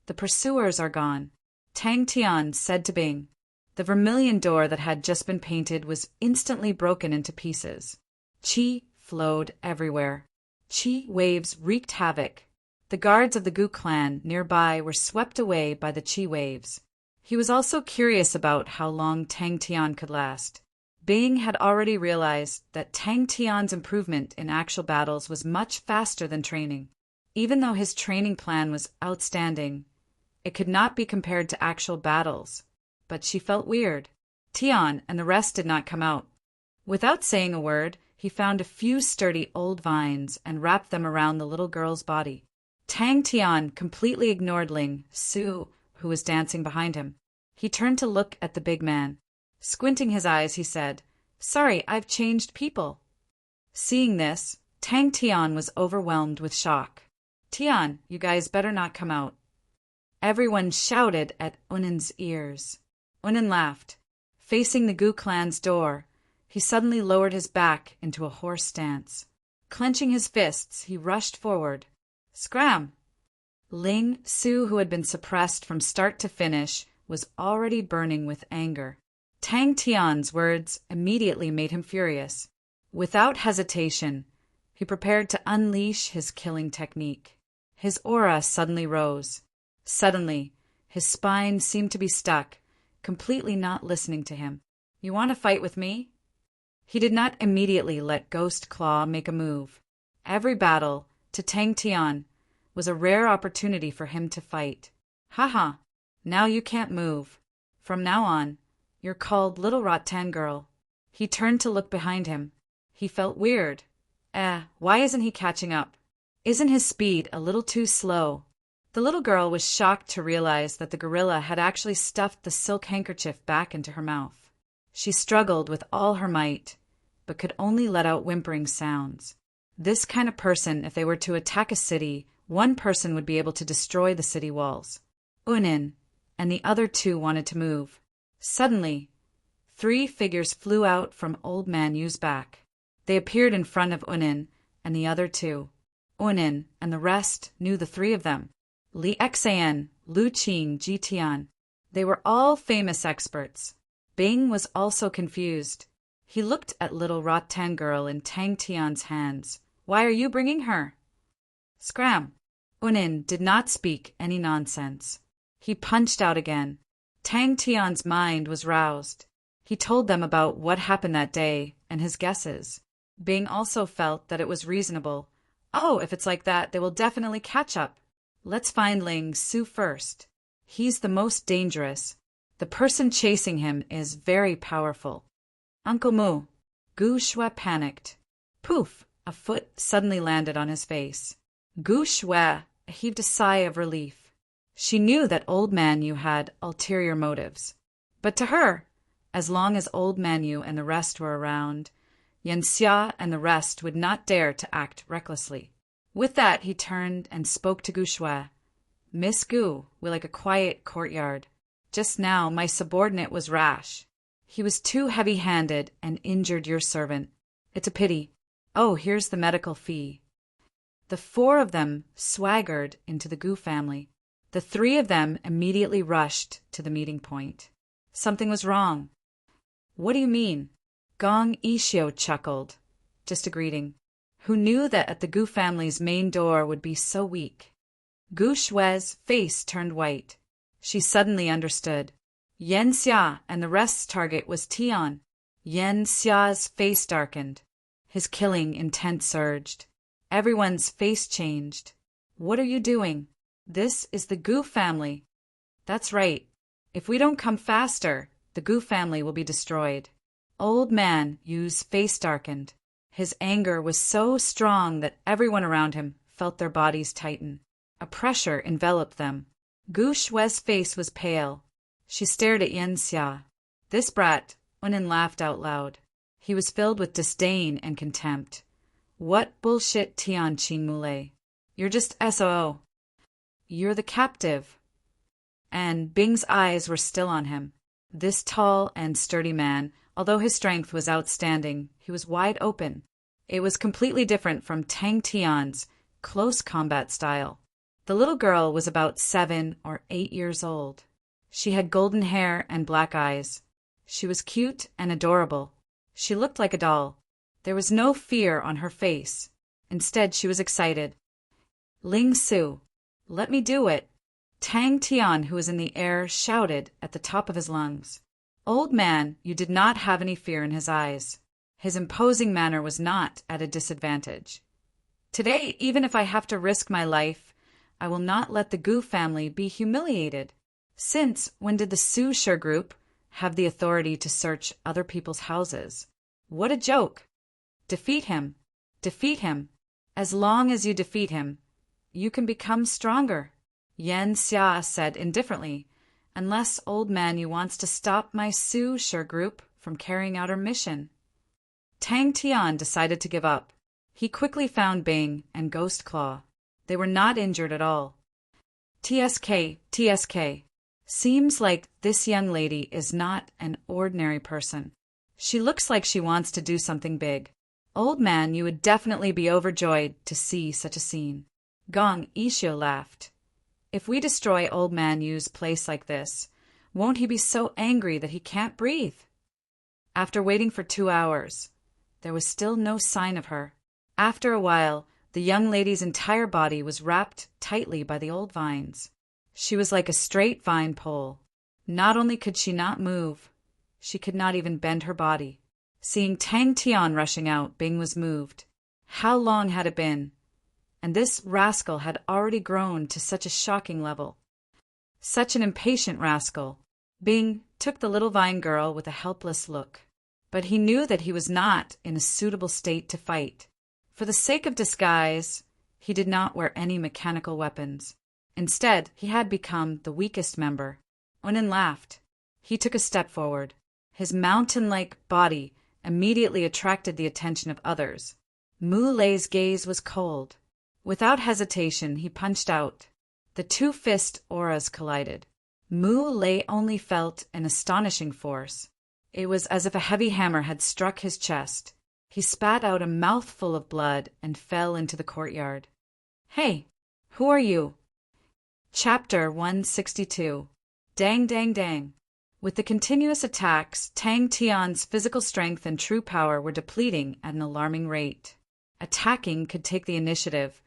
The pursuers are gone. Tang Tian said to Bing. The vermilion door that had just been painted was instantly broken into pieces. Qi flowed everywhere. Qi waves wreaked havoc. The guards of the Gu clan nearby were swept away by the Qi waves. He was also curious about how long Tang Tian could last. Bing had already realized that Tang Tian's improvement in actual battles was much faster than training. Even though his training plan was outstanding, it could not be compared to actual battles. But she felt weird. Tian and the rest did not come out. Without saying a word, he found a few sturdy old vines and wrapped them around the little girl's body. Tang Tian completely ignored Ling Su, who was dancing behind him. He turned to look at the big man. Squinting his eyes, he said, "Sorry, I've changed people." Seeing this, Tang Tian was overwhelmed with shock. "Tian, you guys better not come out." Everyone shouted at Unin's ears. Unin laughed. Facing the Gu clan's door, he suddenly lowered his back into a horse stance. Clenching his fists, he rushed forward. Scram! Ling Su, who had been suppressed from start to finish, was already burning with anger. Tang Tian's words immediately made him furious. Without hesitation, he prepared to unleash his killing technique. His aura suddenly rose. Suddenly, his spine seemed to be stuck, completely not listening to him. "You want to fight with me?" He did not immediately let Ghost Claw make a move. Every battle, to Tang Tian, was a rare opportunity for him to fight. "Haha, now you can't move. From now on, you're called Little Rattan Girl." He turned to look behind him. He felt weird. Why isn't he catching up? Isn't his speed a little too slow? The little girl was shocked to realize that the gorilla had actually stuffed the silk handkerchief back into her mouth. She struggled with all her might, but could only let out whimpering sounds. This kind of person, if they were to attack a city, one person would be able to destroy the city walls. Unin, and the other two wanted to move. Suddenly, 3 figures flew out from Old Man Yu's back. They appeared in front of Unin and the other 2. Unin and the rest knew the 3 of them. Li Xan, Lu Qin, Ji Tian. They were all famous experts. Bing was also confused. He looked at little Rattan girl in Tang Tian's hands. Why are you bringing her? Scram. Unin did not speak any nonsense. He punched out again. Tang Tian's mind was roused. He told them about what happened that day and his guesses. Bing also felt that it was reasonable. Oh, if it's like that, they will definitely catch up. Let's find Ling Su first. He's the most dangerous. The person chasing him is very powerful. Uncle Mu. Gu Shui panicked. Poof! A foot suddenly landed on his face. Gu Shui heaved a sigh of relief. She knew that Old Man Yu had ulterior motives. But to her, as long as Old Man Yu and the rest were around, Yan Xia and the rest would not dare to act recklessly. With that, he turned and spoke to Gu Shui. Miss Gu, we like a quiet courtyard. Just now, my subordinate was rash. He was too heavy-handed and injured your servant. It's a pity. Oh, here's the medical fee. The 4 of them swaggered into the Gu family. The 3 of them immediately rushed to the meeting point. Something was wrong. What do you mean? Gong Ishio chuckled. Just a greeting. Who knew that at the Gu family's main door would be so weak? Gu Shui's face turned white. She suddenly understood. Yan Xia and the rest's target was Tian. Yan Xia's face darkened. His killing intent surged. Everyone's face changed. What are you doing? This is the Gu family. That's right. If we don't come faster, the Gu family will be destroyed. Old Man Yu's face darkened. His anger was so strong that everyone around him felt their bodies tighten. A pressure enveloped them. Gu Shui's face was pale. She stared at Yan Xia. This brat, Unin laughed out loud. He was filled with disdain and contempt. What bullshit, Tian Qin Mule. You're just SOO. You're the captive. And Bing's eyes were still on him. This tall and sturdy man, although his strength was outstanding, he was wide open. It was completely different from Tang Tian's close combat style. The little girl was about 7 or 8 years old. She had golden hair and black eyes. She was cute and adorable. She looked like a doll. There was no fear on her face. Instead, she was excited. Ling Su, let me do it. Tang Tian, who was in the air, shouted at the top of his lungs. Old Man, you did not have any fear in his eyes. His imposing manner was not at a disadvantage. Today, even if I have to risk my life, I will not let the Gu family be humiliated. Since when did the Su Shi group have the authority to search other people's houses? What a joke! Defeat him. Defeat him. As long as you defeat him, you can become stronger. Yan Xia said indifferently, unless Old Man Yu wants to stop my Su Shi group from carrying out her mission. Tang Tian decided to give up. He quickly found Bing and Ghost Claw. They were not injured at all. TSK, TSK. Seems like this young lady is not an ordinary person. She looks like she wants to do something big. Old Man, you would definitely be overjoyed to see such a scene. Gong Ishio laughed. If we destroy Old Man Yu's place like this, won't he be so angry that he can't breathe? After waiting for 2 hours, there was still no sign of her. After a while, the young lady's entire body was wrapped tightly by the old vines. She was like a straight vine pole. Not only could she not move, she could not even bend her body. Seeing Tang Tian rushing out, Bing was moved. How long had it been? And this rascal had already grown to such a shocking level. Such an impatient rascal. Bing took the little vine girl with a helpless look. But he knew that he was not in a suitable state to fight. For the sake of disguise, he did not wear any mechanical weapons. Instead, he had become the weakest member. Unin laughed. He took a step forward. His mountain-like body immediately attracted the attention of others. Mu Lei's gaze was cold. Without hesitation, he punched out. The 2 fist auras collided. Mu Lei only felt an astonishing force. It was as if a heavy hammer had struck his chest. He spat out a mouthful of blood and fell into the courtyard. Hey, who are you? Chapter 162. Dang, dang, dang. With the continuous attacks, Tang Tian's physical strength and true power were depleting at an alarming rate. Attacking could take the initiative,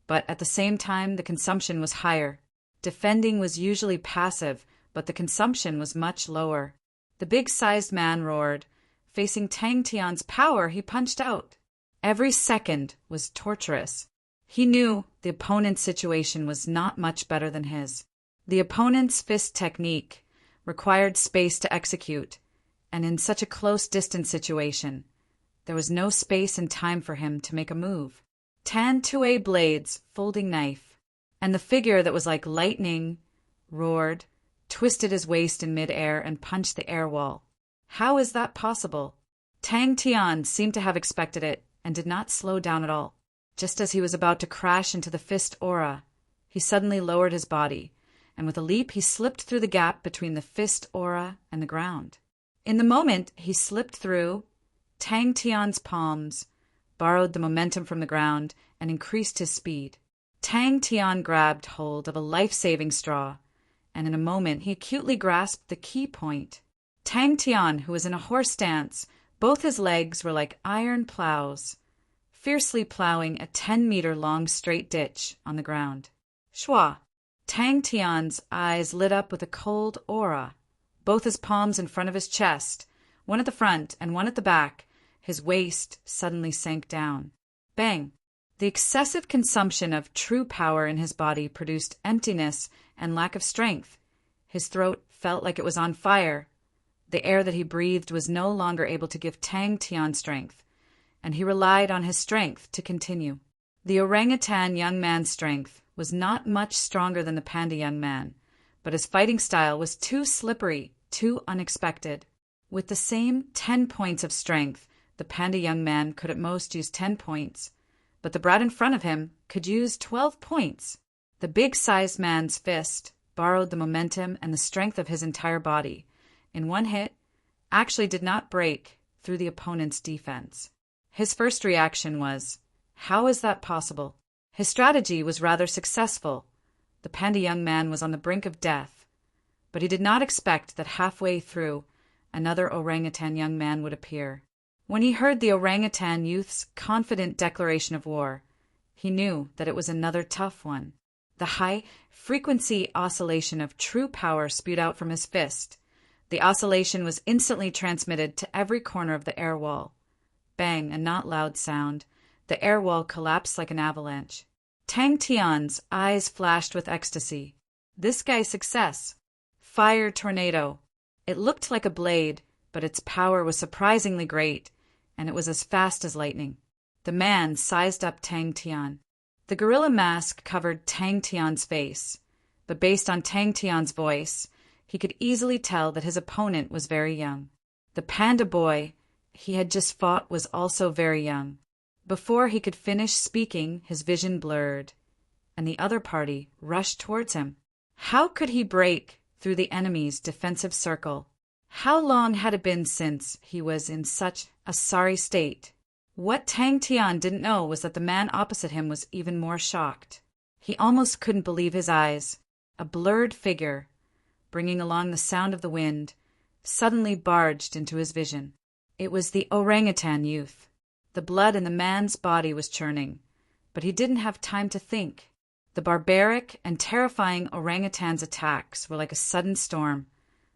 but at the same time the consumption was higher. Defending was usually passive, but the consumption was much lower. The big-sized man roared. Facing Tang Tian's power, he punched out. Every second was torturous. He knew the opponent's situation was not much better than his. The opponent's fist technique required space to execute, and in such a close-distance situation, there was no space and time for him to make a move. Tan Tue blades, folding knife, and the figure that was like lightning roared, twisted his waist in mid-air, and punched the air wall. How is that possible? Tang Tian seemed to have expected it and did not slow down at all. Just as he was about to crash into the fist aura, he suddenly lowered his body, and with a leap he slipped through the gap between the fist aura and the ground. In the moment he slipped through, Tang Tian's palms borrowed the momentum from the ground and increased his speed. Tang Tian grabbed hold of a life-saving straw, and in a moment he acutely grasped the key point. Tang Tian, who was in a horse stance, both his legs were like iron plows, fiercely plowing a 10-meter-long straight ditch on the ground. Shwa! Tang Tian's eyes lit up with a cold aura. Both his palms in front of his chest, one at the front and one at the back, his waist suddenly sank down. Bang! The excessive consumption of true power in his body produced emptiness and lack of strength. His throat felt like it was on fire. The air that he breathed was no longer able to give Tang Tian strength, and he relied on his strength to continue. The orangutan young man's strength was not much stronger than the panda young man, but his fighting style was too slippery, too unexpected. With the same 10 points of strength, the panda young man could at most use 10 points, but the brat in front of him could use 12 points. The big-sized man's fist borrowed the momentum and the strength of his entire body. In one hit, actually did not break through the opponent's defense. His first reaction was, how is that possible? His strategy was rather successful. The panda young man was on the brink of death, but he did not expect that halfway through, another orangutan young man would appear. When he heard the orangutan youth's confident declaration of war, he knew that it was another tough one. The high-frequency oscillation of true power spewed out from his fist. The oscillation was instantly transmitted to every corner of the air wall. Bang, a not loud sound. The air wall collapsed like an avalanche. Tang Tian's eyes flashed with ecstasy. This guy's success. Fire tornado. It looked like a blade, but its power was surprisingly great, and it was as fast as lightning. The man sized up Tang Tian. The gorilla mask covered Tang Tian's face, but based on Tang Tian's voice, he could easily tell that his opponent was very young. The panda boy he had just fought was also very young. Before he could finish speaking, his vision blurred, and the other party rushed towards him. How could he break through the enemy's defensive circle? How long had it been since he was in such a sorry state? What Tang Tian didn't know was that the man opposite him was even more shocked. He almost couldn't believe his eyes. A blurred figure, bringing along the sound of the wind, suddenly barged into his vision. It was the orangutan youth. The blood in the man's body was churning, but he didn't have time to think. The barbaric and terrifying orangutan's attacks were like a sudden storm,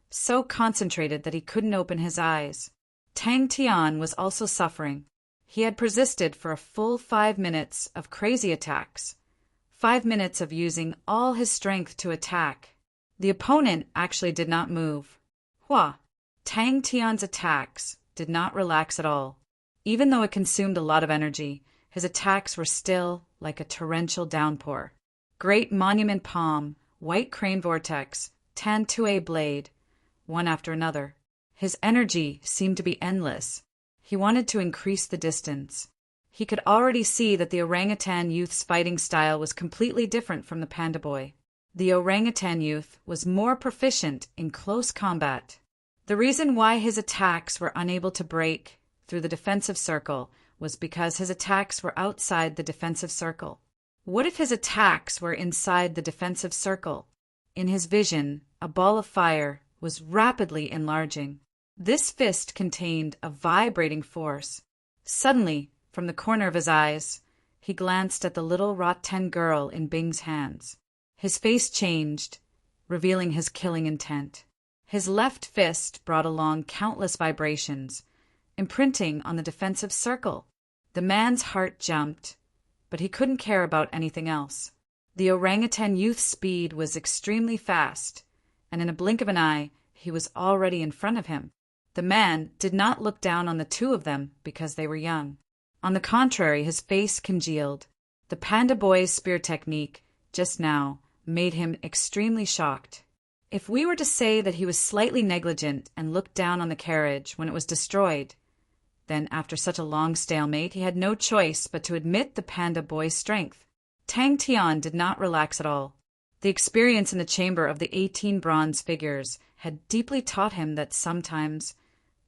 so concentrated that he couldn't open his eyes. Tang Tian was also suffering. He had persisted for a full 5 minutes of crazy attacks, 5 minutes of using all his strength to attack. The opponent actually did not move. Hua! Tang Tian's attacks did not relax at all. Even though it consumed a lot of energy, his attacks were still like a torrential downpour. Great monument palm, white crane vortex, tan tue blade, one after another. His energy seemed to be endless. He wanted to increase the distance. He could already see that the orangutan youth's fighting style was completely different from the panda boy. The orangutan youth was more proficient in close combat. The reason why his attacks were unable to break through the defensive circle was because his attacks were outside the defensive circle. What if his attacks were inside the defensive circle? In his vision, a ball of fire was rapidly enlarging. This fist contained a vibrating force. Suddenly, from the corner of his eyes, he glanced at the little Rotten girl in Bing's hands. His face changed, revealing his killing intent. His left fist brought along countless vibrations, imprinting on the defensive circle. The man's heart jumped, but he couldn't care about anything else. The orangutan youth's speed was extremely fast, and in a blink of an eye, he was already in front of him. The man did not look down on the two of them because they were young. On the contrary, his face congealed. The panda boy's spear technique, just now, made him extremely shocked. If we were to say that he was slightly negligent and looked down on the carriage when it was destroyed, then after such a long stalemate he had no choice but to admit the panda boy's strength. Tang Tian did not relax at all. The experience in the chamber of the 18 bronze figures had deeply taught him that sometimes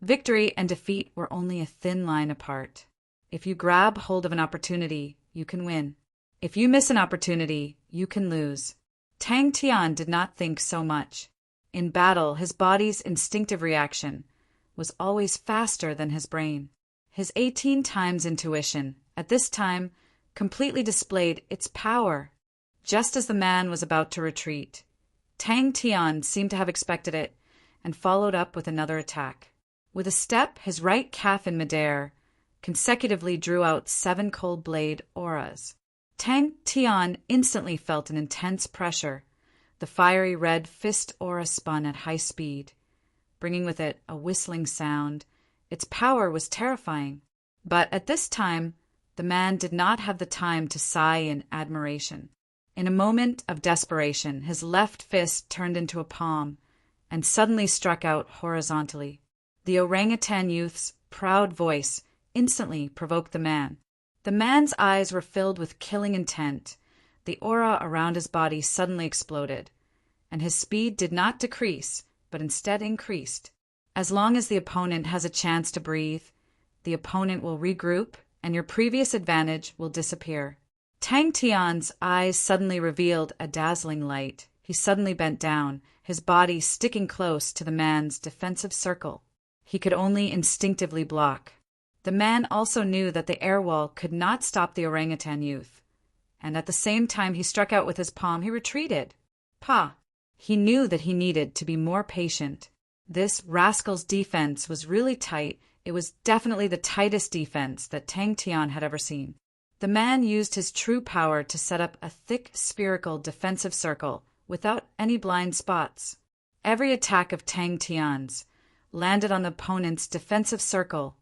victory and defeat were only a thin line apart. If you grab hold of an opportunity, you can win. If you miss an opportunity, you can lose. Tang Tian did not think so much. In battle, his body's instinctive reaction was always faster than his brain. His 18 times intuition, at this time, completely displayed its power. Just as the man was about to retreat, Tang Tian seemed to have expected it and followed up with another attack. With a step, his right calf in midair consecutively drew out 7 cold blade auras. Tang Tian instantly felt an intense pressure. The fiery red fist aura spun at high speed, bringing with it a whistling sound. Its power was terrifying. But at this time, the man did not have the time to sigh in admiration. In a moment of desperation, his left fist turned into a palm and suddenly struck out horizontally. The orangutan youth's proud voice instantly provoked the man. The man's eyes were filled with killing intent. The aura around his body suddenly exploded, and his speed did not decrease, but instead increased. As long as the opponent has a chance to breathe, the opponent will regroup, and your previous advantage will disappear. Tang Tian's eyes suddenly revealed a dazzling light. He suddenly bent down, his body sticking close to the man's defensive circle. He could only instinctively block. The man also knew that the air wall could not stop the orangutan youth, and at the same time he struck out with his palm, he retreated. Pah! He knew that he needed to be more patient. This rascal's defense was really tight. It was definitely the tightest defense that Tang Tian had ever seen. The man used his true power to set up a thick spherical defensive circle without any blind spots. Every attack of Tang Tian's landed on the opponent's defensive circle.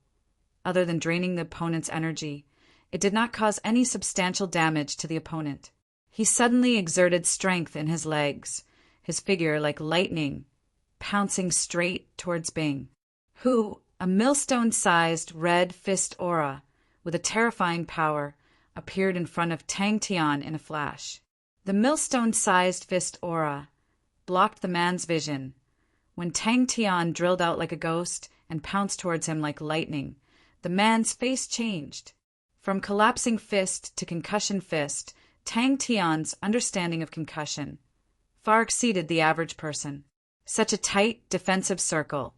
Other than draining the opponent's energy, it did not cause any substantial damage to the opponent. He suddenly exerted strength in his legs, his figure like lightning, pouncing straight towards Bing, who, a millstone-sized red fist aura with a terrifying power, appeared in front of Tang Tian in a flash. The millstone-sized fist aura blocked the man's vision. When Tang Tian drilled out like a ghost and pounced towards him like lightning, the man's face changed. From collapsing fist to concussion fist, Tang Tian's understanding of concussion far exceeded the average person. Such a tight defensive circle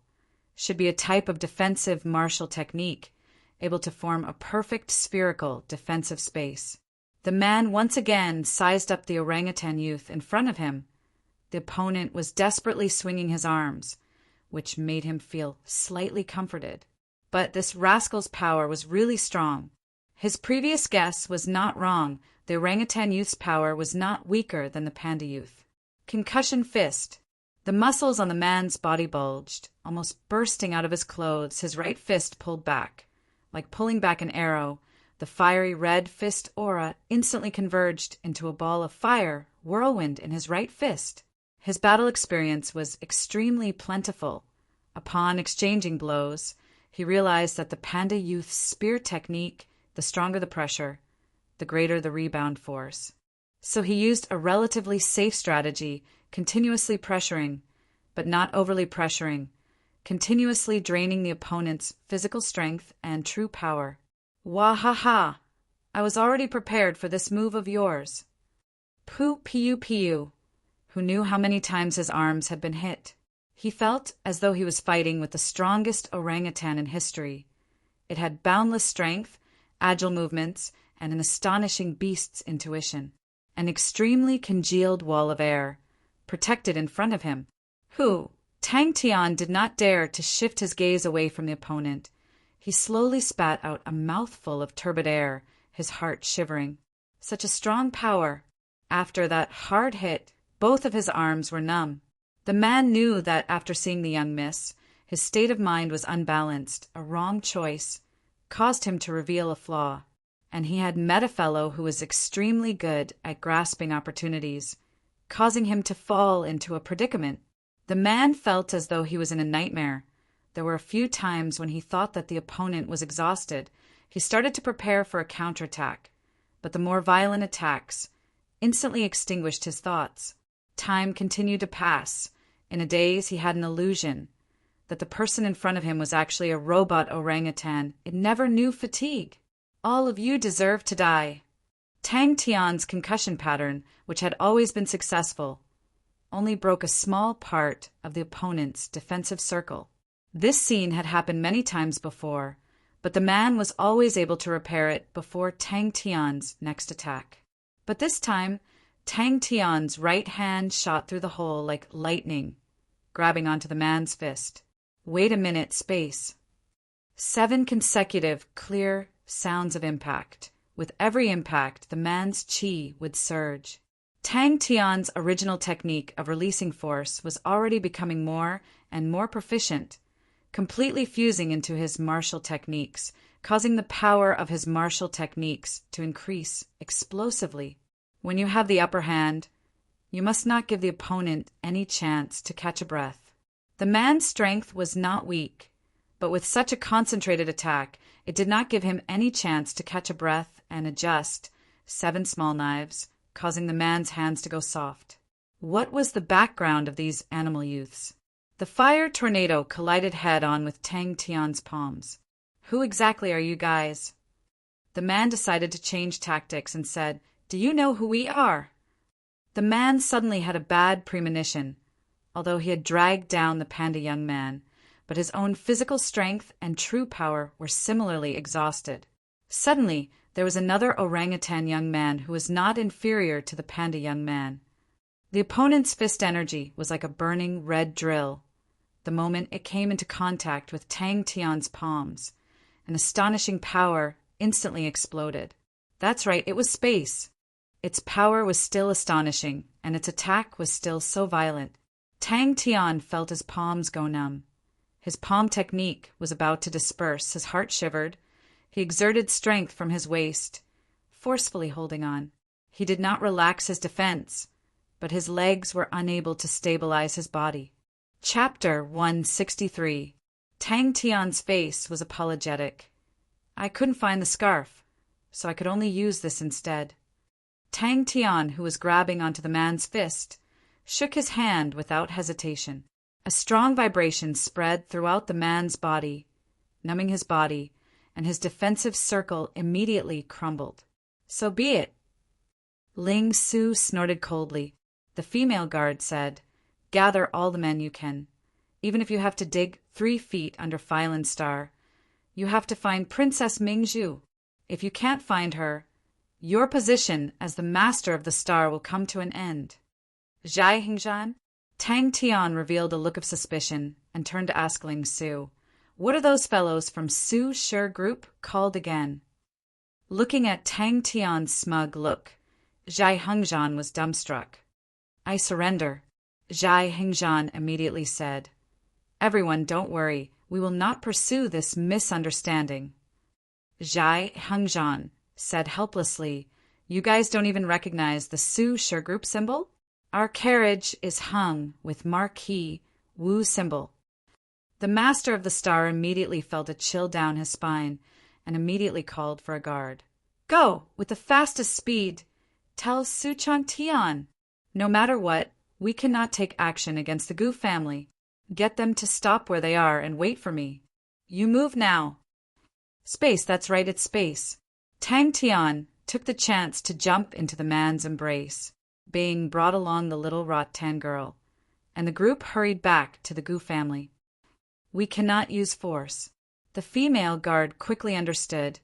should be a type of defensive martial technique, able to form a perfect spherical defensive space. The man once again sized up the orangutan youth in front of him. The opponent was desperately swinging his arms, which made him feel slightly comforted. But this rascal's power was really strong. His previous guess was not wrong. The orangutan youth's power was not weaker than the panda youth. Concussion fist. The muscles on the man's body bulged, almost bursting out of his clothes. His right fist pulled back. Like pulling back an arrow, the fiery red fist aura instantly converged into a ball of fire, whirlwind in his right fist. His battle experience was extremely plentiful. Upon exchanging blows, he realized that the panda youth's spear technique, the stronger the pressure, the greater the rebound force. So he used a relatively safe strategy, continuously pressuring, but not overly pressuring, continuously draining the opponent's physical strength and true power. Wah-ha-ha! I was already prepared for this move of yours. Pu-piu-piu, who knew how many times his arms had been hit. He felt as though he was fighting with the strongest orangutan in history. It had boundless strength, agile movements, and an astonishing beast's intuition. An extremely congealed wall of air, protected in front of him. Tang Tian did not dare to shift his gaze away from the opponent. He slowly spat out a mouthful of turbid air, his heart shivering. Such a strong power. After that hard hit, both of his arms were numb. The man knew that after seeing the young miss, his state of mind was unbalanced, a wrong choice, caused him to reveal a flaw. And he had met a fellow who was extremely good at grasping opportunities, causing him to fall into a predicament. The man felt as though he was in a nightmare. There were a few times when he thought that the opponent was exhausted. He started to prepare for a counterattack, but the more violent attacks instantly extinguished his thoughts. Time continued to pass. In a daze, he had an illusion that the person in front of him was actually a robot orangutan. It never knew fatigue. All of you deserve to die. Tang Tian's concussion pattern, which had always been successful, only broke a small part of the opponent's defensive circle. This scene had happened many times before, but the man was always able to repair it before Tang Tian's next attack. But this time, Tang Tian's right hand shot through the hole like lightning, grabbing onto the man's fist. Wait a minute, space. 7 consecutive, clear sounds of impact. With every impact, the man's chi would surge. Tang Tian's original technique of releasing force was already becoming more and more proficient, completely fusing into his martial techniques, causing the power of his martial techniques to increase explosively. When you have the upper hand, you must not give the opponent any chance to catch a breath. The man's strength was not weak, but with such a concentrated attack, it did not give him any chance to catch a breath and adjust 7 small knives, causing the man's hands to go soft. What was the background of these animal youths? The fire tornado collided head-on with Tang Tian's palms. Who exactly are you guys? The man decided to change tactics and said, Do you know who we are? The man suddenly had a bad premonition, although he had dragged down the panda young man, but his own physical strength and true power were similarly exhausted. Suddenly, there was another orangutan young man who was not inferior to the panda young man. The opponent's fist energy was like a burning red drill. The moment it came into contact with Tang Tian's palms, an astonishing power instantly exploded. That's right, it was space. Its power was still astonishing, and its attack was still so violent. Tang Tian felt his palms go numb. His palm technique was about to disperse. His heart shivered. He exerted strength from his waist, forcefully holding on. He did not relax his defense, but his legs were unable to stabilize his body. Chapter 163. Tang Tian's face was apologetic. I couldn't find the scarf, so I could only use this instead. Tang Tian, who was grabbing onto the man's fist, shook his hand without hesitation. A strong vibration spread throughout the man's body, numbing his body, and his defensive circle immediately crumbled. So be it. Ling Su snorted coldly. The female guard said, Gather all the men you can. Even if you have to dig 3 feet under Phylan Star, you have to find Princess Mingzhu. If you can't find her, your position as the master of the star will come to an end. Zhai Hingzhan? Tang Tian revealed a look of suspicion and turned to ask Ling Su, What are those fellows from Su Shi Group called again? Looking at Tang Tian's smug look, Zhai Hengzhan was dumbstruck. I surrender, Zhai Hengzhan immediately said. Everyone, don't worry. We will not pursue this misunderstanding. Zhai Hengzhan said helplessly, You guys don't even recognize the Su Shi Group symbol? Our carriage is hung with marquee Wu symbol. The master of the star immediately felt a chill down his spine and immediately called for a guard. Go, with the fastest speed. Tell Su Chang Tian. No matter what, we cannot take action against the Gu family. Get them to stop where they are and wait for me. You move now. Space, that's right, it's space. Tang Tian took the chance to jump into the man's embrace, being brought along the little Rattan girl, and the group hurried back to the Gu family. We cannot use force. The female guard quickly understood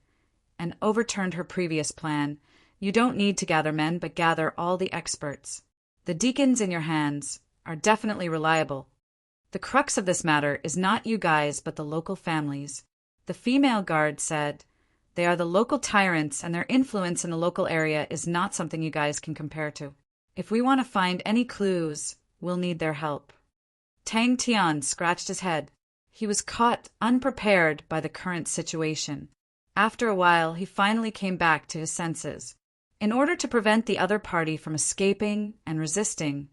and overturned her previous plan. You don't need to gather men, but gather all the experts. The deacons in your hands are definitely reliable. The crux of this matter is not you guys, but the local families. The female guard said, they are the local tyrants, and their influence in the local area is not something you guys can compare to. If we want to find any clues, we'll need their help. Tang Tian scratched his head. He was caught unprepared by the current situation. After a while, he finally came back to his senses. In order to prevent the other party from escaping and resisting,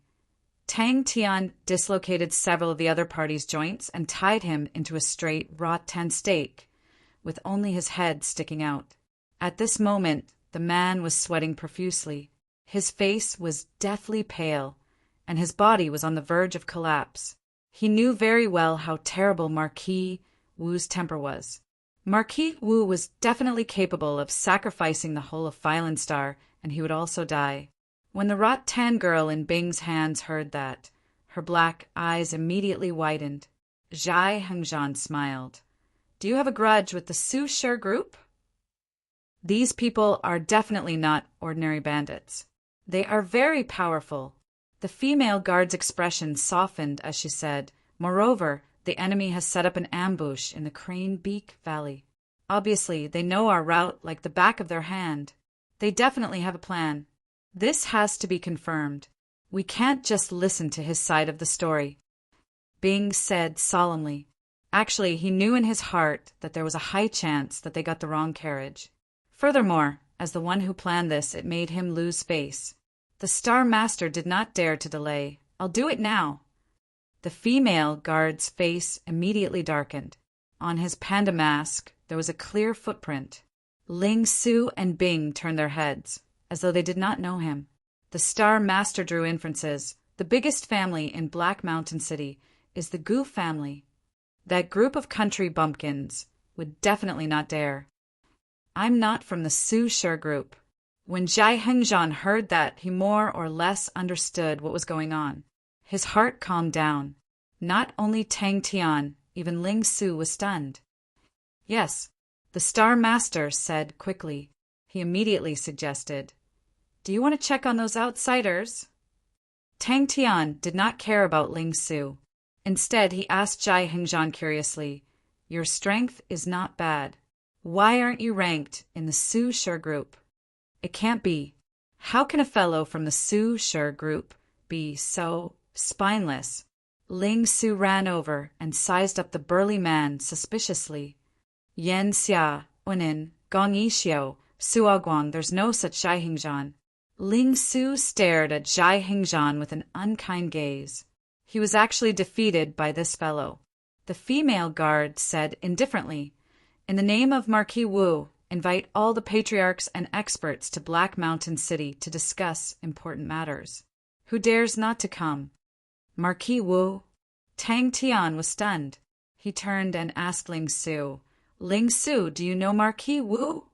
Tang Tian dislocated several of the other party's joints and tied him into a straight rattan stake, with only his head sticking out. At this moment, the man was sweating profusely. His face was deathly pale, and his body was on the verge of collapse. He knew very well how terrible Marquis Wu's temper was. Marquis Wu was definitely capable of sacrificing the whole of Phylenstar, and he would also die. When the Rattan girl in Bing's hands heard that, her black eyes immediately widened. Zhai Hengzhan smiled. Do you have a grudge with the Su Shi group? These people are definitely not ordinary bandits. They are very powerful. The female guard's expression softened as she said, moreover, the enemy has set up an ambush in the Crane Beak Valley. Obviously, they know our route like the back of their hand. They definitely have a plan. This has to be confirmed. We can't just listen to his side of the story. Bing said solemnly. Actually, he knew in his heart that there was a high chance that they got the wrong carriage. Furthermore, as the one who planned this, it made him lose face. The Star Master did not dare to delay. I'll do it now. The female guard's face immediately darkened. On his panda mask, there was a clear footprint. Ling Su and Bing turned their heads, as though they did not know him. The Star Master drew inferences. The biggest family in Black Mountain City is the Gu family. That group of country bumpkins would definitely not dare. I'm not from the Su Shi group. When Zhai Hengzhan heard that, he more or less understood what was going on. His heart calmed down. Not only Tang Tian, even Ling Su was stunned. Yes, the Star Master said quickly. He immediately suggested, do you want to check on those outsiders? Tang Tian did not care about Ling Su. Instead, he asked Zhai Hengzhan curiously, your strength is not bad. Why aren't you ranked in the Su Shi group? It can't be. How can a fellow from the Su Shi group be so spineless? Ling Su ran over and sized up the burly man suspiciously. Yan Xia, Unin, Gong Yixiu, Suaguang, there's no such Zhai Hengzhan. Ling Su stared at Zhai Hengzhan with an unkind gaze. He was actually defeated by this fellow. The female guard said indifferently, in the name of Marquis Wu, invite all the patriarchs and experts to Black Mountain City to discuss important matters. Who dares not to come? Marquis Wu? Tang Tian was stunned. He turned and asked Ling Su, Ling Su, do you know Marquis Wu?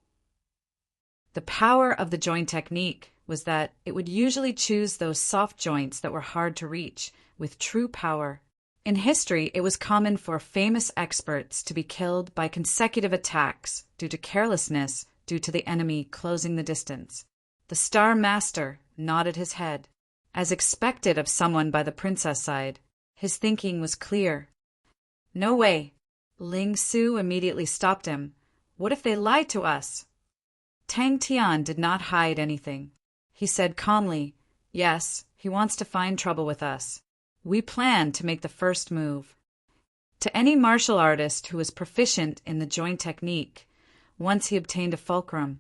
The power of the joint technique was that it would usually choose those soft joints that were hard to reach, with true power. In history, it was common for famous experts to be killed by consecutive attacks due to carelessness due to the enemy closing the distance. The Star Master nodded his head. As expected of someone by the princess side, his thinking was clear. No way. Ling Su immediately stopped him. What if they lied to us? Tang Tian did not hide anything. He said calmly, yes, he wants to find trouble with us. We plan to make the first move. To any martial artist who was proficient in the joint technique, once he obtained a fulcrum,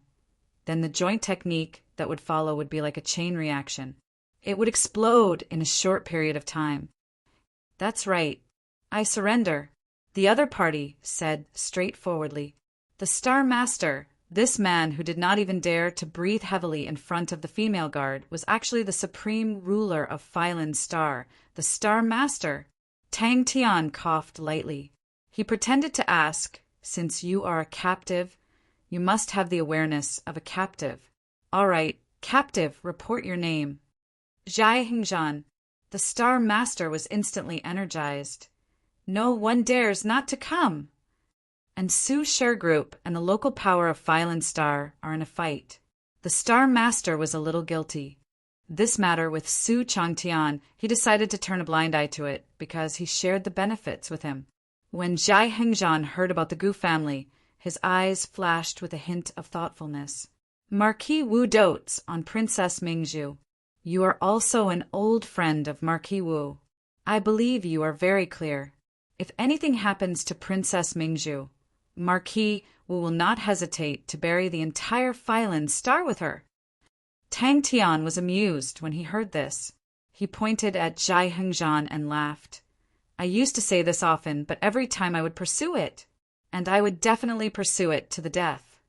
then the joint technique that would follow would be like a chain reaction. It would explode in a short period of time. That's right. I surrender. The other party said straightforwardly. The Star Master This man, who did not even dare to breathe heavily in front of the female guard, was actually the supreme ruler of Phylan's star, the Star Master. Tang Tian coughed lightly. He pretended to ask, "Since you are a captive, you must have the awareness of a captive. All right, captive, report your name." Zhai Hengzhan. The Star Master was instantly energized. "No one dares not to come." And Su Sher Group and the local power of Phylan Star are in a fight. The Star Master was a little guilty. This matter with Su Changtian, he decided to turn a blind eye to it because he shared the benefits with him. When Zhai Hengzhan heard about the Gu family, his eyes flashed with a hint of thoughtfulness. "Marquis Wu dotes on Princess Mingzhu. You are also an old friend of Marquis Wu. I believe you are very clear. If anything happens to Princess Mingzhu, Marquis Wu will not hesitate to bury the entire Phylan Star with her." Tang Tian was amused when he heard this. He pointed at Zhai Hengzhan and laughed. "I used to say this often, but every time I would pursue it. And I would definitely pursue it to the death."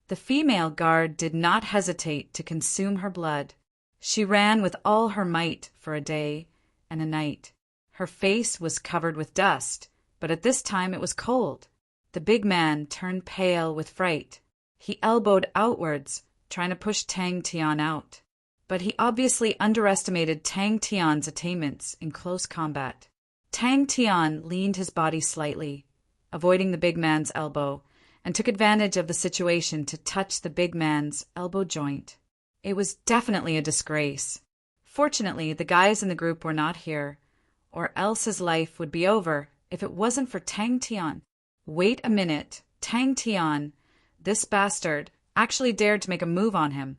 The female guard did not hesitate to consume her blood. She ran with all her might for a day and a night. Her face was covered with dust, but at this time it was cold. The big man turned pale with fright. He elbowed outwards, trying to push Tang Tian out. But he obviously underestimated Tang Tian's attainments in close combat. Tang Tian leaned his body slightly, avoiding the big man's elbow, and took advantage of the situation to touch the big man's elbow joint. It was definitely a disgrace. Fortunately, the guys in the group were not here, or else his life would be over if it wasn't for Tang Tian. Wait a minute, Tang Tian, this bastard, actually dared to make a move on him.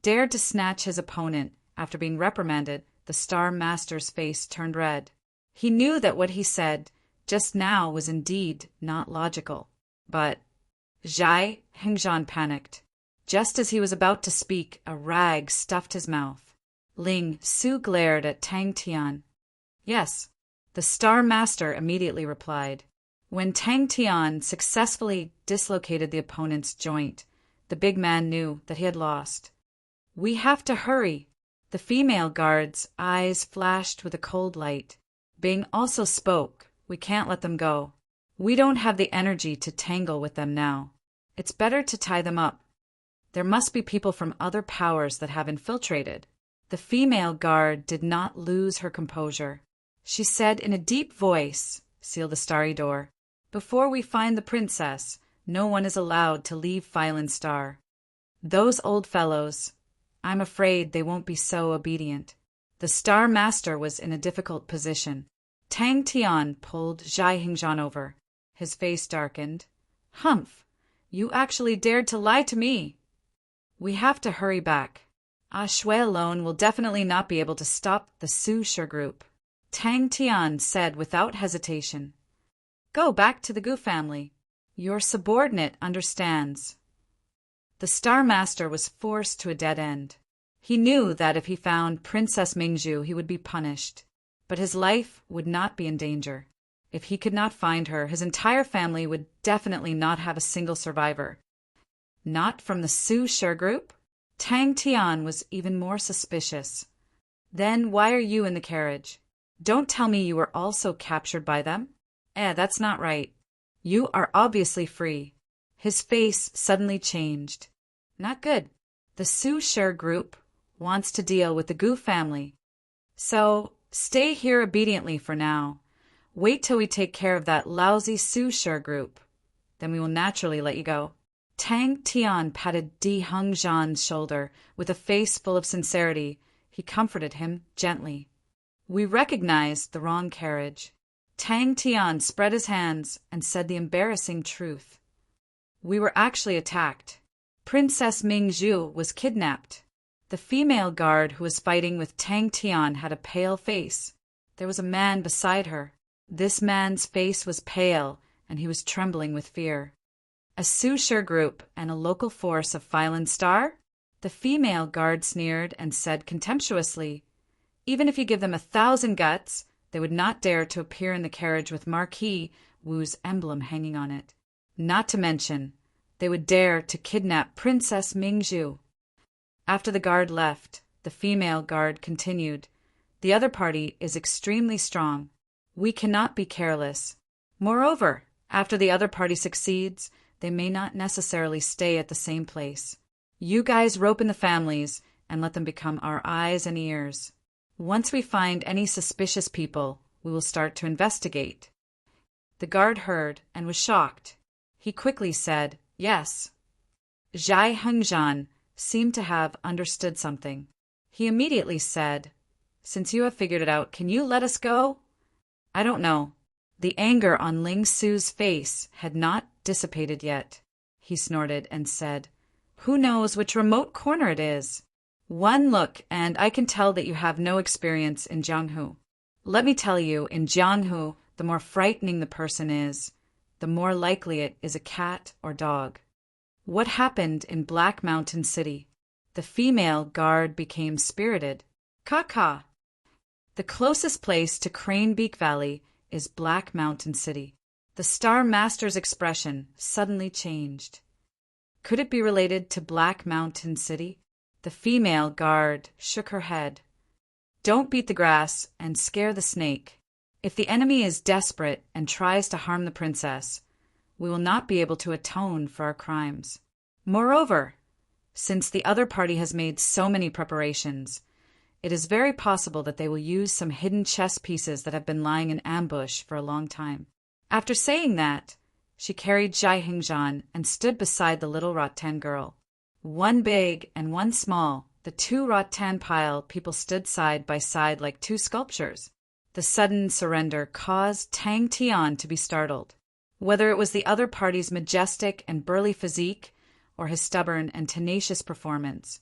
Dared to snatch his opponent. After being reprimanded, the Star Master's face turned red. He knew that what he said just now was indeed not logical. But Zhai Hengzhan panicked. Just as he was about to speak, a rag stuffed his mouth. Ling Su glared at Tang Tian. "Yes," the Star Master immediately replied. When Tang Tian successfully dislocated the opponent's joint, the big man knew that he had lost. "We have to hurry." The female guard's eyes flashed with a cold light. Bing also spoke. "We can't let them go. We don't have the energy to tangle with them now. It's better to tie them up. There must be people from other powers that have infiltrated." The female guard did not lose her composure. She said in a deep voice, "Seal the starry door. Before we find the princess, no one is allowed to leave Phylan Star. Those old fellows, I'm afraid they won't be so obedient." The Star Master was in a difficult position. Tang Tian pulled Zhai Hengzhan over. His face darkened. "Humph! You actually dared to lie to me." "We have to hurry back. Ah Shui alone will definitely not be able to stop the Su Sher Group," Tang Tian said without hesitation. "Go back to the Gu family. Your subordinate understands." The Star Master was forced to a dead end. He knew that if he found Princess Mingzhu, he would be punished, but his life would not be in danger. If he could not find her, his entire family would definitely not have a single survivor. Not from the Su Sher Group? Tang Tian was even more suspicious. "Then why are you in the carriage? Don't tell me you were also captured by them. That's not right. You are obviously free." His face suddenly changed. "Not good. The Su Sher Group wants to deal with the Gu family. So stay here obediently for now. Wait till we take care of that lousy Su Sher Group. Then we will naturally let you go." Tang Tian patted Di Hengzhan's shoulder with a face full of sincerity. He comforted him gently. "We recognized the wrong carriage." Tang Tian spread his hands and said the embarrassing truth. "We were actually attacked. Princess Mingzhu was kidnapped." The female guard who was fighting with Tang Tian had a pale face. There was a man beside her. This man's face was pale, and he was trembling with fear. "A Su Sher Group and a local force of Phylan Star?" The female guard sneered and said contemptuously, "Even if you give them 1,000 guts, they would not dare to appear in the carriage with Marquis Wu's emblem hanging on it. Not to mention, they would dare to kidnap Princess Mingzhu. After the guard left, the female guard continued. The other party is extremely strong. We cannot be careless. Moreover, after the other party succeeds, they may not necessarily stay at the same place. You guys rope in the families and let them become our eyes and ears. Once we find any suspicious people, we will start to investigate. The guard heard and was shocked. He quickly said, "Yes." Zhai Hengzhan seemed to have understood something. He immediately said, "Since you have figured it out, can you let us go?" "I don't know." The anger on Ling Su's face had not dissipated yet. He snorted and said, "Who knows which remote corner it is? One look, and I can tell that you have no experience in Jianghu. Let me tell you, in Jianghu, the more frightening the person is, the more likely it is a cat or dog." What happened in Black Mountain City? The female guard became spirited. Caw. The closest place to Crane Beak Valley is Black Mountain City. The Star Master's expression suddenly changed. Could it be related to Black Mountain City? The female guard shook her head. Don't beat the grass and scare the snake. If the enemy is desperate and tries to harm the princess, we will not be able to atone for our crimes. Moreover, since the other party has made so many preparations, it is very possible that they will use some hidden chess pieces that have been lying in ambush for a long time. After saying that, she carried Zhai Hengzhan and stood beside the little rattan girl. One big and one small, the two rattan pile people stood side by side like two sculptures. The sudden surrender caused Tang Tian to be startled. Whether it was the other party's majestic and burly physique or his stubborn and tenacious performance,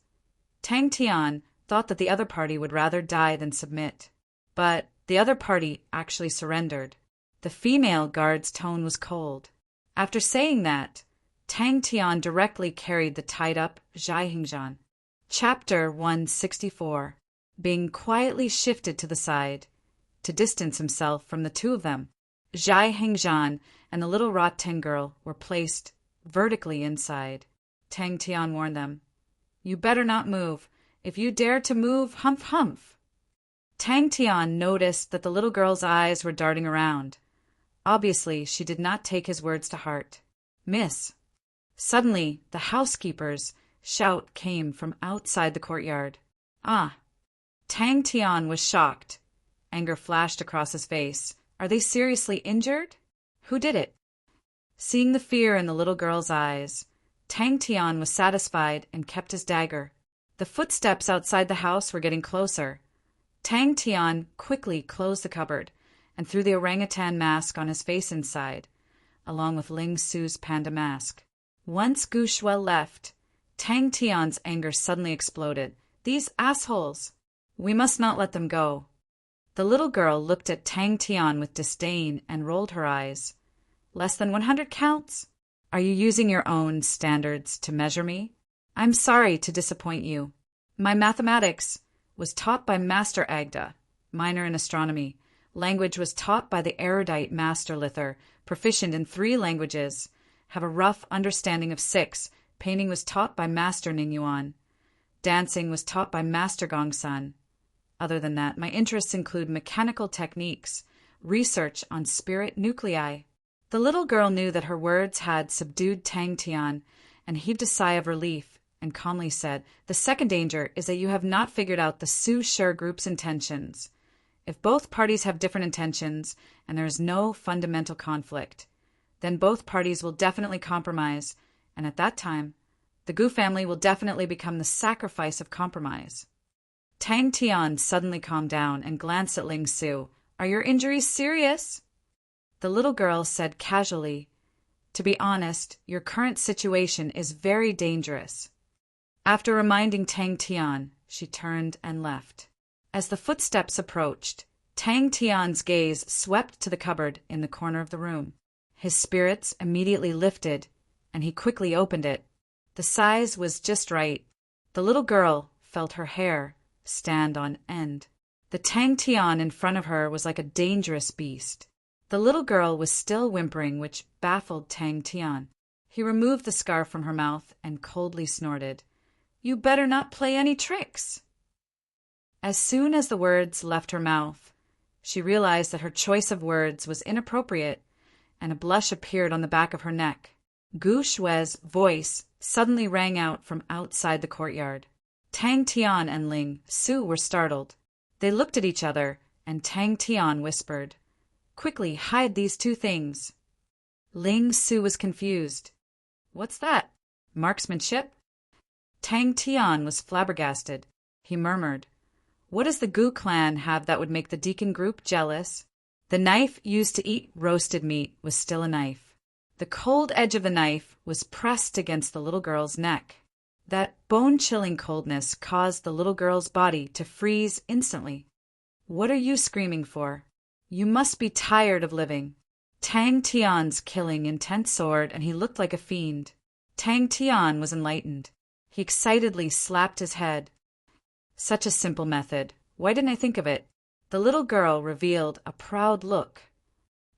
Tang Tian thought that the other party would rather die than submit. But the other party actually surrendered. The female guard's tone was cold. After saying that, Tang Tian directly carried the tied-up Zhai Hengzhan. Chapter 164. Being quietly shifted to the side, to distance himself from the two of them. Zhai Hengzhan and the little rattan girl were placed vertically inside. Tang Tian warned them, "You better not move. If you dare to move, humph humph." Tang Tian noticed that the little girl's eyes were darting around. Obviously, she did not take his words to heart. "Miss." Suddenly, the housekeeper's shout came from outside the courtyard. "Ah!" Tang Tian was shocked. Anger flashed across his face. "Are they seriously injured? Who did it?" Seeing the fear in the little girl's eyes, Tang Tian was satisfied and kept his dagger. The footsteps outside the house were getting closer. Tang Tian quickly closed the cupboard and threw the orangutan mask on his face inside, along with Ling Su's panda mask. Once Gu Shuel left, Tang Tian's anger suddenly exploded. "These assholes! We must not let them go." The little girl looked at Tang Tian with disdain and rolled her eyes. "Less than 100 counts? Are you using your own standards to measure me? I'm sorry to disappoint you. My mathematics was taught by Master Agda, minor in astronomy. Language was taught by the erudite Master Lither, proficient in 3 languages, have a rough understanding of 6. Painting was taught by Master Ningyuan. Dancing was taught by Master Gongsun. Other than that, my interests include mechanical techniques, research on spirit nuclei." The little girl knew that her words had subdued Tang Tian and heaved a sigh of relief and calmly said, "The second danger is that you have not figured out the Su Shi group's intentions. If both parties have different intentions and there is no fundamental conflict, then both parties will definitely compromise, and at that time, the Gu family will definitely become the sacrifice of compromise." Tang Tian suddenly calmed down and glanced at Ling Su. "Are your injuries serious?" The little girl said casually, "To be honest, your current situation is very dangerous." After reminding Tang Tian, she turned and left. As the footsteps approached, Tang Tian's gaze swept to the cupboard in the corner of the room. His spirits immediately lifted, and he quickly opened it. The size was just right. The little girl felt her hair stand on end. The Tang Tian in front of her was like a dangerous beast. The little girl was still whimpering, which baffled Tang Tian. He removed the scarf from her mouth and coldly snorted, "You better not play any tricks." As soon as the words left her mouth, she realized that her choice of words was inappropriate, and a blush appeared on the back of her neck. Gu Shue's voice suddenly rang out from outside the courtyard. Tang Tian and Ling Su were startled. They looked at each other, and Tang Tian whispered, "Quickly hide these two things." Ling Su was confused. "What's that? Marksmanship?" Tang Tian was flabbergasted. He murmured, "What does the Gu clan have that would make the Deacon group jealous?" The knife used to eat roasted meat was still a knife. The cold edge of the knife was pressed against the little girl's neck. That bone-chilling coldness caused the little girl's body to freeze instantly. "What are you screaming for? You must be tired of living." Tang Tian's killing intent soared, and he looked like a fiend. Tang Tian was enlightened. He excitedly slapped his head. Such a simple method. Why didn't I think of it? The little girl revealed a proud look.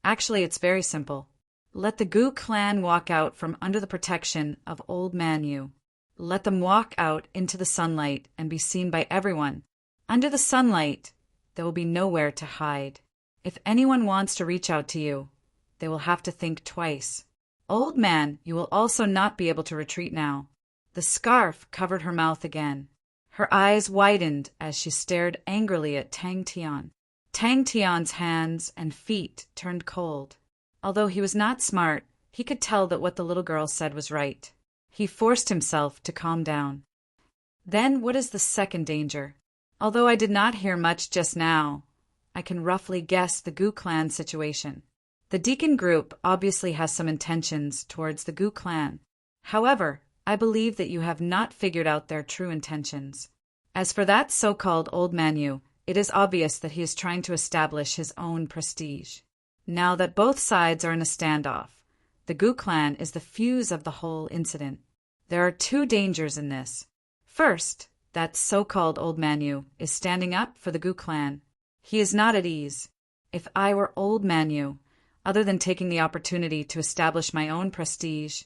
Actually, it's very simple. Let the Gu clan walk out from under the protection of Old Man Yu. Let them walk out into the sunlight and be seen by everyone. Under the sunlight, there will be nowhere to hide. If anyone wants to reach out to you, they will have to think twice. Old Man, you will also not be able to retreat now. The scarf covered her mouth again. Her eyes widened as she stared angrily at Tang Tian. Tang Tian's hands and feet turned cold. Although he was not smart, he could tell that what the little girl said was right. He forced himself to calm down. Then what is the second danger? Although I did not hear much just now, I can roughly guess the Gu clan situation. The Deacon group obviously has some intentions towards the Gu clan. However, I believe that you have not figured out their true intentions. As for that so-called Old Man Yu, it is obvious that he is trying to establish his own prestige. Now that both sides are in a standoff, the Gu clan is the fuse of the whole incident. There are two dangers in this. First, that so-called Old Man Yu is standing up for the Gu clan. He is not at ease. If I were Old Man Yu, other than taking the opportunity to establish my own prestige,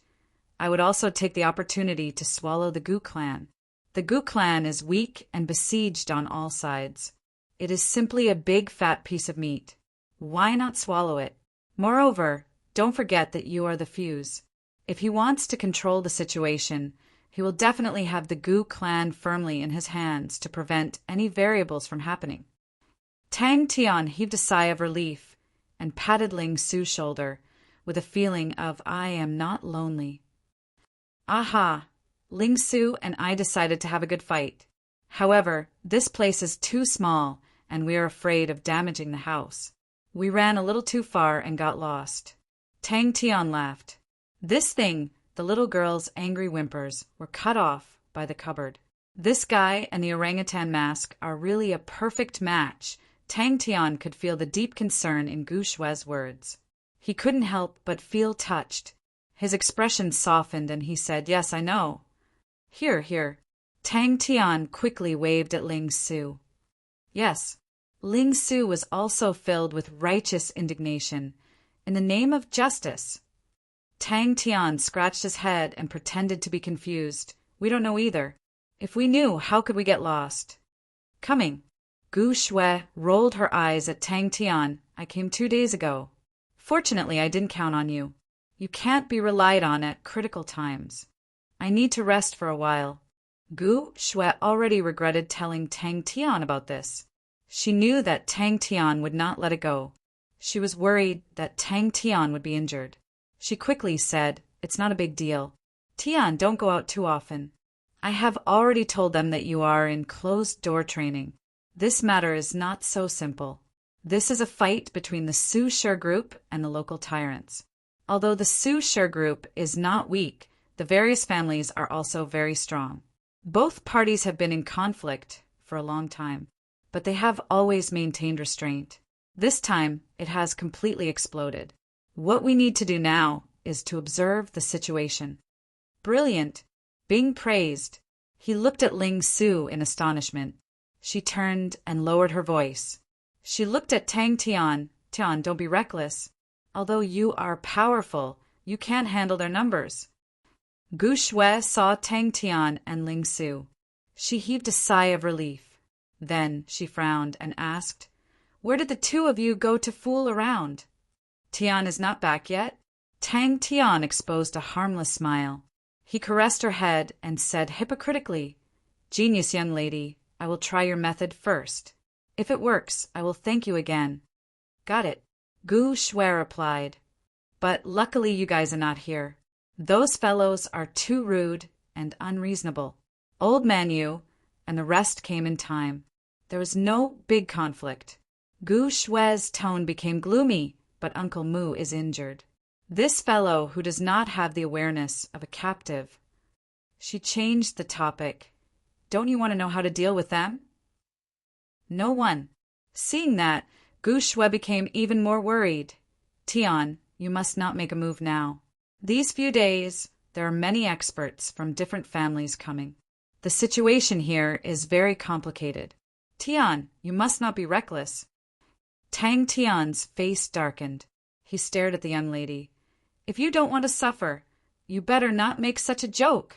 I would also take the opportunity to swallow the Gu clan. The Gu clan is weak and besieged on all sides. It is simply a big fat piece of meat. Why not swallow it? Moreover, don't forget that you are the fuse. If he wants to control the situation, he will definitely have the Gu clan firmly in his hands to prevent any variables from happening. Tang Tian heaved a sigh of relief and patted Ling Su's shoulder with a feeling of "I am not lonely." Aha! Ling Su and I decided to have a good fight. However, this place is too small, and we are afraid of damaging the house. We ran a little too far and got lost. Tang Tian laughed. This thing, the little girl's angry whimpers, were cut off by the cupboard. This guy and the orangutan mask are really a perfect match. Tang Tian could feel the deep concern in Gu Shue's words. He couldn't help but feel touched. His expression softened and he said, "Yes, I know." Here, here." Tang Tian quickly waved at Ling Su. Yes, Ling Su was also filled with righteous indignation. In the name of justice. Tang Tian scratched his head and pretended to be confused. "We don't know either. If we knew, how could we get lost?" "Coming." Gu Shue rolled her eyes at Tang Tian. "I came 2 days ago. Fortunately, I didn't count on you. You can't be relied on at critical times. I need to rest for a while." Gu Shue already regretted telling Tang Tian about this. She knew that Tang Tian would not let it go. She was worried that Tang Tian would be injured. She quickly said, "It's not a big deal. Tian, don't go out too often. I have already told them that you are in closed-door training. This matter is not so simple. This is a fight between the Su Shi group and the local tyrants. Although the Su Shi group is not weak, the various families are also very strong. Both parties have been in conflict for a long time, but they have always maintained restraint. This time, it has completely exploded. What we need to do now is to observe the situation." "Brilliant." Being praised, he looked at Ling Su in astonishment. She turned and lowered her voice. She looked at Tang Tian. "Tian, don't be reckless. Although you are powerful, you can't handle their numbers. Gu Shui saw Tang Tian and Ling Su. She heaved a sigh of relief. Then she frowned and asked, "Where did the two of you go to fool around?" "Tian is not back yet." Tang Tian exposed a harmless smile. He caressed her head and said hypocritically, "Genius, young lady, I will try your method first. If it works, I will thank you again." "Got it," Gu Shui replied. "But luckily you guys are not here. Those fellows are too rude and unreasonable. Old Man Yu and the rest came in time. There was no big conflict." Gu Shui's tone became gloomy, but Uncle Mu is injured. This fellow who does not have the awareness of a captive. She changed the topic. "Don't you want to know how to deal with them?" No one. Seeing that, Gu Shui became even more worried. "Tian, you must not make a move now. These few days, there are many experts from different families coming. The situation here is very complicated. Tian, you must not be reckless." Tang Tian's face darkened. He stared at the young lady. "If you don't want to suffer, you better not make such a joke."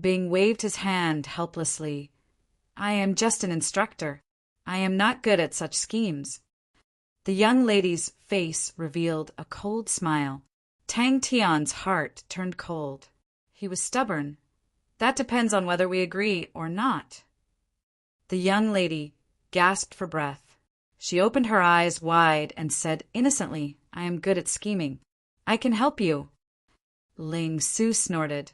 Bing waved his hand helplessly. "I am just an instructor. I am not good at such schemes." The young lady's face revealed a cold smile. Tang Tian's heart turned cold. He was stubborn. "That depends on whether we agree or not." The young lady gasped for breath. She opened her eyes wide and said innocently, "I am good at scheming. I can help you." Ling Su snorted.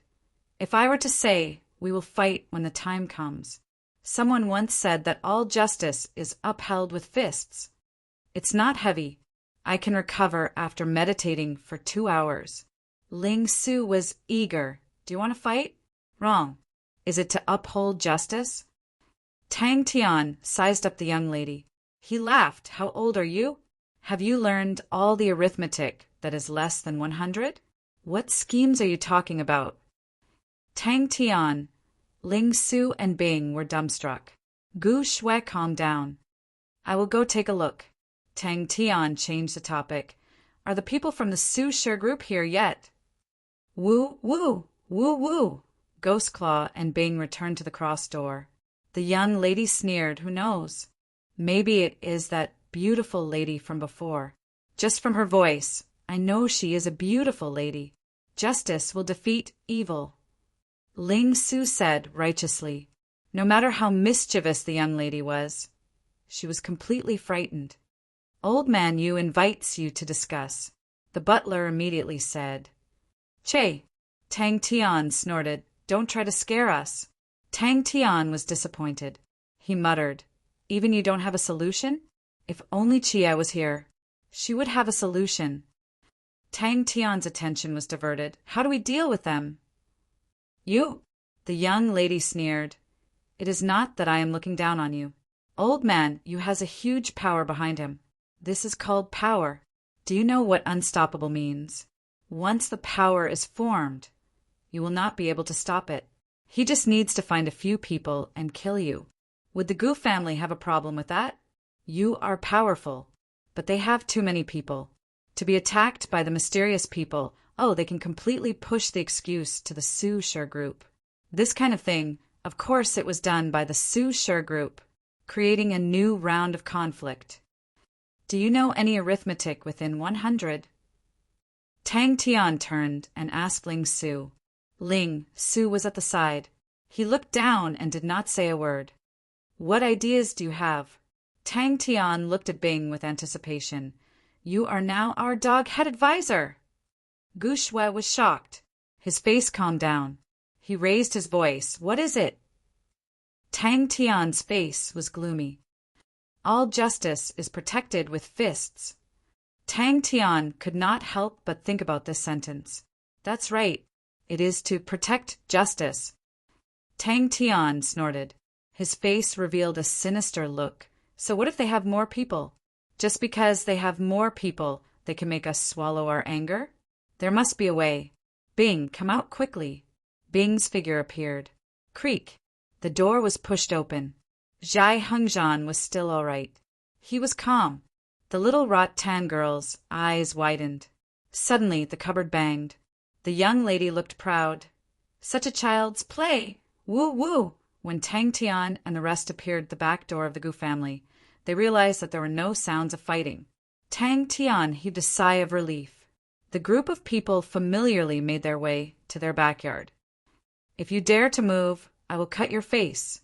"If I were to say, we will fight when the time comes. Someone once said that all justice is upheld with fists. It's not heavy. I can recover after meditating for 2 hours." Ling Su was eager. "Do you want to fight?" "Wrong. Is it to uphold justice?" Tang Tian sized up the young lady. He laughed. "How old are you? Have you learned all the arithmetic that is less than 100? What schemes are you talking about?" Tang Tian, Ling Su, and Bing were dumbstruck. Gu Shui calmed down. "I will go take a look." Tang Tian changed the topic. "Are the people from the Su Shi group here yet?" "Woo, woo, woo, woo." Ghost Claw and Bing returned to the cross door. The young lady sneered. "Who knows? Maybe it is that beautiful lady from before. Just from her voice, I know she is a beautiful lady. Justice will defeat evil." Ling Su said righteously. No matter how mischievous the young lady was, she was completely frightened. "Old Man Yu invites you to discuss." The butler immediately said. "Che!" Tang Tian snorted. "Don't try to scare us." Tang Tian was disappointed. He muttered, "Even you don't have a solution? If only Chia was here. She would have a solution." Tang Tian's attention was diverted. "How do we deal with them?" "You?" The young lady sneered. "It is not that I am looking down on you. Old Man Yu has a huge power behind him. This is called power. Do you know what unstoppable means? Once the power is formed, you will not be able to stop it. He just needs to find a few people and kill you. Would the Gu family have a problem with that? You are powerful, but they have too many people. To be attacked by the mysterious people, they can completely push the excuse to the Su Shi group. This kind of thing, of course it was done by the Su Shi group, creating a new round of conflict. Do you know any arithmetic within 100? Tang Tian turned and asked Ling Su. Ling Su was at the side. He looked down and did not say a word. What ideas do you have? Tang Tian looked at Bing with anticipation. You are now our dog-head advisor. Gu Shui was shocked. His face calmed down. He raised his voice. What is it? Tang Tian's face was gloomy. All justice is protected with fists. Tang Tian could not help but think about this sentence. That's right. It is to protect justice. Tang Tian snorted. His face revealed a sinister look. So what if they have more people? Just because they have more people, they can make us swallow our anger? There must be a way. Bing, come out quickly. Bing's figure appeared. Creak. The door was pushed open. Zhai Hengzhan was still all right. He was calm. The little Rot-Tan girl's eyes widened. Suddenly, the cupboard banged. The young lady looked proud. Such a child's play! Woo woo! When Tang Tian and the rest appeared at the back door of the Gu family, they realized that there were no sounds of fighting. Tang Tian heaved a sigh of relief. The group of people familiarly made their way to their backyard. If you dare to move, I will cut your face.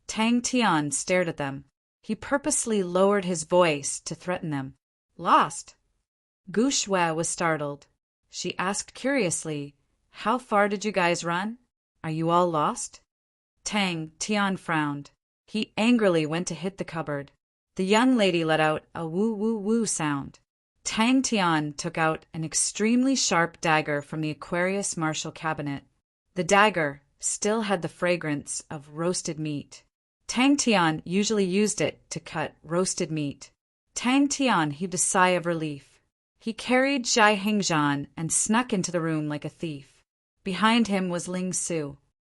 Tang Tian stared at them. He purposely lowered his voice to threaten them. Lost? Gu Shui was startled. She asked curiously, How far did you guys run? Are you all lost? Tang Tian frowned. He angrily went to hit the cupboard. The young lady let out a woo-woo-woo sound. Tang Tian took out an extremely sharp dagger from the Aquarius Marshall cabinet. The dagger still had the fragrance of roasted meat. Tang Tian usually used it to cut roasted meat. Tang Tian heaved a sigh of relief. He carried Zhai Hengzhan and snuck into the room like a thief. Behind him was Ling Su.